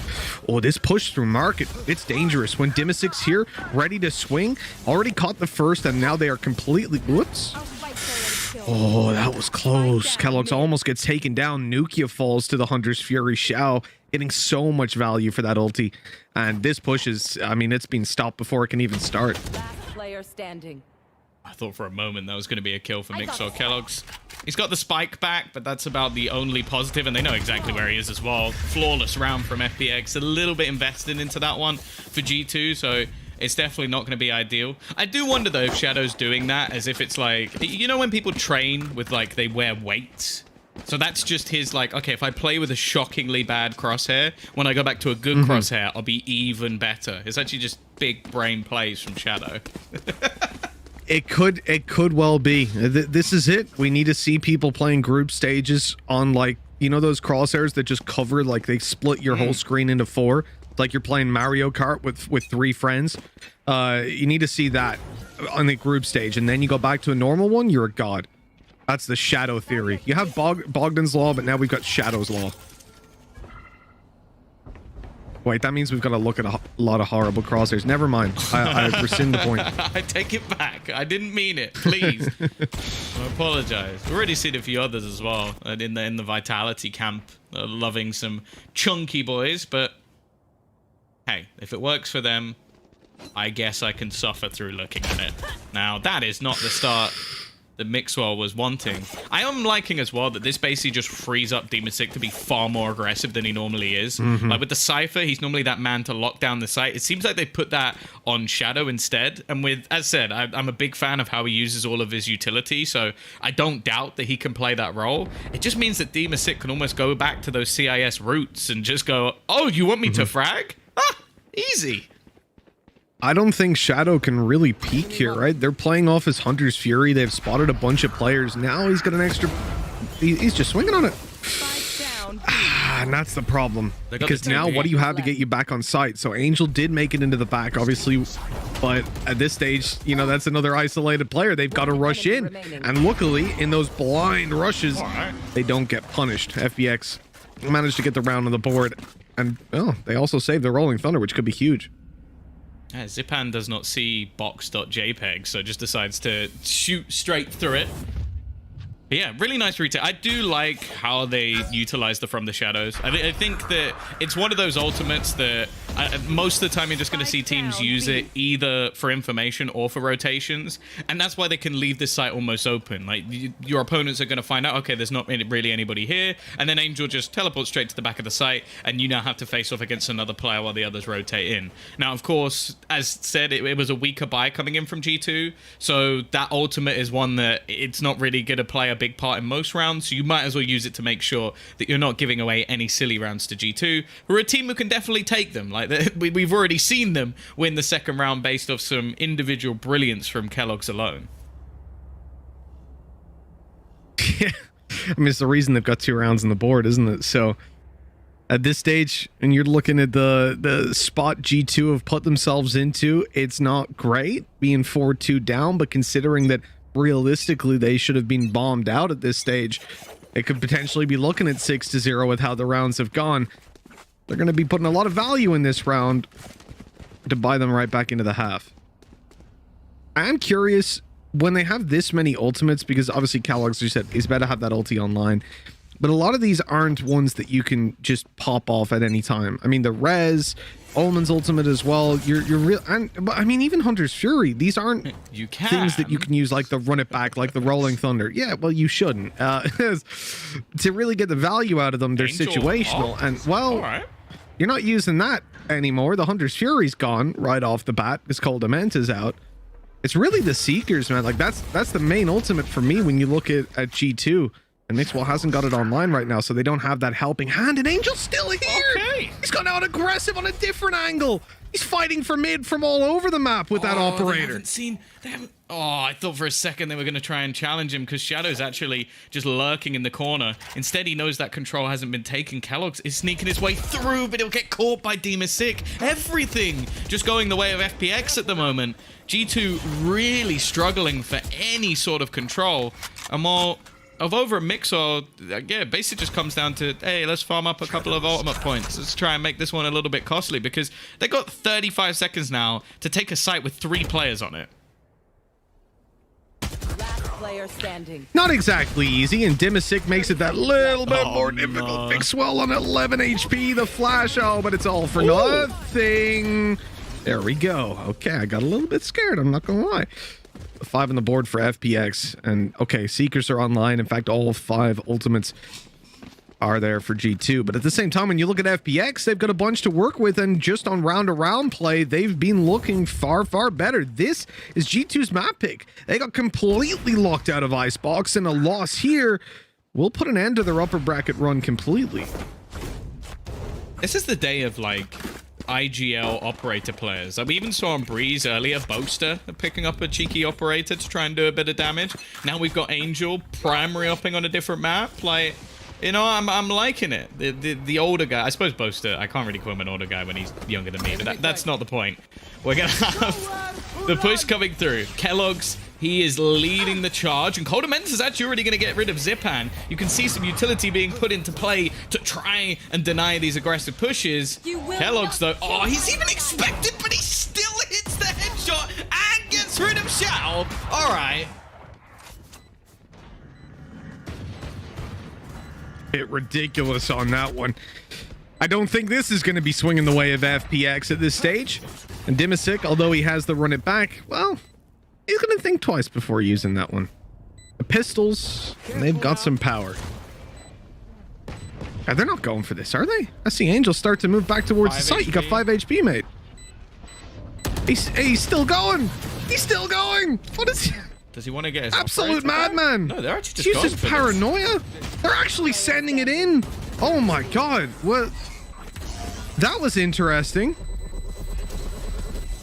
S9: Oh, this push through market, it's dangerous. When Dimasic's here, ready to swing, already caught the first, and now they are completely... Whoops. Oh, that was close. Kellogg's almost gets taken down. Nukia falls to the Hunter's Fury. Xiao getting so much value for that ulti. And this push is, I mean, it's been stopped before it can even start.
S16: Last player standing.
S15: I thought for a moment that was going to be a kill for Mixwell Kellogg's. He's got the spike back, but that's about the only positive, and they know exactly where he is as well. Flawless round from FPX. A little bit invested into that one for G2, so it's definitely not going to be ideal. I do wonder, though, if Shadow's doing that as if it's like... You know when people train with, like, they wear weights? So that's just his, like, okay, if I play with a shockingly bad crosshair, when I go back to a good crosshair, I'll be even better. It's actually just big brain plays from Shadow.
S9: It could well be. This is it. We need to see people playing group stages on, like, you know, those crosshairs that just cover, like, they split your whole screen into 4, like you're playing Mario Kart with 3 friends. You need to see that on the group stage, and then you go back to a normal one, you're a god. That's the Shadow theory. You have Bogdan's Law, but now we've got Shadow's Law. Wait, that means we've got to look at a lot of horrible crosshairs. Never mind. I rescind the point.
S15: I take it back. I didn't mean it. Please. I apologize. We've already seen a few others as well in the Vitality camp. Loving some chunky boys, but hey, if it works for them, I guess I can suffer through looking at it. Now, that is not the start that Mixwell was wanting. I am liking as well that this basically just frees up Dimasic to be far more aggressive than he normally is. Like with the Cypher, he's normally that man to lock down the site. It seems like they put that on Shadow instead. And with, as said, I'm a big fan of how he uses all of his utility, so I don't doubt that he can play that role. It just means that Dimasic can almost go back to those CIS roots and just go, oh, you want me to frag? Ah, easy.
S9: I don't think Shadow can really peak here, right? They're playing off his Hunter's Fury. They've spotted a bunch of players. Now he's got an extra... He's just swinging on it. And that's the problem. Because now what do you have to get you back on site? So Angel did make it into the back, obviously. But at this stage, you know, that's another isolated player. They've got to rush in. And luckily, in those blind rushes, they don't get punished. FPX managed to get the round on the board. And, oh, they also saved the Rolling Thunder, which could be huge.
S15: Zipan does not see box.jpg, so just decides to shoot straight through it. But yeah, really nice retake. I do like how they utilize the From the Shadows. I think that it's one of those ultimates that most of the time you're just going to see teams use it either for information or for rotations. And that's why they can leave this site almost open. Like, your opponents are going to find out, okay, there's not really anybody here. And then Angel just teleports straight to the back of the site, and you now have to face off against another player while the others rotate in. Now, of course, as said, it was a weaker buy coming in from G2. So that ultimate is one that it's not really going to play a big part in most rounds, so you might as well use it to make sure that you're not giving away any silly rounds to G2, who are a team who can definitely take them. Like, we've already seen them win the second round based off some individual brilliance from Kellogg's alone.
S9: Yeah, I mean, it's the reason they've got 2 rounds on the board, isn't it? So at this stage, and you're looking at the spot G2 have put themselves into, it's not great being 4-2 down, but considering that realistically they should have been bombed out at this stage, it could potentially be looking at 6-0 with how the rounds have gone. They're going to be putting a lot of value in this round to buy them right back into the half. I'm curious when they have this many ultimates, because obviously Kellogg's, you said, is better to have that ulti online, but a lot of these aren't ones that you can just pop off at any time. I mean, the Rez, Omen's ultimate as well. You're real, and I mean, even Hunter's Fury. These aren't things that you can use, like the run it back, like the Rolling Thunder. Yeah, well, you shouldn't. To really get the value out of them, they're situational. And well, you're not using that anymore. The Hunter's Fury's gone right off the bat because Cold Dementa's out. It's really the Seekers, man. Like that's the main ultimate for me when you look at G2. And Mixwell hasn't got it online right now, so they don't have that helping hand. And Angel's still here. Okay. He's gone out aggressive on a different angle. He's fighting for mid from all over the map with that operator.
S15: I thought for a second they were going to try and challenge him because Shadow's actually just lurking in the corner. Instead, he knows that control hasn't been taken. Kellogg's is sneaking his way through, but he'll get caught by Sick. Everything just going the way of FPX at the moment. G2 really struggling for any sort of control. And while Avova and Mixer, yeah, basically just comes down to, hey, let's farm up a couple of ultimate points. Let's try and make this one a little bit costly because they got 35 seconds now to take a site with 3 players on it.
S16: Player standing.
S9: Not exactly easy, and Dimasic makes it that little bit more difficult. Mixwell on 11 HP, the flash, but it's all for nothing. There we go. Okay, I got a little bit scared, I'm not gonna lie. 5 on the board for FPX, and okay, Seekers are online. In fact, all 5 ultimates are there for G2, but at the same time, when you look at FPX, they've got a bunch to work with, and just on round-to-round play, they've been looking far better. This is G2's map pick. They got completely locked out of Icebox, and a loss here will put an end to their upper bracket run completely.
S15: This is the day of, like, IGL operator players. We even saw on Breeze earlier, Boaster picking up a cheeky operator to try and do a bit of damage. Now we've got Angel primary upping on a different map. Like, you know, I'm liking it. The older guy, I suppose Boaster, I can't really call him an older guy when he's younger than me, but that's not the point. We're gonna have the push coming through. Kellogg's, he is leading the charge, and Coldamenta is actually already going to get rid of Zipan. You can see some utility being put into play to try and deny these aggressive pushes. Kellogg's, though, he's even expected, but he still hits the headshot and gets rid of Shadow. All right.
S9: Bit ridiculous on that one. I don't think this is going to be swinging the way of FPX at this stage. And Dimasic, although he has the run it back, well, he's going to think twice before using that one. The pistols, they've got some power. They're not going for this, are they? I see Angel start to move back towards the site. You got 5 HP, mate. He's still going. He's still going. What is he?
S15: Does he want to get his
S9: absolute madman?
S15: No, they're actually just going
S9: Jesus,
S15: for
S9: paranoia. They're actually sending it in. Oh my god. What? That was interesting.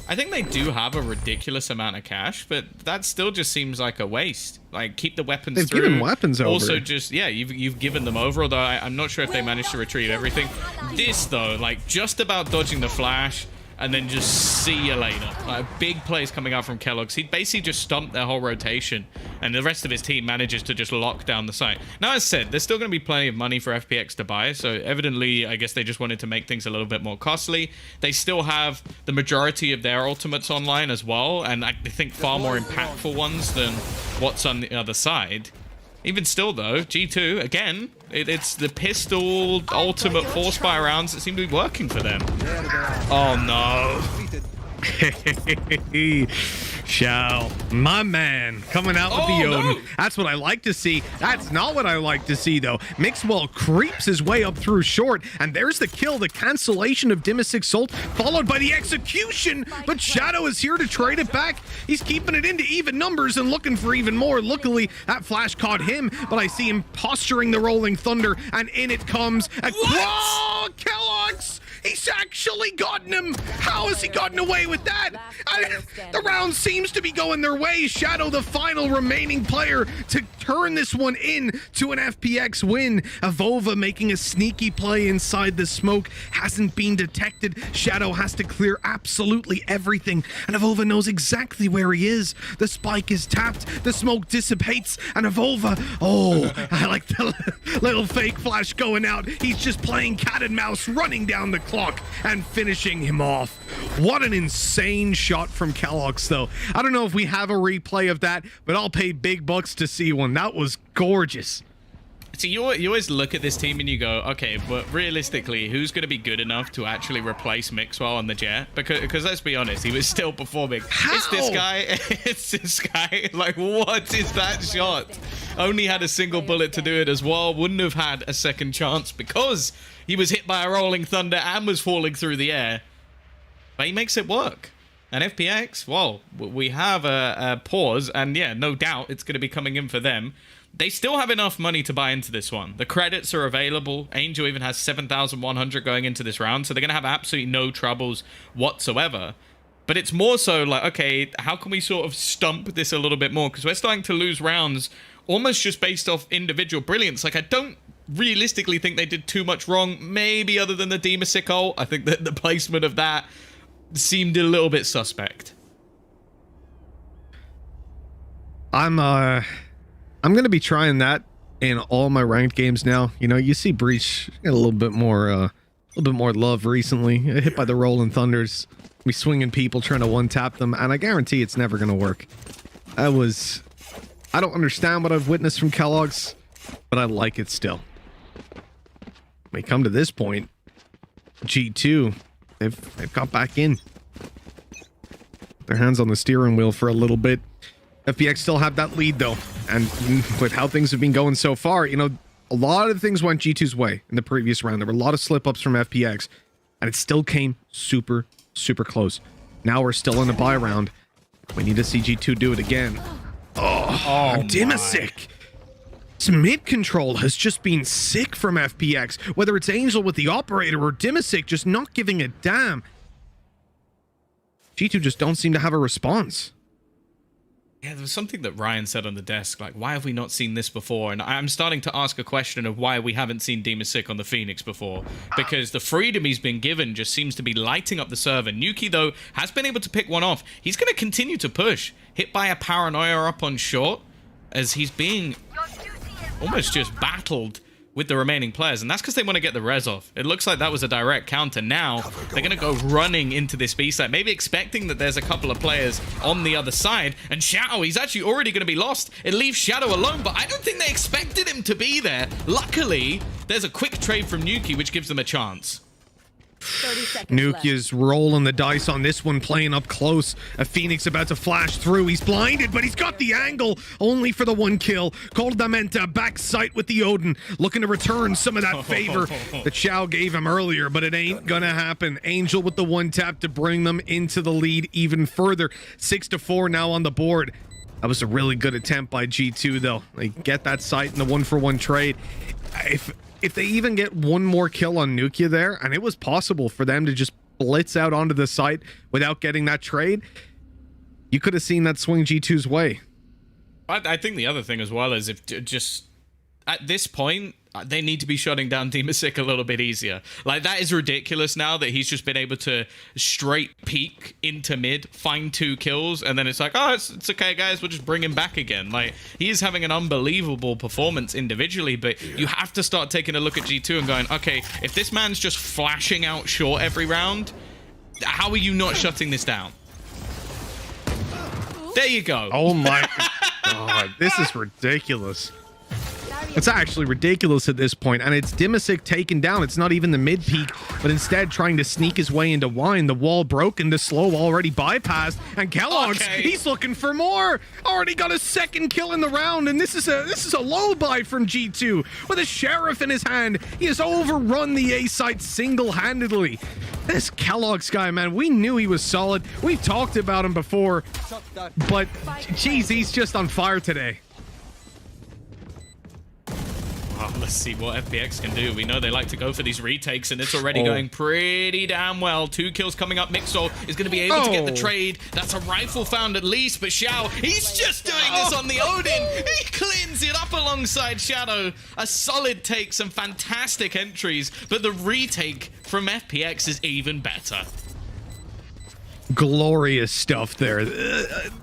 S15: I think they do have a ridiculous amount of cash, but that still just seems like a waste. Like, keep the weapons
S9: They've
S15: through.
S9: given weapons over.
S15: Also, just, yeah, you've given them over, although I'm not sure if they managed to retrieve everything. This, though, like, just about dodging the flash, and then just see you later. Like, big plays coming out from Kellogg's. He basically just stumped their whole rotation, and the rest of his team manages to just lock down the site. Now, as said, there's still going to be plenty of money for FPX to buy, so evidently, I guess they just wanted to make things a little bit more costly. They still have the majority of their ultimates online as well, and I think far more impactful ones than what's on the other side. Even still, though, G2, again, it's the pistol ultimate force fire rounds that seem to be working for them. Oh, no.
S9: Shao, my man, coming out with the Odin. No. That's what I like to see. That's not what I like to see, though. Mixwell creeps his way up through short, and there's the kill, the cancellation of Dimasic's ult, followed by the execution, but Shadow is here to trade it back. He's keeping it into even numbers and looking for even more. Luckily, that flash caught him, but I see him posturing the Rolling Thunder, and in it comes a Kellogg's! He's actually gotten him. How has he gotten away with that? The round seems to be going their way. Shadow, the final remaining player to turn this one in to an FPX win. Avova making a sneaky play inside the smoke. Hasn't been detected. Shadow has to clear absolutely everything. And Avova knows exactly where he is. The spike is tapped. The smoke dissipates. And Avova, I like the little fake flash going out. He's just playing cat and mouse, running down the clock and finishing him off. What an insane shot from Kellogg's, though. I don't know if we have a replay of that, but I'll pay big bucks to see one. That was gorgeous.
S15: So you always look at this team and you go, okay, but realistically, who's going to be good enough to actually replace Mixwell on the Jet? Because let's be honest, he was still performing.
S9: How?
S15: It's this guy. It's this guy. Like, what is that shot? Only had a single bullet to do it as well. Wouldn't have had a second chance because he was hit by a Rolling Thunder and was falling through the air. But he makes it work. And FPX, well, we have a pause, and yeah, no doubt it's going to be coming in for them. they still have enough money to buy into this one. The credits are available. Angel even has 7,100 going into this round, so they're going to have absolutely no troubles whatsoever. But it's more so like, okay, how can we sort of stump this a little bit more? Because we're starting to lose rounds almost just based off individual brilliance. Like, I don't realistically think they did too much wrong, maybe other than the Demasic ult. I think that the placement of that seemed a little bit suspect.
S9: I'm gonna be trying that in all my ranked games now. You know, you see Breach get a little bit more love recently. Hit by the Rolling Thunders, we swinging people trying to one tap them, and I guarantee it's never gonna work. I don't understand what I've witnessed from Kellogg's, but I like it still. When we come to this point, G2, they've got back in. Their hands on the steering wheel for a little bit. FPX still have that lead though, and with how things have been going so far, you know, a lot of things went G2's way in the previous round. There were a lot of slip-ups from FPX, and it still came super, super close. Now we're still in a bye round. We need to see G2 do it again. Oh Dimasic! This mid control has just been sick from FPX, whether it's Angel with the operator or Dimasic just not giving a damn. G2 just don't seem to have a response.
S15: Yeah, there was something that Ryan said on the desk, like, why have we not seen this before? And I'm starting to ask a question of why we haven't seen Demasic on the Phoenix before. Because the freedom he's been given just seems to be lighting up the server. Nuki, though, has been able to pick one off. He's going to continue to push. Hit by a Paranoia up on short, as he's being almost just battled with the remaining players, and that's because they want to get the res off. It looks like that was a direct counter. Now they're going to go running into this B side, maybe expecting that there's a couple of players on the other side, and Shadow, he's actually already going to be lost. It leaves Shadow alone, but I don't think they expected him to be there. Luckily, there's a quick trade from Nuki, which gives them a chance.
S9: Nuke is rolling the dice on this one, playing up close. A Phoenix about to flash through. He's blinded, but he's got the angle, only for the one kill. Coldamenta back sight with the Odin, looking to return some of that favor that Xiao gave him earlier, but it ain't gonna happen. Angel with the one tap to bring them into the lead even further. 6-4 now on the board. That was a really good attempt by G2 though. They get that sight in the 1-for-1 trade. If they even get one more kill on Nukia there, and it was possible for them to just blitz out onto the site without getting that trade, you could have seen that swing G2's way.
S15: I think the other thing as well is if just at this point, they need to be shutting down Demasic a little bit easier. Like, that is ridiculous now that he's just been able to straight peek into mid, find 2 kills, and then it's like, oh, it's okay, guys, we'll just bring him back again. Like, he is having an unbelievable performance individually, but you have to start taking a look at G2 and going, okay, if this man's just flashing out short every round, how are you not shutting this down? There you go.
S9: Oh my god, this is ridiculous. It's actually ridiculous at this point, and it's Dimasic taken down. It's not even the mid peak, but instead trying to sneak his way into wine. The wall broken, the slow already bypassed, and Kellogg's, he's looking for more. Already got a second kill in the round, and this is a low buy from G2 with a sheriff in his hand. He has overrun the A site single-handedly. This Kellogg's guy, man, we knew he was solid. We've talked about him before, but geez, he's just on fire today.
S15: Oh, let's see what FPX can do. We know they like to go for these retakes, and it's already going pretty damn well. 2 kills coming up. Mixol is going to be able to get the trade. That's a rifle found at least, but Xiao, he's just doing this on the Odin. He cleans it up alongside Shadow. A solid take, some fantastic entries, but the retake from FPX is even better.
S9: Glorious stuff there.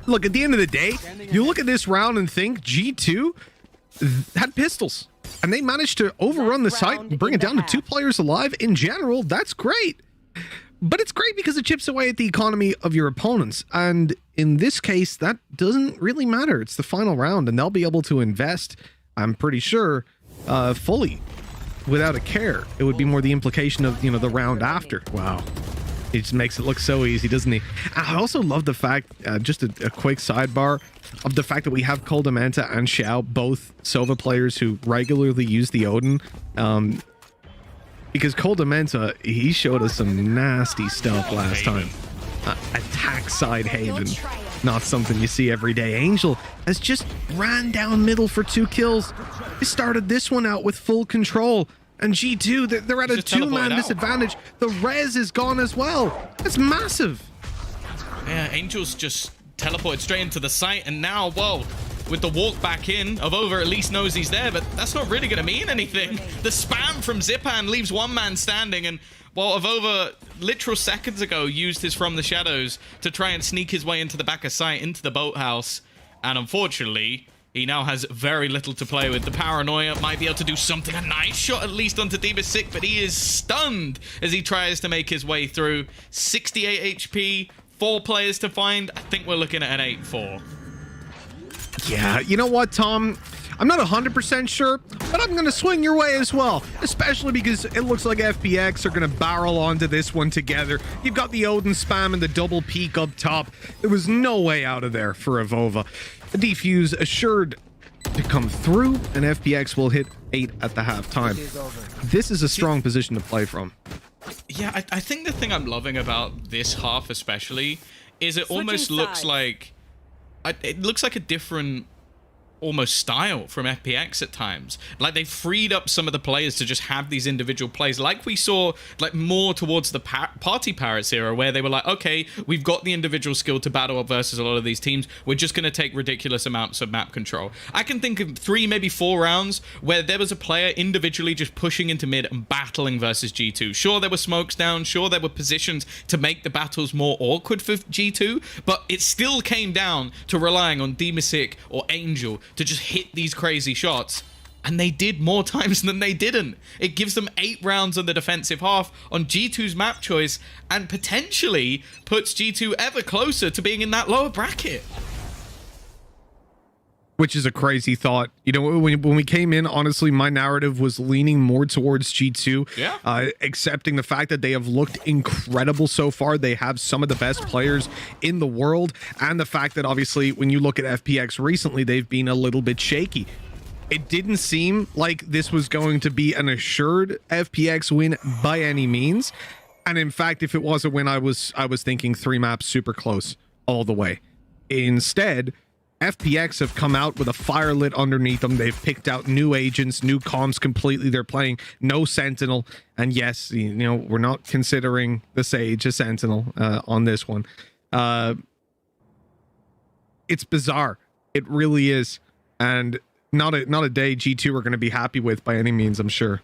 S9: Look, at the end of the day, you look at this round and think G2 had pistols, and they managed to overrun the site and bring it down to 2 players alive. In general, that's great, but it's great because it chips away at the economy of your opponents, and in this case that doesn't really matter. It's the final round, and they'll be able to invest, I'm pretty sure, fully without a care. It would be more the implication of, you know, the round after. Wow, he just makes it look so easy, doesn't he? I also love the fact, just a quick sidebar, of the fact that we have Coldamenta and Xiao, both Sova players who regularly use the Odin. Because Coldamenta, he showed us some nasty stuff last time. attack side Haven. Not something you see every day. Angel has just ran down middle for 2 kills. They started this one out with full control. And G2, they're at a 2-man disadvantage. The res is gone as well. That's massive.
S15: Yeah, Angel's just teleported straight into the site, and now, whoa, with the walk back in, Avova at least knows he's there, but that's not really going to mean anything. The spam from Zipan leaves 1 man standing, and while Avova, literal seconds ago, used his From the Shadows to try and sneak his way into the back of site, into the boathouse, and unfortunately, he now has very little to play with. The Paranoia might be able to do something, a nice shot at least onto Sick, but he is stunned as he tries to make his way through. 68 HP, 4 players to find. I think we're looking at an 8-4.
S9: Yeah, you know what, Tom? I'm not 100% sure, but I'm going to swing your way as well, especially because it looks like FPX are going to barrel onto this one together. You've got the Odin spam and the double peek up top. There was no way out of there for Avova. The defuse assured to come through, and FPX will hit 8 at the halftime. This is a strong position to play from.
S15: Yeah, I think the thing I'm loving about this half especially is it almost looks like... It looks like a different almost style from FPX at times. Like they freed up some of the players to just have these individual plays, like we saw like more towards the Party Pirates era, where they were like, okay, we've got the individual skill to battle up versus a lot of these teams, we're just going to take ridiculous amounts of map control. I can think of 3, maybe 4 rounds where there was a player individually just pushing into mid and battling versus G2. Sure, there were smokes down, sure, there were positions to make the battles more awkward for G2, but it still came down to relying on Sick or Angel to just hit these crazy shots, and they did more times than they didn't. It gives them 8 rounds on the defensive half on G2's map choice, and potentially puts G2 ever closer to being in that lower bracket.
S9: Which is a crazy thought. You know, when we came in, honestly, my narrative was leaning more towards G2.
S15: Yeah.
S9: Accepting the fact that they have looked incredible so far. They have some of the best players in the world. And the fact that, obviously, when you look at FPX recently, they've been a little bit shaky. It didn't seem like this was going to be an assured FPX win by any means. And in fact, if it was a win, I was thinking 3 maps super close all the way. Instead, FPX have come out with a fire lit underneath them. They've picked out new agents, new comms completely. They're playing no Sentinel. And yes, you know, we're not considering the Sage a Sentinel on this one. It's bizarre. It really is. And not a day G2 are going to be happy with by any means, I'm sure.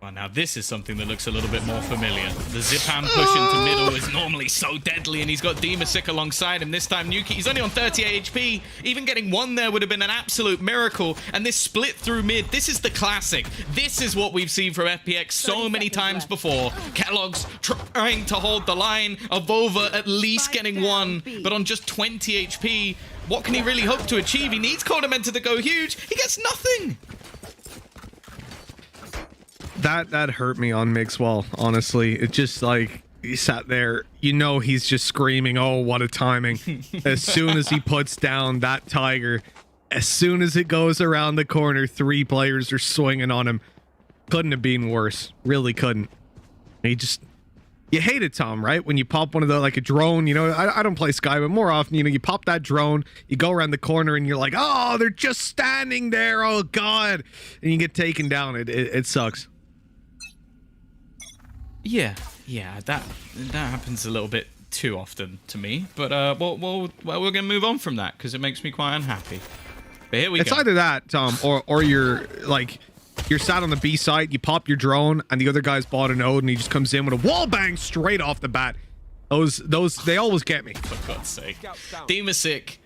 S15: Well, now this is something that looks a little bit more familiar. The Zipan push into middle is normally so deadly, and he's got Sick alongside him. This time, Nuki, he's only on 38 HP. Even getting 1 there would have been an absolute miracle. And this split through mid, this is the classic. This is what we've seen from FPX so many times before. Kellogg's trying to hold the line. Avova at least getting 1, but on just 20 HP. What can he really hope to achieve? He needs Coordinator to go huge. He gets nothing.
S9: That hurt me on Mixwell, honestly. It just like he sat there, you know, he's just screaming, oh, what a timing. As soon as he puts down that Tiger, as soon as it goes around the corner, 3 players are swinging on him. Couldn't have been worse. Really couldn't. You hate it, Tom, right? When you pop one of the, like a drone, you know, I don't play Sky, but more often, you know, you pop that drone, you go around the corner and you're like, oh, they're just standing there. Oh God. And you get taken down. It sucks.
S15: Yeah, that happens a little bit too often to me, but we're gonna move on from that because it makes me quite unhappy. But here we go.
S9: It's either that, Tom, or you're like you're sat on the B site, you pop your drone, and the other guy's bought a node, and he just comes in with a wall bang straight off the bat. Those they always get me.
S15: For God's sake, Sick.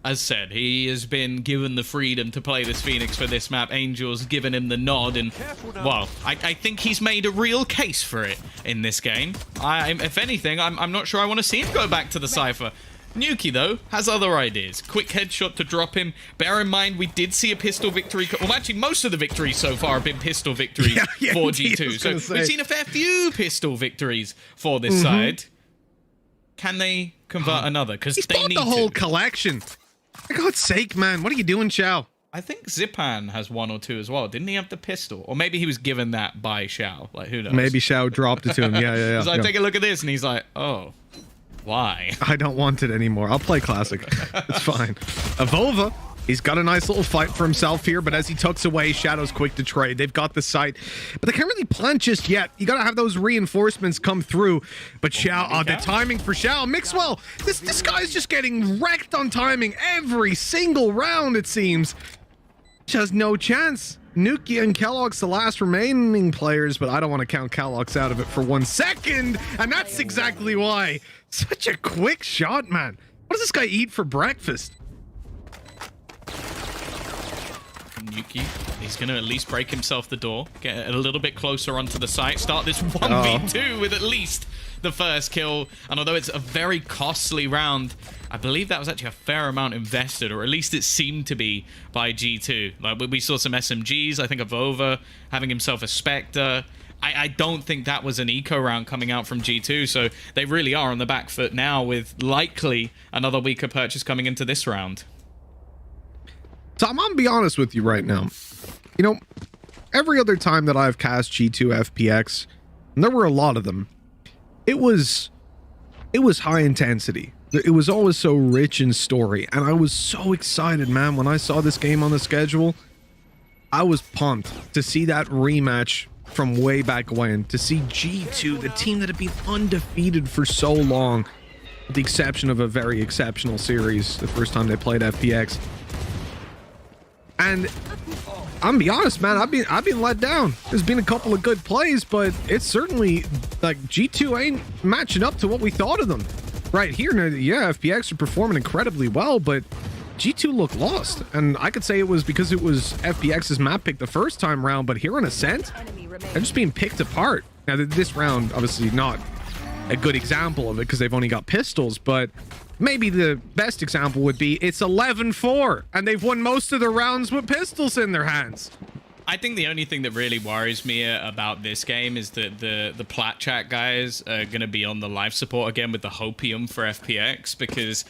S15: As said, he has been given the freedom to play this Phoenix for this map. Angel's given him the nod, and, well, I think he's made a real case for it in this game. If anything, I'm not sure I want to see him go back to the Cypher. Nuki, though, has other ideas. Quick headshot to drop him. Bear in mind, we did see a pistol victory. Well, actually, most of the victories so far have been pistol victories for G2. So we've seen a fair few pistol victories for this side. Can they convert another? Because they need
S9: the whole collection. For God's sake, man. What are you doing, Chow?
S15: I think Zipan has 1 or 2 as well. Didn't he have the pistol? Or maybe he was given that by Xiao. Like, who knows?
S9: Maybe Xiao dropped it to him. Yeah.
S15: He's like, take a look at this. And he's like, oh, why?
S9: I don't want it anymore. I'll play Classic. It's fine. Avova, he's got a nice little fight for himself here, but as he tucks away, Shadow's quick to trade. They've got the sight, but they can't really plant just yet. You got to have those reinforcements come through. But Xiao, the timing for Xiao. Mixwell, this guy's just getting wrecked on timing every single round, it seems. She has no chance. Nuki and Kellogg's the last remaining players, but I don't want to count Kellogg's out of it for 1 second, and that's exactly why. Such a quick shot, man. What does this guy eat for breakfast?
S15: Nuki, he's going to at least break himself the door, get a little bit closer onto the site, start this 1v2 with at least the first kill. And although it's a very costly round, I believe that was actually a fair amount invested, or at least it seemed to be, by G2. Like, we saw some SMGs, I think Avova having himself a Spectre. I don't think that was an eco round coming out from G2, so they really are on the back foot now with likely another weaker purchase coming into this round.
S9: So I'm gonna be honest with you right now. You know, every other time that I've cast G2 FPX, and there were a lot of them, it was high intensity. It was always so rich in story, and I was so excited, man, when I saw this game on the schedule. I was pumped to see that rematch from way back when, to see G2, the team that had been undefeated for so long, with the exception of a very exceptional series, the first time they played FPX. And I'm gonna be honest, man, I've been let down. There's been a couple of good plays, but it's certainly like G2 ain't matching up to what we thought of them. Right here, now, yeah, FPX are performing incredibly well, but G2 looked lost. And I could say it was because it was FPX's map pick the first time round, but here on Ascent, they're just being picked apart. Now, this round, obviously not a good example of it because they've only got pistols, but maybe the best example would be it's 11-4, and they've won most of the rounds with pistols in their hands.
S15: I think the only thing that really worries me about this game is that the Plat Chat guys are going to be on the live support again with the Hopium for FPX, because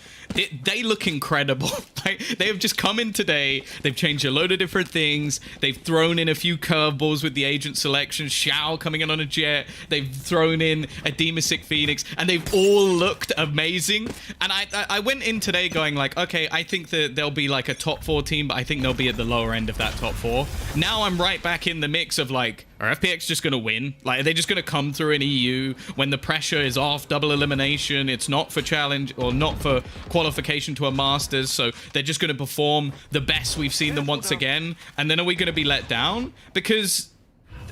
S15: they look incredible. They have just come in today, they've changed a load of different things, they've thrown in a few curveballs with the agent selection, Xiao coming in on a jet, they've thrown in a Demasic Phoenix, and they've all looked amazing. And I went in today going like, okay, I think that they'll be like a top 4 team, but I think they'll be at the lower end of that top 4. Now I'm right back in the mix of like, are FPX just gonna win? Like, are they just gonna come through an EU when the pressure is off, double elimination, it's not for challenge or not for qualification to a Masters, so they're just gonna perform the best we've seen them once again, and then are we gonna be let down? Because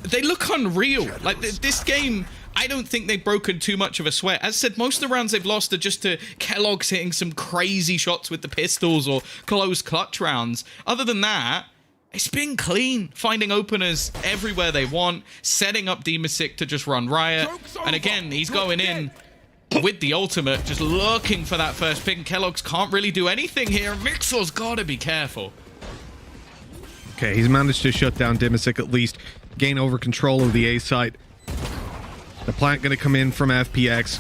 S15: they look unreal. Like, this game, I don't think they've broken too much of a sweat. As I said, most of the rounds they've lost are just to Kellogg's hitting some crazy shots with the pistols or close clutch rounds. Other than that, it's been clean, finding openers everywhere they want, setting up Demasic to just run riot. And again, he's going in with the ultimate, just looking for that first pick. And Kellogg's can't really do anything here. Mixel's got to be careful.
S9: Okay, he's managed to shut down Demasic, at least gain over control of the A site. The plant going to come in from FPX.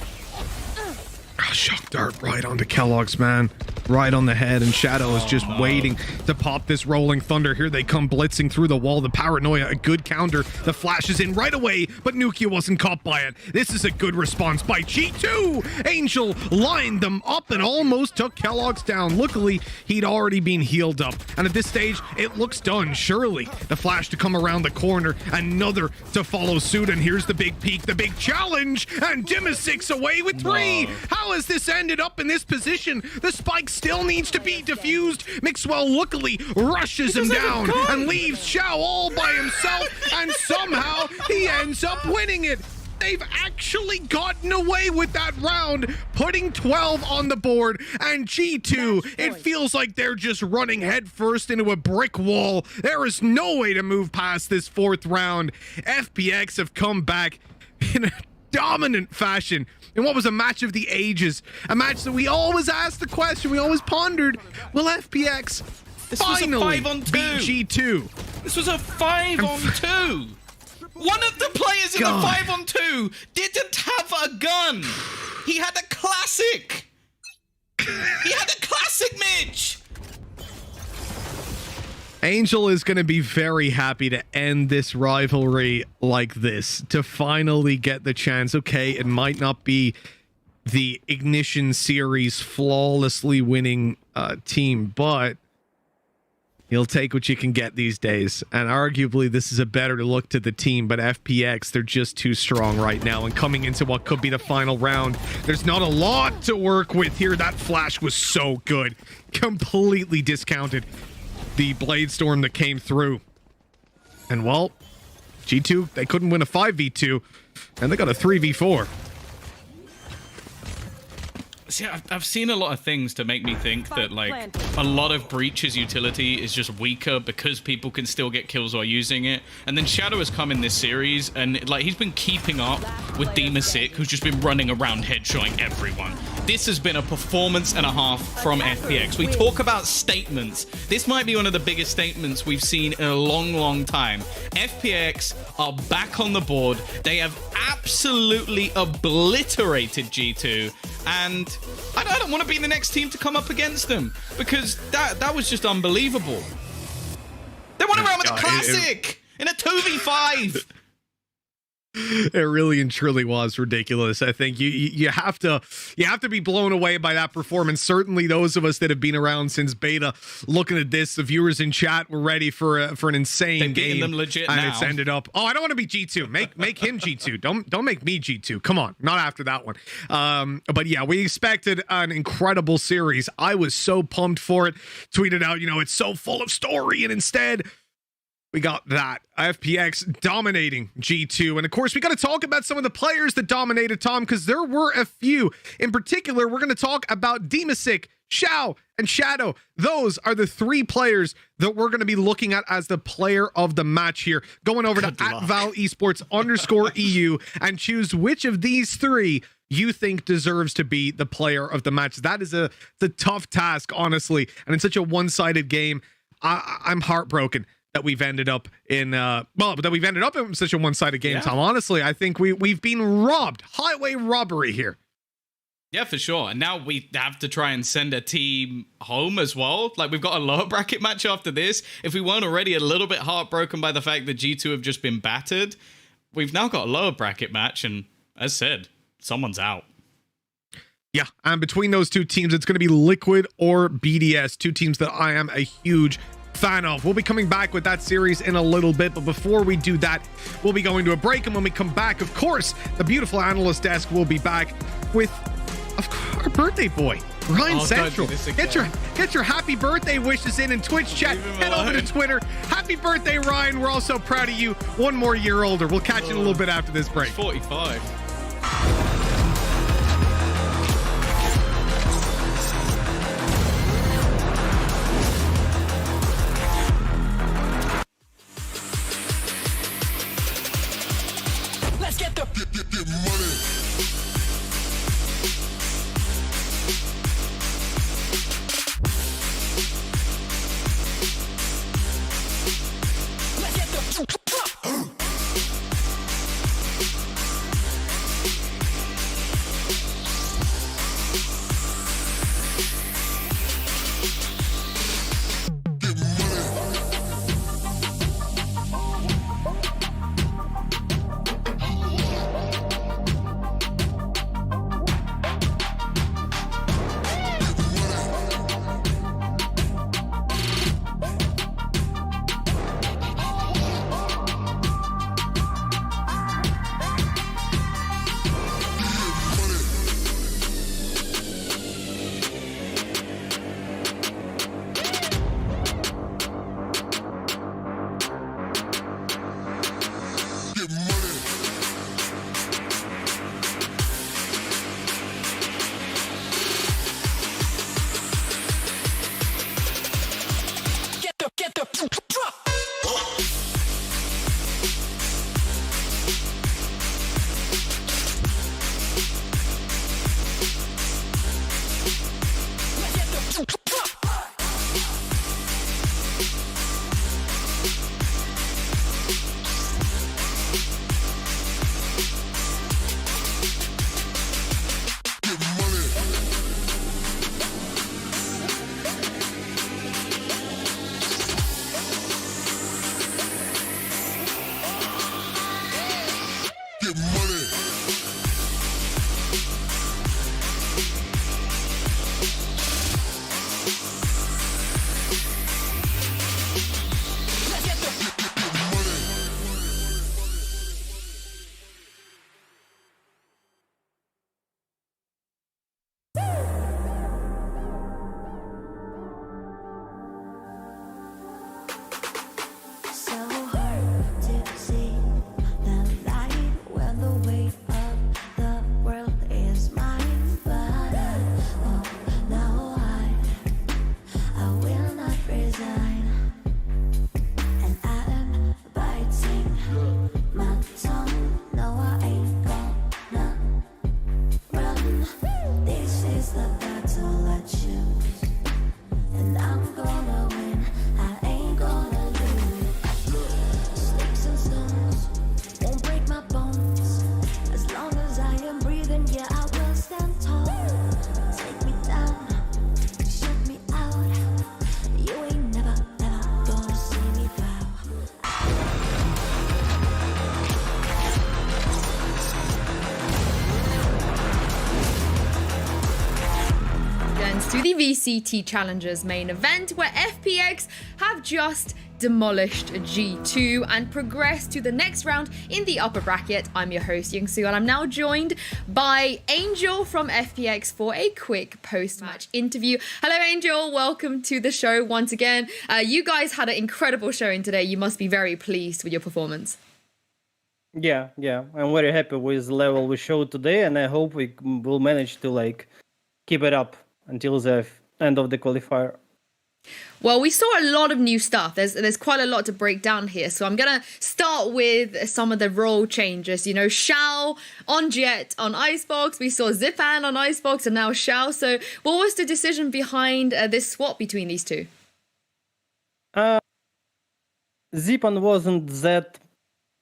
S9: Oh, shock dart right onto Kellogg's, man. Right on the head, and Shadow is just waiting to pop this rolling thunder. Here they come blitzing through the wall. The paranoia, a good counter. The flash is in right away, but Nukia wasn't caught by it. This is a good response by G2. Angel lined them up and almost took Kellogg's down. Luckily, he'd already been healed up, and at this stage, it looks done. Surely, the flash to come around the corner, another to follow suit, and here's the big peak, the big challenge, and Dimasic's away with 3. How has this ended up in this position? The spike still needs to be defused. Mixwell luckily rushes him down and leaves Xiao all by himself, and somehow he ends up winning it. They've actually gotten away with that round, putting 12 on the board, and G2, it feels like they're just running headfirst into a brick wall. There is no way to move past this 4th round. FPX have come back in a dominant fashion in what was a match of the ages, a match that we always asked the question, we always pondered, will FPX finally beat G2?
S15: This was a 5-on-2. One of the players in the 5-on-2 didn't have a gun. He had a classic. He had a classic, Mitch.
S9: Angel is going to be very happy to end this rivalry like this, to finally get the chance. Okay, it might not be the Ignition Series flawlessly winning team, but you'll take what you can get these days. And arguably, this is a better look to the team, but FPX, they're just too strong right now. And coming into what could be the final round, there's not a lot to work with here. That flash was so good. Completely discounted the Blade Storm that came through. And well, G2, they couldn't win a 5v2, and they got a 3v4.
S15: See, I've seen a lot of things to make me think that, like, a lot of Breach's utility is just weaker because people can still get kills while using it. And then Shadow has come in this series, and, like, he's been keeping up with Demasic, who's just been running around headshotting everyone. This has been a performance and a half from FPX. We talk about statements. This might be one of the biggest statements we've seen in a long, long time. FPX are back on the board. They have absolutely obliterated G2, and I don't want to be the next team to come up against them, because that was just unbelievable. They went around with a classic in a 2v5.
S9: It really and truly was ridiculous. I think you have to be blown away by that performance. Certainly those of us that have been around since beta, looking at this, the viewers in chat were ready for an insane game.
S15: Them legit
S9: and
S15: now.
S9: It's ended up. Oh, I don't want to be G2. Make him G2. Don't make me G2. Come on, not after that one. But yeah, we expected an incredible series. I was so pumped for it. Tweeted out, it's so full of story, and instead we got that. FPX dominating G2. And of course, we got to talk about some of the players that dominated, Tom, because there were a few. In particular, we're going to talk about Demasic, Xiao, and Shadow. Those are the three players that we're going to be looking at as the player of the match here. Going over to @ValEsports_EU and choose which of these three you think deserves to be the player of the match. That is a tough task, honestly. And in such a one-sided game, I'm heartbroken that we've ended up in such a one-sided game,
S15: Yeah.
S9: Tom. Honestly, I think we've been robbed. Highway robbery here.
S15: Yeah, for sure. And now we have to try and send a team home as well. Like, we've got a lower bracket match after this. If we weren't already a little bit heartbroken by the fact that G2 have just been battered, we've now got a lower bracket match. And as said, someone's out.
S9: Yeah, and between those two teams, it's going to be Liquid or BDS, two teams that I am a huge fan of. We'll be coming back with that series in a little bit, but before we do that, we'll be going to a break, and when we come back, of course, the beautiful analyst desk will be back with our birthday boy, Ryan Central. Get your happy birthday wishes in Twitch chat. Head over to Twitter. Happy birthday, Ryan. We're all so proud of you. One more year older. We'll catch you in a little bit after this break.
S15: 45.
S7: Let's get the money. Let's get the
S8: choose. And I'm gonna win, I ain't gonna lose. Sticks and stones won't break my bones. As long as I am breathing, yeah, I will stand tall. Take me down, shut me out. You ain't never, ever gonna see me bow.
S14: To the VCT Challengers main event, where FPX have just demolished G2 and progressed to the next round in the upper bracket. I'm your host, Youngsu, and I'm now joined by Angel from FPX for a quick post-match interview. Hello, Angel. Welcome to the show once again. You guys had an incredible showing today. You must be very pleased with your performance.
S17: Yeah, I'm very happy with the level we showed today, and I hope we will manage to keep it up until the end of the qualifier.
S14: Well, we saw a lot of new stuff. There's quite a lot to break down here. So I'm going to start with some of the role changes. You know, Xiao on Jet on Icebox. We saw Zipan on Icebox and now Xiao. So what was the decision behind this swap between these two?
S17: Zipan wasn't that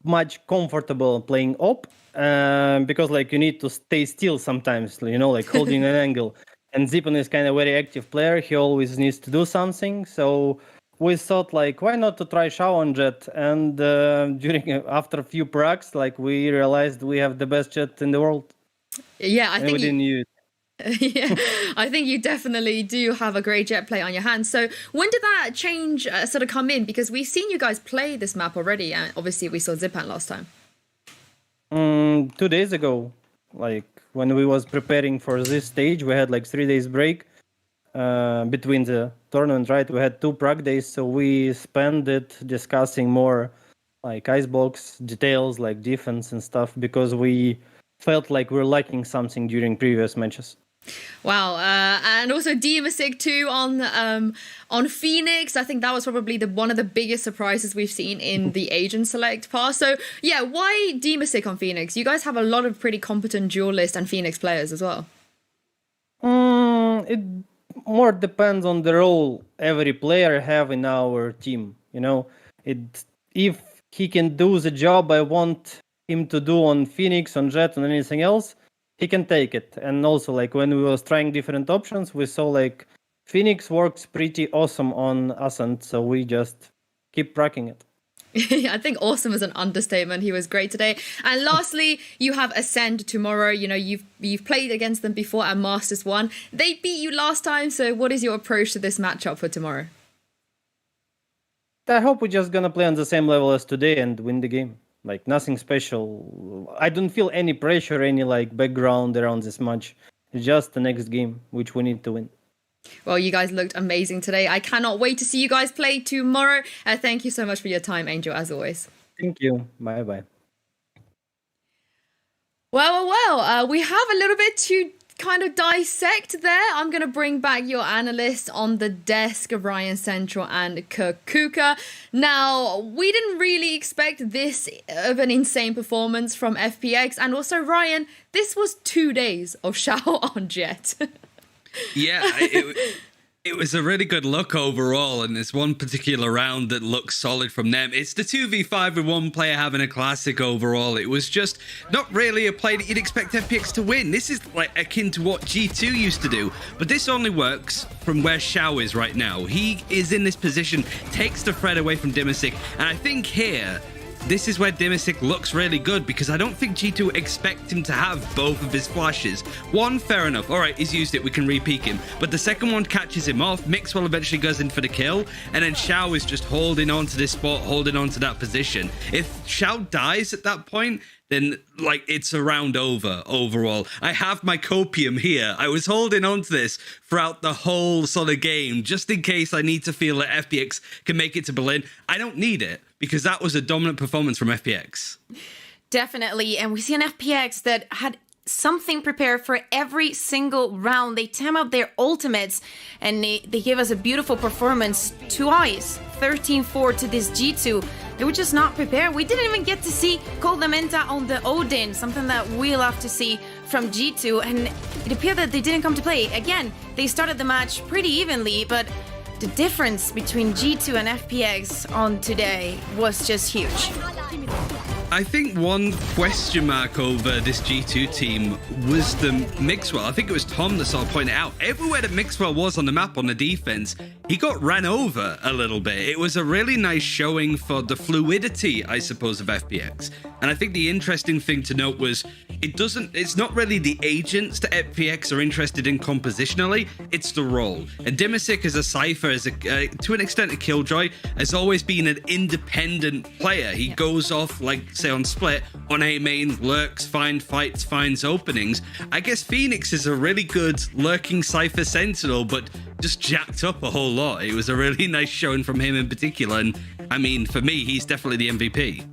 S17: much comfortable playing op because you need to stay still sometimes, holding an angle. And Zipan is kind of very active player. He always needs to do something. So we thought, why not to try Xiao on Jet? And after a few pracs, we realized we have the best Jet in the world.
S14: Yeah, I think
S17: we didn't use it.
S14: Yeah, I think you definitely do have a great Jet play on your hands. So when did that change sort of come in? Because we've seen you guys play this map already. And obviously, we saw Zipan last time.
S17: 2 days ago. When we was preparing for this stage, we had 3 days break between the tournament, right? We had 2 prac days, so we spent it discussing more icebox details, defense and stuff, because we felt like we're lacking something during previous matches.
S14: Wow, and also Demasic too on Phoenix. I think that was probably one of the biggest surprises we've seen in the Agent Select pass. So yeah, why Demasic on Phoenix? You guys have a lot of pretty competent duelist and Phoenix players as well.
S17: It more depends on the role every player have in our team. If he can do the job I want him to do on Phoenix, on Jet, and anything else, he can take it. And also, when we was trying different options, we saw Phoenix works pretty awesome on Ascent, so we just keep tracking it.
S14: I think awesome is an understatement. He was great today. And lastly, you have Ascend tomorrow. You've played against them before at Masters 1. They beat you last time, so what is your approach to this matchup for tomorrow?
S17: I hope we're just gonna play on the same level as today and win the game. Nothing special. I don't feel any pressure, any background around this match. It's just the next game, which we need to win.
S14: Well, you guys looked amazing today. I cannot wait to see you guys play tomorrow. Thank you so much for your time, Angel, as always.
S17: Thank you. Bye-bye.
S14: Well, we have a little bit to kind of dissect there. I'm going to bring back your analysts on the desk, Ryan Central and Kuka. Now, we didn't really expect this of an insane performance from FPX. And also, Ryan, this was 2 days of Xiao on Jet.
S13: Yeah, it was a really good look overall, and there's one particular round that looks solid from them. It's the 2v5 with one player having a classic overall. It was just not really a play that you'd expect FPX to win. This is akin to what G2 used to do, but this only works from where Xiao is right now. He is in this position, takes the threat away from Demasic, and I think here, this is where Demasic looks really good, because I don't think G2 expect him to have both of his flashes. One, fair enough. All right, he's used it. We can re-peek him. But the second one catches him off. Mixwell eventually goes in for the kill. And then Xiao is just holding on to this spot, holding on to that position. If Xiao dies at that point, then it's a round over overall. I have my copium here. I was holding on to this throughout the whole sort of game, just in case I need to feel that FPX can make it to Berlin. I don't need it, because that was a dominant performance from FPX.
S12: Definitely. And we see an FPX that had something prepared for every single round. They time out their ultimates, and they gave us a beautiful performance twice. 13-4 to this G2. They were just not prepared. We didn't even get to see Coldamenta on the Odin, something that we love to see from G2, and it appeared that they didn't come to play. Again, they started the match pretty evenly, but the difference between G2 and FPX on today was just huge.
S13: I think one question mark over this G2 team was the Mixwell. I think it was Tom that sort of pointed out. Everywhere that Mixwell was on the map on the defense, he got ran over a little bit. It was a really nice showing for the fluidity, I suppose, of FPX. And I think the interesting thing to note was it's not really the agents that FPX are interested in compositionally, it's the role. And Dimasic as a Cypher, to an extent a Killjoy, has always been an independent player. He goes off, like, say on Split, on A main, lurks, finds fights, finds openings. I guess FNATIC is a really good lurking Cypher Sentinel, but just jacked up a whole lot. It was a really nice showing from him in particular, and I mean, for me, he's definitely the MVP.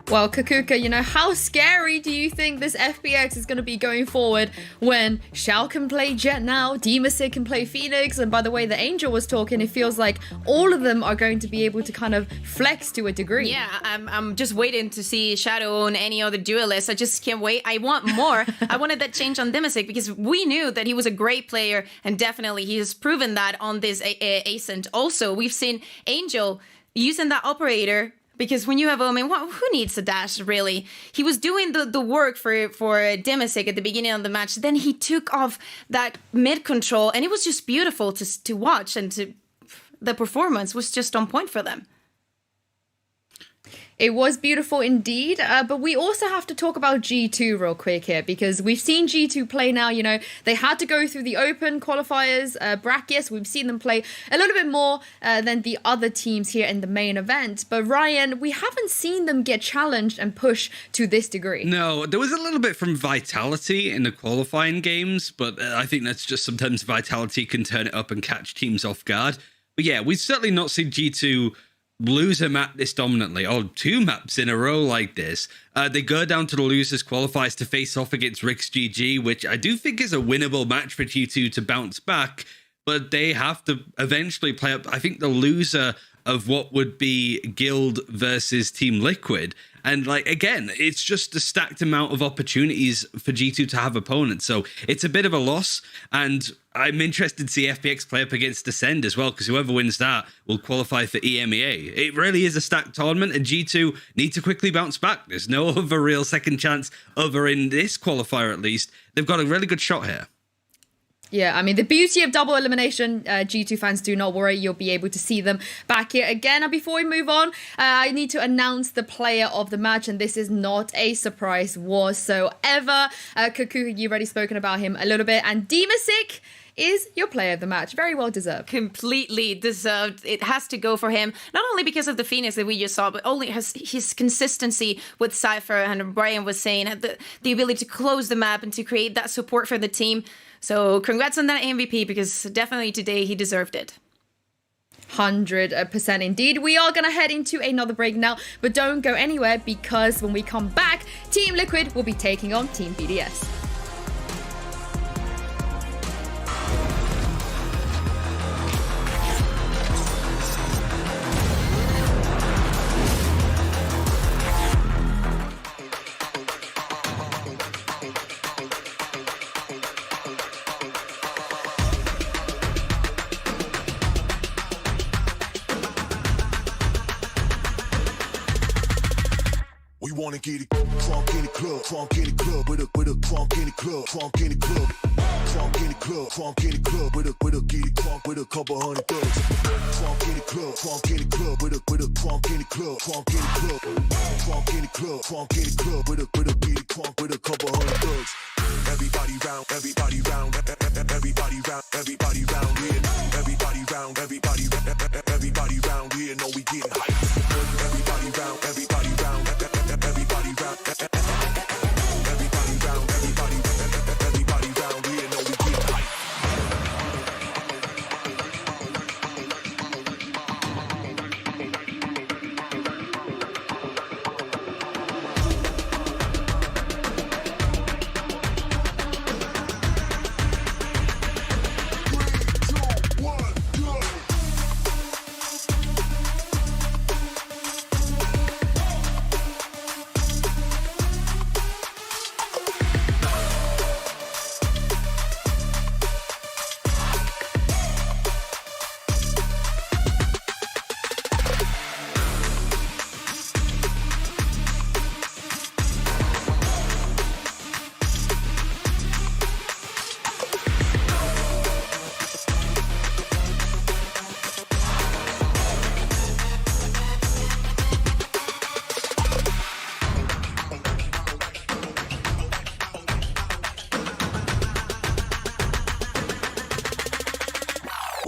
S14: Well, Kakuka, you know, how scary do you think this FPX is going to be going forward when Shao can play Jet now, Dimasic can play FNATIC, and by the way the Angel was talking, it feels like all of them are going to be able to kind of flex to a degree.
S12: Yeah, I'm just waiting to see Shadow on any other duelist. I just can't wait. I want more. I wanted that change on Dimasic because we knew that he was a great player, and definitely he has proven that on this Ascent. Also, we've seen Angel using that operator, because when you have Omen, who needs a dash, really? He was doing the work for Dimasic at the beginning of the match. Then he took off that mid control, and it was just beautiful to watch, and the performance was just on point for them.
S14: It was beautiful indeed, but we also have to talk about G2 real quick here, because we've seen G2 play now. You know, they had to go through the open qualifiers brackets. We've seen them play a little bit more than the other teams here in the main event. But Ryan, we haven't seen them get challenged and push to this degree.
S13: No, there was a little bit from Vitality in the qualifying games, but I think that's just sometimes Vitality can turn it up and catch teams off guard. But yeah, we've certainly not seen G2 lose a map this dominantly, or two maps in a row like this. They go down to the losers qualifiers to face off against Rick's GG, which I do think is a winnable match for G2 to bounce back, but they have to eventually play up, I think, the loser of what would be Guild versus Team Liquid. And like, again, it's just a stacked amount of opportunities for G2 to have opponents. So it's a bit of a loss. And I'm interested to see FPX play up against Ascend as well, because whoever wins that will qualify for EMEA. It really is a stacked tournament, and G2 need to quickly bounce back. There's no other real second chance over in this qualifier, at least. They've got a really good shot here.
S14: Yeah, I mean, the beauty of double elimination, G2 fans, do not worry, you'll be able to see them back here again. And before we move on, I need to announce the player of the match, and this is not a surprise whatsoever. Kaku, you've already spoken about him a little bit, and Dimasic is your player of the match. Very well deserved.
S12: Completely deserved. It has to go for him, not only because of the FNATIC that we just saw, but only his consistency with Cypher, and Brian was saying, the ability to close the map and to create that support for the team. So congrats on that MVP, because definitely today he deserved it.
S14: 100% indeed. We are going to head into another break now, but don't go anywhere, because when we come back, Team Liquid will be taking on Team BDS.
S7: Wanna get it crunk in the club, crunk in the club, with a crunk in the club, crunk in the club, crunk in the club, crunk in the club, with a get it crunk with a couple hundred thugs. Crunk in the club, crunk in the club, with a crunk in the club, crunk in the club, crunk in the club, crunk in the club, with a get it crunk with a couple hundred thugs. Everybody round, everybody round, everybody round, everybody round here. Everybody round, everybody round here. Know we getting hype. Everybody round, everybody round.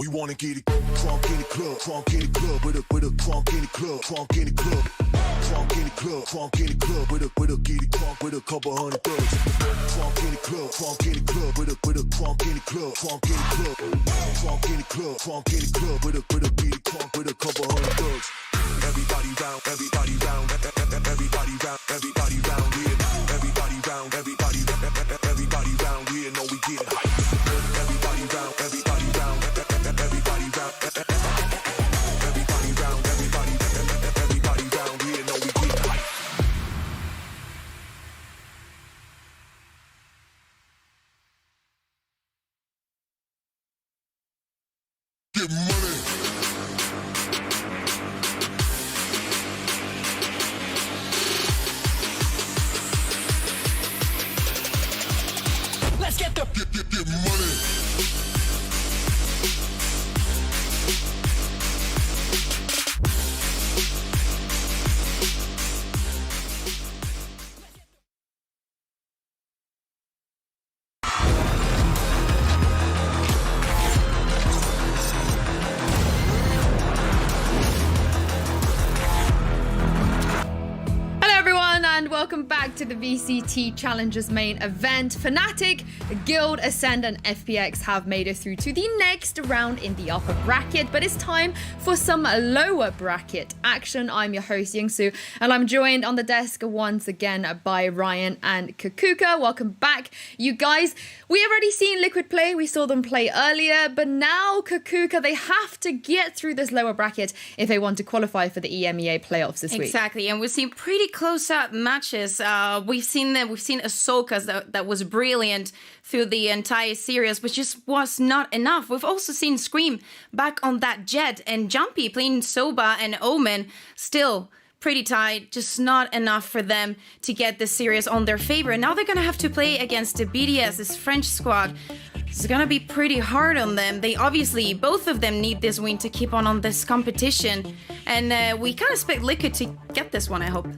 S7: We wanna get it crunk in the club, crunk in the club, with a crunk in the club, crunk in the club, crunk in the club, crunk in the club, with a get it crunk with a couple hundred thugs. Crunk in the club, crunk in the club, with a crunk in the club, crunk in the club, crunk in the club, crunk in the club, with a get it crunk with a couple hundred thugs. Everybody round, everybody round, everybody round, everybody round here. Everybody round, everybody round here. Know we get hype. Everybody round, everybody round, everybody round, everybody round, everybody round here. Know we get hype. Get money.
S8: Let's get the
S7: get money.
S14: And welcome back to the VCT Challengers main event. FNATIC, Guild, Ascend, and FPX have made it through to the next round in the upper bracket, but it's time for some lower bracket action. I'm your host, Yingsu, and I'm joined on the desk once again by Ryan and Kakuka. Welcome back, you guys. We already seen Liquid play. We saw them play earlier, but now Kakuka, they have to get through this lower bracket if they want to qualify for the EMEA playoffs this week.
S12: Exactly, and we've seen pretty close-up matches. We've seen Ahsoka that was brilliant through the entire series, but just was not enough. We've also seen Scream back on that jet, and Jumpy playing Soba and Omen still pretty tight, just not enough for them to get this series on their favor. And now they're gonna have to play against the BDS, this French squad. It's gonna be pretty hard on them. They obviously, both of them need this win to keep on this competition. And we kind of expect Liquid to get this one, I hope.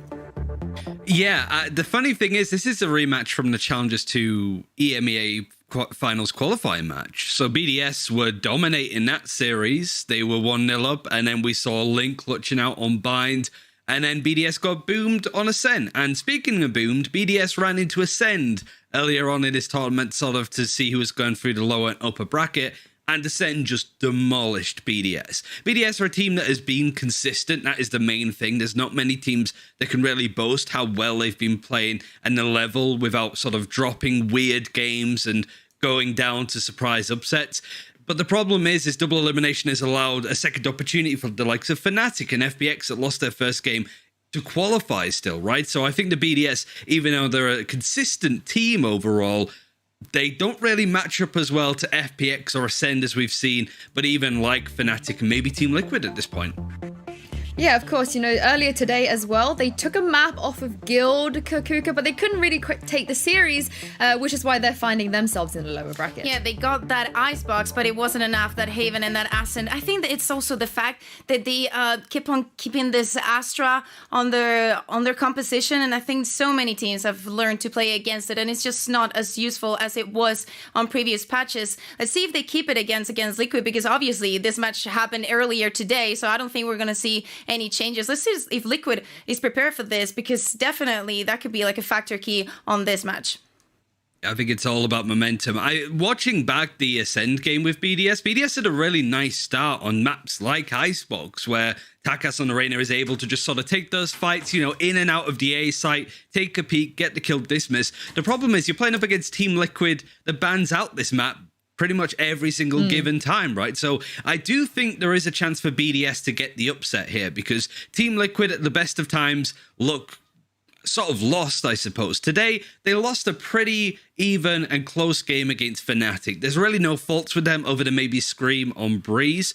S13: Yeah, the funny thing is, this is a rematch from the Challengers 2 EMEA Finals qualifying match. So BDS were dominating that series. They were 1-0 up, and then we saw Link clutching out on Bind, and then BDS got boomed on Ascend. And speaking of boomed, BDS ran into Ascend earlier on in this tournament, sort of to see who was going through the lower and upper bracket. And Ascend just demolished BDS. BDS are a team that has been consistent. That is the main thing. There's not many teams that can really boast how well they've been playing and the level without sort of dropping weird games and going down to surprise upsets. But the problem is double elimination has allowed a second opportunity for the likes of FNATIC and FPX that lost their first game to qualify still, right? So I think the BDS, even though they're a consistent team overall, they don't really match up as well to FPX or Ascend as we've seen, but even like FNATIC and maybe Team Liquid at this point.
S14: Yeah, of course, you know, earlier today as well, they took a map off of Guild, Kakuka, but they couldn't really take the series, which is why they're finding themselves in the lower bracket.
S12: Yeah, they got that Icebox, but it wasn't enough, that Haven and that Ascend. I think that it's also the fact that they keep on keeping this Astra on their composition, and I think so many teams have learned to play against it, and it's just not as useful as it was on previous patches. Let's see if they keep it against Liquid, because obviously this match happened earlier today, so I don't think we're going to see any changes. Let's see if Liquid is prepared for this, because definitely that could be like a factor key on this match.
S13: I think it's all about momentum. Watching back the Ascend game with BDS had a really nice start on maps like Icebox, where Takas on Arena is able to just sort of take those fights, you know, in and out of the A site, take a peek, get the kill, dismiss. The problem is you're playing up against Team Liquid that bans out this map pretty much every single given time, right? So I do think there is a chance for BDS to get the upset here, because Team Liquid at the best of times look sort of lost, I suppose. Today, they lost a pretty even and close game against FNATIC. There's really no faults with them other than maybe Scream on Breeze.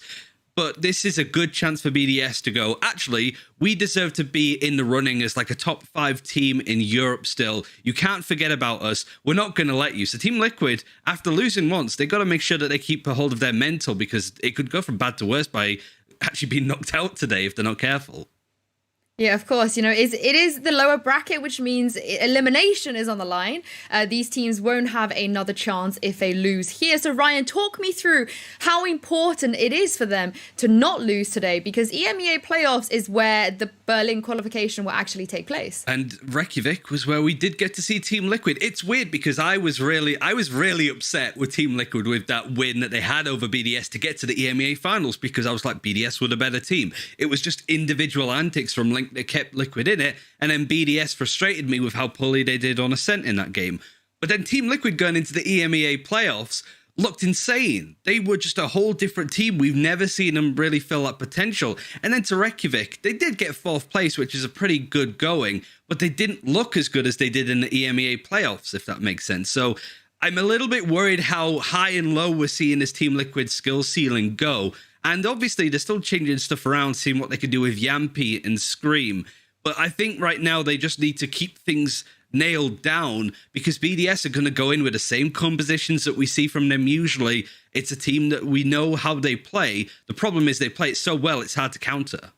S13: But this is a good chance for BDS to go, actually, we deserve to be in the running as like a top 5 team in Europe still. You can't forget about us. We're not going to let you. So Team Liquid, after losing once, they got to make sure that they keep a hold of their mental, because it could go from bad to worse by actually being knocked out today if they're not careful.
S14: Yeah, of course. You know, it is the lower bracket, which means elimination is on the line. These teams won't have another chance if they lose here. So, Ryan, talk me through how important it is for them to not lose today, because EMEA playoffs is where the Berlin qualification will actually take place.
S13: And Reykjavik was where we did get to see Team Liquid. It's weird because I was really upset with Team Liquid with that win that they had over BDS to get to the EMEA finals, because I was like, BDS were the better team. It was just individual antics from Link that kept Liquid in it, and then BDS frustrated me with how poorly they did on Ascent in that game. But then Team Liquid going into the EMEA playoffs looked insane. They were just a whole different team. We've never seen them really fill up potential. And then to Reykjavik, they did get 4th place, which is a pretty good going, but they didn't look as good as they did in the EMEA playoffs, if that makes sense. So I'm a little bit worried how high and low we're seeing this Team Liquid skill ceiling go. And obviously, they're still changing stuff around, seeing what they can do with Yampi and Scream. But I think right now they just need to keep things nailed down, because BDS are going to go in with the same compositions that we see from them usually. It's a team that we know how they play. The problem is they play it so well, it's hard to counter.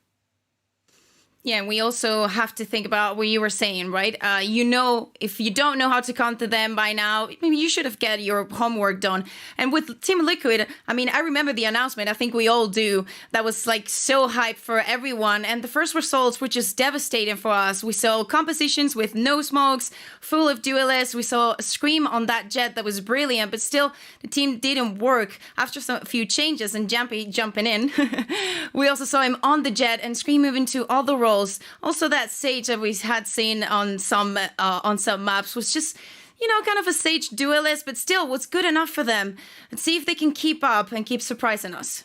S12: Yeah, and we also have to think about what you were saying, right? You know, if you don't know how to counter them by now, maybe you should have get your homework done. And with Team Liquid, I mean, I remember the announcement, I think we all do, that was like so hyped for everyone. And the first results were just devastating for us. We saw compositions with no smokes, full of duelists. We saw a Scream on that jet that was brilliant, but still the team didn't work after a few changes and Jampy jumping in. We also saw him on the jet and Scream moving to all the roles. Also, that Sage that we had seen on some maps was just, you know, kind of a Sage duelist, but still was good enough for them. Let's see if they can keep up and keep surprising us.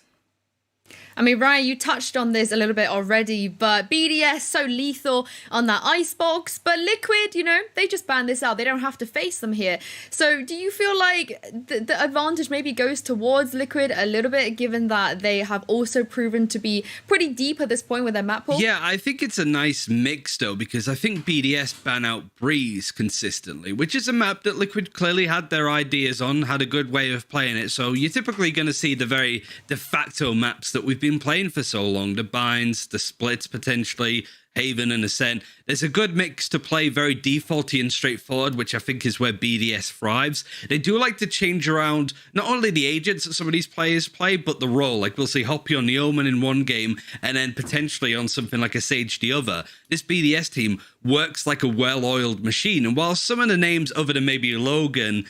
S14: I mean, Ryan, you touched on this a little bit already, but BDS so lethal on that icebox, but Liquid, you know, they just banned this out. They don't have to face them here. So do you feel like the advantage maybe goes towards Liquid a little bit, given that they have also proven to be pretty deep at this point with their map pool?
S13: Yeah, I think it's a nice mix, though, because I think BDS ban out Breeze consistently, which is a map that Liquid clearly had their ideas on, had a good way of playing it. So you're typically going to see the very de facto maps that we've been playing for so long, the binds, the splits potentially, Haven and Ascent. There's a good mix to play very defaulty and straightforward, which I think is where BDS thrives. They do like to change around not only the agents that some of these players play, but the role. Like we'll see Hoppy on the Omen in one game, and then potentially on something like a Sage the other. This BDS team works like a well-oiled machine, and while some of the names other than maybe Logan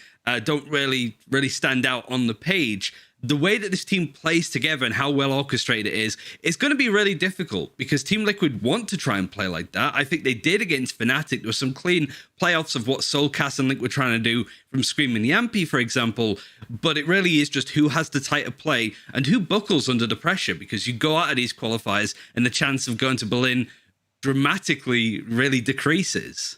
S13: don't really stand out on the page, the way that this team plays together and how well orchestrated it is, it's going to be really difficult because Team Liquid want to try and play like that. I think they did against FNATIC. There was some clean playoffs of what Soulcast and Link were trying to do from Scream and Yampi, for example, but it really is just who has the tighter play and who buckles under the pressure, because you go out of these qualifiers and the chance of going to Berlin dramatically really decreases.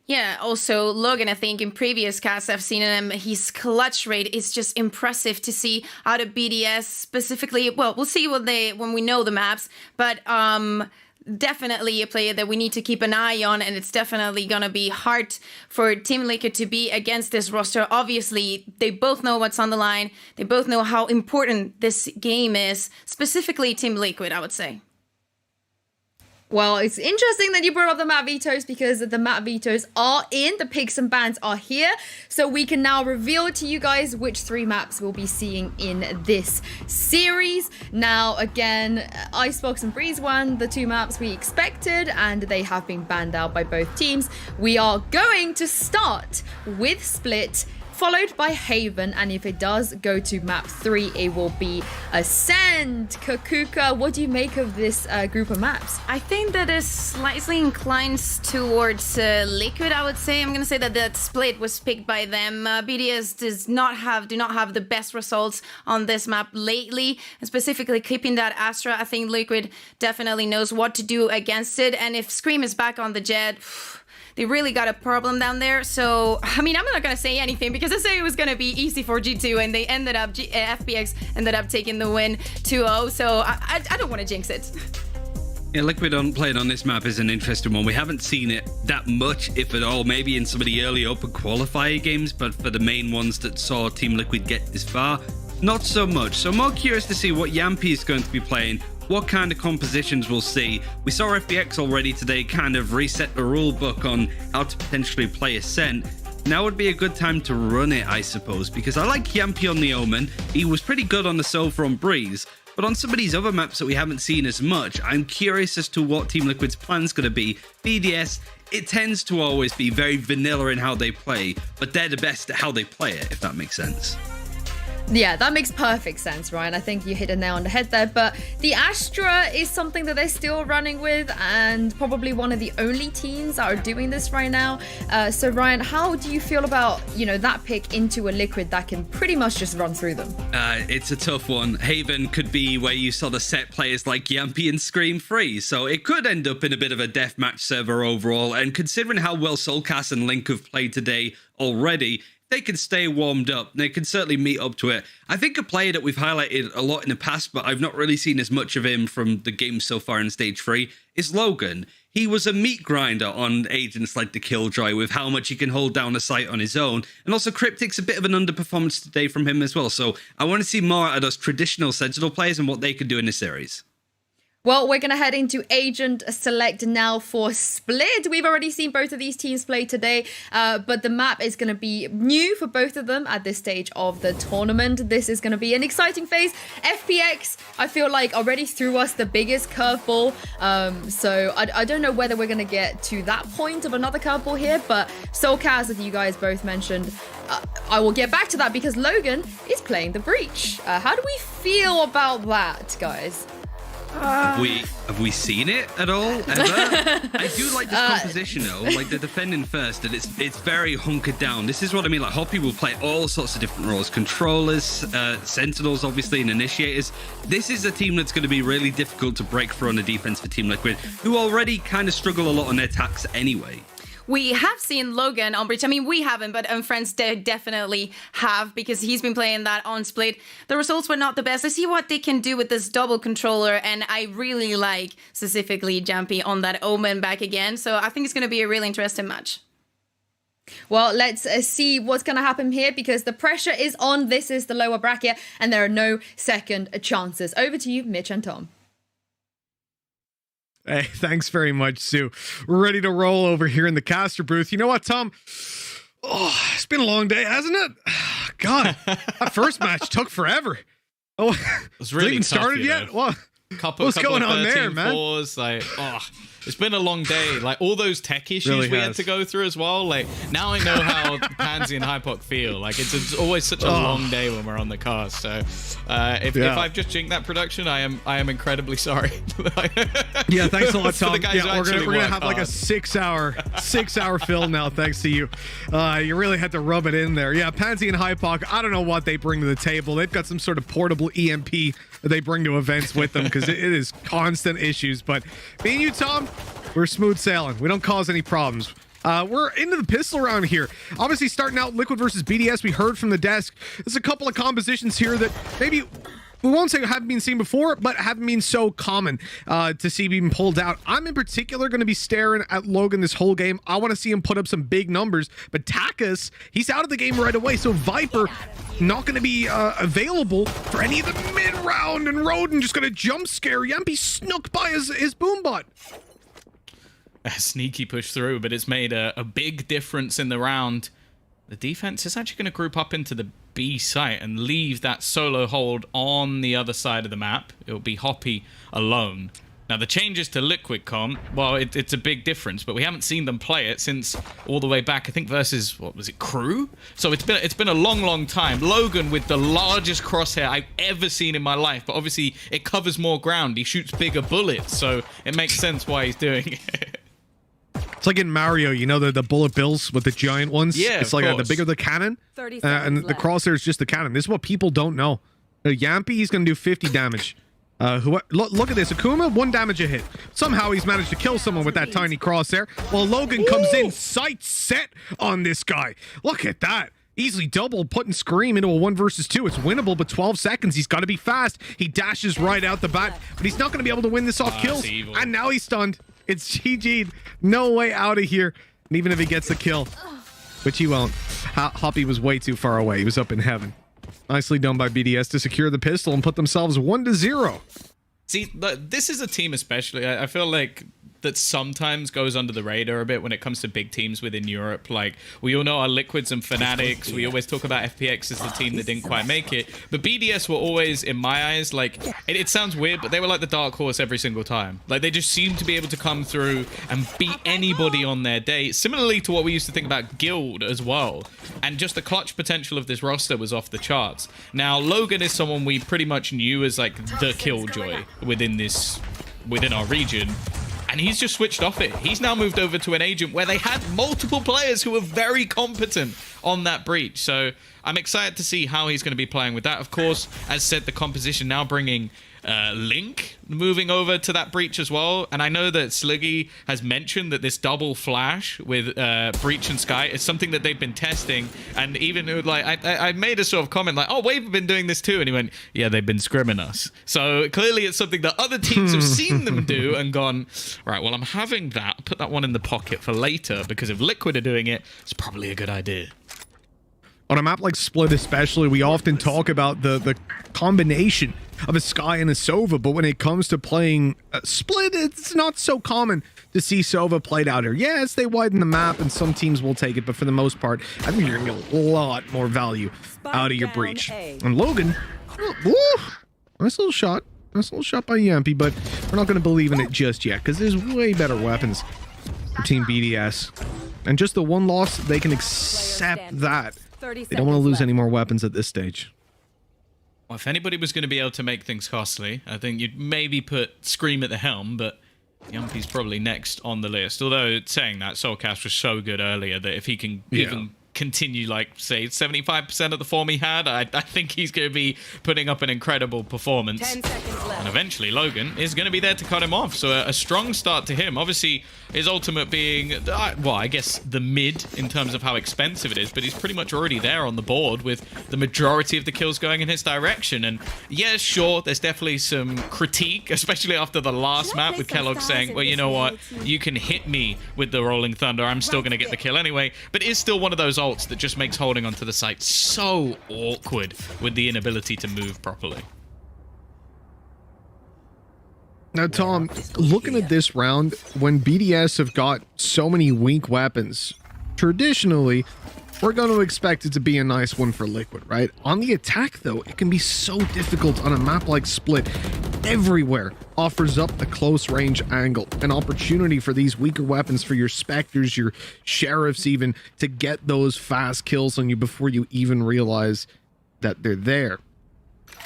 S12: Yeah, also Logan, I think in previous casts I've seen him, his clutch rate is just impressive to see out of BDS specifically. Well, we'll see when we know the maps, but definitely a player that we need to keep an eye on, and it's definitely gonna be hard for Team Liquid to be against this roster. Obviously, they both know what's on the line. They both know how important this game is, specifically Team Liquid, I would say.
S14: Well, it's interesting that you brought up the map vetoes, because the map vetoes are in, the picks and bans are here. So we can now reveal to you guys which 3 maps we'll be seeing in this series. Now, again, Icebox and Breeze won the 2 maps we expected, and they have been banned out by both teams. We are going to start with Split, followed by Haven, and if it does go to map 3, it will be Ascend. Kakuka, what do you make of this group of maps?
S12: I think that is slightly inclined towards Liquid, I would say. I'm going to say that that Split was picked by them. BDS do not have the best results on this map lately, and specifically keeping that Astra. I think Liquid definitely knows what to do against it, and if Scream is back on the jet, they really got a problem down there. So, I mean, I'm not going to say anything because I say it was going to be easy for G2, and they ended up, FPX ended up taking the win 2-0. So I don't want to jinx it.
S13: Yeah, Liquid playing on this map is an interesting one. We haven't seen it that much, if at all, maybe in some of the early open qualifier games, but for the main ones that saw Team Liquid get this far, not so much. So more curious to see what Yampi is going to be playing, what kind of compositions we'll see. We saw FPX already today kind of reset the rule book on how to potentially play Ascent. Now would be a good time to run it, I suppose, because I like Yampy on the Omen. He was pretty good on the Sofa on Breeze, but on some of these other maps that we haven't seen as much, I'm curious as to what Team Liquid's plan's going to be. BDS, it tends to always be very vanilla in how they play, but they're the best at how they play it, if that makes sense.
S14: Yeah, that makes perfect sense, Ryan. I think you hit a nail on the head there. But the Astra is something that they're still running with, and probably one of the only teams that are doing this right now. So, Ryan, how do you feel about, that pick into a Liquid that can pretty much just run through them?
S13: It's a tough one. Haven could be where you sort of set players like Yampy and Scream free, so it could end up in a bit of a deathmatch server overall. And considering how well Soulcast and Link have played today already, they can stay warmed up. They can certainly meet up to it. I think a player that we've highlighted a lot in the past, but I've not really seen as much of him from the game so far in Stage 3, is Logan. He was a meat grinder on agents like the Killjoy with how much he can hold down a site on his own. And also Cryptic's a bit of an underperformance today from him as well. So I want to see more out of those traditional Sentinel players and what they can do in this series.
S14: Well, we're going to head into Agent Select now for Split. We've already seen both of these teams play today, but the map is going to be new for both of them at this stage of the tournament. This is going to be an exciting phase. FPX, I feel like, already threw us the biggest curveball. So I don't know whether we're going to get to that point of another curveball here, but Soulcast, as you guys both mentioned, I will get back to that because Logan is playing the Breach. How do we feel about that, guys?
S13: Have we seen it at all, ever? I do like this composition though, like the defending first, and it's very hunkered down. This is what I mean, like Hoppy will play all sorts of different roles, controllers, sentinels obviously, and initiators. This is a team that's going to be really difficult to break through on the defense for Team Liquid, who already kind of struggle a lot on their attacks anyway.
S12: We have seen Logan on Breach. I mean, we haven't, but friends definitely have because he's been playing that on Split. The results were not the best. I see what they can do with this double controller, and I really like specifically Jampy on that Omen back again. So I think it's going to be a really interesting match.
S14: Well, let's see what's going to happen here because the pressure is on. This is the lower bracket, and there are no second chances. Over to you, Mitch and Tom.
S9: Hey, thanks very much, Sue. We're ready to roll over here in the caster booth. You know what, Tom? Oh, it's been a long day, hasn't it? God, that first match took forever. Oh,
S15: it's really
S9: even
S15: tough,
S9: started yet? What? What's going on there, man?
S15: It's been a long day. Like all those tech issues
S9: really
S15: we had to go through as well. Like now I know how Pansy and Hypoc feel. Like it's always such a long day when we're on the cast. So if I've just jinked that production, I am incredibly sorry.
S9: Yeah, thanks a lot, Tom.
S15: Yeah,
S9: we're gonna have like a 6 hour fill now, thanks to you. You really had to rub it in there. Yeah, Pansy and Hypoc, I don't know what they bring to the table. They've got some sort of portable EMP that they bring to events with them because it is constant issues. But me and you, Tom, we're smooth sailing. We don't cause any problems. We're into the pistol round here. Obviously, starting out Liquid versus BDS, we heard from the desk. There's a couple of compositions here that maybe we won't say haven't been seen before, but haven't been so common to see being pulled out. I'm in particular going to be staring at Logan this whole game. I want to see him put up some big numbers, but Takas, he's out of the game right away. So Viper not going to be available for any of the mid-round, and Roden just going to jump scare Yampy snook by his boombot.
S15: A sneaky push through, but it's made a big difference in the round. The defense is actually going to group up into the B site and leave that solo hold on the other side of the map. It'll be Hoppy alone. Now, the changes to Liquid comp, well, it's a big difference, but we haven't seen them play it since all the way back, I think, versus, what was it, Crew? So it's been a long time. Logan with the largest crosshair I've ever seen in my life, but obviously it covers more ground. He shoots bigger bullets, so it makes sense why he's doing it.
S9: It's like in Mario, you know, the bullet bills with the giant ones?
S15: Yeah,
S9: it's like the bigger the cannon, and the crosshair is just the cannon. This is what people don't know. Yampy, he's going to do 50 damage. Look at this. Akuma, 1 damage a hit. Somehow he's managed to kill someone with that tiny crosshair, while Logan comes in sight set on this guy. Look at that. Easily double, putting Scream into a 1 versus 2. It's winnable, but 12 seconds. He's got to be fast. He dashes right out the bat, but he's not going to be able to win this off kills. And now he's stunned. It's GG'd. No way out of here. And even if he gets the kill, which he won't, Hoppy was way too far away. He was up in heaven. Nicely done by BDS to secure the pistol and put themselves 1-0.
S15: See, this is a team especially. I feel like that sometimes goes under the radar a bit when it comes to big teams within Europe. Like, we all know our Liquids and FNATICs. We always talk about FPX as the team that didn't quite make it. But BDS were always, in my eyes, like, it sounds weird, but they were like the dark horse every single time. Like, they just seemed to be able to come through and beat anybody on their day. Similarly to what we used to think about Guild as well. And just the clutch potential of this roster was off the charts. Now, Logan is someone we pretty much knew as, like, the killjoy within our region. And he's just switched off it. He's now moved over to an agent where they had multiple players who were very competent on that breach. So I'm excited to see how he's going to be playing with that. Of course, as said, the composition now bringing Link moving over to that breach as well. And I know that Sliggy has mentioned that this double flash with Breach and Sky is something that they've been testing. And even like I made a sort of comment like, oh, Wave have been doing this too. And he went, yeah, they've been scrimming us. So clearly it's something that other teams have seen them do and gone, right, well, I'm having that. I'll put that one in the pocket for later, because if Liquid are doing it, it's probably a good idea.
S9: On a map like Split especially, we often talk about the combination of a Sky and a Sova, but when it comes to playing Split, it's not so common to see Sova played out here. Yes, they widen the map and some teams will take it, but for the most part, I think you're going to get a lot more value out of your breach. And Logan, woo, nice little shot. Nice little shot by Yampy, but we're not going to believe in it just yet, because there's way better weapons for Team BDS. And just the one loss, they can accept that. They don't want to lose any more weapons at this stage.
S15: Well, if anybody was going to be able to make things costly, I think you'd maybe put Scream at the helm, but Yumpy's probably next on the list. Although, saying that, Soulcast was so good earlier that if he can even continue, like, say, 75% of the form he had, I think he's going to be putting up an incredible performance. 10 seconds left. And eventually, Logan is going to be there to cut him off. So a strong start to him. Obviously, his ultimate being, well, I guess the mid in terms of how expensive it is, but he's pretty much already there on the board with the majority of the kills going in his direction. And yeah, sure, there's definitely some critique, especially after the last map with Kellogg saying, well, you know what, you can hit me with the Rolling Thunder, I'm still going to get the kill anyway. But it is still one of those ults that just makes holding onto the site so awkward with the inability to move properly.
S9: Now, Tom, looking at this round, when BDS have got so many weak weapons, traditionally, we're going to expect it to be a nice one for Liquid, right? On the attack, though, it can be so difficult on a map like Split. Everywhere offers up the close range angle, an opportunity for these weaker weapons, for your Spectres, your Sheriffs even, to get those fast kills on you before you even realize that they're there.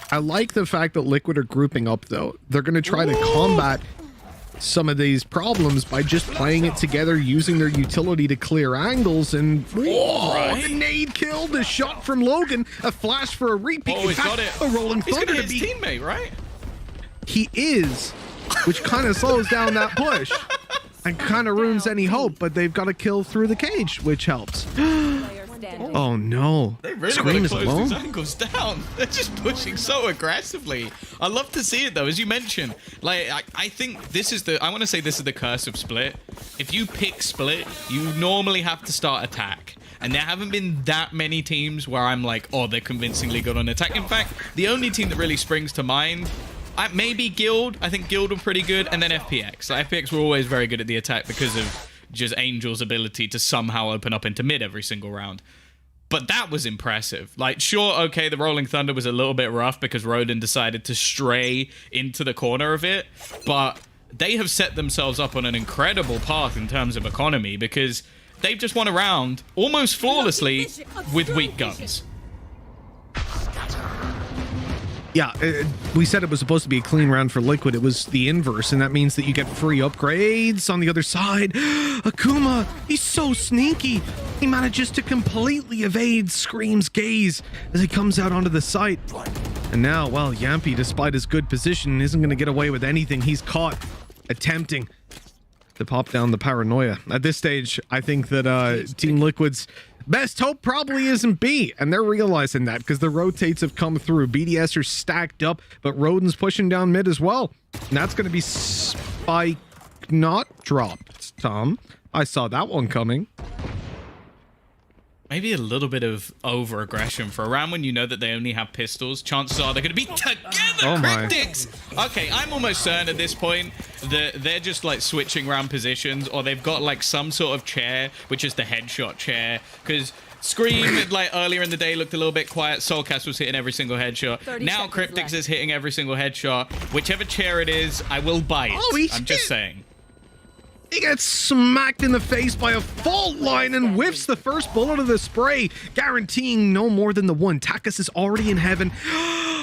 S9: I like the fact that Liquid are grouping up, though. They're going to try to combat some of these problems by just playing it together, using their utility to clear angles, and whoa, the nade kill, the shot from Logan, a flash for a repeat.
S15: Oh, he's got it.
S9: A Rolling Thunder
S15: to
S9: beat
S15: his teammate, right?
S9: He is, which kind of slows down that push and kind of ruins any hope, but they've got a kill through the cage, which helps. Oh no.
S15: They really
S9: Scream
S15: want to
S9: is
S15: close
S9: alone?
S15: these angles down. They're just pushing so aggressively. I love to see it though, as you mentioned. Like, I think this is I want to say this is the curse of Split. If you pick Split, you normally have to start attack. And there haven't been that many teams where I'm like, oh, they're convincingly good on attack. In fact, the only team that really springs to mind, maybe Guild. I think Guild were pretty good. And then FPX. Like, FPX were always very good at the attack because of just Angel's ability to somehow open up into mid every single round. But that was impressive. Like, sure, okay, the Rolling Thunder was a little bit rough because Rodin decided to stray into the corner of it, but they have set themselves up on an incredible path in terms of economy because they've just won a round almost flawlessly with weak guns.
S9: Yeah, we said it was supposed to be a clean round for Liquid. It was the inverse, and that means that you get free upgrades on the other side. Akuma, he's so sneaky. He manages to completely evade Scream's gaze as he comes out onto the site. And now, well, Yampy, despite his good position, isn't going to get away with anything. He's caught attempting to pop down the paranoia. At this stage, I think that Team Liquid's best hope probably isn't B, and they're realizing that because the rotates have come through. BDS are stacked up, but Rodin's pushing down mid as well. And that's going to be spike not dropped, Tom. I saw that one coming.
S15: maybe a little bit of over-aggression for a round when you know that they only have pistols. Chances are they're going to be together, Cryptics! Okay, I'm almost certain at this point that they're just like switching around positions, or they've got like some sort of chair, which is the headshot chair, because Scream, like earlier in the day, looked a little bit quiet. Soulcast was hitting every single headshot. Now Cryptics is hitting every single headshot. Whichever chair it is, I will buy it. I'm just saying.
S9: He gets smacked in the face by a fault line and whiffs the first bullet of the spray, guaranteeing no more than the one. Takas is already in heaven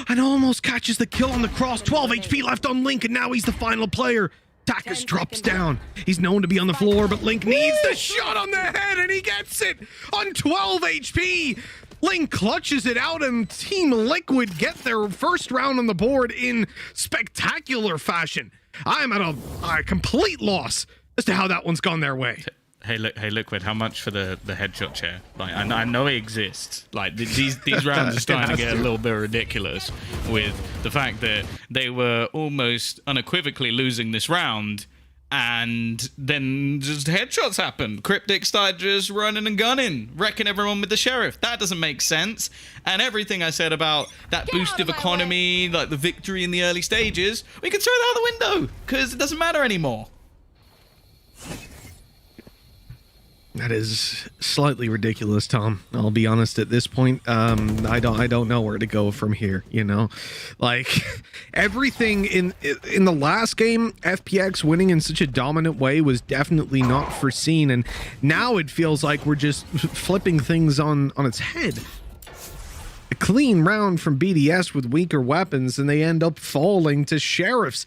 S9: and almost catches the kill on the cross. 12 HP left on Link, and now he's the final player. Takas drops down. He's known to be on the floor, but Link needs the shot on the head, and he gets it on 12 HP. Link clutches it out, and Team Liquid get their first round on the board in spectacular fashion. I'm at a complete loss as to how that one's gone their way.
S15: Hey, Liquid, how much for the headshot chair? Like, I know it exists. Like, these rounds are starting to get a little bit ridiculous with the fact that they were almost unequivocally losing this round, and then just headshots happened. Cryptic started just running and gunning, wrecking everyone with the sheriff. That doesn't make sense. And everything I said about that boost of economy, like the victory in the early stages, we can throw that out the window, because it doesn't matter anymore.
S9: That is slightly ridiculous, Tom. I'll be honest at this point. I don't know where to go from here, you know? Like, everything in the last game, FPX winning in such a dominant way was definitely not foreseen, and now it feels like we're just flipping things on its head. A clean round from BDS with weaker weapons, and they end up falling to Sheriffs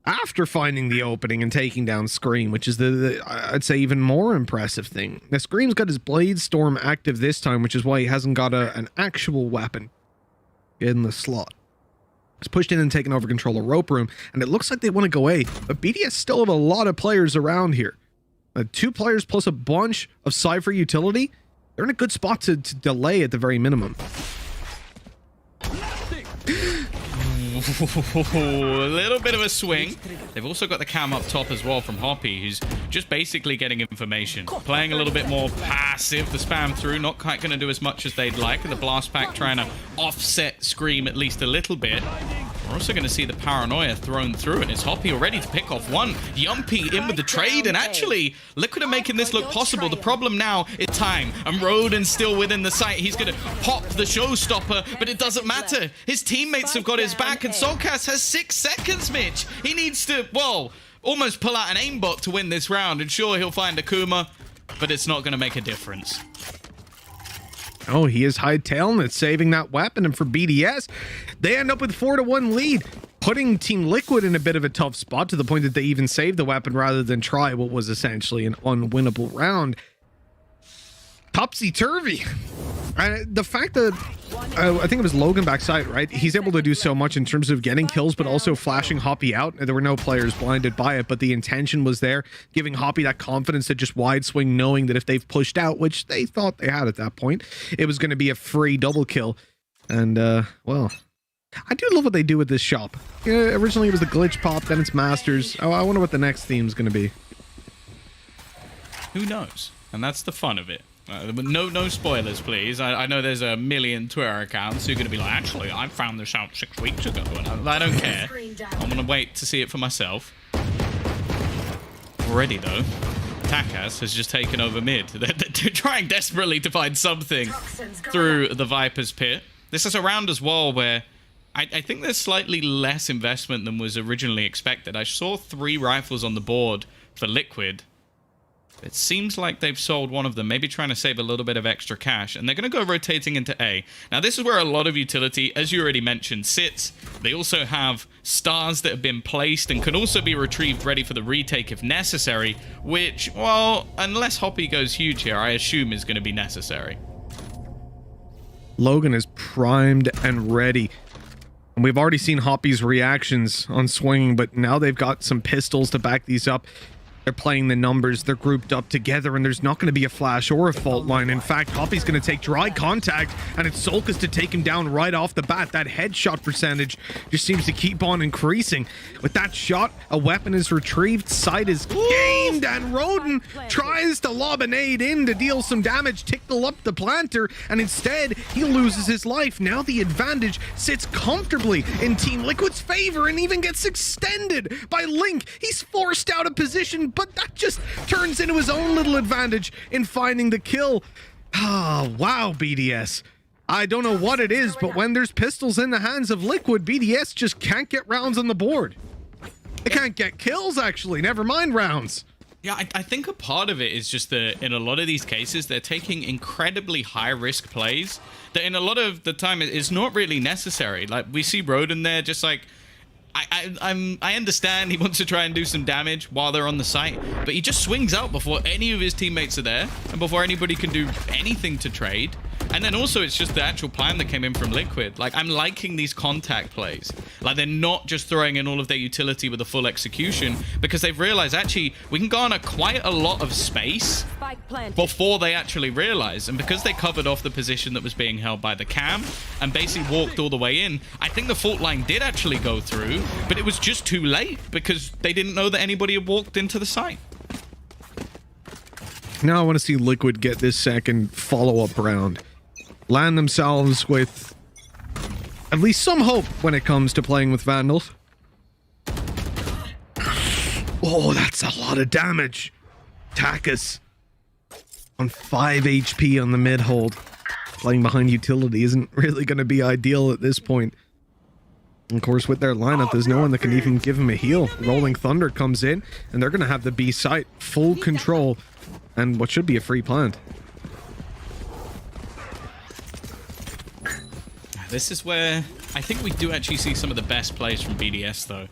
S9: after finding the opening and taking down Scream, which is the I'd say even more impressive thing. Now, Scream's got his Blade Storm active this time, which is why he hasn't got an actual weapon in the slot. He's pushed in and taken over control of Rope Room, and it looks like they want to go A, but BDS still have a lot of players around here. 2 players plus a bunch of Cypher utility. They're in a good spot to delay at the very minimum.
S15: A little bit of a swing. They've also got the cam up top as well from Hoppy, who's just basically getting information. Playing a little bit more passive. The spam through, not quite going to do as much as they'd like. And the blast pack trying to offset Scream at least a little bit. We're also going to see the paranoia thrown through, and it's Hoppy already to pick off one. Yumpy in with the trade, and actually, Liquid are making this look possible. The problem now is time, and Roden's still within the site. He's going to pop the showstopper, but it doesn't matter. His teammates have got his back, and Soulcast has 6 seconds, Mitch. He needs to, well, almost pull out an aimbot to win this round, and sure, he'll find Akuma, but it's not going to make a difference.
S9: Oh, he is hightailing it, saving that weapon, and for BDS, they end up with 4-1 lead, putting Team Liquid in a bit of a tough spot to the point that they even saved the weapon rather than try what was essentially an unwinnable round. Topsy-turvy. The fact that I think it was Logan backside, right? He's able to do so much in terms of getting kills, but also flashing Hoppy out. There were no players blinded by it, but the intention was there, giving Hoppy that confidence to just wide swing, knowing that if they've pushed out, which they thought they had at that point, it was going to be a free double kill. And, well, I do love what they do with this shop. You know, originally it was the glitch pop, then it's Masters. Oh, I wonder what the next theme's going to be.
S15: Who knows? And that's the fun of it. No spoilers, please. I know there's a million Twitter accounts who are going to be like, actually, I found this out 6 weeks ago, and I don't care. I'm going to wait to see it for myself. Already, though, Takas has just taken over mid. They're trying desperately to find something through the Viper's pit. This is a round as well where I think there's slightly less investment than was originally expected. I saw 3 rifles on the board for Liquid. It seems like they've sold one of them, maybe trying to save a little bit of extra cash, and they're going to go rotating into A. Now, this is where a lot of utility, as you already mentioned, sits. They also have stars that have been placed and can also be retrieved ready for the retake if necessary, which, well, unless Hoppy goes huge here, I assume is going to be necessary.
S9: Logan is primed and ready. And we've already seen Hoppy's reactions on swinging, but now they've got some pistols to back these up. They're playing the numbers, they're grouped up together, and there's not going to be a flash or a fault line. In fact, Hoppy's going to take dry contact, and it's Solkas to take him down right off the bat. That headshot percentage just seems to keep on increasing. With that shot, a weapon is retrieved, sight is gained, and Roden tries to lob a nade in to deal some damage, tickle up the planter, and instead, he loses his life. Now the advantage sits comfortably in Team Liquid's favor and even gets extended by Link. He's forced out of position, but that just turns into his own little advantage in finding the kill. Ah, wow, BDS. I don't know what it is, but when there's pistols in the hands of Liquid, BDS just can't get rounds on the board. They can't get kills, actually, never mind rounds.
S15: Yeah, I think a part of it is just that in a lot of these cases, they're taking incredibly high-risk plays that in a lot of the time is not really necessary. Like, we see Roden there just like, I understand he wants to try and do some damage while they're on the site, but he just swings out before any of his teammates are there and before anybody can do anything to trade. And then also it's just the actual plan that came in from Liquid. Like, I'm liking these contact plays. Like, they're not just throwing in all of their utility with a full execution, because they've realized actually we can garner quite a lot of space before they actually realize. And because they covered off the position that was being held by the cam and basically walked all the way in, I think the fault line did actually go through, but it was just too late because they didn't know that anybody had walked into the site.
S9: Now I want to see Liquid get this second follow-up round. Land themselves with at least some hope when it comes to playing with Vandals. Oh, that's a lot of damage. Takas on 5 HP on the mid hold. Playing behind utility isn't really going to be ideal at this point. Of course, with their lineup, there's no one that can even give him a heal. Rolling Thunder comes in, and they're going to have the B site full control, and what should be a free plant.
S15: This is where I think we do actually see some of the best plays from BDS, though.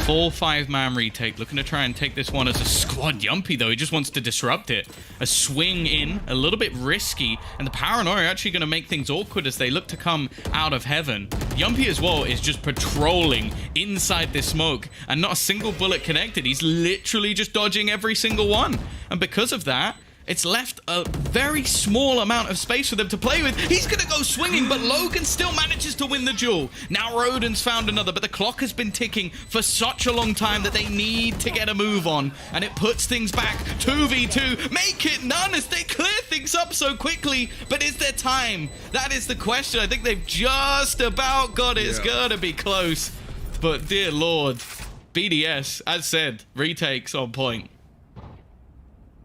S15: Full 5-man retake, looking to try and take this one as a squad. Yumpy, though, he just wants to disrupt it. A swing in, a little bit risky, and the Paranoia are actually going to make things awkward as they look to come out of heaven. Yumpy as well is just patrolling inside this smoke, and not a single bullet connected. He's literally just dodging every single one. And because of that, it's left a very small amount of space for them to play with. He's going to go swinging, but Logan still manages to win the duel. Now Roden's found another, but the clock has been ticking for such a long time that they need to get a move on. And it puts things back 2v2. Make it none as they clear things up so quickly. But is there time? That is the question. I think they've just about got it. It's going to be close. But dear Lord, BDS, as said, retakes on point.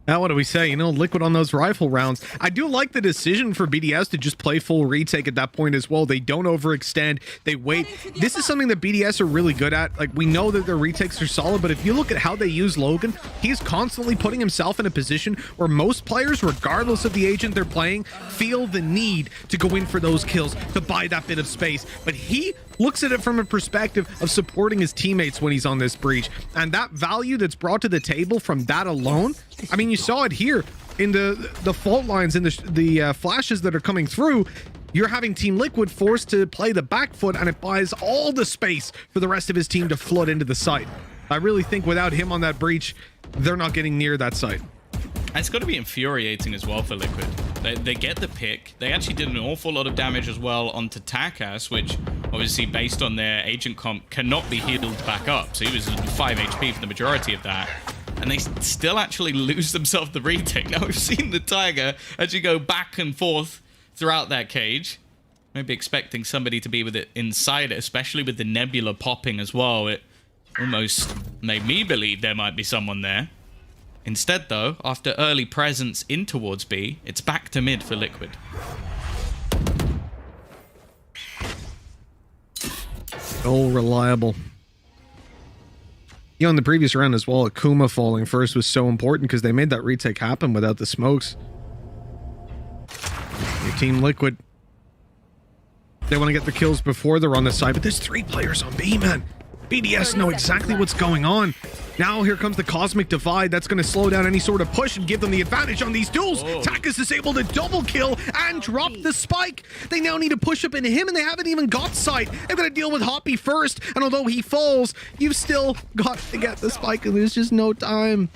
S9: Now, what do we say? You know, Liquid on those rifle rounds. I do like the decision for BDS to just play full retake at that point as well. They don't overextend. They wait. This is something that BDS are really good at. Like, we know that their retakes are solid, but if you look at how they use Logan, he's constantly putting himself in a position where most players, regardless of the agent they're playing, feel the need to go in for those kills, to buy that bit of space. But he looks at it from a perspective of supporting his teammates when he's on this breach. And that value that's brought to the table from that alone, I mean, you saw it here in the fault lines and the flashes that are coming through. You're having Team Liquid forced to play the back foot, and it buys all the space for the rest of his team to flood into the site. I really think without him on that breach, they're not getting near that site.
S15: And it's got to be infuriating as well for Liquid. They get the pick. They actually did an awful lot of damage as well onto Takas, which obviously based on their agent comp cannot be healed back up. So he was 5 HP for the majority of that. And they still actually lose themselves the retake. Now we've seen the Tiger actually go back and forth throughout that cage. Maybe expecting somebody to be with it inside it, especially with the Nebula popping as well. It almost made me believe there might be someone there. Instead, though, after early presence in towards B, it's back to mid for Liquid.
S9: So reliable. You know, in the previous round as well, Akuma falling first was so important because they made that retake happen without the smokes. Your Team Liquid, they want to get the kills before they're on the side, but there's 3 players on B, man. BDS know exactly what's going on. Now here comes the Cosmic Divide. That's going to slow down any sort of push and give them the advantage on these duels. Takis is able to double kill and drop the spike. They now need to push up into him, and they haven't even got sight. They've got to deal with Hoppy first, and although he falls, you've still got to get the spike, and there's just no time.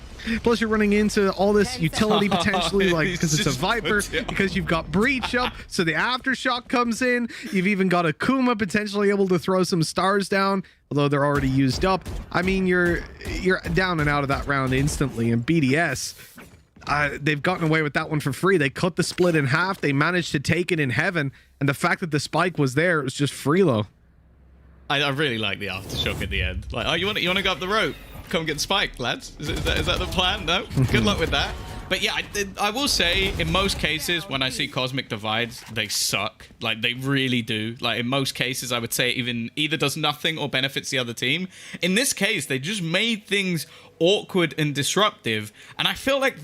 S9: Plus, you're running into all this utility potentially, like because it's a Viper, because you've got Breach up, so the Aftershock comes in. You've even got Akuma potentially able to throw some stars down, although they're already used up. I mean, you're down and out of that round instantly. And BDS, they've gotten away with that one for free. They cut the split in half. They managed to take it in heaven, and the fact that the spike was there, it was just freelo.
S15: I really like the Aftershock at the end. Like, oh, you want to go up the rope? Come get spiked, lads. Is that the plan? No? Good luck with that. But yeah, I will say, in most cases, when I see Cosmic Divides, they suck. Like, they really do. Like, in most cases, I would say either does nothing or benefits the other team. In this case, they just made things awkward and disruptive. And I feel like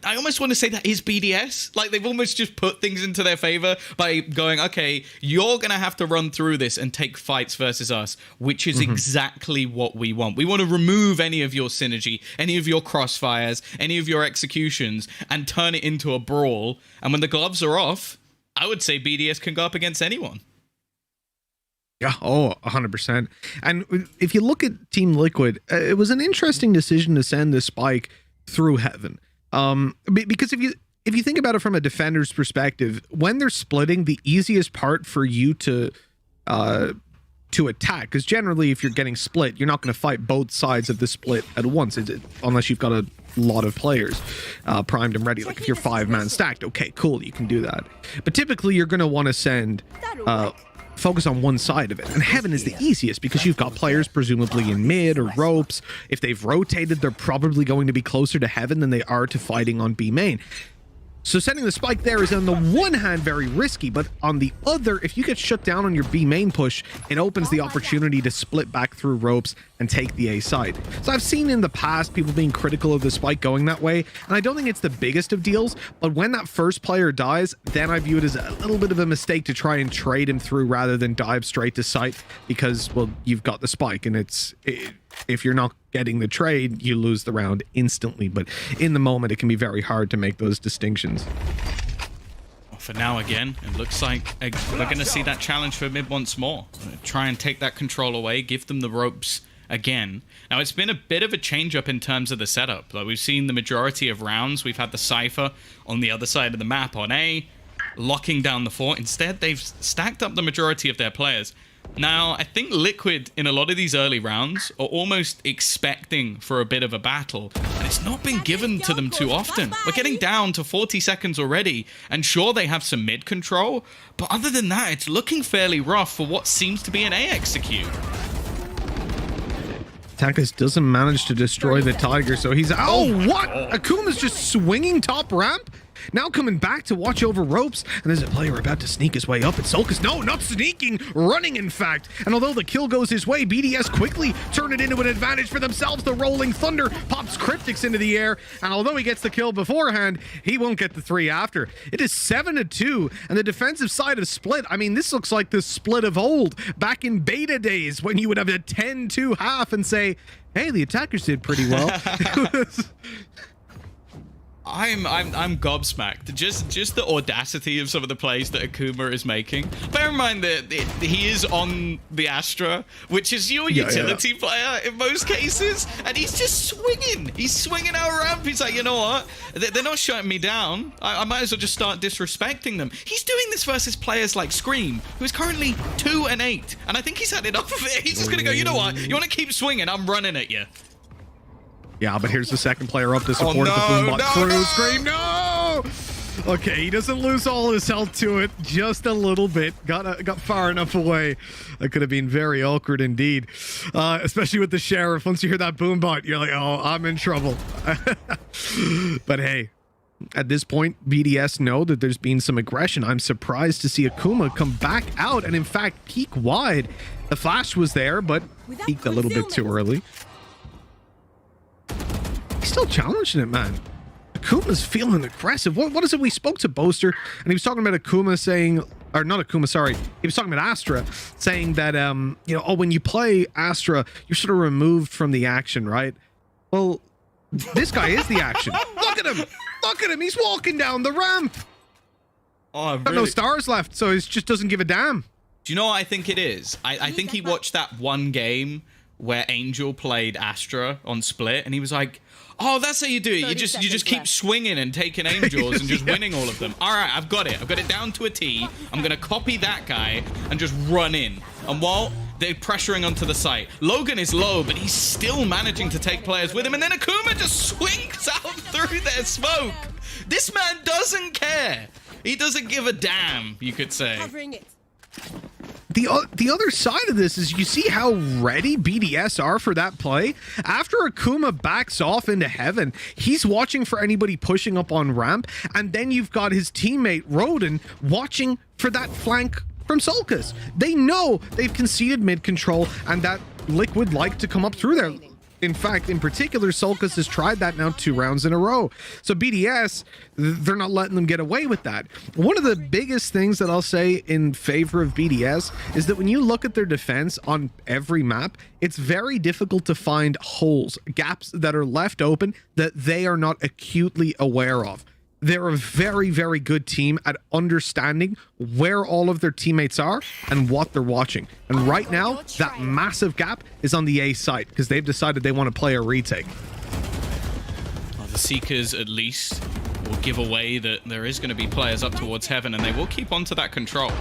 S15: I almost want to say that is BDS. Like, they've almost just put things into their favor by going, okay, you're going to have to run through this and take fights versus us, which is exactly what we want. We want to remove any of your synergy, any of your crossfires, any of your executions, and turn it into a brawl. And when the gloves are off, I would say BDS can go up against anyone.
S9: Yeah, 100%. And if you look at Team Liquid, it was an interesting decision to send the spike through heaven. Because if you think about it from a defender's perspective, when they're splitting, the easiest part for you to attack, because generally if you're getting split, you're not going to fight both sides of the split at once, unless you've got a lot of players primed and ready. Like if you're 5-man stacked, okay, cool, you can do that. But typically you're going to want to send focus on one side of it, and heaven is the easiest because you've got players presumably in mid or ropes. If they've rotated, they're probably going to be closer to heaven than they are to fighting on B main. So sending the spike there is on the one hand very risky, but on the other, if you get shut down on your B main push, it opens the opportunity to split back through ropes and take the A side. So I've seen in the past people being critical of the spike going that way, and I don't think it's the biggest of deals, but when that first player dies, then I view it as a little bit of a mistake to try and trade him through rather than dive straight to site, because, well, you've got the spike, and if you're not getting the trade, you lose the round instantly. But in the moment, it can be very hard to make those distinctions.
S15: Well, for now, again, it looks like we're going to see that challenge for mid once more. Try and take that control away, give them the ropes again. Now, it's been a bit of a change-up in terms of the setup. Like, we've seen the majority of rounds. We've had the Cypher on the other side of the map on A, locking down the fort. Instead, they've stacked up the majority of their players. Now, I think Liquid, in a lot of these early rounds, are almost expecting for a bit of a battle, and it's not been given to them too often. We're getting down to 40 seconds already, and sure, they have some mid control, but other than that, it's looking fairly rough for what seems to be an A execute.
S9: Takis doesn't manage to destroy the Tiger, so he's... Oh, what? Akuma's just swinging top ramp? Now coming back to watch over ropes, and there's a player about to sneak his way up. It's Solkus. No, not sneaking, running in fact. And although the kill goes his way, BDS quickly turn it into an advantage for themselves. The Rolling Thunder pops Cryptics into the air, and although he gets the kill beforehand, he won't get the 3 after. It is 7-2, and the defensive side of split, I mean, this looks like the split of old, back in beta days, when you would have a 10-2 half and say, hey, the attackers did pretty well.
S15: I'm gobsmacked. Just the audacity of some of the plays that Akuma is making. Bear in mind that he is on the Astra, which is your utility player in most cases, and he's just swinging. He's swinging our ramp. He's like, you know what? They're not shutting me down. I might as well just start disrespecting them. He's doing this versus players like Scream, who is currently 2-8, and I think he's had enough of it. He's just gonna go, you know what? You want to keep swinging? I'm running at you.
S9: Yeah, but here's the second player up to support the Boombot crew. Scream, no! Okay, he doesn't lose all his health to it, just a little bit. Got far enough away. That could have been very awkward indeed, especially with the Sheriff. Once you hear that Boombot, you're like, oh, I'm in trouble. But hey, at this point, BDS know that there's been some aggression. I'm surprised to see Akuma come back out and, in fact, peek wide. The flash was there, but peeked a little bit too early. He's still challenging it, man. Akuma's feeling aggressive. What is it? We spoke to Boaster, and he was talking about Akuma saying, or not Akuma, sorry. He was talking about Astra, saying that, you know, oh, when you play Astra, you're sort of removed from the action, right? Well, this guy is the action. Look at him. Look at him. He's walking down the ramp.
S15: Oh,
S9: Got no stars left, so he just doesn't give a damn.
S15: Do you know what I think it is? I think he watched that one game where Angel played Astra on Split, and he was like, "Oh, that's how you do it. You just keep swinging and taking Angels and just winning all of them. All right, I've got it. I've got it down to a T. I'm gonna copy that guy and just run in." And while they're pressuring onto the site, Logan is low, but he's still managing to take players with him. And then Akuma just swings out through their smoke. This man doesn't care. He doesn't give a damn, you could say.
S9: The other side of this is you see how ready BDS are for that play. After Akuma backs off into heaven, he's watching for anybody pushing up on ramp, and then you've got his teammate Rodin watching for that flank from Sulcas. They know they've conceded mid control and that Liquid like to come up through there. In fact, in particular, Sulcas has tried that now 2 rounds in a row. So BDS, they're not letting them get away with that. One of the biggest things that I'll say in favor of BDS is that when you look at their defense on every map, it's very difficult to find holes, gaps that are left open that they are not acutely aware of. They're a very, very good team at understanding where all of their teammates are and what they're watching. And right now, that massive gap is on the A site because they've decided they want to play a retake.
S15: Well, the Seekers at least will give away that there is going to be players up towards heaven, and they will keep onto that control.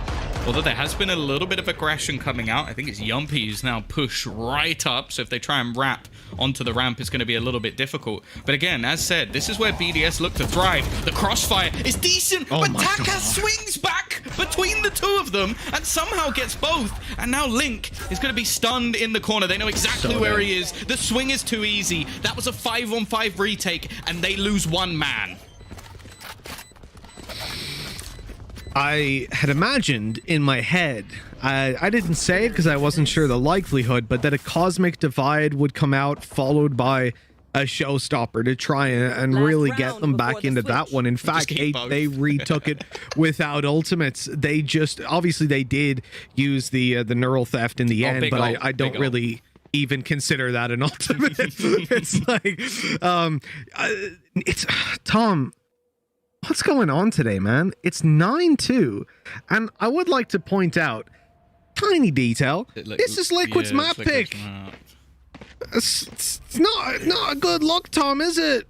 S15: Although there has been a little bit of aggression coming out. I think it's Yumpy who's now pushed right up, so if they try and wrap onto the ramp, it's going to be a little bit difficult. But again, as said, this is where BDS look to thrive. The crossfire is decent, but Taka swings back between the two of them and somehow gets both. And now Link is going to be stunned in the corner. They know exactly where he is. The swing is too easy. That was a 5-on-5 retake, and they lose 1 man.
S9: I had imagined in my head, I didn't say it because I wasn't sure the likelihood, but that a cosmic divide would come out followed by a showstopper to try and really get them back into that one. In fact, they retook it without ultimates. They just, obviously they did use the neural theft in the end, but I don't really even consider that an ultimate. It's like, it's Tom. What's going on today, man? It's 9-2, and I would like to point out, tiny detail, this is Liquid's map pick. It's not a good look, Tom, is it?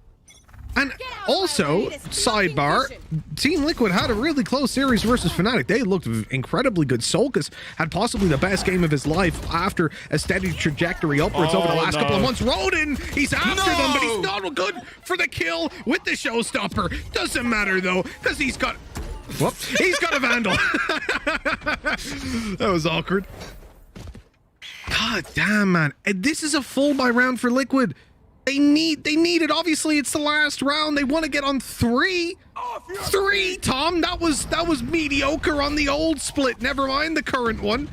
S9: And also, sidebar, Team Liquid had a really close series versus FNATIC. They looked incredibly good. Sulcas had possibly the best game of his life after a steady trajectory upwards over the last couple of months. Rodin, he's after them, but he's not good for the kill with the showstopper. Doesn't matter, though, because he's got a Vandal. That was awkward. God damn, man. And this is a full buy round for Liquid. They need it. Obviously, it's the last round. They want to get on 3. 3, Tom. That was mediocre on the old split. Never mind the current one.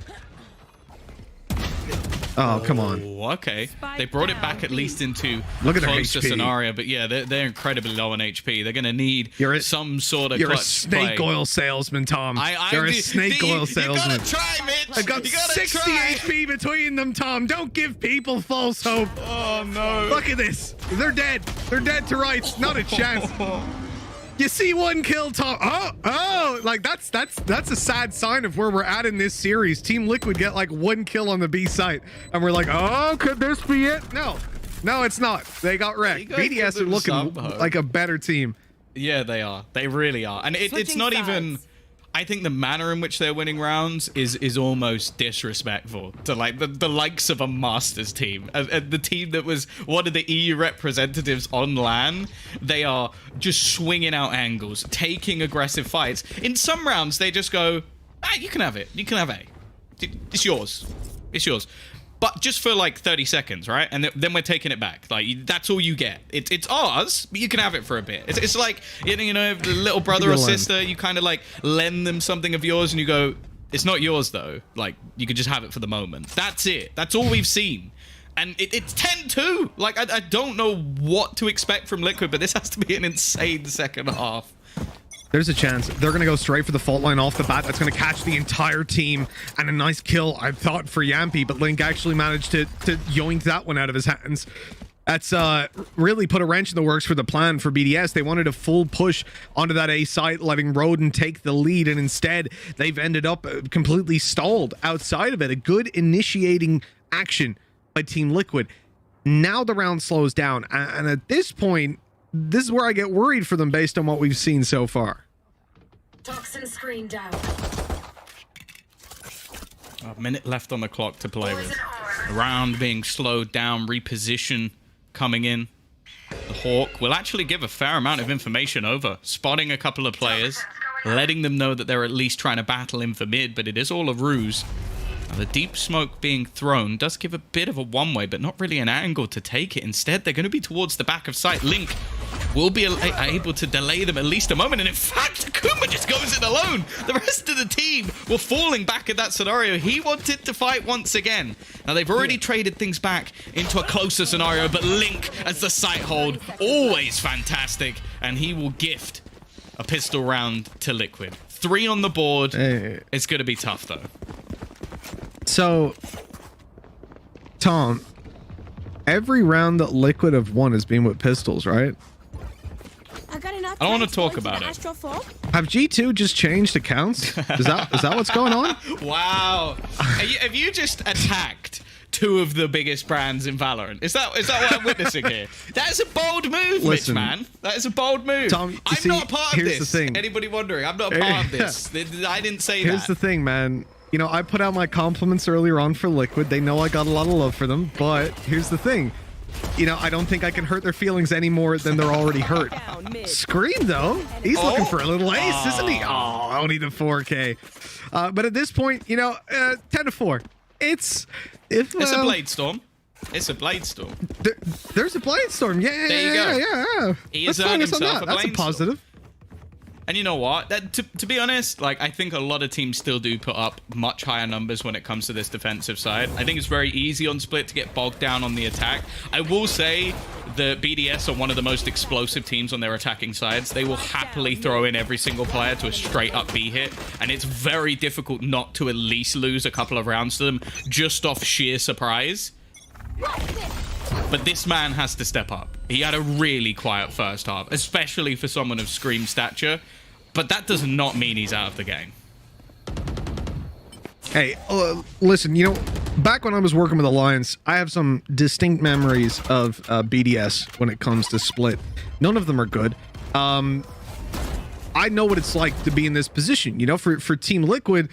S9: Oh, come on.
S15: Okay. They brought it back at least into
S9: Look at their
S15: closer
S9: HP.
S15: scenario, but yeah, they're incredibly low on HP. They're going to need some sort of
S9: You're
S15: clutch
S9: a snake
S15: play.
S9: oil salesman, Tom. You're a snake oil salesman.
S15: You gotta try, Mitch.
S9: I've got 60 HP between them, Tom. Don't give people false hope.
S15: Oh, no.
S9: Look at this. They're dead. They're dead to rights. Not a chance. You see 1 kill, Tom. Oh, like that's a sad sign of where we're at in this series. Team Liquid get like 1 kill on the B site, and we're like, oh, could this be it? No, it's not. They got wrecked. BDS are looking like a better team.
S15: Yeah, they are. They really are. And it's not even... I think the manner in which they're winning rounds is almost disrespectful to like the likes of a Masters team, the team that was one of the EU representatives on LAN. They are just swinging out angles, taking aggressive fights. In some rounds, they just go, you can have it. You can have A. It's yours. It's yours. But just for like 30 seconds, right? And then we're taking it back. Like, that's all you get. It's ours, but you can have it for a bit. It's like, you know, if the little brother or sister, you kind of like lend them something of yours and you go, it's not yours though. Like, you can just have it for the moment. That's it. That's all we've seen. And it's 10-2. Like, I don't know what to expect from Liquid, but this has to be an insane second half.
S9: There's a chance they're going to go straight for the fault line off the bat. That's going to catch the entire team, and a nice kill, I thought, for Yampy, but Link actually managed to yoink that one out of his hands. That's really put a wrench in the works for the plan for BDS. They wanted a full push onto that A site, letting Roden take the lead, and instead they've ended up completely stalled outside of it. A good initiating action by Team Liquid. Now the round slows down, and at this point, this is where I get worried for them based on what we've seen so far.
S8: Toxin screen down.
S15: A minute left on the clock to play with. The round being slowed down, reposition coming in. The Hawk will actually give a fair amount of information over, spotting a couple of players, letting them know that they're at least trying to battle in for mid, but it is all a ruse. Now, the deep smoke being thrown does give a bit of a one-way, but not really an angle to take it. Instead, they're going to be towards the back of site. Link will be able to delay them at least a moment, and in fact, Akuma just goes in alone. The rest of the team were falling back in that scenario. He wanted to fight once again. Now, they've already traded things back into a closer scenario, but Link, as the site hold, always fantastic, and he will gift a pistol round to Liquid. 3 on the board. It's going to be tough, though.
S9: So, Tom, every round that Liquid have won has been with pistols, right?
S15: I don't want to talk about it.
S9: Have G2 just changed accounts? Is that what's going on?
S15: Wow. Have you just attacked 2 of the biggest brands in Valorant? Is that what I'm witnessing here? That is a bold move,
S9: Listen,
S15: Mitch, man. That is a bold move.
S9: Tom,
S15: I'm not a part of
S9: here's
S15: this.
S9: the thing.
S15: Anybody wondering? I'm not a part of this. I didn't say
S9: Here's
S15: that.
S9: the thing, man. You know, I put out my compliments earlier on for Liquid. They know I got a lot of love for them, but here's the thing. You know, I don't think I can hurt their feelings any more than they're already hurt. Scream, though. He's looking for a little ace, isn't he? Oh, only the 4K. But at this point, you know, 10-4. It's
S15: a Blade Storm. It's a Blade Storm.
S9: There's a Blade Storm. Yeah,
S15: there you go.
S9: Yeah.
S15: He has earned himself a
S9: That's a
S15: Blade
S9: positive.
S15: Storm. And you know what? To be honest, like, I think a lot of teams still do put up much higher numbers when it comes to this defensive side. I think it's very easy on Split to get bogged down on the attack. I will say the BDS are one of the most explosive teams on their attacking sides. They will happily throw in every single player to a straight up B hit, and it's very difficult not to at least lose a couple of rounds to them just off sheer surprise. But this man has to step up. He had a really quiet first half, especially for someone of Scream stature. But that does not mean he's out of the game.
S9: Hey, listen, you know, back when I was working with Alliance, I have some distinct memories of BDS when it comes to Split. None of them are good. I know what it's like to be in this position. You know, for Team Liquid,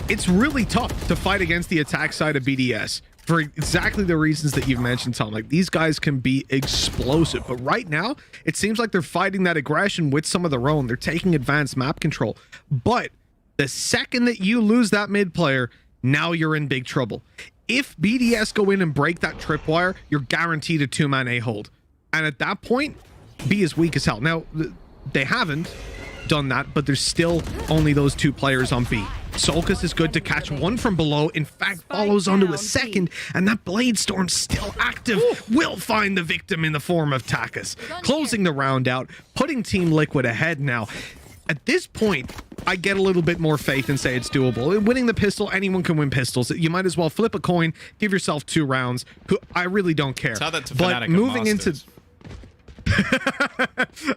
S9: it's really tough to fight against the attack side of BDS. For exactly the reasons that you've mentioned, Tom. Like, these guys can be explosive, but right now it seems like they're fighting that aggression with some of their own. They're taking advanced map control, but the second that you lose that mid player, now you're in big trouble. If BDS go in and break that tripwire, you're guaranteed a 2-man A hold, and at that point B is weak as hell. Now they haven't done that, but there's still only those 2 players on B. Solkus is good to catch one from below. In fact, follows onto a second, and that Blade Storm still active will find the victim in the form of Takas, closing the round out, putting Team Liquid ahead now. At this point, I get a little bit more faith and say it's doable. Winning the pistol, anyone can win pistols. You might as well flip a coin, give yourself 2 rounds. I really don't care.
S15: Tell that to
S9: but
S15: FNATIC
S9: moving
S15: Masters.
S9: into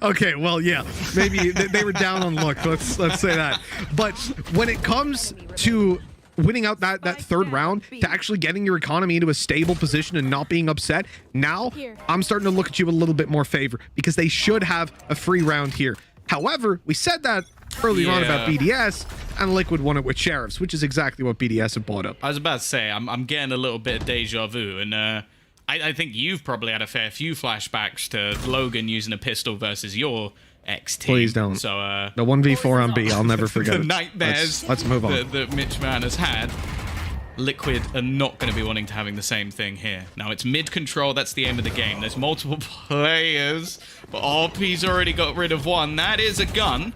S9: okay, well, yeah, maybe they were down on luck. Let's say that. But when it comes to winning out that 3rd round, to actually getting your economy into a stable position and not being upset, now I'm starting to look at you with a little bit more favor, because they should have a free round here. However, we said that earlier on about BDS, and Liquid won it with Sheriffs, which is exactly what BDS have bought up.
S15: I was about to say, I'm getting a little bit of deja vu, and I think you've probably had a fair few flashbacks to Logan using a pistol versus your ex-team.
S9: Please don't.
S15: So,
S9: the 1v4 on B, I'll never forget
S15: the
S9: it.
S15: nightmares
S9: Let's move on.
S15: that Mitch Man has had. Liquid are not going to be wanting to having the same thing here. Now, it's mid-control. That's the aim of the game. There's multiple players, but RP's already got rid of one. That is a gun.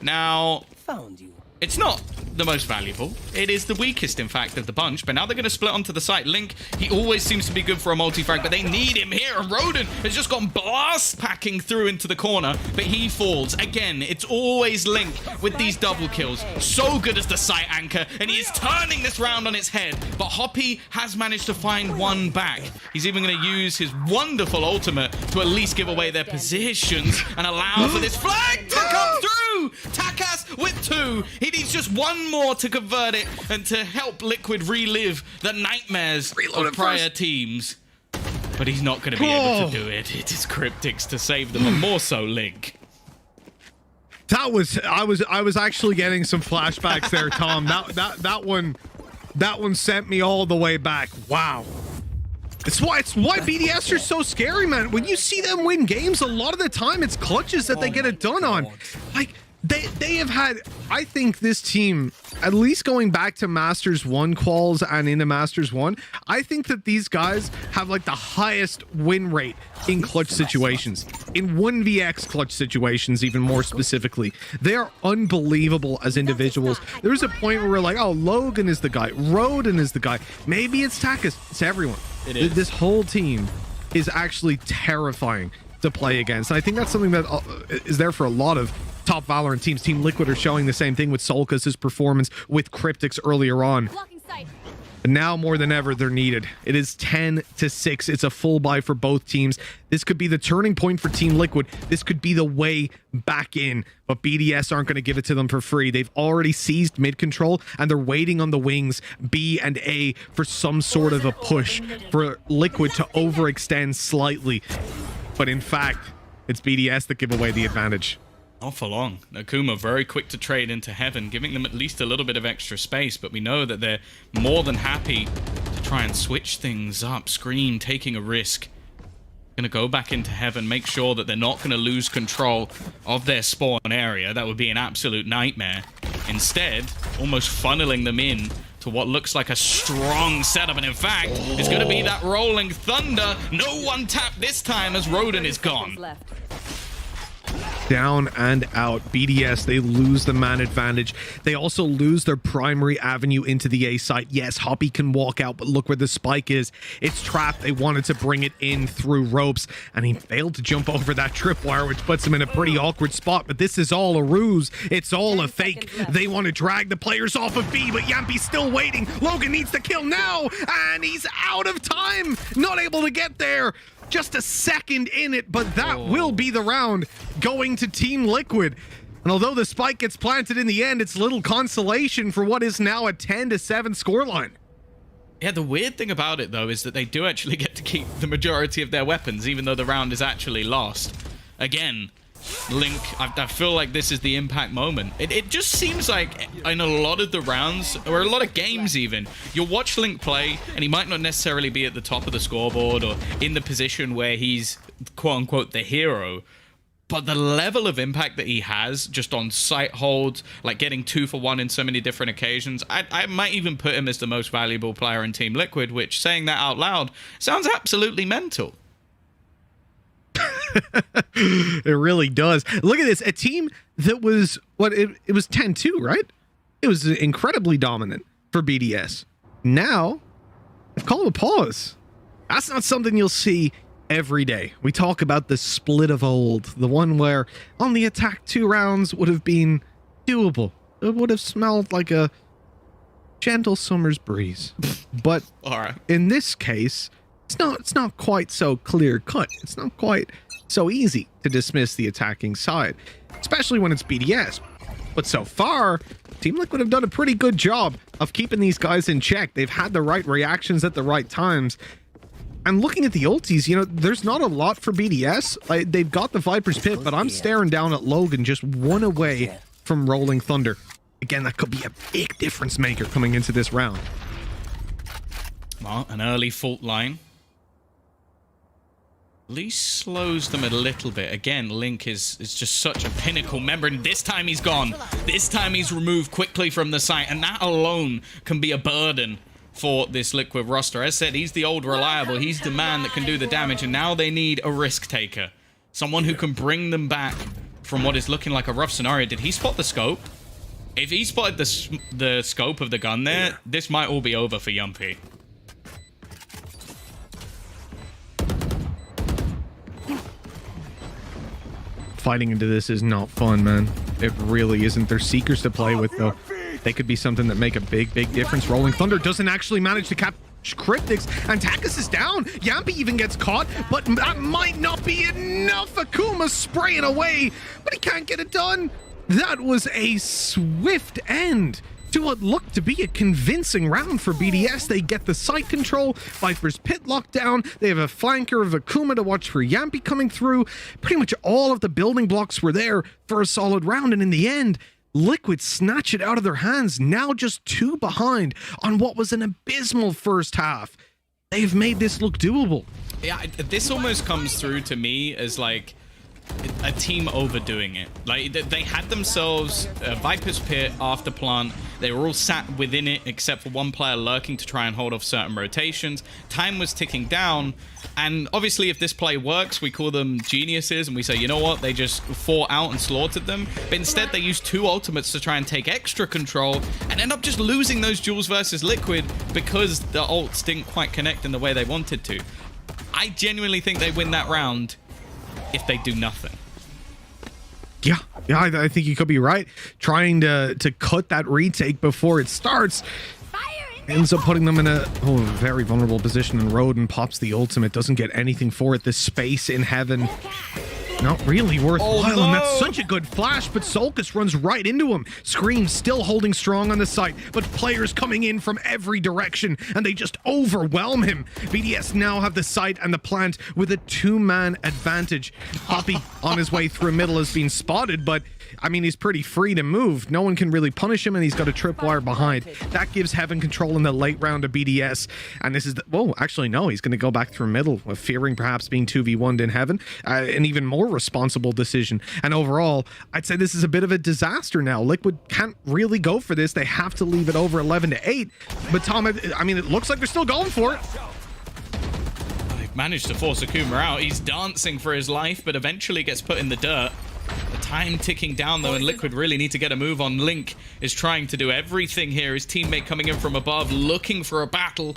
S15: Now,
S3: Found you.
S15: it's not the most valuable. It is the weakest, in fact, of the bunch. But now they're going to split onto the site. Link, he always seems to be good for a multi-frag, but they need him here. And Roden has just gone blast packing through into the corner, but he falls. Again, it's always Link with these double kills. So good as the site anchor, and he is turning this round on its head. But Hoppy has managed to find one back. He's even going to use his wonderful ultimate to at least give away their positions and allow for this flag to come through. Takas with 2. He needs just one more to convert it and to help Liquid relive the nightmares of prior teams. But he's not going to be able to do it. It is Cryptics to save them, and more so Link.
S9: That was I was actually getting some flashbacks there, Tom. That one sent me all the way back. Wow. It's why BDS are so scary, man. When you see them win games, a lot of the time it's clutches that they get it done on. Like they have had, I think this team, at least going back to Masters 1 quals and into Masters 1, I think that these guys have like the highest win rate in clutch situations, in 1vx clutch situations, even more specifically. They are unbelievable as individuals. There was a point where we're like, oh, Logan is the guy, Roden is the guy, maybe it's Takas. It's everyone.
S15: It is.
S9: This whole team is actually terrifying to play against. And I think that's something that is there for a lot of top Valorant teams. Team Liquid are showing the same thing with Solkas's performance, with Cryptics earlier on. But now more than ever, they're needed. It is 10-6. It's a full buy for both teams. This could be the turning point for Team Liquid. This could be the way back in. But BDS aren't going to give it to them for free. They've already seized mid control, and they're waiting on the wings, B and A, for some sort of a push for Liquid to overextend slightly. But in fact, it's BDS that give away the advantage.
S15: Not for long. Nakuma very quick to trade into Heaven, giving them at least a little bit of extra space, but we know that they're more than happy to try and switch things up. Scream taking a risk. Gonna go back into Heaven, make sure that they're not gonna lose control of their spawn area. That would be an absolute nightmare. Instead, almost funneling them in to what looks like a strong setup, and in fact, it's gonna be that rolling thunder. No one tap this time as Roden is gone.
S9: Down and out. BDS, they lose the man advantage. They also lose their primary avenue into the A site. Yes, Hoppy can walk out, but look where the spike is. It's trapped. They wanted to bring it in through ropes, and he failed to jump over that tripwire, which puts him in a pretty awkward spot. But this is all a ruse. It's all a fake. They want to drag the players off of B, but Yampi's still waiting. Logan needs the kill now, and he's out of time. Not able to get there. Just a second in it, but that will be the round going to Team Liquid. And although the spike gets planted in the end, it's little consolation for what is now a 10-7 scoreline.
S15: Yeah, the weird thing about it, though, is that they do actually get to keep the majority of their weapons, even though the round is actually lost. Again, Link, I feel like this is the impact moment. It just seems like in a lot of the rounds, or a lot of games even, you'll watch Link play, and he might not necessarily be at the top of the scoreboard or in the position where he's, quote-unquote, the hero. But the level of impact that he has just on site holds, like getting 2 for 1 in so many different occasions, I might even put him as the most valuable player in Team Liquid, which, saying that out loud, sounds absolutely mental.
S9: It really does. Look at this. A team that was, it was 10-2, right? It was incredibly dominant for BDS. Now, call a pause. That's not something you'll see every day. We talk about the split of old, the one where on the attack 2 rounds would have been doable. It would have smelled like a gentle summer's breeze. But
S15: all right,
S9: in this case, it's not quite so clear cut. It's not quite so easy to dismiss the attacking side, especially when it's BDS. But so far, Team Liquid have done a pretty good job of keeping these guys in check. They've had the right reactions at the right times. And looking at the ultis, you know, there's not a lot for BDS. They've got the Viper's Pit, but I'm staring down at Logan, just one away from Rolling Thunder. Again, that could be a big difference maker coming into this round.
S15: Well, an early fault line at least slows them a little bit. Again, Link is just such a pinnacle member, and this time he's gone. This time he's removed quickly from the site, and that alone can be a burden for this Liquid roster. As said, he's the old reliable. He's the man that can do the damage, and now they need a risk taker. Someone who can bring them back from what is looking like a rough scenario. Did he spot the scope? If he spotted the scope of the gun there, this might all be over for Yumpy.
S9: Fighting into this is not fun, man. It really isn't. There's Seekers to play with, though. They could be something that make a big difference. Rolling Thunder doesn't actually manage to catch Cryptics, and Takis is down. Yampy even gets caught, but that might not be enough. Akuma spraying away, but he can't get it done. That was a swift end to what looked to be a convincing round for BDS. They get the site control, Viper's pit locked down, they have a flanker of Akuma to watch for Yampy coming through. Pretty much all of the building blocks were there for a solid round, and in the end, Liquid snatch it out of their hands, now just 2 behind on what was an abysmal first half. They've made this look doable.
S15: Yeah, this almost comes through to me as like a team overdoing it. Like they had themselves Viper's Pit after plant. They were all sat within it except for one player lurking to try and hold off certain rotations. Time was ticking down, and obviously if this play works, we call them geniuses and we say, you know what, they just fought out and slaughtered them. But instead they used 2 ultimates to try and take extra control and end up just losing those duels versus Liquid because the ults didn't quite connect in the way they wanted to. I genuinely think they win that round if they do nothing.
S9: Yeah, I think you could be right. Trying to cut that retake before it starts ends up putting them in a very vulnerable position, and Roden pops the ultimate, doesn't get anything for it. The space in heaven, not really worthwhile.
S15: Oh, no.
S9: And that's such a good flash, but Solkus runs right into him. Scream still holding strong on the site, but players coming in from every direction, and they just overwhelm him. BDS now have the site and the plant with a 2-man advantage. Poppy on his way through middle has been spotted, but I mean, he's pretty free to move. No one can really punish him, and he's got a tripwire behind. That gives Heaven control in the late round of BDS. And this is the... Whoa, actually, no. He's going to go back through middle, fearing perhaps being 2v1'd in Heaven. An even more responsible decision. And overall, I'd say this is a bit of a disaster now. Liquid can't really go for this. They have to leave it over 11-8. But Tom, I mean, it looks like they're still going for it.
S15: They've managed to force Akuma out. He's dancing for his life, but eventually gets put in the dirt. The time ticking down though, and Liquid really need to get a move on. Link is trying to do everything here. His teammate coming in from above, looking for a battle.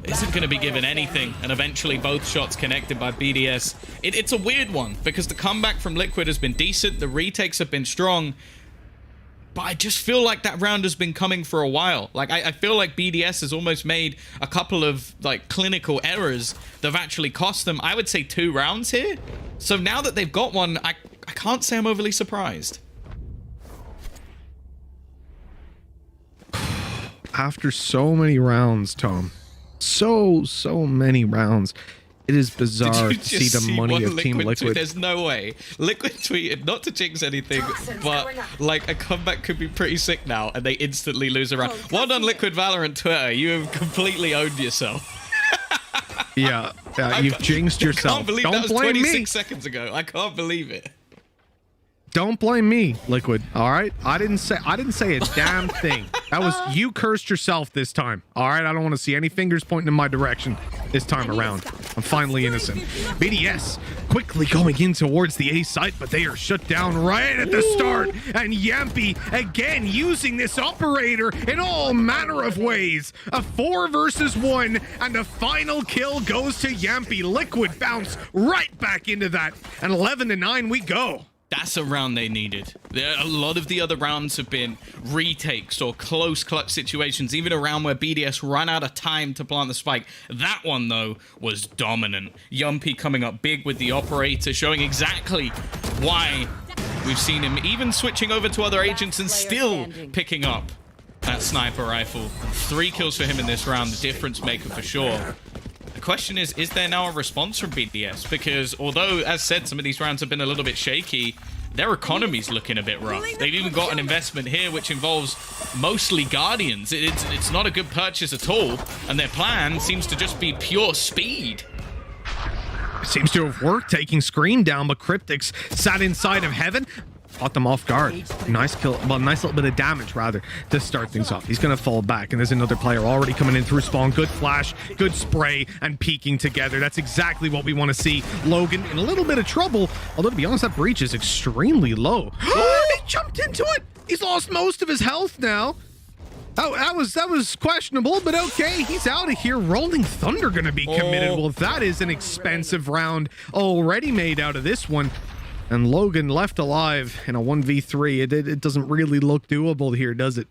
S15: Isn't going to be given anything, and eventually both shots connected by BDS. It's a weird one, because the comeback from Liquid has been decent, the retakes have been strong, but I just feel like that round has been coming for a while. Like, I feel like BDS has almost made a couple of, like, clinical errors that have actually cost them, I would say, 2 rounds here. So now that they've got one, I can't say I'm overly surprised.
S9: After so many rounds, Tom, so many rounds, it is bizarre to see the money of Team Liquid.
S15: There's no way. Liquid tweeted, not to jinx anything, but like a comeback could be pretty sick now, and they instantly lose a round. Well done, Liquid Valorant Twitter. You have completely owned yourself.
S9: Yeah, you've jinxed yourself.
S15: I can't believe
S9: Don't
S15: that was
S9: blame
S15: 26
S9: me.
S15: seconds ago. I can't believe it.
S9: Don't blame me, Liquid. All right, I didn't say a damn thing. That was you cursed yourself this time. All right, I don't want to see any fingers pointing in my direction this time around. I'm finally innocent. BDS quickly going in towards the A site, but they are shut down right at the start. And Yampy again using this operator in all manner of ways. A 4 versus 1, and the final kill goes to Yampy. Liquid bounce right back into that, and 11-9 we go.
S15: That's a round they needed. A lot of the other rounds have been retakes or close clutch situations, even a round where BDS ran out of time to plant the spike. That one, though, was dominant. Yumpy coming up big with the operator, showing exactly why we've seen him even switching over to other agents and still picking up that sniper rifle. 3 kills for him in this round, the difference maker for sure. The question is there now a response from BDS? Because although, as said, some of these rounds have been a little bit shaky, their economy's looking a bit rough. They've even got an investment here which involves mostly Guardians. It's not a good purchase at all, and their plan seems to just be pure speed.
S9: Seems to have worked, taking Scream down, but Cryptics sat inside of Heaven. Caught them off guard. Nice kill, well, nice little bit of damage rather to start things off. He's gonna fall back, and there's another player already coming in through spawn. Good flash, good spray, and peeking together. That's exactly what we want to see. Logan in a little bit of trouble, although to be honest, that breach is extremely low. He jumped into it. He's lost most of his health now. Oh, that was questionable, but okay, he's out of here. Rolling Thunder gonna be committed. Well, that is an expensive round already made out of this one. And Logan left alive in a 1v3. It doesn't really look doable here, does it?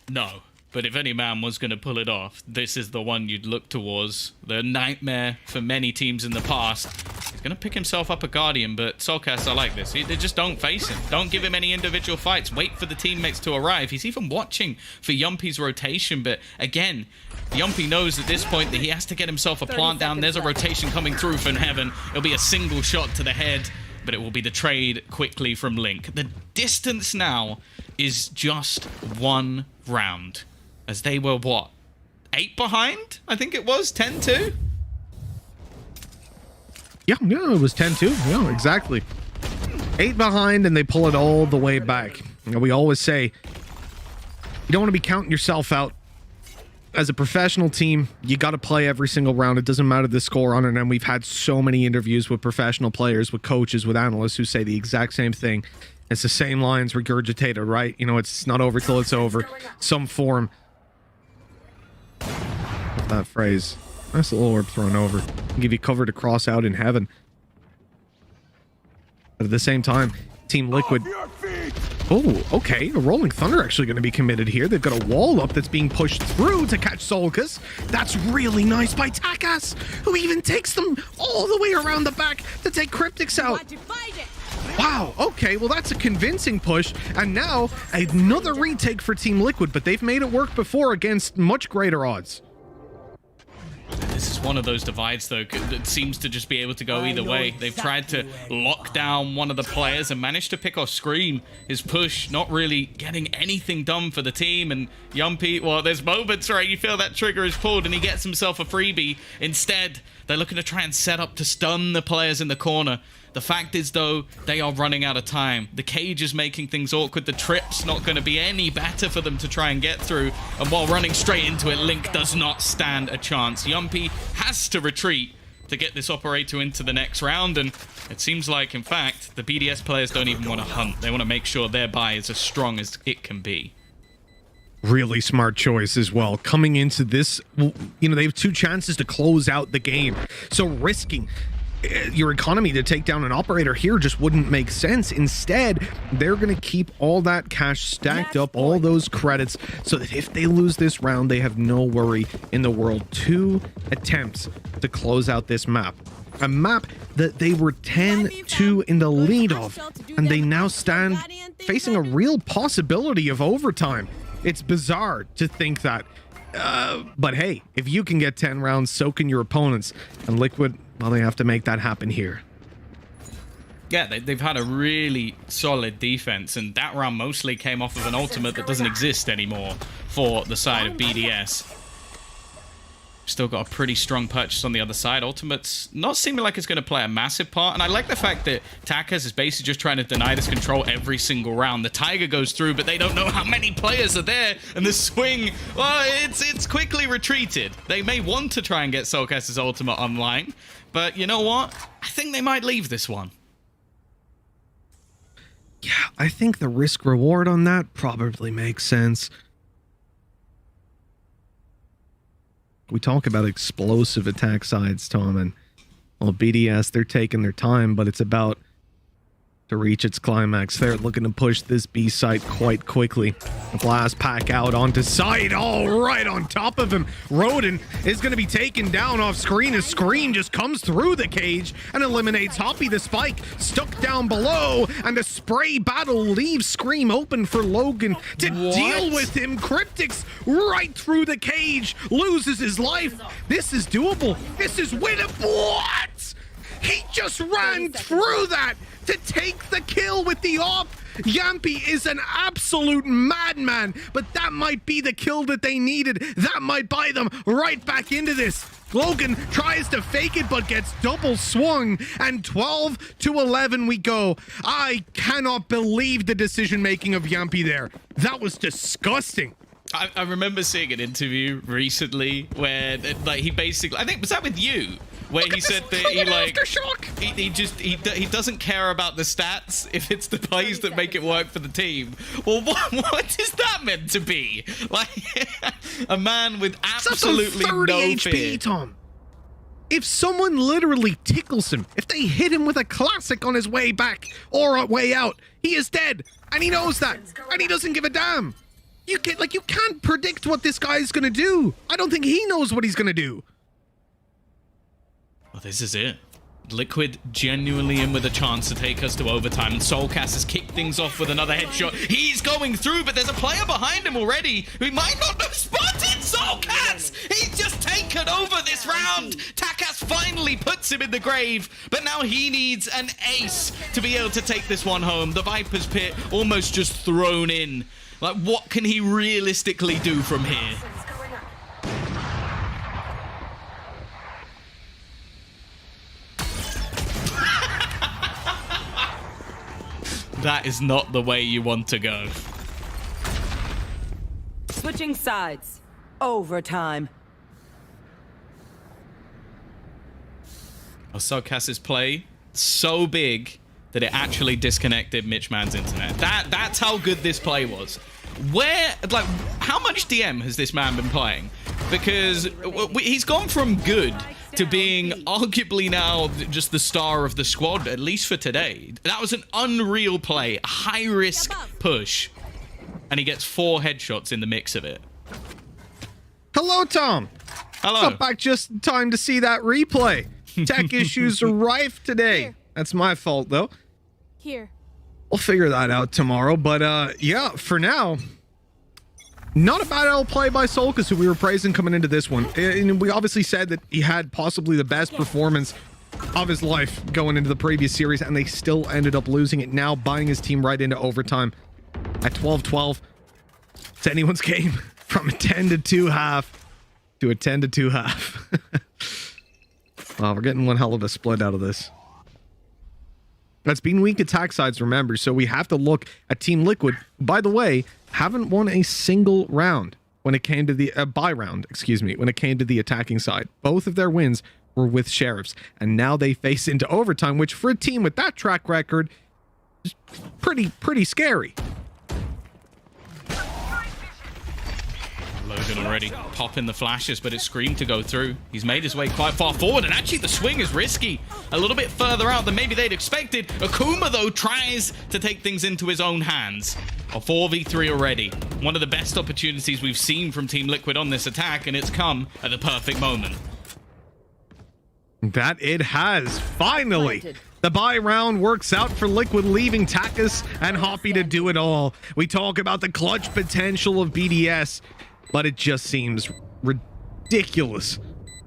S15: No. But if any man was going to pull it off, this is the one you'd look towards. The nightmare for many teams in the past. He's going to pick himself up a Guardian, but Soulcast, I like this. They just don't face him. Don't give him any individual fights. Wait for the teammates to arrive. He's even watching for Yumpy's rotation, but again, Yumpy knows at this point that he has to get himself a plant down. There's a rotation coming through from Heaven. It'll be a single shot to the head, but it will be the trade quickly from Link. The distance now is just one round. As they were, what, 8 behind? I think it was 10-2.
S9: Yeah, it was 10-2. Yeah, exactly. 8 behind, and they pull it all the way back. You know, we always say, you don't want to be counting yourself out. As a professional team, you got to play every single round. It doesn't matter the score on it. And we've had so many interviews with professional players, with coaches, with analysts who say the exact same thing. It's the same lines regurgitated, right? You know, it's not over till it's over. Some form. That phrase. Nice little orb thrown over. Give you cover to cross out in Heaven. But at the same time, Team Liquid... Oh, okay. A Rolling Thunder actually going to be committed here. They've got a wall up that's being pushed through to catch Solkas. That's really nice by Takas, who even takes them all the way around the back to take Cryptics out. Wow, okay, well that's a convincing push, and now another retake for Team Liquid, but they've made it work before against much greater odds.
S15: This is one of those divides, though, that seems to just be able to go either way. They've tried to lock down one of the players and managed to pick off Scream. His push not really getting anything done for the team, and Yumpy, well, there's moments, right, you feel that trigger is pulled and he gets himself a freebie. Instead, they're looking to try and set up to stun the players in the corner. The fact is, though, they are running out of time. The cage is making things awkward. The trip's not going to be any better for them to try and get through. And while running straight into it, Link does not stand a chance. Yumpy has to retreat to get this operator into the next round. And it seems like, in fact, the BDS players don't even want to hunt. They want to make sure their buy is as strong as it can be.
S9: Really smart choice as well. Coming into this, you know, they have 2 chances to close out the game. So risking your economy to take down an operator here just wouldn't make sense. Instead, they're going to keep all that cash stacked up, all those credits, so that if they lose this round, they have no worry in the world. 2 attempts to close out this map. A map that they were 10-2 in the lead of, and they now stand facing a real possibility of overtime. It's bizarre to think that. But hey, if you can get 10 rounds, so can your opponents. And Liquid, well, they have to make that happen here.
S15: Yeah, they've had a really solid defense, and that round mostly came off of an ultimate that doesn't exist anymore for the side of BDS. Still got a pretty strong purchase on the other side. Ultimate's not seeming like it's going to play a massive part, and I like the fact that Takas is basically just trying to deny this control every single round. The Tiger goes through, but they don't know how many players are there, and the swing, well, it's quickly retreated. They may want to try and get Soulcast's ultimate online, but you know what? I think they might leave this one.
S9: Yeah, I think the risk reward on that probably makes sense. We talk about explosive attack sides, Tom, and well, BDS, they're taking their time, but it's about to reach its climax. They're looking to push this B site quite quickly. The blast pack out onto site, all right on top of him. Rodin is going to be taken down off screen as Scream just comes through the cage and eliminates Hoppy. The spike stuck down below, and the spray battle leaves Scream open for Logan to deal with him. Cryptics right through the cage, loses his life. This is doable. This is winnable. What? He just ran through that to take the kill with the op. Yumpy is an absolute madman, but that might be the kill that they needed. That might buy them right back into this. Logan tries to fake it, but gets double swung, and 12-11 we go. I cannot believe the decision-making of Yumpy there. That was disgusting.
S15: I remember seeing an interview recently where like he basically, I think, was that with you? where he said that he doesn't care about the stats if it's the plays that make it work for the team. Well, what is that meant to be? Like a man with absolutely
S9: That's on 30
S15: no
S9: HP,
S15: fear.
S9: Tom. If someone literally tickles him, if they hit him with a classic on his way back or way out, he is dead, and he knows that, and he doesn't give a damn. You can't predict what this guy is gonna do. I don't think he knows what he's gonna do.
S15: Well, this is it. Liquid genuinely in with a chance to take us to overtime, and Soulcast has kicked things off with another headshot. He's going through, but there's a player behind him already who might not have spotted Soulcast. He's just taken over this round. Takas finally puts him in the grave, but now he needs an ace to be able to take this one home. The Viper's Pit almost just thrown in. Like, what can he realistically do from here? That is not the way you want to go.
S16: Switching sides. Overtime.
S15: Soulcast's play so big that it actually disconnected Mitchman's internet. That's how good this play was. How much DM has this man been playing? Because he's gone from good to being arguably now just the star of the squad, at least for today. That was an unreal play, a high-risk push, and he gets 4 headshots in the mix of it.
S9: Hello, Tom.
S15: Hello.
S9: Got back just in time to see that replay. Tech issues are rife today. That's my fault, though.
S18: Here.
S9: We'll figure that out tomorrow, but yeah, for now, not a bad L play by Solkas, who we were praising coming into this one. And we obviously said that he had possibly the best performance of his life going into the previous series, and they still ended up losing it, now buying his team right into overtime at 12-12. It's anyone's game from a 10-2 half to a 10-2 half. Wow, we're getting one hell of a split out of this. That's been weak attack sides, remember, so we have to look at Team Liquid. By the way, haven't won a single round when it came to the bye round, excuse me, when it came to the attacking side. Both of their wins were with Sheriffs, and now they face into overtime, which for a team with that track record is pretty scary.
S15: Logan already popping the flashes, but it's Scream to go through. He's made his way quite far forward, and actually the swing is risky. A little bit further out than maybe they'd expected. Akuma, though, tries to take things into his own hands. A 4v3 already. One of the best opportunities we've seen from Team Liquid on this attack, and it's come at the perfect moment.
S9: That it has, finally. The bye round works out for Liquid, leaving Takas and Hoppy to do it all. We talk about the clutch potential of BDS, but it just seems ridiculous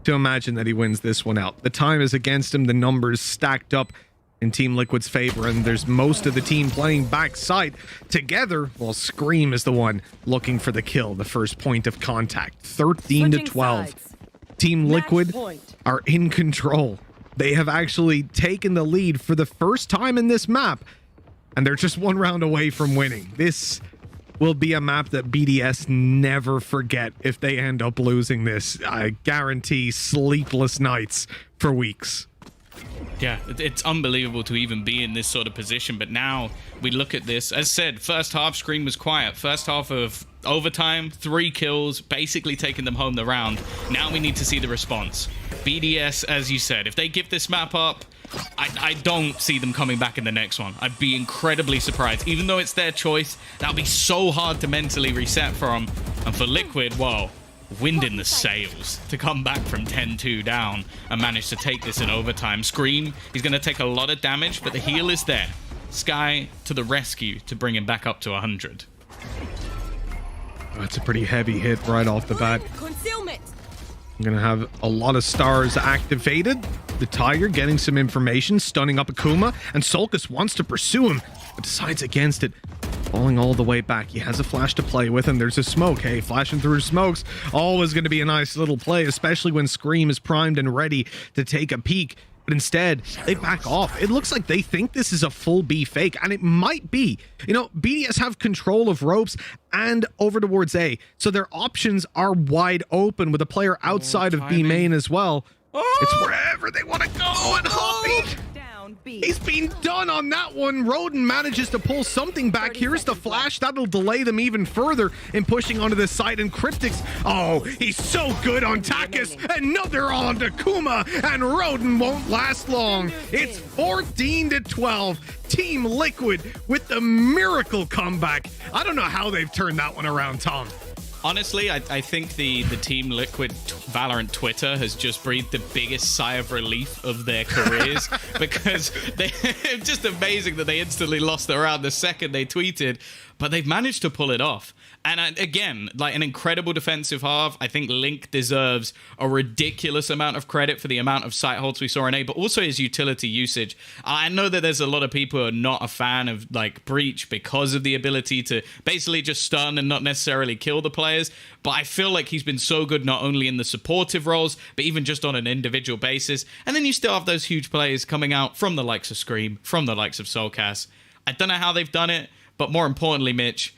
S9: to imagine that he wins this one out. The time is against him, the numbers stacked up in Team Liquid's favor, and there's most of the team playing backside together, while Scream is the one looking for the kill, the first point of contact. 13-12. Team Liquid are in control. They have actually taken the lead for the first time in this map, and they're just one round away from winning. This will be a map that BDS never forget if they end up losing this. I guarantee sleepless nights for weeks.
S15: Yeah, it's unbelievable to even be in this sort of position, but now we look at this. As said, first half, Scream was quiet. First half of overtime, 3 kills, basically taking them home the round. Now we need to see the response. BDS, as you said, if they give this map up, I don't see them coming back in the next one. I'd be incredibly surprised. Even though it's their choice, that'll be so hard to mentally reset from. And for Liquid, whoa, wind in the sails to come back from 10-2 down and manage to take this in overtime. Scream, he's going to take a lot of damage, but the heal is there. Sky to the rescue to bring him back up to 100.
S9: That's a pretty heavy hit right off the bat.
S18: Concealment.
S9: I'm going to have a lot of stars activated. The Tiger getting some information, stunning up Akuma, and Solkas wants to pursue him, but decides against it. Falling all the way back. He has a flash to play with, and there's a smoke. Hey, flashing through smokes, always going to be a nice little play, especially when Scream is primed and ready to take a peek. But instead, they back off. It looks like they think this is a full B fake, and it might be. You know, BDS have control of ropes and over towards A, so their options are wide open with a player outside of B main as well. It's wherever they want to go, and Hoppy, he's been done on that one. Roden manages to pull something back. Here's the flash. That'll delay them even further in pushing onto this side. And Cryptics, oh, he's so good on Takis. Another on to Kuma, and Roden won't last long. It's 14-12. Team Liquid with the miracle comeback. I don't know how they've turned that one around, Tom.
S15: Honestly, I think the Team Liquid Valorant Twitter has just breathed the biggest sigh of relief of their careers because it's just amazing that they instantly lost the round the second they tweeted, but they've managed to pull it off. And again, like an incredible defensive half. I think Link deserves a ridiculous amount of credit for the amount of site holds we saw in A, but also his utility usage. I know that there's a lot of people who are not a fan of like Breach because of the ability to basically just stun and not necessarily kill the players, but I feel like he's been so good not only in the supportive roles, but even just on an individual basis. And then you still have those huge players coming out from the likes of Scream, from the likes of Soulcast. I don't know how they've done it, but more importantly, Mitch,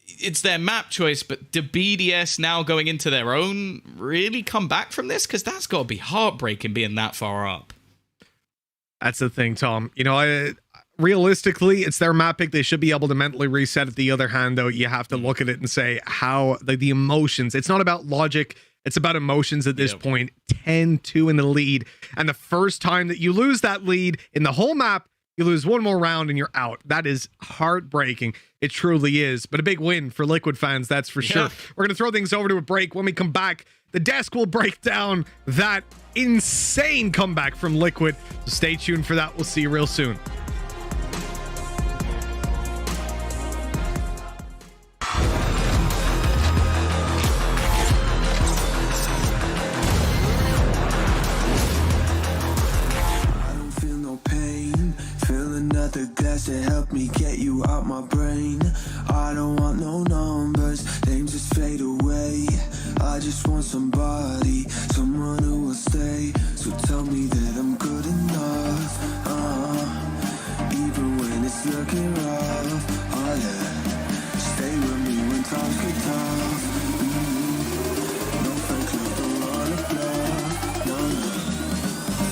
S15: it's their map choice, but do BDS now going into their own really come back from this? Because that's got to be heartbreaking being that far up.
S9: That's the thing, Tom. You know, realistically, it's their map pick. They should be able to mentally reset. At the other hand, though, you have to look at it and say how the emotions. It's not about logic. It's about emotions at this point. 10-2 in the lead. And the first time that you lose that lead in the whole map, you lose one more round and you're out. That is heartbreaking. It truly is. But a big win for Liquid fans, that's for sure. We're going to throw things over to a break. When we come back, the desk will break down that insane comeback from Liquid. So stay tuned for that. We'll see you real soon.
S7: The glass to help me get you out my brain. I don't want no numbers, names just fade away. I just want somebody, someone who will stay. So tell me that I'm good enough, even when it's looking rough. Oh yeah, stay with me when times get tough. No fake love, don't wanna bluff. No,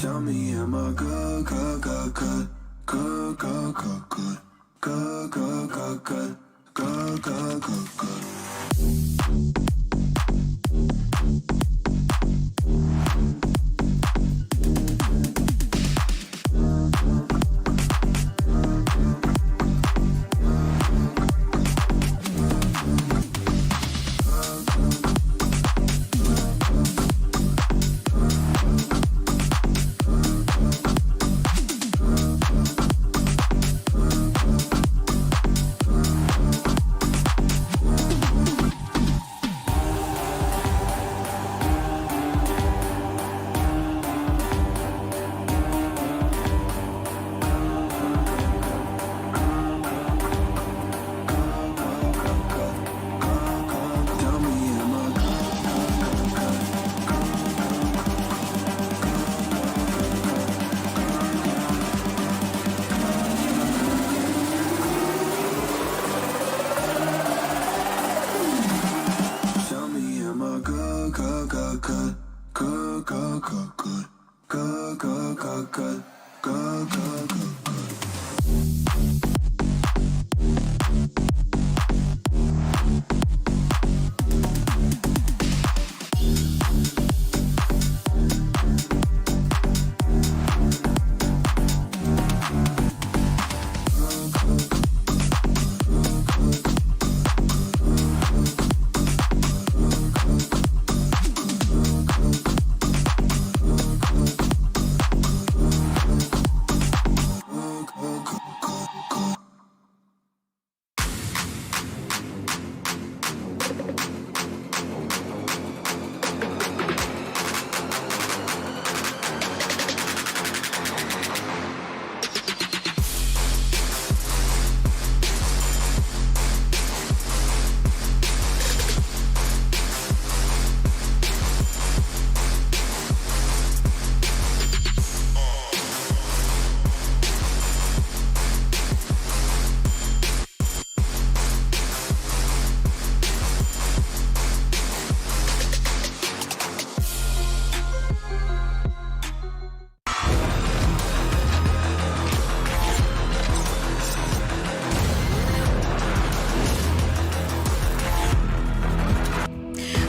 S7: tell me am I good, good, good, good. Good, good, good, good, good, good, good, good, good, good, good, good.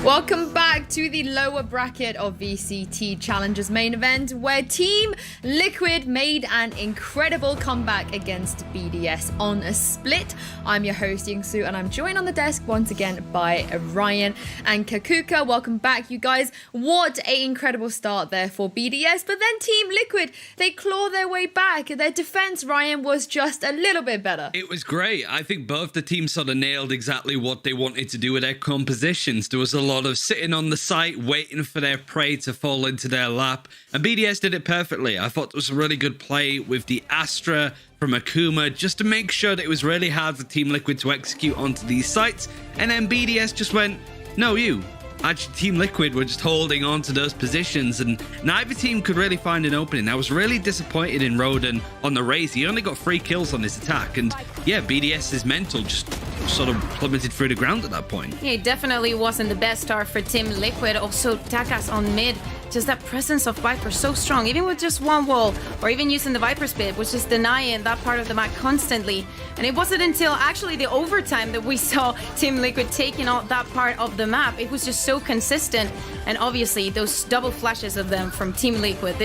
S14: Welcome back to the lower bracket of VCT Challengers main event, where Team Liquid made an incredible comeback against BDS on a split. I'm your host, Yingsu, and I'm joined on the desk once again by Ryan and Kakuka. Welcome back, you guys. What an incredible start there for BDS, but then Team Liquid, they claw their way back. Their defense, Ryan, was just a little bit better.
S13: It was great. I think both the teams sort of nailed exactly what they wanted to do with their compositions. There was a lot of sitting on the site, waiting for their prey to fall into their lap, and BDS did it perfectly. I thought it was a really good play with the Astra from Akuma, just to make sure that it was really hard for Team Liquid to execute onto these sites, and then BDS just went, no, you. Actually, Team Liquid were just holding on to those positions, and neither team could really find an opening. I was really disappointed in Roden on the race. He only got 3 kills on this attack, and yeah, BDS's mental just sort of plummeted through the ground at that point.
S12: Yeah, it definitely wasn't the best start for Team Liquid. Also, Takas on mid. Just that presence of Viper so strong, even with just one wall, or even using the Viper spit, was just denying that part of the map constantly. And it wasn't until actually the overtime that we saw Team Liquid taking out that part of the map. It was just so consistent, and obviously those double flashes of them from Team Liquid,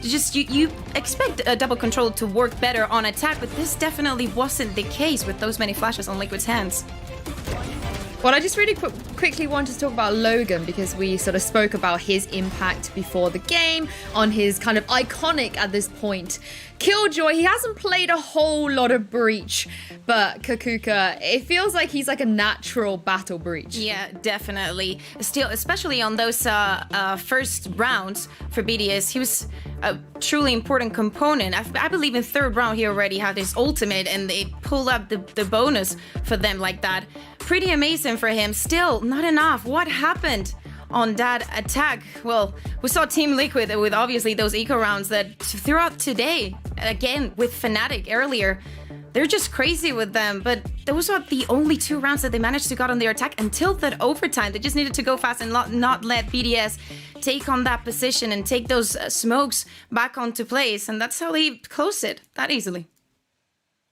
S12: you expect a double control to work better on attack, but this definitely wasn't the case with those many flashes on Liquid's hands.
S14: Well, I just really quickly wanted to talk about Logan, because we sort of spoke about his impact before the game, on his kind of iconic at this point Killjoy. He hasn't played a whole lot of Breach, but Kakuka, it feels like he's like a natural battle Breach.
S12: Yeah, definitely. Still, especially on those first rounds for BDS, he was a truly important component. I believe in third round he already had his ultimate, and they pulled up the bonus for them like that. Pretty amazing for him. Still, not enough. What happened on that attack? Well, we saw Team Liquid with obviously those eco rounds that throughout today, again with FNATIC earlier, they're just crazy with them. But those are the only 2 rounds that they managed to get on their attack until that overtime. They just needed to go fast and not let BDS take on that position and take those smokes back onto place. And that's how they closed it that easily.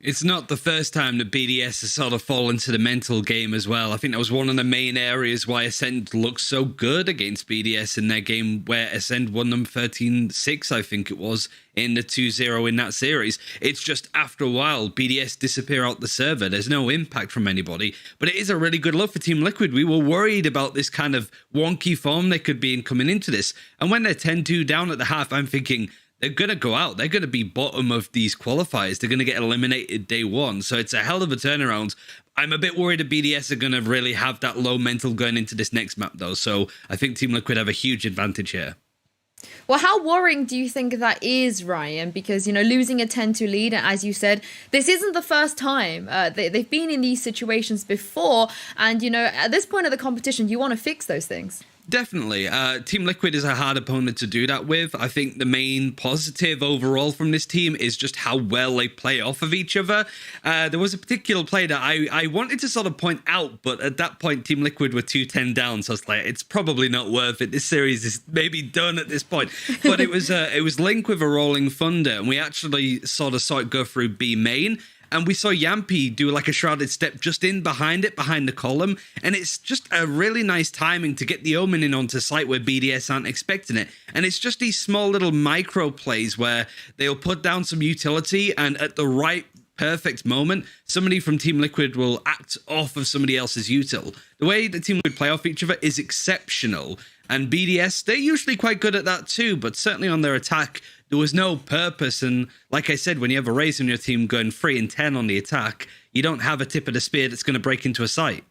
S13: It's not the first time that BDS has sort of fallen to the mental game as well. I think that was one of the main areas why Ascend looked so good against BDS in their game, where Ascend won them 13-6, I think it was, in the 2-0 in that series. It's just after a while, BDS disappear out the server. There's no impact from anybody, but it is a really good look for Team Liquid. We were worried about this kind of wonky form they could be in coming into this, and when they're 10-2 down at the half, I'm thinking, they're going to go out. They're going to be bottom of these qualifiers. They're going to get eliminated day 1. So it's a hell of a turnaround. I'm a bit worried that BDS are going to really have that low mental going into this next map, though. So I think Team Liquid have a huge advantage here.
S14: Well, how worrying do you think that is, Ryan? Because, you know, losing a 10-2 lead, as you said, this isn't the first time. They've been in these situations before. And, you know, at this point of the competition, you want to fix those things.
S13: Definitely. Team Liquid is a hard opponent to do that with. I think the main positive overall from this team is just how well they play off of each other. There was a particular play that I wanted to sort of point out, but at that point, Team Liquid were 2-10 down, so I was like, it's probably not worth it. This series is maybe done at this point. But it was Link with a Rolling Thunder, and we actually sort of saw it go through B main. And we saw Yampi do like a shrouded step just in behind the column. And it's just a really nice timing to get the Omen in onto site where BDS aren't expecting it. And it's just these small little micro plays where they'll put down some utility, and at the right perfect moment, somebody from Team Liquid will act off of somebody else's util. The way that Team Liquid play off each other is exceptional. And BDS, they're usually quite good at that too, but certainly on their attack, there was no purpose. And like I said, when you have a Raze on your team going 3-10 on the attack, you don't have a tip of the spear that's going to break into a site.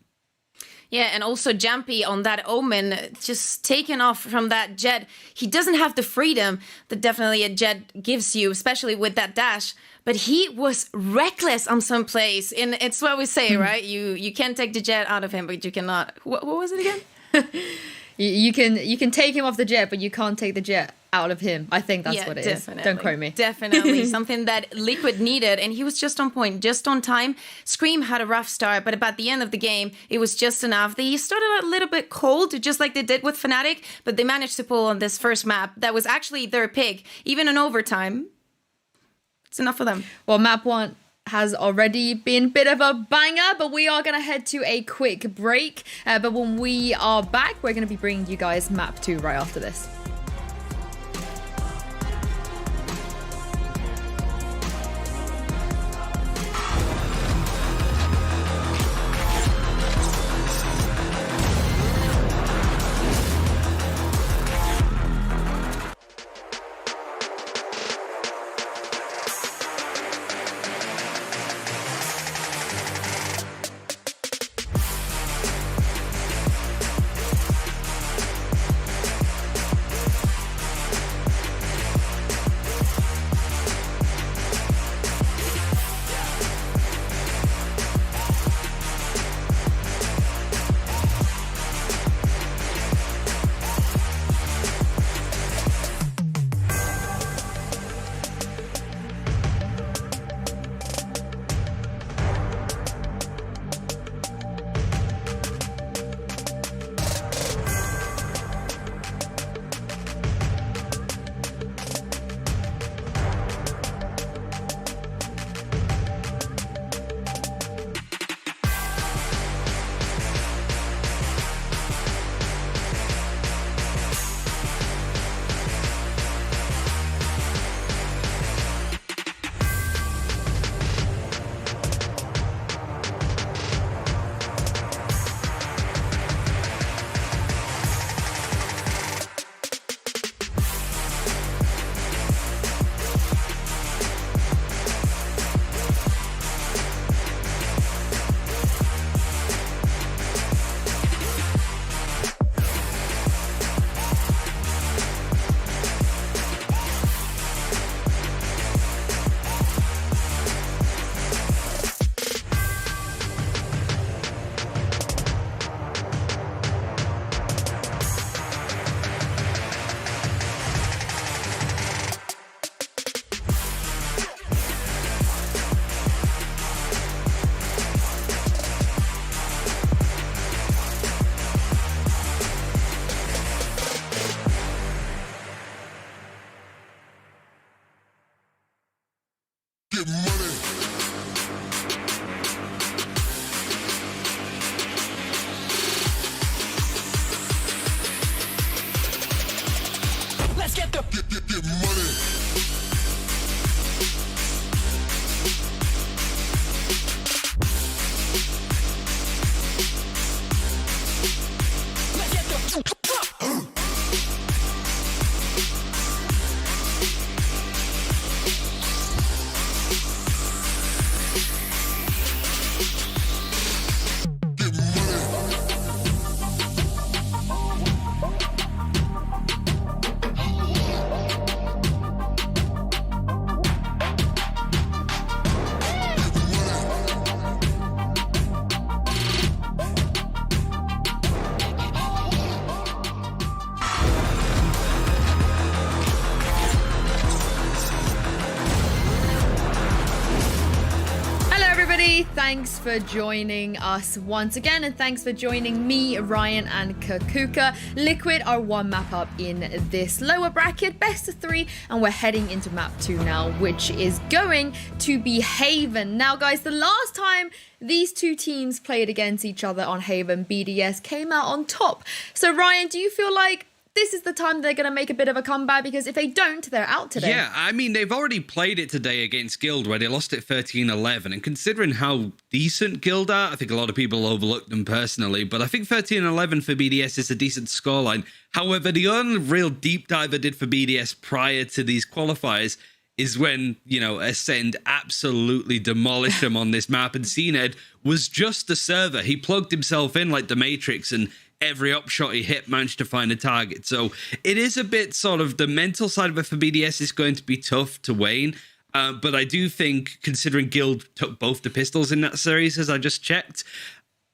S12: Yeah, and also Jumpy on that Omen, just taking off from that jet. He doesn't have the freedom that definitely a jet gives you, especially with that dash. But he was reckless on some plays. And it's what we say, right? You can't take the jet out of him, but you cannot. What was it again?
S14: You can take him off the jet, but you can't take the jet out of him. I think that's what it is. Don't quote me.
S12: Definitely something that Liquid needed, and he was just on point, just on time. Scream had a rough start, but about the end of the game, it was just enough. They started a little bit cold, just like they did with FNATIC, but they managed to pull on this first map. That was actually their pick, even in overtime. It's enough for them.
S14: Well, map 1 has already been a bit of a banger, but we are going to head to a quick break. But when we are back, we're going to be bringing you guys map 2 right after this. Thanks for joining us once again, and thanks for joining me, Ryan, and Kakuka. Liquid are one map up in this lower bracket, best of 3, and we're heading into map 2 now, which is going to be Haven. Now, guys, the last time these two teams played against each other on Haven, BDS came out on top. So, Ryan, do you feel like this is the time they're going to make a bit of a comeback? Because if they don't, they're out today.
S13: Yeah, I mean, they've already played it today against Guild, where they lost it 13-11. And considering how decent Guild are, I think a lot of people overlook them personally. But I think 13-11 for BDS is a decent scoreline. However, the unreal deep dive I did for BDS prior to these qualifiers is when, you know, Ascend absolutely demolished them on this map. And CNED was just the server. He plugged himself in like the Matrix, and every upshot he hit managed to find a target. So it is a bit sort of the mental side of it for BDS is going to be tough to wane. But I do think, considering Guild took both the pistols in that series, as I just checked,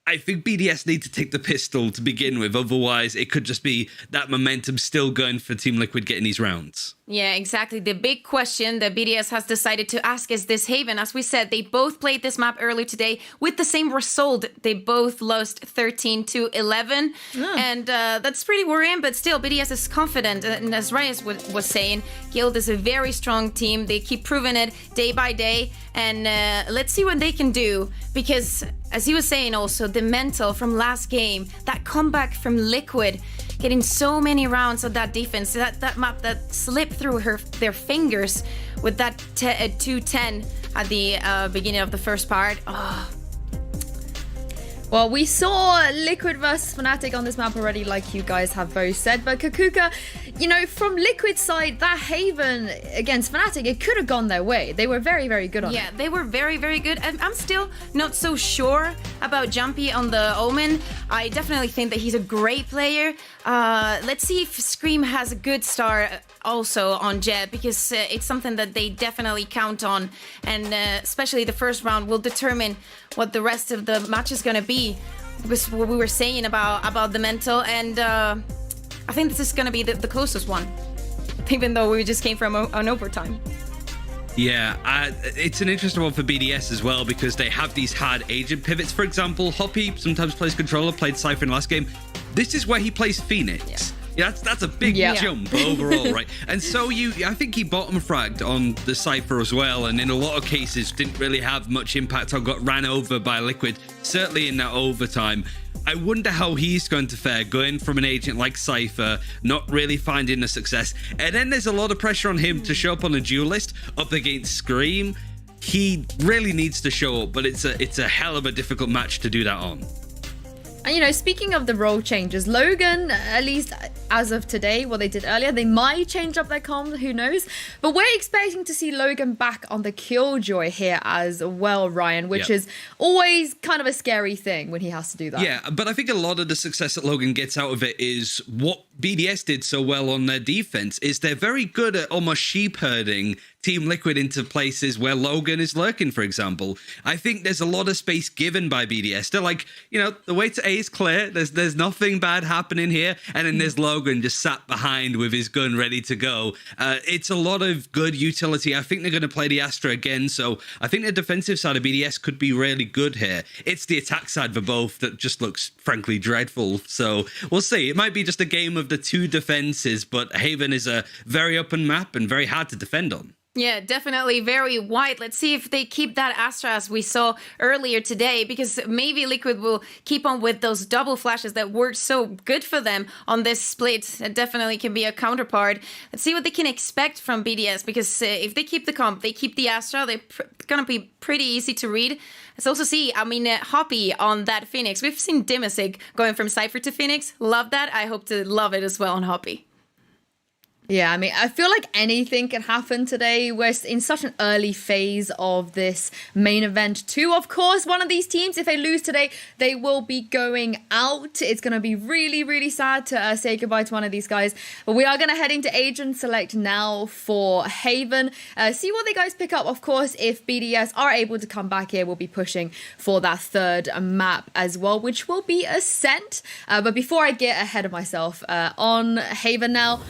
S13: I think BDS need to take the pistol to begin with. Otherwise, it could just be that momentum still going for Team Liquid getting these rounds.
S12: Yeah, exactly. The big question that BDS has decided to ask is this Haven. As we said, they both played this map earlier today with the same result. They both lost 13-11. And that's pretty worrying, but still, BDS is confident. And as Reyes was saying, Guild is a very strong team. They keep proving it day by day. And let's see what they can do. Because, as he was saying also, the mental from last game, that comeback from Liquid, getting so many rounds of that defense, that map that slipped through their fingers with that 210 at the beginning of the first part. Oh.
S14: Well, we saw Liquid versus FNATIC on this map already, like you guys have both said. But Kakuka, you know, from Liquid's side, that Haven against FNATIC, it could have gone their way. They were very, very good on it.
S12: Yeah, they were very, very good. I'm still not so sure about Jumpy on the Omen. I definitely think that he's a great player. Let's see if Scream has a good start also on Jeb, because it's something that they definitely count on. And especially the first round will determine what the rest of the match is going to be. Was what we were saying about the mental, and I think this is going to be the closest one, even though we just came from an overtime.
S13: Yeah, it's an interesting one for BDS as well, because they have these hard agent pivots. For example, Hoppy sometimes plays controller, played Cypher in last game. This is where he plays Phoenix. Yeah, that's a big jump overall, right? And so I think he bottom fragged on the Cypher as well, and in a lot of cases didn't really have much impact or got ran over by Liquid, certainly in that overtime. I wonder how he's going to fare going from an agent like Cypher, not really finding the success. And then there's a lot of pressure on him to show up on a duelist up against Scream. He really needs to show up, but it's a hell of a difficult match to do that on.
S14: And, you know, speaking of the role changes, Logan, at least as of today, what they did earlier, they might change up their comms, who knows? But we're expecting to see Logan back on the Killjoy here as well, Ryan, which is always kind of a scary thing when he has to do that.
S13: Yeah, but I think a lot of the success that Logan gets out of it is what BDS did so well on their defense, is they're very good at almost sheep herding Team Liquid into places where Logan is lurking, for example. I think there's a lot of space given by BDS. They're like, you know, the way to A is clear. There's nothing bad happening here. And then there's Logan just sat behind with his gun ready to go. It's a lot of good utility. I think they're going to play the Astra again. So I think the defensive side of BDS could be really good here. It's the attack side for both that just looks, frankly, dreadful. So we'll see. It might be just a game of the two defenses, but Haven is a very open map and very hard to defend on.
S12: Yeah, definitely very wide. Let's see if they keep that Astra as we saw earlier today, because maybe Liquid will keep on with those double flashes that worked so good for them on this split. It definitely can be a counterpart. Let's see what they can expect from BDS, because if they keep the comp, they keep the Astra, they're going to be pretty easy to read. Let's also see, Hoppy on that Phoenix. We've seen Dimasig going from Cypher to Phoenix. Love that. I hope to love it as well on Hoppy.
S14: Yeah, I mean, I feel like anything can happen today. We're in such an early phase of this main event too. Of course, one of these teams, if they lose today, they will be going out. It's going to be really, really sad to say goodbye to one of these guys. But we are going to head into Agent Select now for Haven. See what the guys pick up. Of course, if BDS are able to come back here, we'll be pushing for that third map as well, which will be Ascent. But before I get ahead of myself, on Haven now,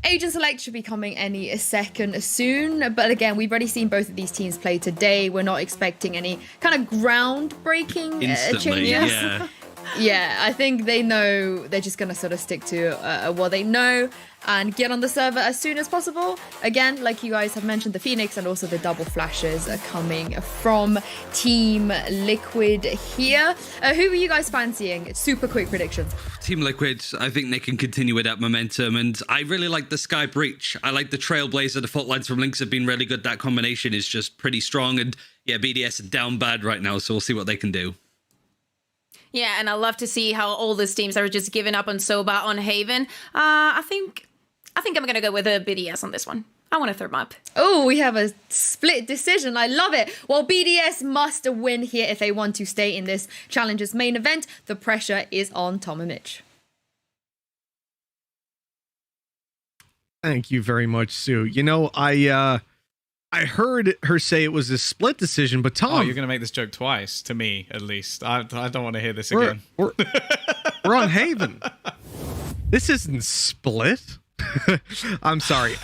S14: Agent Select should be coming any second soon. But again, we've already seen both of these teams play today. We're not expecting any kind of groundbreaking changes.
S13: Yeah.
S14: Yeah, I think they know they're just going to sort of stick to what they know and get on the server as soon as possible. Again, like you guys have mentioned, the Phoenix and also the double flashes are coming from Team Liquid here. Who are you guys fancying? Super quick predictions.
S13: Team Liquid, I think they can continue with that momentum, and I really like the Sky Breach. I like the Trailblazer. The fault lines from Lynx have been really good. That combination is just pretty strong, and yeah, BDS are down bad right now, so we'll see what they can do.
S12: Yeah, and I love to see how all these teams are just giving up on Soba on Haven. I think I'm going to go with a BDS on this one. I want a third map.
S14: Oh, we have a split decision. I love it. Well, BDS must win here if they want to stay in this Challenger's main event. The pressure is on Tom and Mitch.
S9: Thank you very much, Sue. You know, I I heard her say it was a split decision, but Tom,
S15: Oh, you're going to make this joke twice, to me, at least. I don't want to hear this again.
S9: We're on Haven. This isn't split. I'm sorry.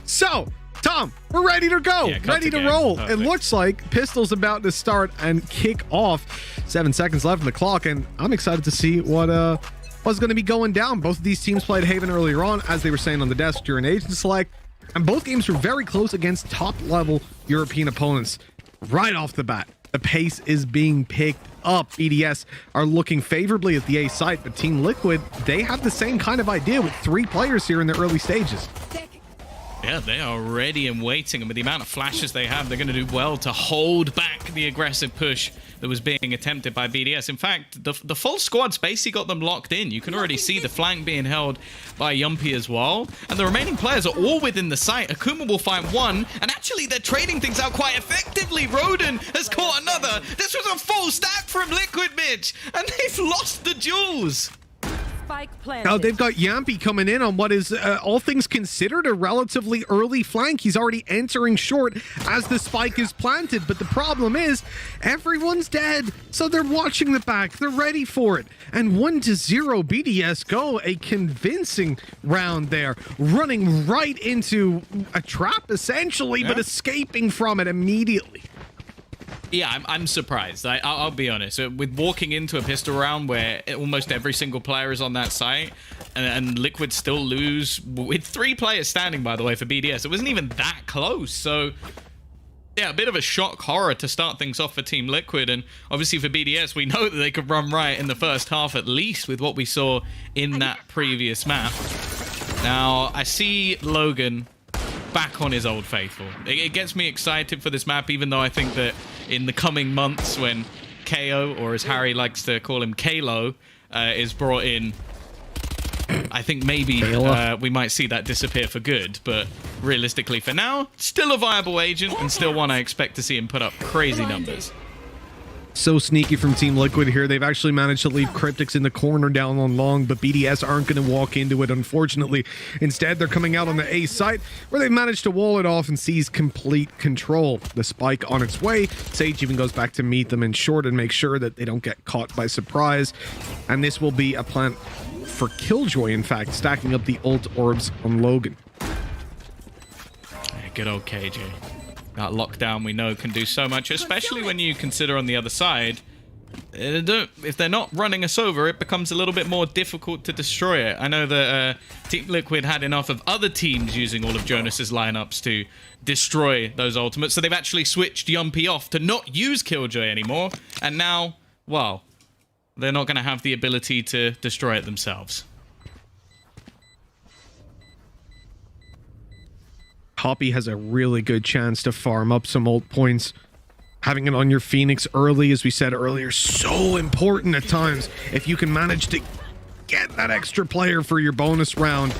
S9: So, Tom, we're ready to go.
S15: Yeah, cut
S9: ready to
S15: game.
S9: roll.
S15: Perfect.
S9: It looks like Pistol's about to start and kick off. 7 seconds left on the clock, and I'm excited to see what's going to be going down. Both of these teams played Haven earlier on, as they were saying on the desk during Agent Select, and both games were very close against top-level European opponents. Right off the bat, the pace is being picked up. BDS are looking favorably at the A site, but Team Liquid, they have the same kind of idea with 3 players here in the early stages.
S15: Yeah, they are ready and waiting, and with the amount of flashes they have, they're going to do well to hold back the aggressive push that was being attempted by BDS. In fact, the full squad's basically got them locked in. You can already see the flank being held by Yumpy as well, and the remaining players are all within the site. Akuma will find one, and actually they're trading things out quite effectively. Roden has caught another. This was a full stack from Liquid, Mitch, and they've lost the jewels.
S9: Now they've got Yampy coming in on what is, all things considered, a relatively early flank. He's already entering short as the spike is planted, but the problem is everyone's dead, so they're watching the back. They're ready for it. And 1-0 BDS go, a convincing round there, running right into a trap essentially, but escaping from it immediately.
S15: Yeah, I'm surprised. I'll be honest. With walking into a pistol round where almost every single player is on that site, and Liquid still lose with 3 players standing, by the way, for BDS. It wasn't even that close. So, yeah, a bit of a shock horror to start things off for Team Liquid. And obviously for BDS, we know that they could run right in the first half at least with what we saw in that previous map. Now, I see Logan back on his old faithful. It gets me excited for this map, even though I think that in the coming months when KO, or as Harry likes to call him, Kalo, is brought in, I think maybe we might see that disappear for good. But realistically, for now, still a viable agent, and still one I expect to see him put up crazy numbers.
S9: So sneaky from Team Liquid here. They've actually managed to leave Cryptics in the corner down on long, but BDS aren't going to walk into it, unfortunately. Instead, they're coming out on the A site, where they've managed to wall it off and seize complete control. The spike on its way. Sage even goes back to meet them in short and make sure that they don't get caught by surprise. And this will be a plant for Killjoy, in fact, stacking up the ult orbs on Logan.
S15: Yeah, good old KJ. That lockdown we know can do so much, especially when you consider on the other side, if they're not running us over, it becomes a little bit more difficult to destroy it. I know that Team Liquid had enough of other teams using all of Jonas's lineups to destroy those ultimates, so they've actually switched Yumpy off to not use Killjoy anymore, and now, well, they're not going to have the ability to destroy it themselves.
S9: Hoppy has a really good chance to farm up some ult points. Having it on your Phoenix early, as we said earlier, so important at times. If you can manage to get that extra player for your bonus round.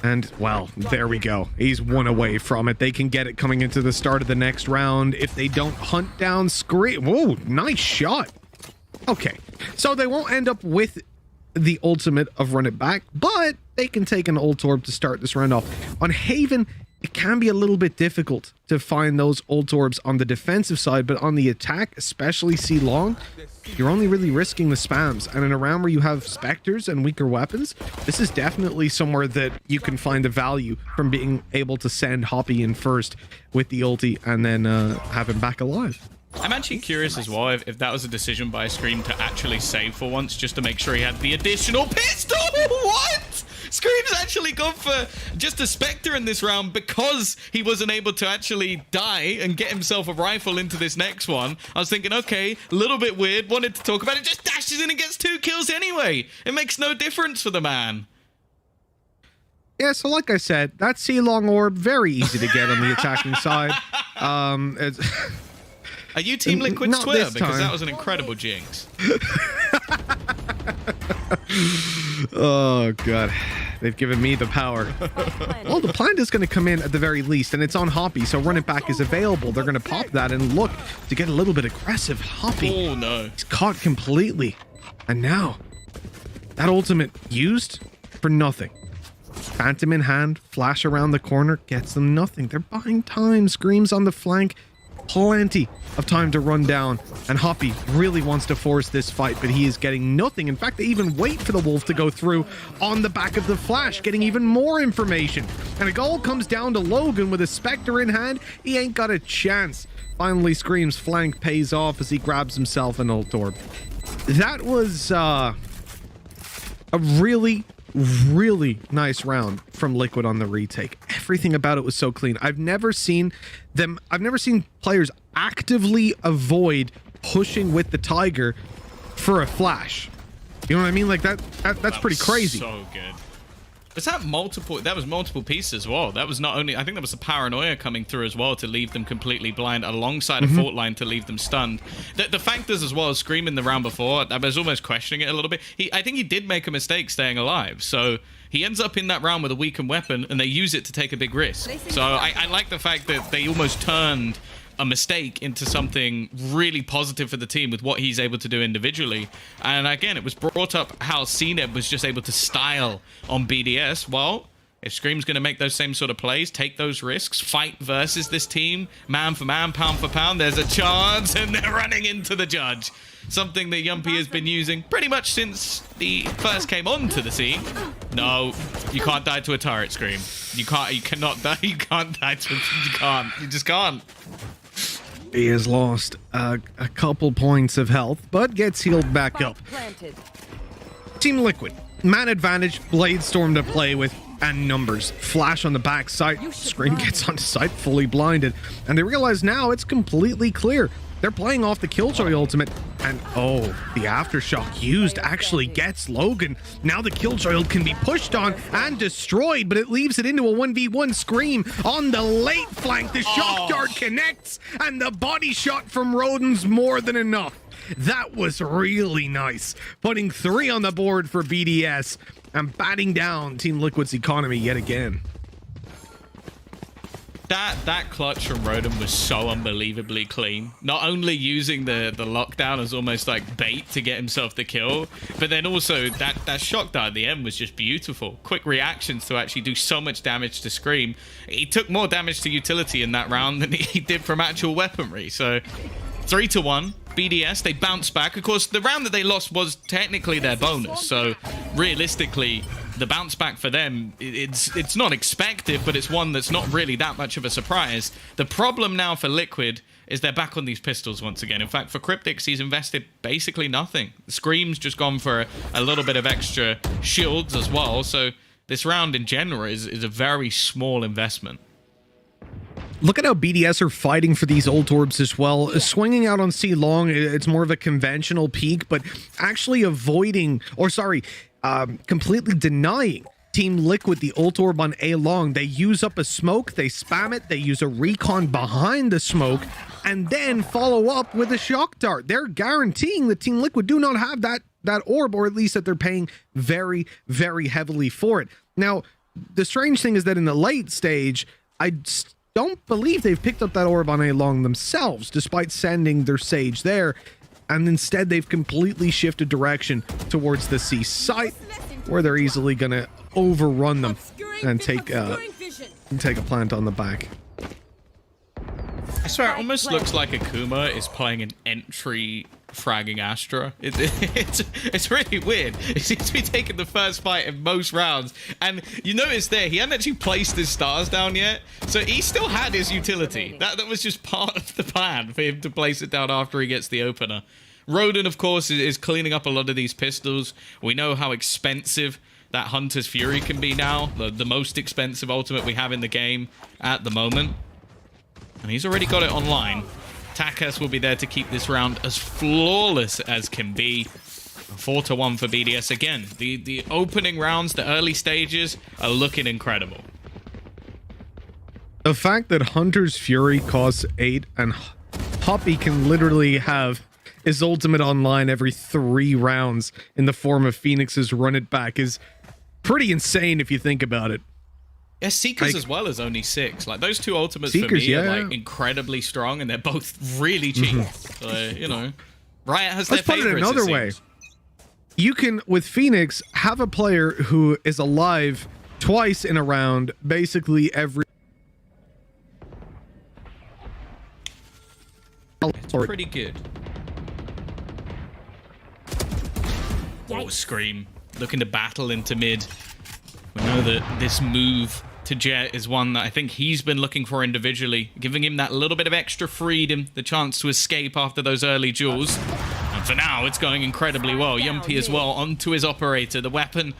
S9: And, well, there we go. He's 1 away from it. They can get it coming into the start of the next round. If they don't hunt down Scream... Whoa, nice shot. Okay, so they won't end up with the ultimate of Run It Back, but they can take an ult orb to start this round off. On Haven, it can be a little bit difficult to find those ult orbs on the defensive side, but on the attack, especially C-Long, you're only really risking the spams. And in a round where you have Spectres and weaker weapons, this is definitely somewhere that you can find the value from being able to send Hoppy in first with the ulti and then have him back alive.
S15: I'm actually curious as well if that was a decision by Scream to actually save for once, just to make sure he had the additional pistol. What? Scream's actually gone for just a Spectre in this round because he wasn't able to actually die and get himself a rifle into this next one. I was thinking, okay, a little bit weird, wanted to talk about it, just dashes in and gets 2 kills anyway. It makes no difference for the man.
S9: Yeah, so like I said, that C-Long orb, very easy to get on the attacking side.
S15: Are you Team Liquid's
S9: Not
S15: Twitter?
S9: this
S15: Because
S9: time.
S15: that was an incredible jinx.
S9: Oh, God. They've given me the power. Well, the plant is going to come in at the very least, and it's on Hoppy, so Run It Back is available. They're going to pop that and look to get a little bit aggressive. Hoppy.
S15: Oh, no.
S9: He's caught completely. And now, that ultimate used for nothing. Phantom in hand, flash around the corner, gets them nothing. They're buying time. Screams on the flank. Plenty of time to run down, and Hoppy really wants to force this fight, but he is getting nothing. In fact, they even wait for the Wolf to go through on the back of the flash, getting even more information. And it all comes down to Logan with a Spectre in hand. He ain't got a chance. Finally, Scream's flank pays off as he grabs himself an ult orb. That was a really nice round from Liquid on the retake. Everything about it was so clean. I've never seen players actively avoid pushing with the Tiger for a flash. You know what I mean? Like that's pretty crazy.
S15: So good. Was that multiple? That was multiple pieces as well. That was not only. I think that was the paranoia coming through as well to leave them completely blind, alongside a fault line to leave them stunned. The fact is as well, screaming the round before, I was almost questioning it a little bit. I think he did make a mistake staying alive. So he ends up in that round with a weakened weapon, and they use it to take a big risk. So I like the fact that they almost turned a mistake into something really positive for the team with what he's able to do individually. And again, it was brought up how CNEB was just able to style on BDS. Well, if Scream's going to make those same sort of plays, take those risks, fight versus this team, man for man, pound for pound, there's a chance, and they're running into the judge. Something that Yumpy has been using pretty much since he first came onto the scene. No, you can't die to a turret, Scream. You cannot die. You can't die to you just can't.
S9: He has lost a couple points of health, but gets healed back up. Team Liquid, man advantage, Blade Storm to play with, and numbers. Flash on the back side, Scream gets onto site fully blinded, and they realize now it's completely clear. They're playing off the Killjoy ultimate, and oh, the Aftershock used actually gets Logan. Now the Killjoy can be pushed on and destroyed, but it leaves it into a 1v1. Scream on the late flank. The shock dart connects, and the body shot from Rodin's more than enough. That was really nice. Putting 3 on the board for BDS and batting down Team Liquid's economy yet again.
S15: That clutch from Rodin was so unbelievably clean. Not only using the lockdown as almost like bait to get himself the kill, but then also that shock dart at the end was just beautiful. Quick reactions to actually do so much damage to Scream. He took more damage to utility in that round than he did from actual weaponry. So 3-1. BDS, they bounced back. Of course, the round that they lost was technically their bonus. So realistically, the bounce back for them, it's not expected, but it's one that's not really that much of a surprise. The problem now for Liquid is they're back on these pistols once again. In fact, for Cryptix, he's invested basically nothing. Scream's just gone for a little bit of extra shields as well. So this round in general is a very small investment.
S9: Look at how BDS are fighting for these ult orbs as well. Swinging out on C long, it's more of a conventional peek, but actually avoiding, or sorry, completely denying Team Liquid the ult orb on A long. They use up a smoke, they spam it, they use a recon behind the smoke, and then follow up with a shock dart. They're guaranteeing that Team Liquid do not have that orb, or at least that they're paying very, very heavily for it. Now, the strange thing is that in the late stage, I don't believe they've picked up that orb on A long themselves, despite sending their Sage there. And instead, they've completely shifted direction towards the C site, where they're easily going to overrun them and take a plant on the back.
S15: I swear, it almost looks like Akuma is playing an entry fragging Astra. It's really weird. He seems to be taking the first fight in most rounds, and you notice there he hadn't actually placed his stars down yet, so he still had his utility. That was just part of the plan for him to place it down after he gets the opener. Rodin, of course, is cleaning up a lot of these pistols. We know how expensive that Hunter's Fury can be now, the most expensive ultimate we have in the game at the moment, and he's already got it online. Takas will be there to keep this round as flawless as can be. 4-1 for BDS again. The opening rounds, the early stages are looking incredible.
S9: The fact that Hunter's Fury costs 8 and Hoppy can literally have his ultimate online every 3 rounds in the form of Phoenix's Run It Back is pretty insane if you think about it.
S15: Yeah, Seekers as well as only 6. Like, those two ultimates
S9: Seekers,
S15: for me are like incredibly strong, and they're both really cheap. So, you know, Riot has
S9: Let's
S15: their
S9: put
S15: favorites,
S9: it another way. You can, with Phoenix, have a player who is alive twice in a round, basically every.
S15: It's pretty good. Oh, Scream. Looking to battle into mid. We know that this move to Jet is one that I think he's been looking for individually, giving him that little bit of extra freedom, the chance to escape after those early duels. And for now, it's going incredibly well. Yumpy as well onto his operator. The weapon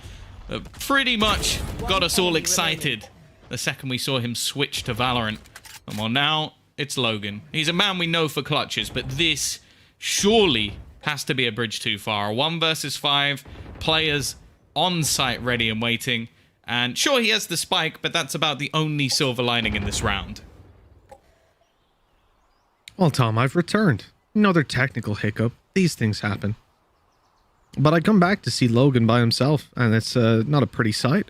S15: pretty much got us all excited the second we saw him switch to Valorant. And well, now it's Logan. He's a man we know for clutches, but this surely has to be a bridge too far. 1 versus 5, players on site ready and waiting. And sure, he has the spike, but that's about the only silver lining in this round.
S9: Well, Tom, I've returned. Another technical hiccup. These things happen. But I come back to see Logan by himself, and it's not a pretty sight.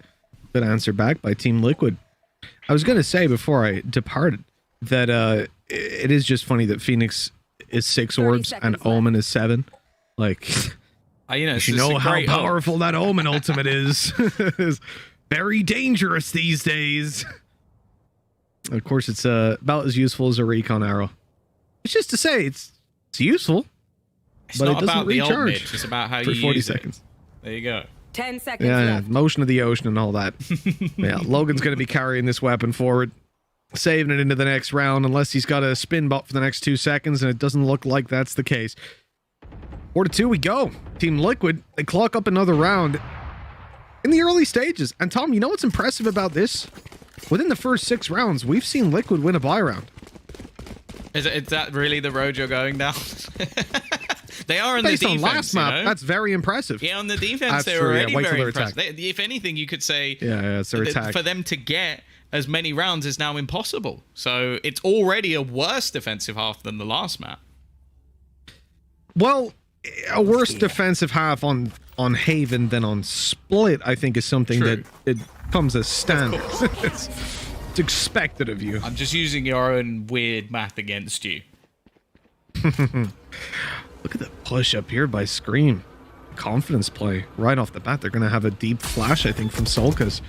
S9: Good answer back by Team Liquid. I was going to say before I departed that it is just funny that Phoenix is 6 orbs and Omen is 7. Like, you know how powerful that Omen ultimate is. It's very dangerous these days. Of course, it's about as useful as a recon arrow. It's just to say it's useful, but it doesn't recharge.
S15: It's about how
S9: for
S15: you
S9: 40
S15: use
S9: seconds.
S15: It. There you go.
S16: 10 seconds
S9: Yeah,
S16: left.
S9: motion of the ocean and all that. Yeah, Logan's going to be carrying this weapon forward, saving it into the next round, unless he's got a spin bot for the next 2 seconds, and it doesn't look like that's the case. 4-2 we go. Team Liquid, they clock up another round in the early stages. And Tom, you know what's impressive about this? Within the first 6 rounds, we've seen Liquid win a buy round.
S15: Is that really the road you're going down? They are on
S9: Based
S15: the defense,
S9: on last map,
S15: you know?
S9: that's very impressive.
S15: Yeah, on the defense,
S9: That's
S15: they
S9: true,
S15: were
S9: yeah.
S15: already
S9: Wait till
S15: very
S9: their
S15: impressive.
S9: attack.
S15: If anything, you could say
S9: Yeah, it's their attack.
S15: for them to get as many rounds is now impossible. So it's already a worse defensive half than the last map.
S9: Well, a worse defensive half on Haven than on Split, I think, is something that it comes as standard. It's expected of you.
S15: I'm just using your own weird math against you.
S9: Look at the push up here by Scream. Confidence play right off the bat. They're going to have a deep flash, I think, from Solkas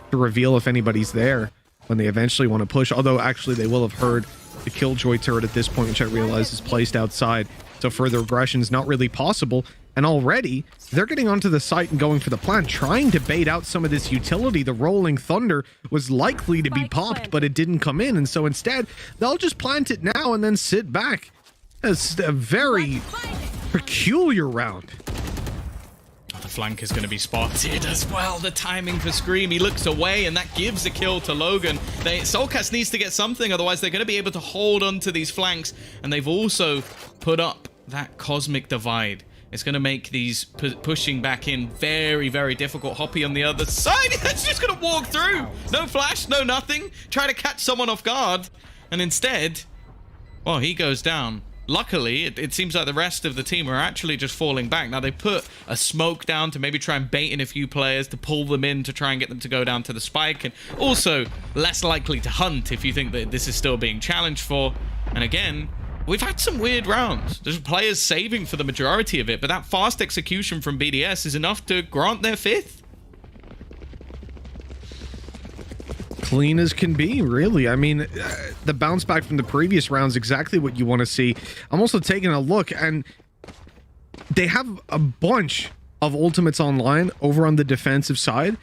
S9: to reveal if anybody's there when they eventually want to push. Although, actually, they will have heard the Killjoy turret at this point, which I realize is placed outside. So further aggression is not really possible. And already, they're getting onto the site and going for the plant, trying to bait out some of this utility. The Rolling Thunder was likely to be popped, but it didn't come in. And so instead, they'll just plant it now and then sit back. It's a very peculiar round.
S15: Oh, the flank is going to be spotted as well. The timing for Scream. He looks away, and that gives a kill to Logan. Soulcast needs to get something, otherwise they're going to be able to hold on to these flanks. And they've also put up that Cosmic Divide. It's going to make these pushing back in very, very difficult. Hoppy on the other side. It's just going to walk through. No flash, no nothing. Try to catch someone off guard. And instead, well, he goes down. Luckily, it seems like the rest of the team are actually just falling back. Now, they put a smoke down to maybe try and bait in a few players to pull them in to try and get them to go down to the spike. And also, less likely to hunt if you think that this is still being challenged for. And again, we've had some weird rounds. There's players saving for the majority of it, but that fast execution from BDS is enough to grant their 5th.
S9: Clean as can be, really. I mean, the bounce back from the previous rounds, exactly what you want to see. I'm also taking a look, and they have a bunch of ultimates online over on the defensive side.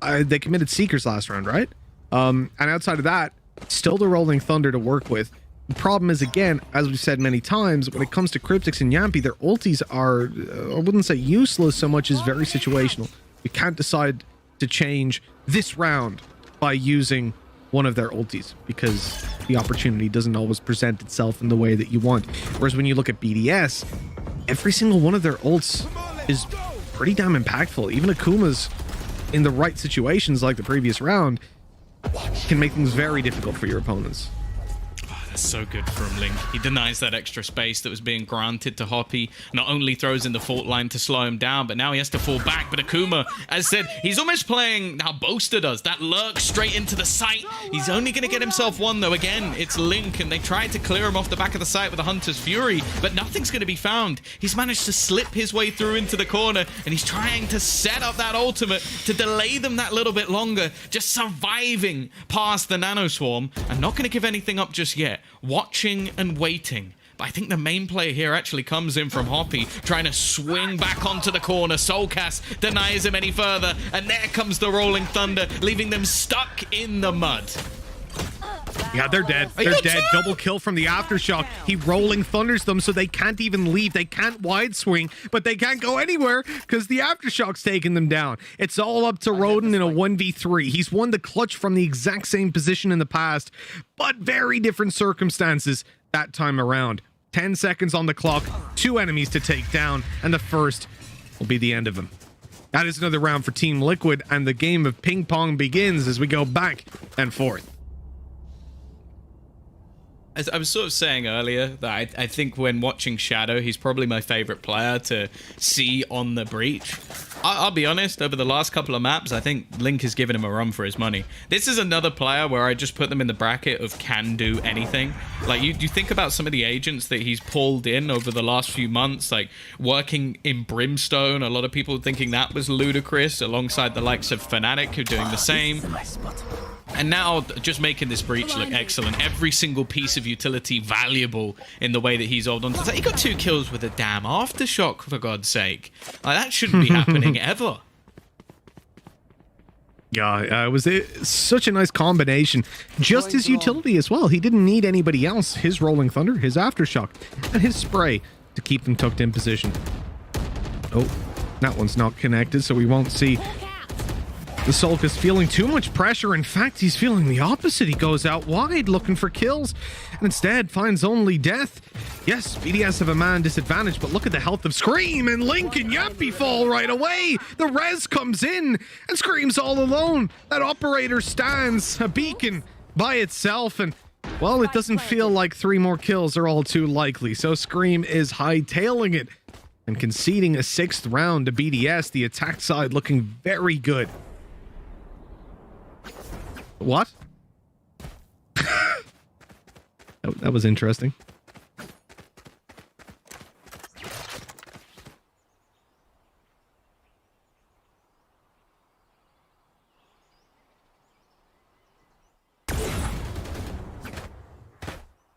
S9: They committed Seekers last round, right? And outside of that, still the Rolling Thunder to work with. The problem is, again, as we've said many times, when it comes to Cryptics and Yampy, their ultis are, I wouldn't say useless so much as very situational. You can't decide to change this round by using one of their ultis because the opportunity doesn't always present itself in the way that you want. Whereas when you look at BDS, every single one of their ults is pretty damn impactful. Even Akuma's in the right situations like the previous round can make things very difficult for your opponents.
S15: That's so good from Link. He denies that extra space that was being granted to Hoppy. Not only throws in the fault line to slow him down, but now he has to fall back. But Akuma, as said, he's almost playing how Boaster does. That lurk straight into the site. He's only going to get himself one, though. Again, it's Link, and they tried to clear him off the back of the site with a Hunter's Fury, but nothing's going to be found. He's managed to slip his way through into the corner, and he's trying to set up that ultimate to delay them that little bit longer, just surviving past the Nano Swarm. I'm not going to give anything up just yet. Watching and waiting. But I think the main play here actually comes in from Hoppy, trying to swing back onto the corner. Soulcast denies him any further, and there comes the Rolling Thunder, leaving them stuck in the mud.
S9: Yeah, they're dead. They're dead. Double kill from the Aftershock. He Rolling Thunders them so they can't even leave. They can't wide swing, but they can't go anywhere because the Aftershock's taking them down. It's all up to Roden in a 1v3. He's won the clutch from the exact same position in the past, but very different circumstances that time around. 10 seconds on the clock, 2 enemies to take down, and the first will be the end of him. That is another round for Team Liquid, and the game of ping pong begins as we go back and forth.
S15: As I was sort of saying earlier, that I think when watching Shadow, he's probably my favorite player to see on the breach. I'll be honest, over the last couple of maps, I think Link has given him a run for his money. This is another player where I just put them in the bracket of can do anything. Like, you think about some of the agents that he's pulled in over the last few months, like working in Brimstone, a lot of people thinking that was ludicrous, alongside the likes of FNATIC, who are doing the same. And now just making this breach look excellent. Every single piece of utility valuable in the way that he's hold on to. He got 2 kills with a damn Aftershock, for God's sake. Like, that shouldn't be happening ever.
S9: Yeah, it was such a nice combination. Just his utility as well. He didn't need anybody else. His Rolling Thunder, his Aftershock, and his spray to keep them tucked in position. Oh, that one's not connected, so we won't see. The Sulk is feeling too much pressure. In fact, he's feeling the opposite. He goes out wide looking for kills and instead finds only death. Yes, BDS have a man disadvantage, but look at the health of Scream and Link and Yappy fall right away. The res comes in and Scream's all alone. That operator stands a beacon by itself, and well, it doesn't feel like 3 more kills are all too likely. So Scream is hightailing it and conceding a 6th round to BDS. The attack side looking very good. What? that was interesting.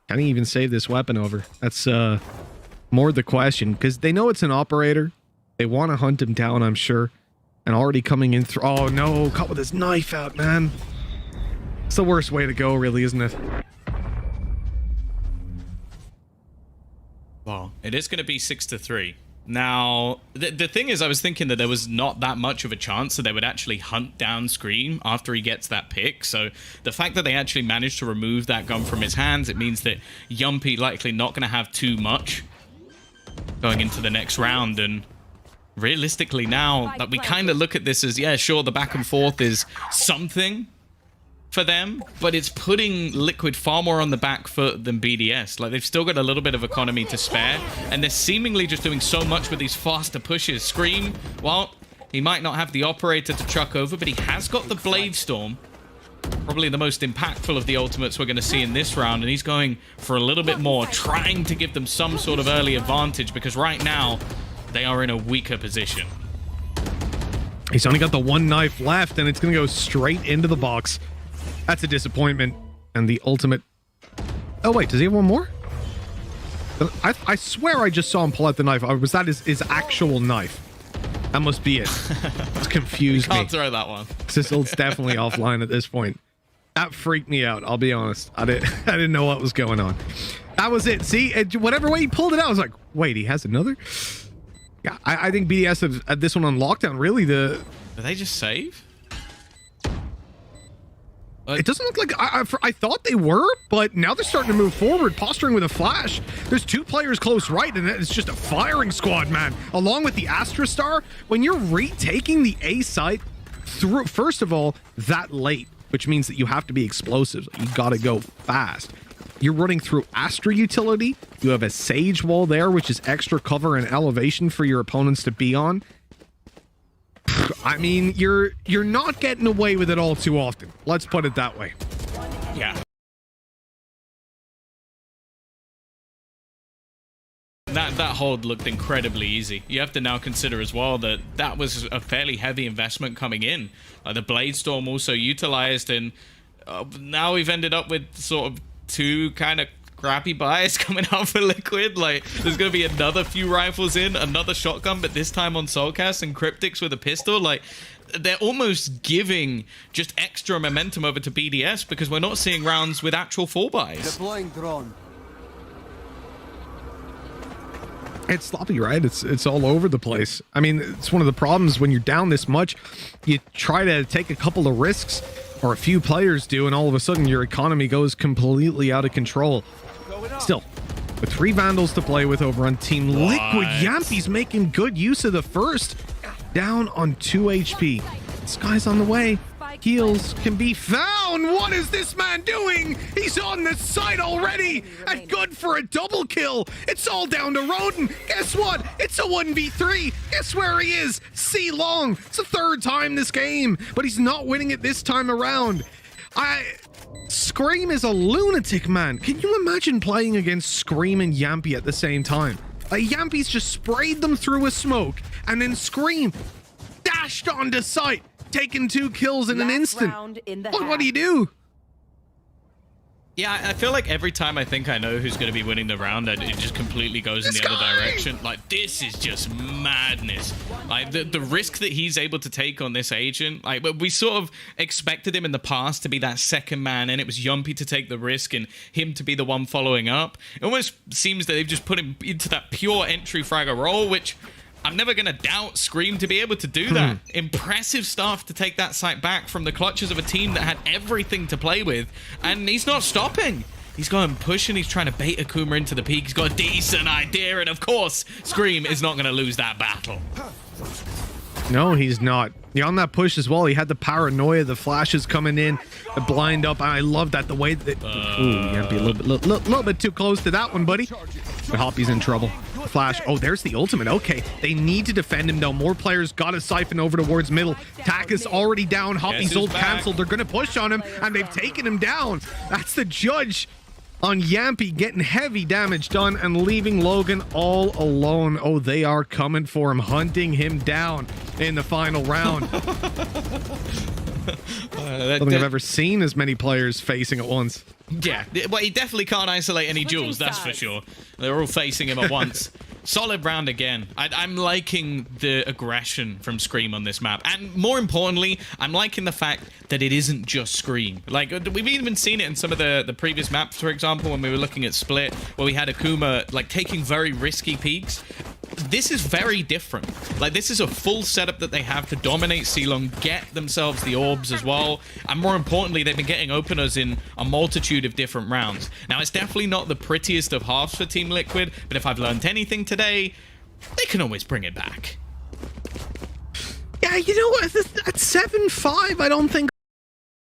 S9: Can he even save this weapon over? That's more the question, because they know it's an operator. They want to hunt him down, I'm sure. And already coming in through. Oh no, caught with his knife out, man. It's the worst way to go, really, isn't it?
S15: Well, it is going to be 6-3. Now, the thing is, I was thinking that there was not that much of a chance that they would actually hunt down Scream after he gets that pick. So the fact that they actually managed to remove that gun from his hands, it means that Yumpy likely not going to have too much going into the next round. And realistically now, that we kind of look at this as, yeah, sure, the back and forth is something for them, but it's putting Liquid far more on the back foot than BDS. Like, they've still got a little bit of economy to spare, and they're seemingly just doing so much with these faster pushes. Scream, well, he might not have the operator to chuck over, but he has got the Blade Storm. Probably the most impactful of the ultimates we're going to see in this round, and he's going for a little bit more, trying to give them some sort of early advantage, because right now, they are in a weaker position.
S9: He's only got the 1 knife left, and it's going to go straight into the box. That's a disappointment. And the ultimate... Oh, wait, does he have one more? I swear I just saw him pull out the knife. Or was that his actual knife? That must be it. It's confused me.
S15: Can't throw that one.
S9: This ult's definitely offline at this point. That freaked me out, I'll be honest. I didn't know what was going on. That was it. See, whatever way he pulled it out, I was like, wait, he has another? Yeah, I think BDS have this one on lockdown. Really,
S15: Did they just save?
S9: It doesn't look like I thought they were, but now they're starting to move forward, posturing with a flash. There's 2 players close right, and it's just a firing squad, man. Along with the Astra Star, when you're retaking the A site through, first of all, that late, which means that you have to be explosive. You got to go fast. You're running through Astra utility. You have a Sage wall there, which is extra cover and elevation for your opponents to be on. I mean, you're not getting away with it all too often. Let's put it that way.
S15: Yeah. That hold looked incredibly easy. You have to now consider as well that that was a fairly heavy investment coming in. The Blade Storm also utilized, and now we've ended up with sort of two kind of crappy buys coming out for Liquid. Like, there's going to be another few rifles in, another shotgun, but this time on Soulcast, and Cryptics with a pistol. Like, they're almost giving just extra momentum over to BDS because we're not seeing rounds with actual 4-buys.
S3: Deploying drone.
S9: It's sloppy, right? It's all over the place. I mean, it's one of the problems when you're down this much. You try to take a couple of risks, or a few players do, and all of a sudden your economy goes completely out of control. Still, with 3 Vandals to play with over on Team Liquid, Yampy's making good use of the first. Down on 2 HP. This guy's on the way. Heals can be found. What is this man doing? He's on the site already, and good for a double kill. It's all down to Roden. Guess what? It's a 1v3. Guess where he is? C Long. It's the 3rd time this game, but he's not winning it this time around. Scream is a lunatic, man. Can you imagine playing against Scream and Yampy at the same time? Like, Yampy's just sprayed them through a smoke, and then Scream dashed onto site, taking 2 kills in an instant. What do you do?
S15: Yeah, I feel like every time I think I know who's going to be winning the round, it just completely goes in the other direction. Like, this is just madness. Like, the risk that he's able to take on this agent, like, we sort of expected him in the past to be that second man, and it was Yumpy to take the risk and him to be the one following up. It almost seems that they've just put him into that pure entry fragger role, which I'm never going to doubt Scream to be able to do that. Impressive stuff to take that site back from the clutches of a team that had everything to play with, and he's not stopping. He's going pushing, he's trying to bait Akuma into the peak. He's got a decent idea, and of course, Scream is not going to lose that battle.
S9: No, he's not. On that push as well, he had the paranoia, the flashes coming in, the blind up. I love that, the way that... Ooh, Yampy, a little bit too close to that one, buddy. But Hoppy's in trouble. Flash. Oh, there's the ultimate. Okay, they need to defend him, though. More players got to siphon over towards middle. Tak is already down. Hoppy's ult canceled. They're going to push on him, and they've taken him down. That's the judge on Yampy, getting heavy damage done and leaving Logan all alone. Oh, they are coming for him, hunting him down in the final round. I don't think I've ever seen as many players facing at once.
S15: Yeah, well, he definitely can't isolate any duels, that's for sure. They're all facing him at once. Solid round again. I'm liking the aggression from Scream on this map. And more importantly, I'm liking the fact that it isn't just Scream. Like, we've even seen it in some of the previous maps, for example, when we were looking at Split, where we had Akuma, like, taking very risky peeks. This is very different. Like, this is a full setup that they have to dominate C-Long, get themselves the orbs as well, and more importantly, they've been getting openers in a multitude of different rounds. Now, it's definitely not the prettiest of halves for Team Liquid, but if I've learned anything today, they can always bring it back.
S9: Yeah, you know what? At 7-5, I don't think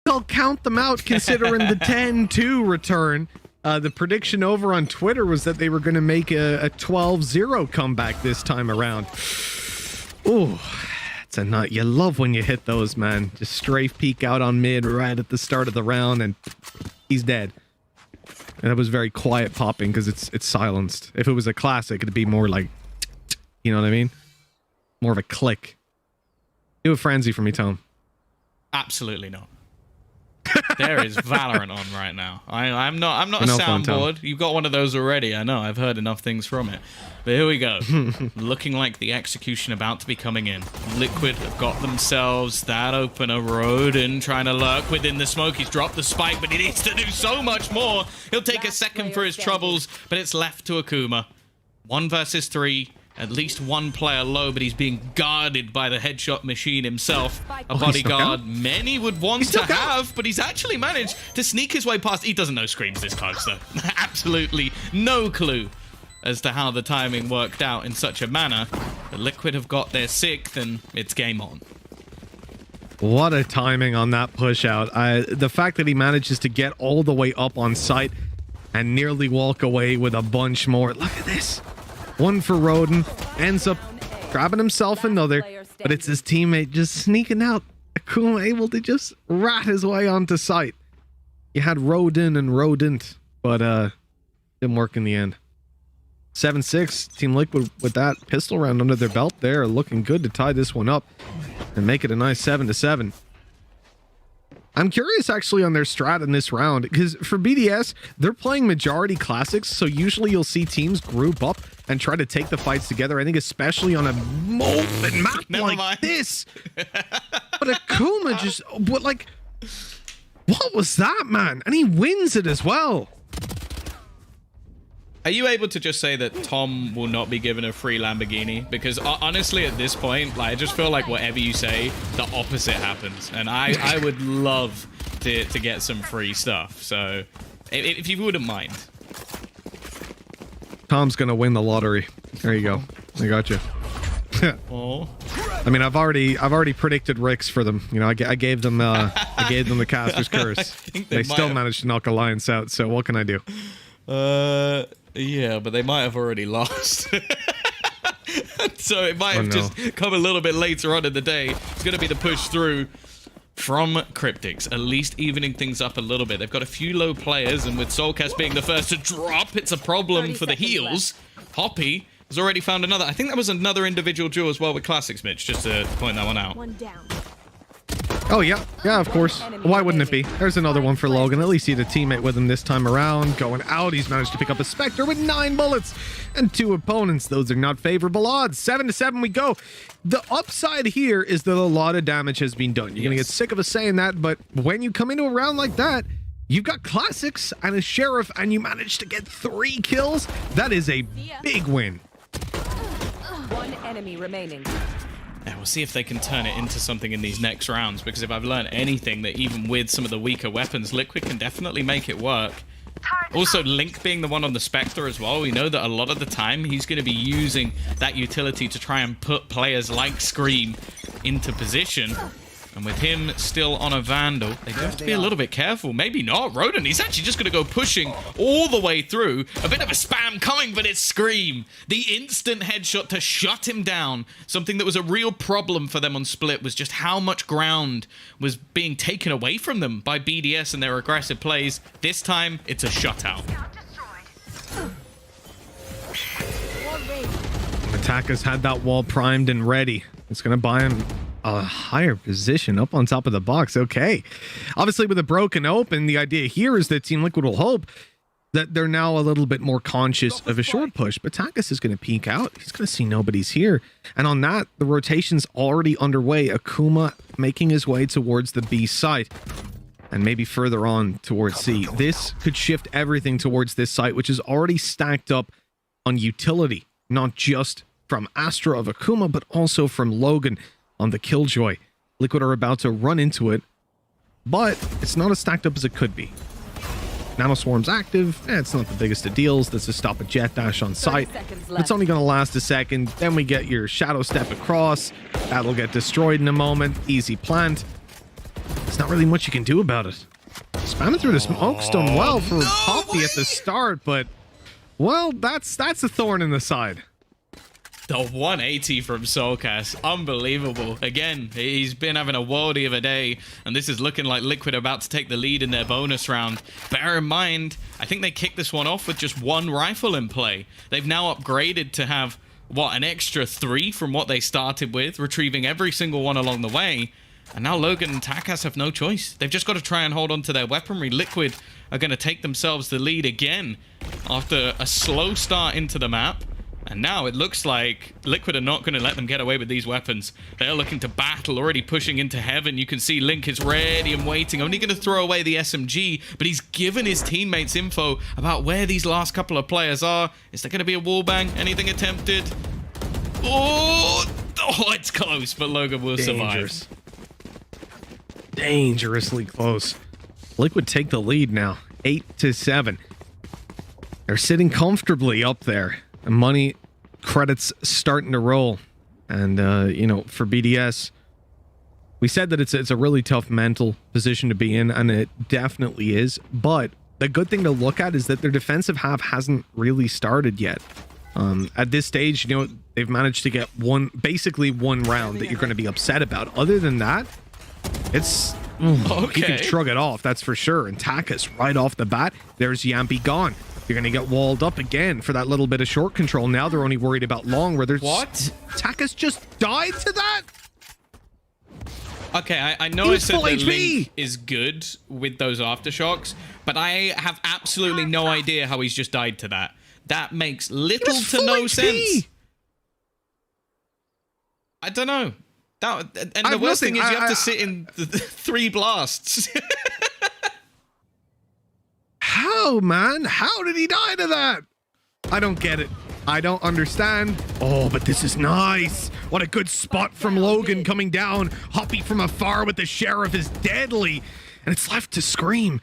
S9: I'll count them out, considering the 10-2 return. The prediction over on Twitter was that they were going to make a 12-0 comeback this time around. Ooh, it's a nut. You love when you hit those, man. Just strafe peek out on mid right at the start of the round, and he's dead. And that was very quiet popping because it's silenced. If it was a classic, it'd be more like, you know what I mean? More of a click. Do a frenzy for me, Tom.
S15: Absolutely not. There is Valorant on right now. I'm not a soundboard. You've got one of those already. I know. I've heard enough things from it. But here we go. Looking like the execution about to be coming in. Liquid have got themselves that opener. Roden trying to lurk within the smoke. He's dropped the spike, but he needs to do so much more. He'll take a second for his troubles, but it's left to Akuma. 1 versus 3. At least one player low, but he's being guarded by the headshot machine himself. A bodyguard many would want to have, but he's actually managed to sneak his way past. He doesn't know Scream's this close, though. Absolutely no clue as to how the timing worked out in such a manner. The Liquid have got their 6th, and it's game on.
S9: What a timing on that push out. The fact that he manages to get all the way up on site and nearly walk away with a bunch more. Look at this. One for Roden. Ends up grabbing himself another, but it's his teammate just sneaking out. Akuma able to just rat his way onto site. You had Rodin and Rodent, but didn't work in the end. 7-6, Team Liquid with that pistol round under their belt there, looking good to tie this one up and make it a nice 7-7. I'm curious actually on their strat in this round, because for BDS, they're playing majority classics, so usually you'll see teams group up and try to take the fights together. I think especially on a molten map like this. But Akuma just, what was that, man? And he wins it as well.
S15: Are you able to just say that Tom will not be given a free Lamborghini? Because honestly, at this point, I just feel like whatever you say, the opposite happens. And I would love to get some free stuff. So, if you wouldn't mind.
S9: Tom's gonna win the lottery. There you go. I got you.
S15: Oh.
S9: I mean, I've already predicted Rick's for them. You know, I gave them the caster's curse. They still managed to knock Alliance out. So what can I do?
S15: Yeah, but they might have already lost. So it might have just come a little bit later on in the day. It's going to be the push through from Cryptics, at least evening things up a little bit. They've got a few low players, and with Soulcast being the first to drop, it's a problem for the heals. Hoppy has already found another. I think that was another individual duel as well with Classics, Mitch, just to point that one out.
S8: One down.
S9: Oh, yeah. Yeah, of course. Why wouldn't it be? There's another one for Logan. At least he had a teammate with him this time around. Going out, he's managed to pick up a Spectre with 9 bullets and 2 opponents. Those are not favorable odds. 7-7 we go. The upside here is that a lot of damage has been done. You're going to get sick of us saying that, but when you come into a round like that, you've got Classics and a Sheriff, and you manage to get 3 kills. That is a big win.
S16: One enemy remaining.
S15: Yeah, we'll see if they can turn it into something in these next rounds, because if I've learned anything, that even with some of the weaker weapons, Liquid can definitely make it work. Also, Link being the one on the Spectre as well, we know that a lot of the time he's going to be using that utility to try and put players like Scream into position. And with him still on a Vandal, they do have to be a little bit careful. Maybe not. Rodin, he's actually just going to go pushing all the way through. A bit of a spam coming, but it's Scream. The instant headshot to shut him down. Something that was a real problem for them on Split was just how much ground was being taken away from them by BDS and their aggressive plays. This time, it's a shutout.
S9: Attackers had that wall primed and ready. It's going to buy him a higher position up on top of the box. Okay. Obviously, with a broken open, the idea here is that Team Liquid will hope that they're now a little bit more conscious of a short push. But Takas is going to peek out. He's going to see nobody's here. And on that, the rotation's already underway. Akuma making his way towards the B site. And maybe further on towards C. This could shift everything towards this site, which is already stacked up on utility. Not just from Astra of Akuma, but also from Logan on the Killjoy. Liquid are about to run into it, but it's not as stacked up as it could be. Nanoswarm's active. It's not the biggest of deals. This is stop a jet dash on site. It's only going to last a second. Then we get your shadow step across. That'll get destroyed in a moment. Easy plant. There's not really much you can do about it. Spamming through the smoke's done well for Hoppy at the start, but well, that's a thorn in the side.
S15: The 180 from Soulcast, unbelievable. Again, he's been having a worldie of a day, and this is looking like Liquid about to take the lead in their bonus round. Bear in mind, I think they kicked this one off with just 1 rifle in play. They've now upgraded to have, what, an extra 3 from what they started with, retrieving every single one along the way. And now Logan and Takas have no choice. They've just got to try and hold on to their weaponry. Liquid are going to take themselves the lead again after a slow start into the map. And now it looks like Liquid are not going to let them get away with these weapons. They're looking to battle, already pushing into heaven. You can see Link is ready and waiting. Only going to throw away the SMG, but he's given his teammates info about where these last couple of players are. Is there going to be a wallbang? Anything attempted? Oh, it's close, but Logan will survive.
S9: Dangerously close. Liquid take the lead now, 8-7. They're sitting comfortably up there. And money credits starting to roll. And, you know, for BDS, we said that it's a really tough mental position to be in, and it definitely is. But the good thing to look at is that their defensive half hasn't really started yet. At this stage, you know, they've managed to get basically one round that you're going to be upset about. Other than that, it's you can shrug it off, that's for sure. And Takis right off the bat, there's Yampy gone. You're going to get walled up again for that little bit of short control. Now they're only worried about long, where there's Takis just died to that.
S15: Okay, I know I said that Link is good with those aftershocks, but I have absolutely no idea how he's just died to that. That makes little to no sense. I don't know. And the worst thing is you have to sit in the 3 blasts.
S9: How, man? How did he die to that? I don't get it. I don't understand. Oh, but this is nice. What a good spot from Logan coming down. Hoppy from afar with the Sheriff is deadly. And it's left to Scream.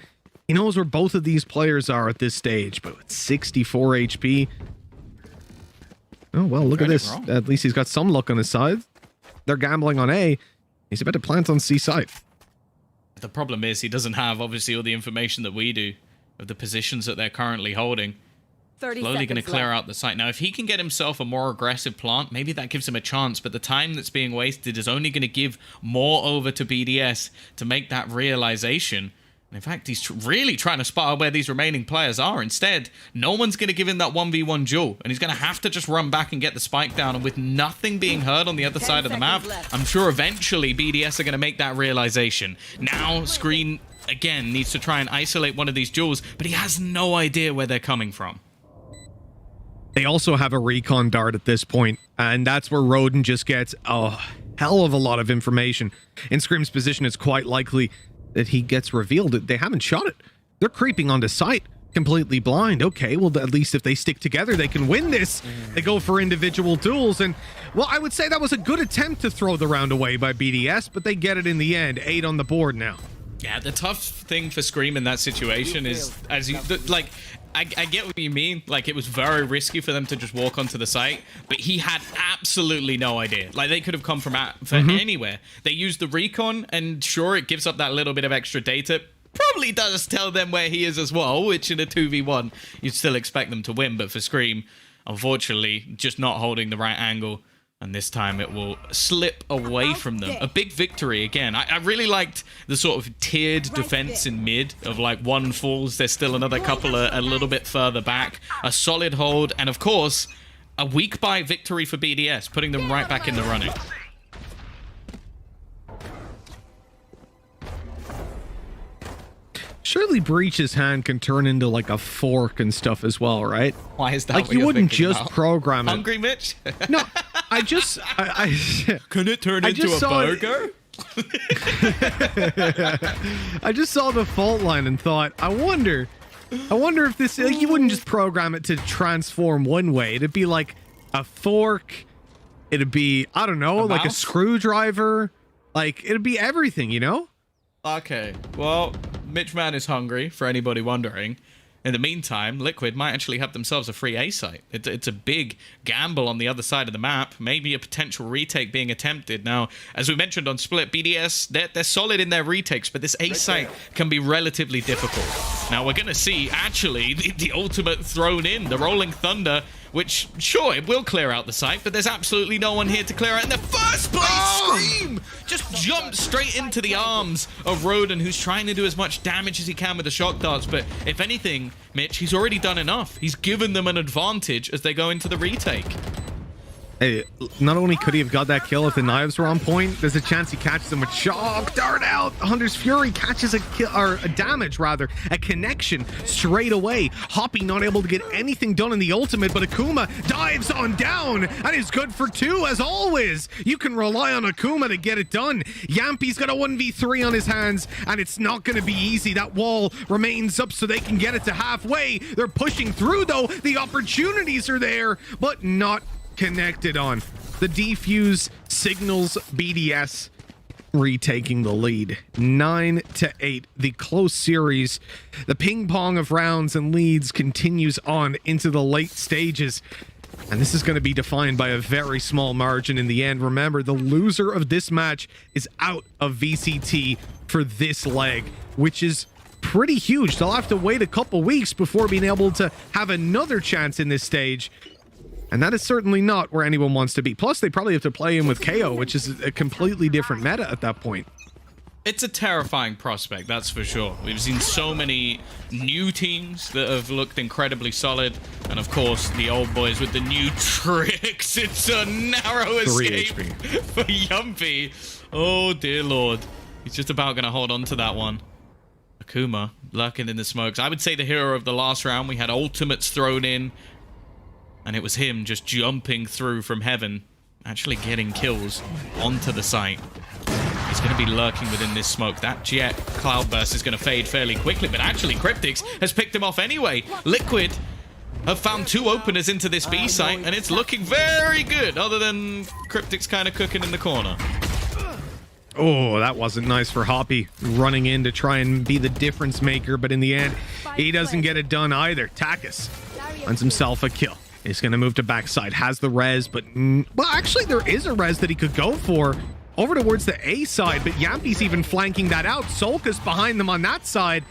S9: He knows where both of these players are at this stage, but with 64 HP. Oh, well, look at this. At least he's got some luck on his side. They're gambling on A. He's about to plant on C side.
S15: The problem is he doesn't have, obviously, all the information that we do of the positions that they're currently holding.
S16: 30
S15: Slowly going to clear
S16: left.
S15: out the site. Now, if he can get himself a more aggressive plant, maybe that gives him a chance, but the time that's being wasted is only going to give more over to BDS to make that realization. And in fact, he's really trying to spot out where these remaining players are. Instead, no one's going to give him that 1v1 duel, and he's going to have to just run back and get the spike down. And with nothing being heard on the other side of the map, I'm sure eventually BDS are going to make that realization. Now, Screen, again, needs to try and isolate one of these duels, but he has no idea where they're coming from.
S9: They also have a recon dart at this point, and that's where Roden just gets a hell of a lot of information. In Scream's position, it's quite likely that he gets revealed. They haven't shot it. They're creeping onto site, completely blind. Okay, well, at least if they stick together, they can win this. They go for individual duels, and, well, I would say that was a good attempt to throw the round away by BDS, but they get it in the end. 8 on the board now.
S15: Yeah, the tough thing for Scream in that situation is, as you, like, I get what you mean. Like, it was very risky for them to just walk onto the site, but he had absolutely no idea. Like, they could have come from anywhere. They used the recon, and sure, it gives up that little bit of extra data. Probably does tell them where he is as well, which in a 2v1, you'd still expect them to win. But for Scream, unfortunately, just not holding the right angle. And this time it will slip away from them. A big victory again. I really liked the sort of tiered defense in mid of like one falls, there's still another couple a little bit further back. A solid hold, and of course, a weak buy victory for BDS, putting them right back in the running.
S9: Surely Breach's hand can turn into like a fork and stuff as well, right?
S15: Why is that?
S9: Like, you wouldn't just program it.
S15: Hungry Mitch?
S9: No, I just
S15: can it turn into a burger?
S9: I just saw the fault line and thought, I wonder if this, like, you wouldn't just program it to transform one way. It'd be like a fork. It'd be, I don't know, like a screwdriver. Like, it'd be everything, you know?
S15: Okay, well, Mitch Man is hungry, for anybody wondering. In the meantime, Liquid might actually have themselves a free A site. It's a big gamble on the other side of the map. Maybe a potential retake being attempted. Now, as we mentioned on Split, BDS, they're solid in their retakes, but this A site can be relatively difficult. Now, we're going to see, actually, the ultimate thrown in, the Rolling Thunder, which, sure, it will clear out the site, but there's absolutely no one here to clear out in the first place. Scream just jumped straight into the arms of Roden, who's trying to do as much damage as he can with the shock darts, but if anything, Mitch, he's already done enough. He's given them an advantage as they go into the retake.
S9: Hey, not only could he have got that kill if the knives were on point, there's a chance he catches them with shock dart out. Hunter's Fury catches a kill, or a damage rather, a connection straight away. Hoppy not able to get anything done in the ultimate, but Akuma dives on down and is good for 2 as always. You can rely on Akuma to get it done. Yampy's got a 1v3 on his hands, and it's not going to be easy. That wall remains up so they can get it to halfway. They're pushing through though. The opportunities are there, but not connected on. The defuse signals BDS retaking the lead 9-8. The close series, the ping pong of rounds and leads continues on into the late stages, and this is going to be defined by a very small margin in the end. Remember, the loser of this match is out of VCT for this leg, which is pretty huge. They'll have to wait a couple weeks before being able to have another chance in this stage. And that is certainly not where anyone wants to be. Plus, they probably have to play in with KO, which is a completely different meta at that point.
S15: It's a terrifying prospect, that's for sure. We've seen so many new teams that have looked incredibly solid. And of course, the old boys with the new tricks. It's a narrow escape for Yumpy. Oh, dear Lord. He's just about going to hold on to that one. Akuma lurking in the smokes. I would say the hero of the last round. We had ultimates thrown in. And it was him just jumping through from heaven. Actually getting kills onto the site. He's going to be lurking within this smoke. That jet cloudburst is going to fade fairly quickly, but actually Cryptix has picked him off anyway. Liquid have found 2 openers into this B site, and it's looking very good, other than Cryptix kind of cooking in the corner.
S9: Oh, that wasn't nice for Hoppy, running in to try and be the difference maker, but in the end, he doesn't get it done either. Takis finds himself a kill. He's going to move to backside, has the res, but... well, actually, there is a res that he could go for over towards the A side, but Yampy's even flanking that out. Solka's behind them on that side.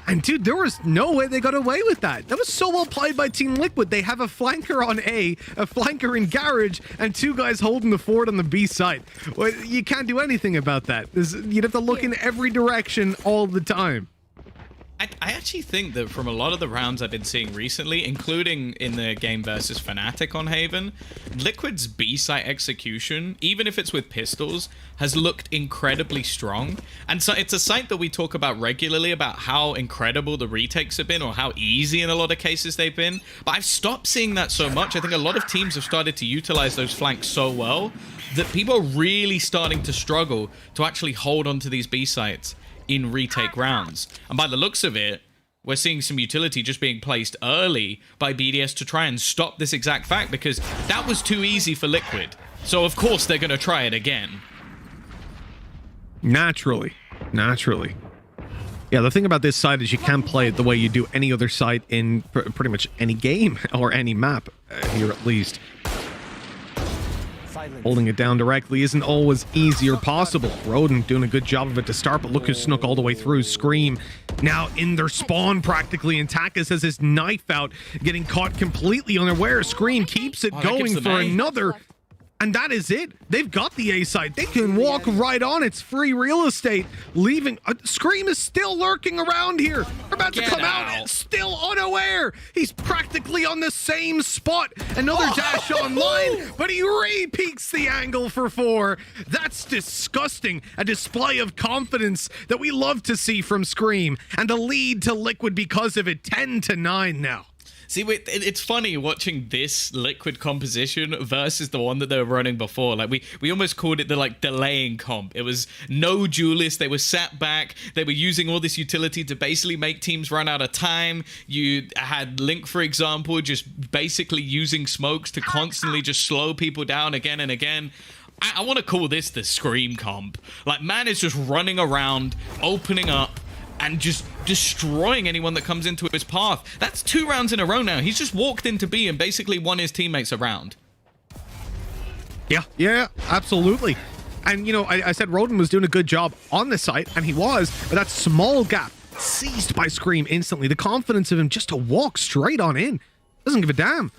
S9: And dude, there was no way they got away with that. That was so well played by Team Liquid. They have a flanker on A, a flanker in Garage, and 2 guys holding the fort on the B side. Well, you can't do anything about that. You'd have to look in every direction all the time.
S15: I actually think that from a lot of the rounds I've been seeing recently, including in the game versus FNATIC on Haven, Liquid's B-site execution, even if it's with pistols, has looked incredibly strong. And so it's a site that we talk about regularly about how incredible the retakes have been or how easy in a lot of cases they've been. But I've stopped seeing that so much. I think a lot of teams have started to utilize those flanks so well that people are really starting to struggle to actually hold onto these B-sites in retake rounds. And by the looks of it, we're seeing some utility just being placed early by BDS to try and stop this exact fact, because that was too easy for Liquid. So of course they're going to try it again.
S9: Naturally. Yeah, the thing about this side is you can play it the way you do any other side in pretty much any game or any map, here at least. Holding it down directly isn't always easy or possible. Rodin doing a good job of it to start, but look who snuck all the way through. Scream now in their spawn practically, and Takis has his knife out, getting caught completely unaware. Scream keeps it going for another. And that is it. They've got the A side. They can walk right on. It's free real estate. Leaving. Scream is still lurking around here. They're about to come out. Still unaware. He's practically on the same spot. Another dash online, but he re-peaks the angle for 4. That's disgusting. A display of confidence that we love to see from Scream. And a lead to Liquid because of it. 10-9 now.
S15: See, it's funny watching this Liquid composition versus the one that they were running before. Like, we almost called it the, like, delaying comp. It was no duelist. They were sat back. They were using all this utility to basically make teams run out of time. You had Link, for example, just basically using smokes to constantly just slow people down again and again. I want to call this the Scream comp. Like, man is just running around, opening up, and just destroying anyone that comes into his path. That's 2 rounds in a row now. He's just walked into B and basically won his teammates around.
S9: Yeah, absolutely. And, you know, I said Rodin was doing a good job on the site, and he was, but that small gap seized by Scream instantly. The confidence of him just to walk straight on in. Doesn't give a damn.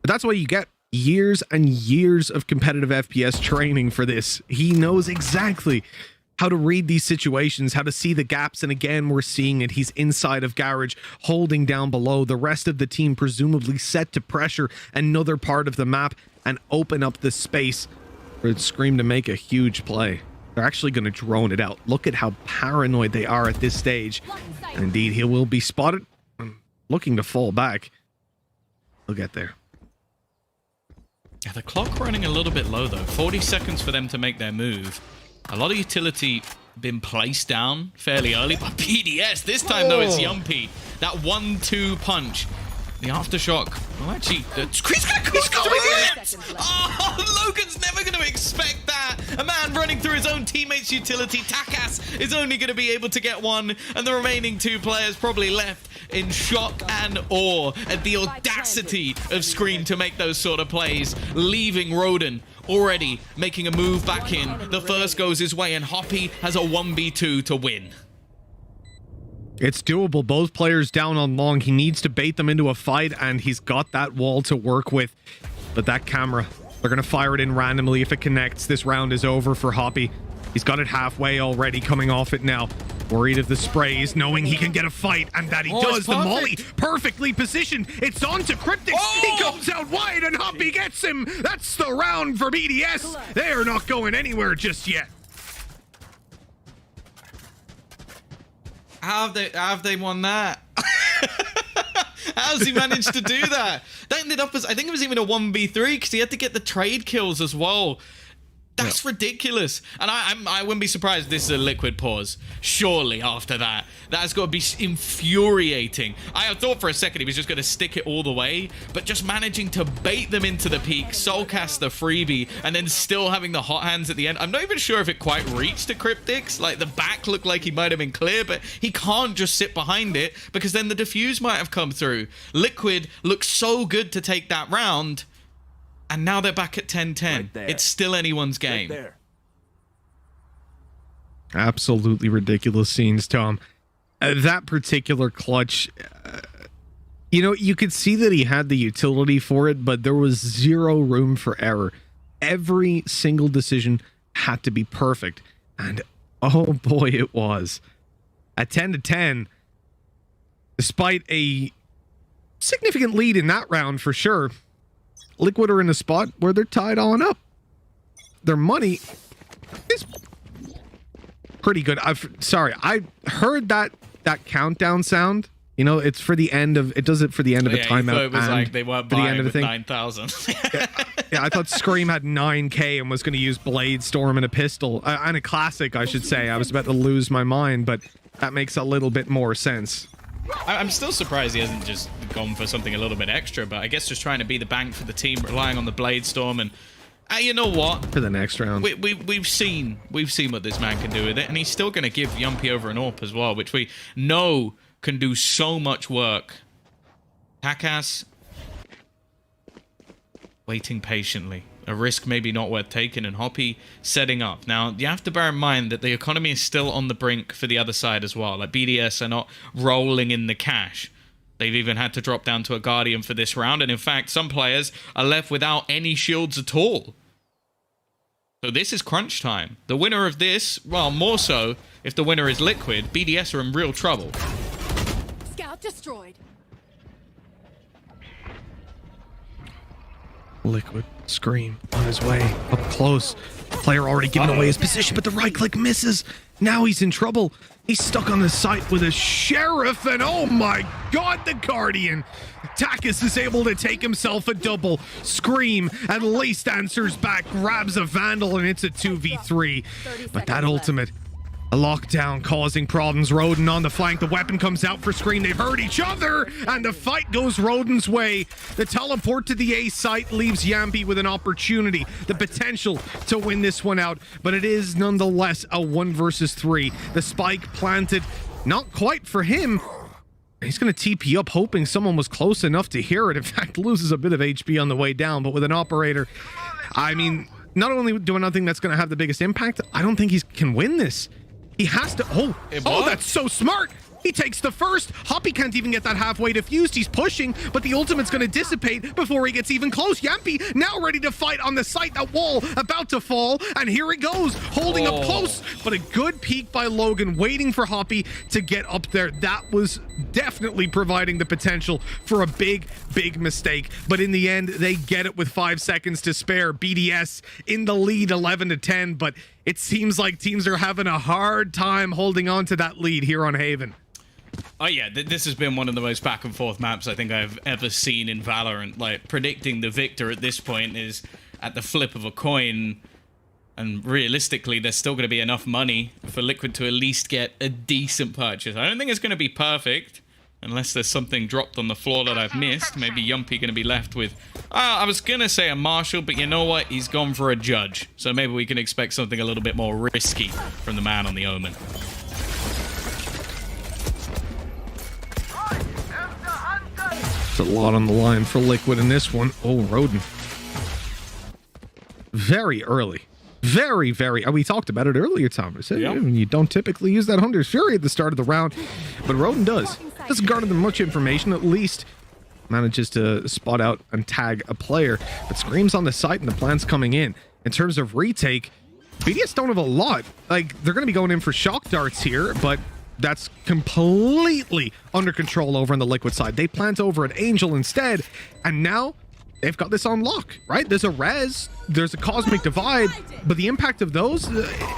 S9: But that's why you get years and years of competitive FPS training for this. He knows exactly how to read these situations, how to see the gaps, and again, we're seeing it. He's inside of Garage, holding down below. The rest of the team presumably set to pressure another part of the map and open up the space for Scream to make a huge play. They're actually going to drone it out. Look at how paranoid they are at this stage. And indeed, he will be spotted. Looking to fall back. He'll get there.
S15: Yeah, the clock running a little bit low, though. 40 seconds for them to make their move. A lot of utility been placed down fairly early by BDS. This time, though, it's Yumpy. That 1-2 punch. The aftershock. Oh, actually, he's going in! Oh, Logan's never going to expect that. A man running through his own teammate's utility. Takas is only going to be able to get 1, and the remaining 2 players probably left in shock and awe at the audacity of Scream to make those sort of plays, leaving Rodin already making a move back in. The first goes his way, and Hoppy has a 1v2 to win.
S9: It's doable. Both players down on long. He needs to bait them into a fight, and he's got that wall to work with. But that camera, they're going to fire it in randomly. If it connects, this round is over for Hoppy. He's got it halfway already, coming off it now. Worried of the sprays, knowing he can get a fight, and that he does. The molly, perfectly positioned. It's on to Cryptic. He goes out wide, and Hoppy gets him. That's the round for BDS. They're not going anywhere just yet.
S15: How have they won that? How's he managed to do that? That ended up as, I think it was even a 1v3 because he had to get the trade kills as well. That's ridiculous. And I wouldn't be surprised if this is a Liquid pause. Surely after that. That's got to be infuriating. I thought for a second he was just going to stick it all the way, but just managing to bait them into the peak, soulcast the freebie, and then still having the hot hands at the end. I'm not even sure if it quite reached to Cryptics. Like, the back looked like he might have been clear, but he can't just sit behind it because then the defuse might have come through. Liquid looks so good to take that round. And now they're back at 10-10. It's still anyone's game.
S9: Absolutely ridiculous scenes, Tom. That particular clutch, you know, you could see that he had the utility for it, but there was zero room for error. Every single decision had to be perfect. And oh boy, it was. At 10-10, despite a significant lead in that round for sure, Liquid are in a spot where they're tied on up. Their money is pretty good. I heard that countdown sound. You know, it's for the end of, it does it for the end of a timeout.
S15: It was like they weren't buying with 9,000.
S9: Yeah, I thought Scream had 9k and was going to use Blade Storm and a pistol. And a classic, I should say. I was about to lose my mind, but that makes a little bit more sense.
S15: I'm still surprised he hasn't just gone for something a little bit extra, but I guess just trying to be the bank for the team, relying on the Blade Storm, and you know what?
S9: For the next round,
S15: we've seen what this man can do with it, and he's still going to give Yumpy over an AWP as well, which we know can do so much work. Takas waiting patiently. A risk maybe not worth taking, and Hoppy setting up. Now, you have to bear in mind that the economy is still on the brink for the other side as well. Like, BDS are not rolling in the cash. They've even had to drop down to a Guardian for this round, and in fact, some players are left without any shields at all. So this is crunch time. The winner of this, well, more so, if the winner is Liquid, BDS are in real trouble.
S16: Scout destroyed.
S9: Liquid, Scream, on his way, up close. Player already giving away his position, but the right click misses. Now he's in trouble. He's stuck on the site with a Sheriff, and oh my god, the Guardian. Takas is able to take himself a double. Scream at least answers back, grabs a Vandal, and it's a 2v3. But that ultimate, a lockdown causing problems. Rodin on the flank. The weapon comes out for Scream. They've heard each other, and the fight goes Rodin's way. The teleport to the A site leaves Yampi with an opportunity, the potential to win this one out, but it is nonetheless a 1 versus 3. The spike planted, not quite for him. He's going to TP up, hoping someone was close enough to hear it. In fact, loses a bit of HP on the way down, but with an operator, I mean, not only do I not think that's going to have the biggest impact, I don't think he can win this. He has to. Oh, that's so smart. He takes the first. Hoppy can't even get that halfway diffused. He's pushing, but the ultimate's going to dissipate before he gets even close. Yampi now ready to fight on the site. That wall about to fall, and here it goes, holding up close. But a good peek by Logan, waiting for Hoppy to get up there. That was definitely providing the potential for a big, big mistake. But in the end, they get it with 5 seconds to spare. BDS in the lead, 11-10, but it seems like teams are having a hard time holding on to that lead here on Haven.
S15: Oh yeah, this has been one of the most back and forth maps I think I've ever seen in Valorant. Like, predicting the victor at this point is at the flip of a coin, and realistically there's still going to be enough money for Liquid to at least get a decent purchase. I don't think it's going to be perfect, unless there's something dropped on the floor that I've missed. Maybe Yumpy going to be left with, I was going to say a Marshall, but you know what? He's gone for a Judge. So maybe we can expect something a little bit more risky from the man on the Omen.
S9: There's a lot on the line for Liquid in this one. Oh, Rodin. Very early. Very, very. We talked about it earlier, Thomas. You don't typically use that Hunter's Fury at the start of the round, but Roden does. Doesn't garner them much information, at least manages to spot out and tag a player, but Scream's on the site and the plan's coming in. In terms of retake, BDS don't have a lot. Like, they're going to be going in for shock darts here, but that's completely under control over on the Liquid side. They plant over at Angel instead, and now they've got this on lock, right? There's a res, there's a cosmic divide, but the impact of those,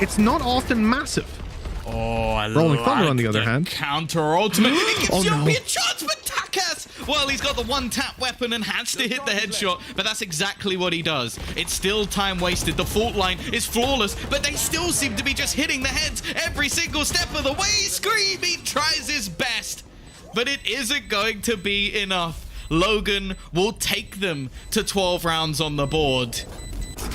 S9: it's not often massive.
S15: Oh, I
S9: Rolling Thunder,
S15: like
S9: on the other hand.
S15: Counter ultimate. It gives
S9: Oh,
S15: Yumpie
S9: no.
S15: a chance, but Takas! Well, he's got the one-tap weapon and has to hit the headshot, but that's exactly what he does. It's still time wasted. The fault line is flawless, but they still seem to be just hitting the heads every single step of the way. Scream, he tries his best, but it isn't going to be enough. Logan will take them to 12 rounds on the board.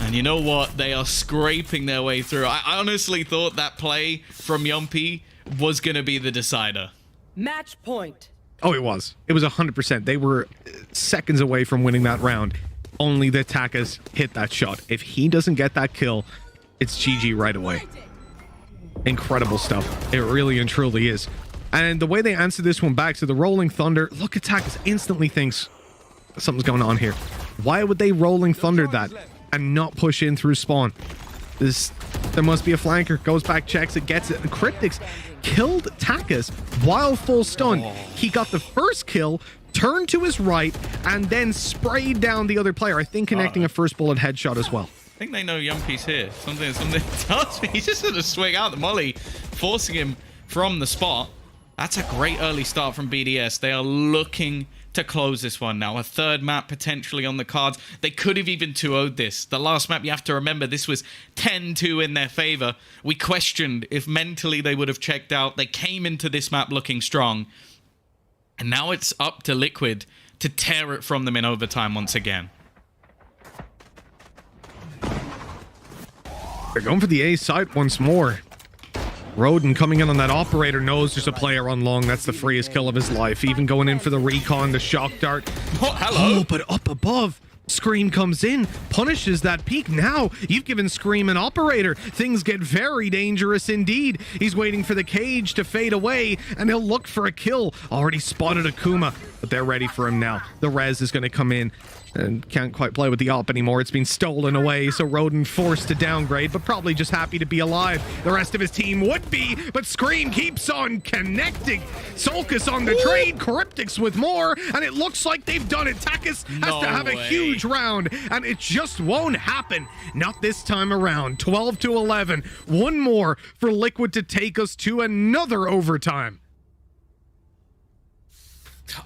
S15: And you know what? They are scraping their way through. I honestly thought that play from Yumpie was going to be the decider.
S18: Match point.
S9: Oh, it was. It was 100%. They were seconds away from winning that round. Only the Takas hit that shot. If he doesn't get that kill, it's GG right away. Incredible stuff. It really and truly is. And the way they answer this one back to the Rolling Thunder, look at Takas instantly thinks something's going on here. Why would they Rolling Thunder that and not push in through spawn? There must be a flanker. Goes back, checks it, gets it. And Cryptics killed Takas while full stun. He got the first kill, turned to his right, and then sprayed down the other player. I think connecting a first bullet headshot as well.
S15: I think they know Yumpie's here. Something tells me he's just going to swing out the molly, forcing him from the spot. That's a great early start from BDS. They are looking to close this one now. A third map potentially on the cards. They could have even 2-0'd this. The last map, you have to remember, this was 10-2 in their favor. We questioned if mentally they would have checked out. They came into this map looking strong. And now it's up to Liquid to tear it from them in overtime once again.
S9: They're going for the A site once more. Roden coming in on that operator knows there's a player on long. That's the freest kill of his life. Even going in for the recon, the shock dart.
S15: Oh, hello.
S9: Oh, but up above, Scream comes in, punishes that peak. Now you've given Scream an operator. Things get very dangerous indeed. He's waiting for the cage to fade away, and he'll look for a kill. Already spotted Akuma, but they're ready for him now. The res is going to come in. And can't quite play with the op anymore. It's been stolen away, so Roden forced to downgrade, but probably just happy to be alive. The rest of his team would be, but Scream keeps on connecting. Solkus on the trade, Cryptics with more, and it looks like they've done it. Takas has to have a huge round, and it just won't happen. Not this time around. 12-11. One more for Liquid to take us to another overtime.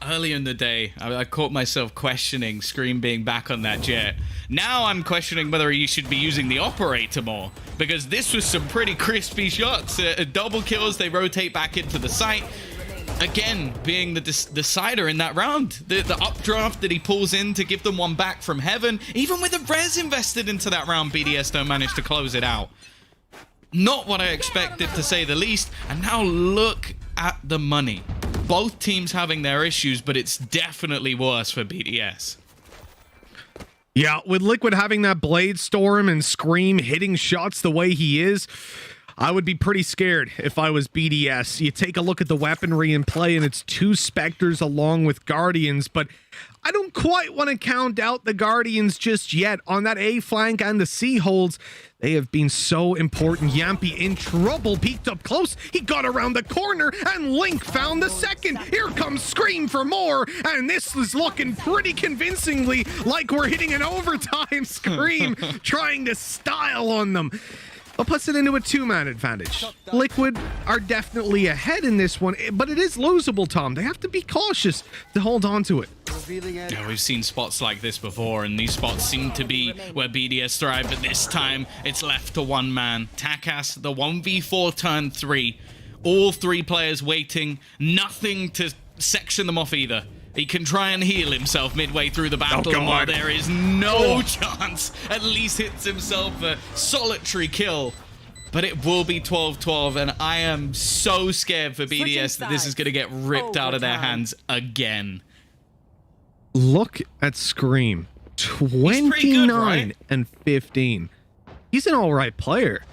S15: Earlier in the day, I caught myself questioning Scream being back on that jet. Now I'm questioning whether you should be using the operator more, because this was some pretty crispy shots. Double kills, they rotate back into the site. Again, being the decider in that round. The updraft that he pulls in to give them one back from heaven. Even with the res invested into that round, BDS don't manage to close it out. Not what I expected, to say the least. And now look at the money. Both teams having their issues, but it's definitely worse for BDS.
S9: Yeah, with Liquid having that Blade Storm and Scream hitting shots the way he is, I would be pretty scared if I was BDS. You take a look at the weaponry in play, and it's 2 Spectres along with Guardians, but I don't quite want to count out the Guardians just yet. On that A flank and the C holds, they have been so important. Yampy in trouble, peeked up close. He got around the corner, and Link found the second. Here comes Scream for more, and this is looking pretty convincingly like we're hitting an overtime. Scream trying to style on them. But puts it into a 2-man advantage. Liquid are definitely ahead in this one, but it is losable, Tom. They have to be cautious to hold on to it.
S15: Yeah, we've seen spots like this before, and these spots seem to be where BDS thrive, but this time it's left to one man. Takas, the 1v4 turn 3. All 3 players waiting, nothing to section them off either. He can try and heal himself midway through the battle, and while there is no chance, at least hits himself a solitary kill. But it will be 12-12, and I am so scared for BDS that this is going to get ripped out of their hands again.
S9: Look at Scream. 29 and 15. he's an all right player.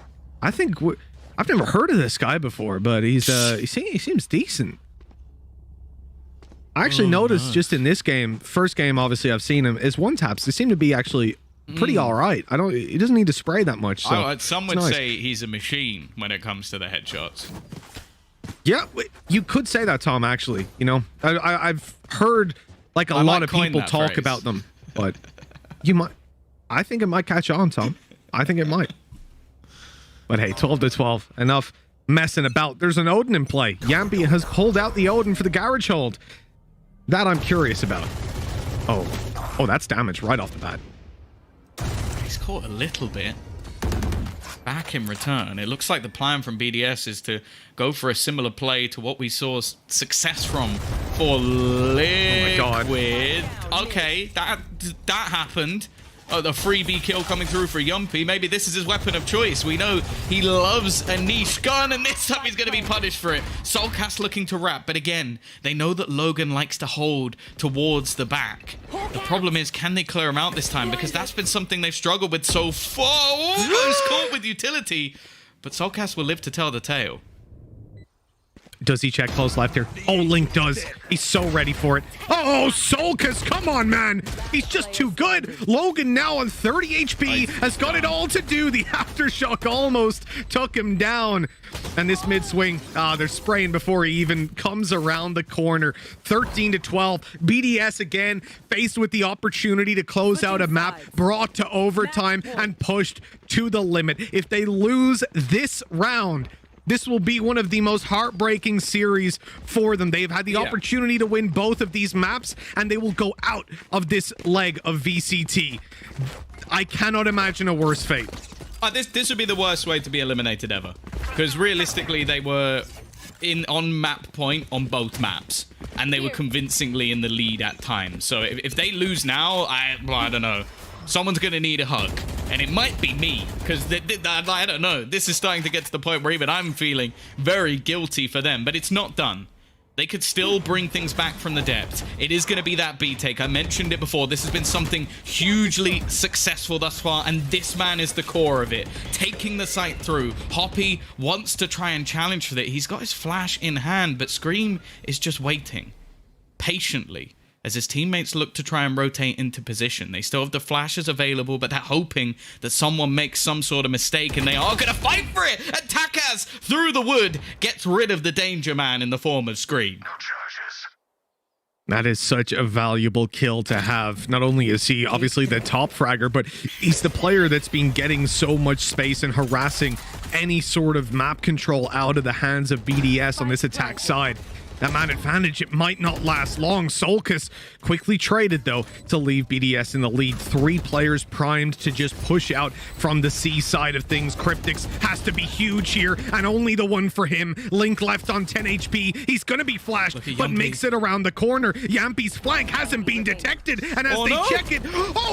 S9: I think I've never heard of this guy before, but he seems decent. I actually noticed just in this game, first game obviously I've seen him, is one taps. They seem to be actually pretty all right. He doesn't need to spray that much. So
S15: some would say he's a machine when it comes to the headshots.
S9: Yeah, you could say that, Tom. Actually, you know, I've heard like a lot of people talk about them, but you might. I think it might catch on, Tom. I think it might. But hey, 12-12, enough messing about. There's an Odin in play. Yampy has pulled out the Odin for the garage hold. That I'm curious about. Oh, that's damage right off the bat.
S15: He's caught a little bit. Back in return. It looks like the plan from BDS is to go for a similar play to what we saw success from for Liquid.
S9: Oh my
S15: God. Okay, that happened. Oh, the freebie kill coming through for Yumpy. Maybe this is his weapon of choice. We know he loves a niche gun, and this time he's going to be punished for it. Soulcast looking to wrap, but again, they know that Logan likes to hold towards the back. The problem is, can they clear him out this time? Because that's been something they've struggled with so far. Almost caught with utility, but Soulcast will live to tell the tale.
S9: Does he check close left here? Oh, Link does. He's so ready for it. Oh, Soulcast, come on, man. He's just too good. Logan now on 30 HP has got it all to do. The Aftershock almost took him down. And this mid swing, they're spraying before he even comes around the corner. 13-12. BDS again faced with the opportunity to close out a map, brought to overtime and pushed to the limit. If they lose this round, this will be one of the most heartbreaking series for them. They've had the opportunity to win both of these maps, and they will go out of this leg of VCT. I cannot imagine a worse fate.
S15: This would be the worst way to be eliminated ever. Because realistically, they were on map point on both maps, and they were convincingly in the lead at times. So if they lose now, I don't know. Someone's going to need a hug. And it might be me, because I don't know. This is starting to get to the point where even I'm feeling very guilty for them. But it's not done. They could still bring things back from the depths. It is going to be that B take. I mentioned it before. This has been something hugely successful thus far, and this man is the core of it. Taking the site through. Hoppy wants to try and challenge for that. He's got his flash in hand, but Scream is just waiting patiently as his teammates look to try and rotate into position. They still have the flashes available, but they're hoping that someone makes some sort of mistake, and they are going to fight for it. And Takaz, through the wood, gets rid of the danger man in the form of Scream.
S9: That is such a valuable kill to have. Not only is he obviously the top fragger, but he's the player that's been getting so much space and harassing any sort of map control out of the hands of BDS on this attack side. That man advantage, it might not last long. Soulcast quickly traded, though, to leave BDS in the lead. 3 players primed to just push out from the C side of things. Cryptix has to be huge here, and only the one for him. Link left on 10 HP. He's going to be flashed, but makes it around the corner. Yampy's flank hasn't been detected, and as they check it,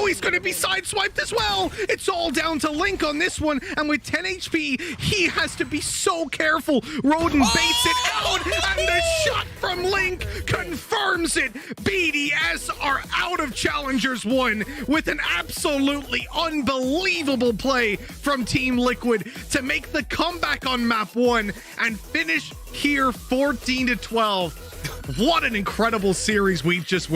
S9: he's going to be sideswiped as well. It's all down to Link on this one, and with 10 HP, he has to be so careful. Roden baits it out, and the shot from Link confirms it. BDS are out of Challengers 1 with an absolutely unbelievable play from Team Liquid to make the comeback on map 1 and finish here 14-12. What an incredible series we've just witnessed.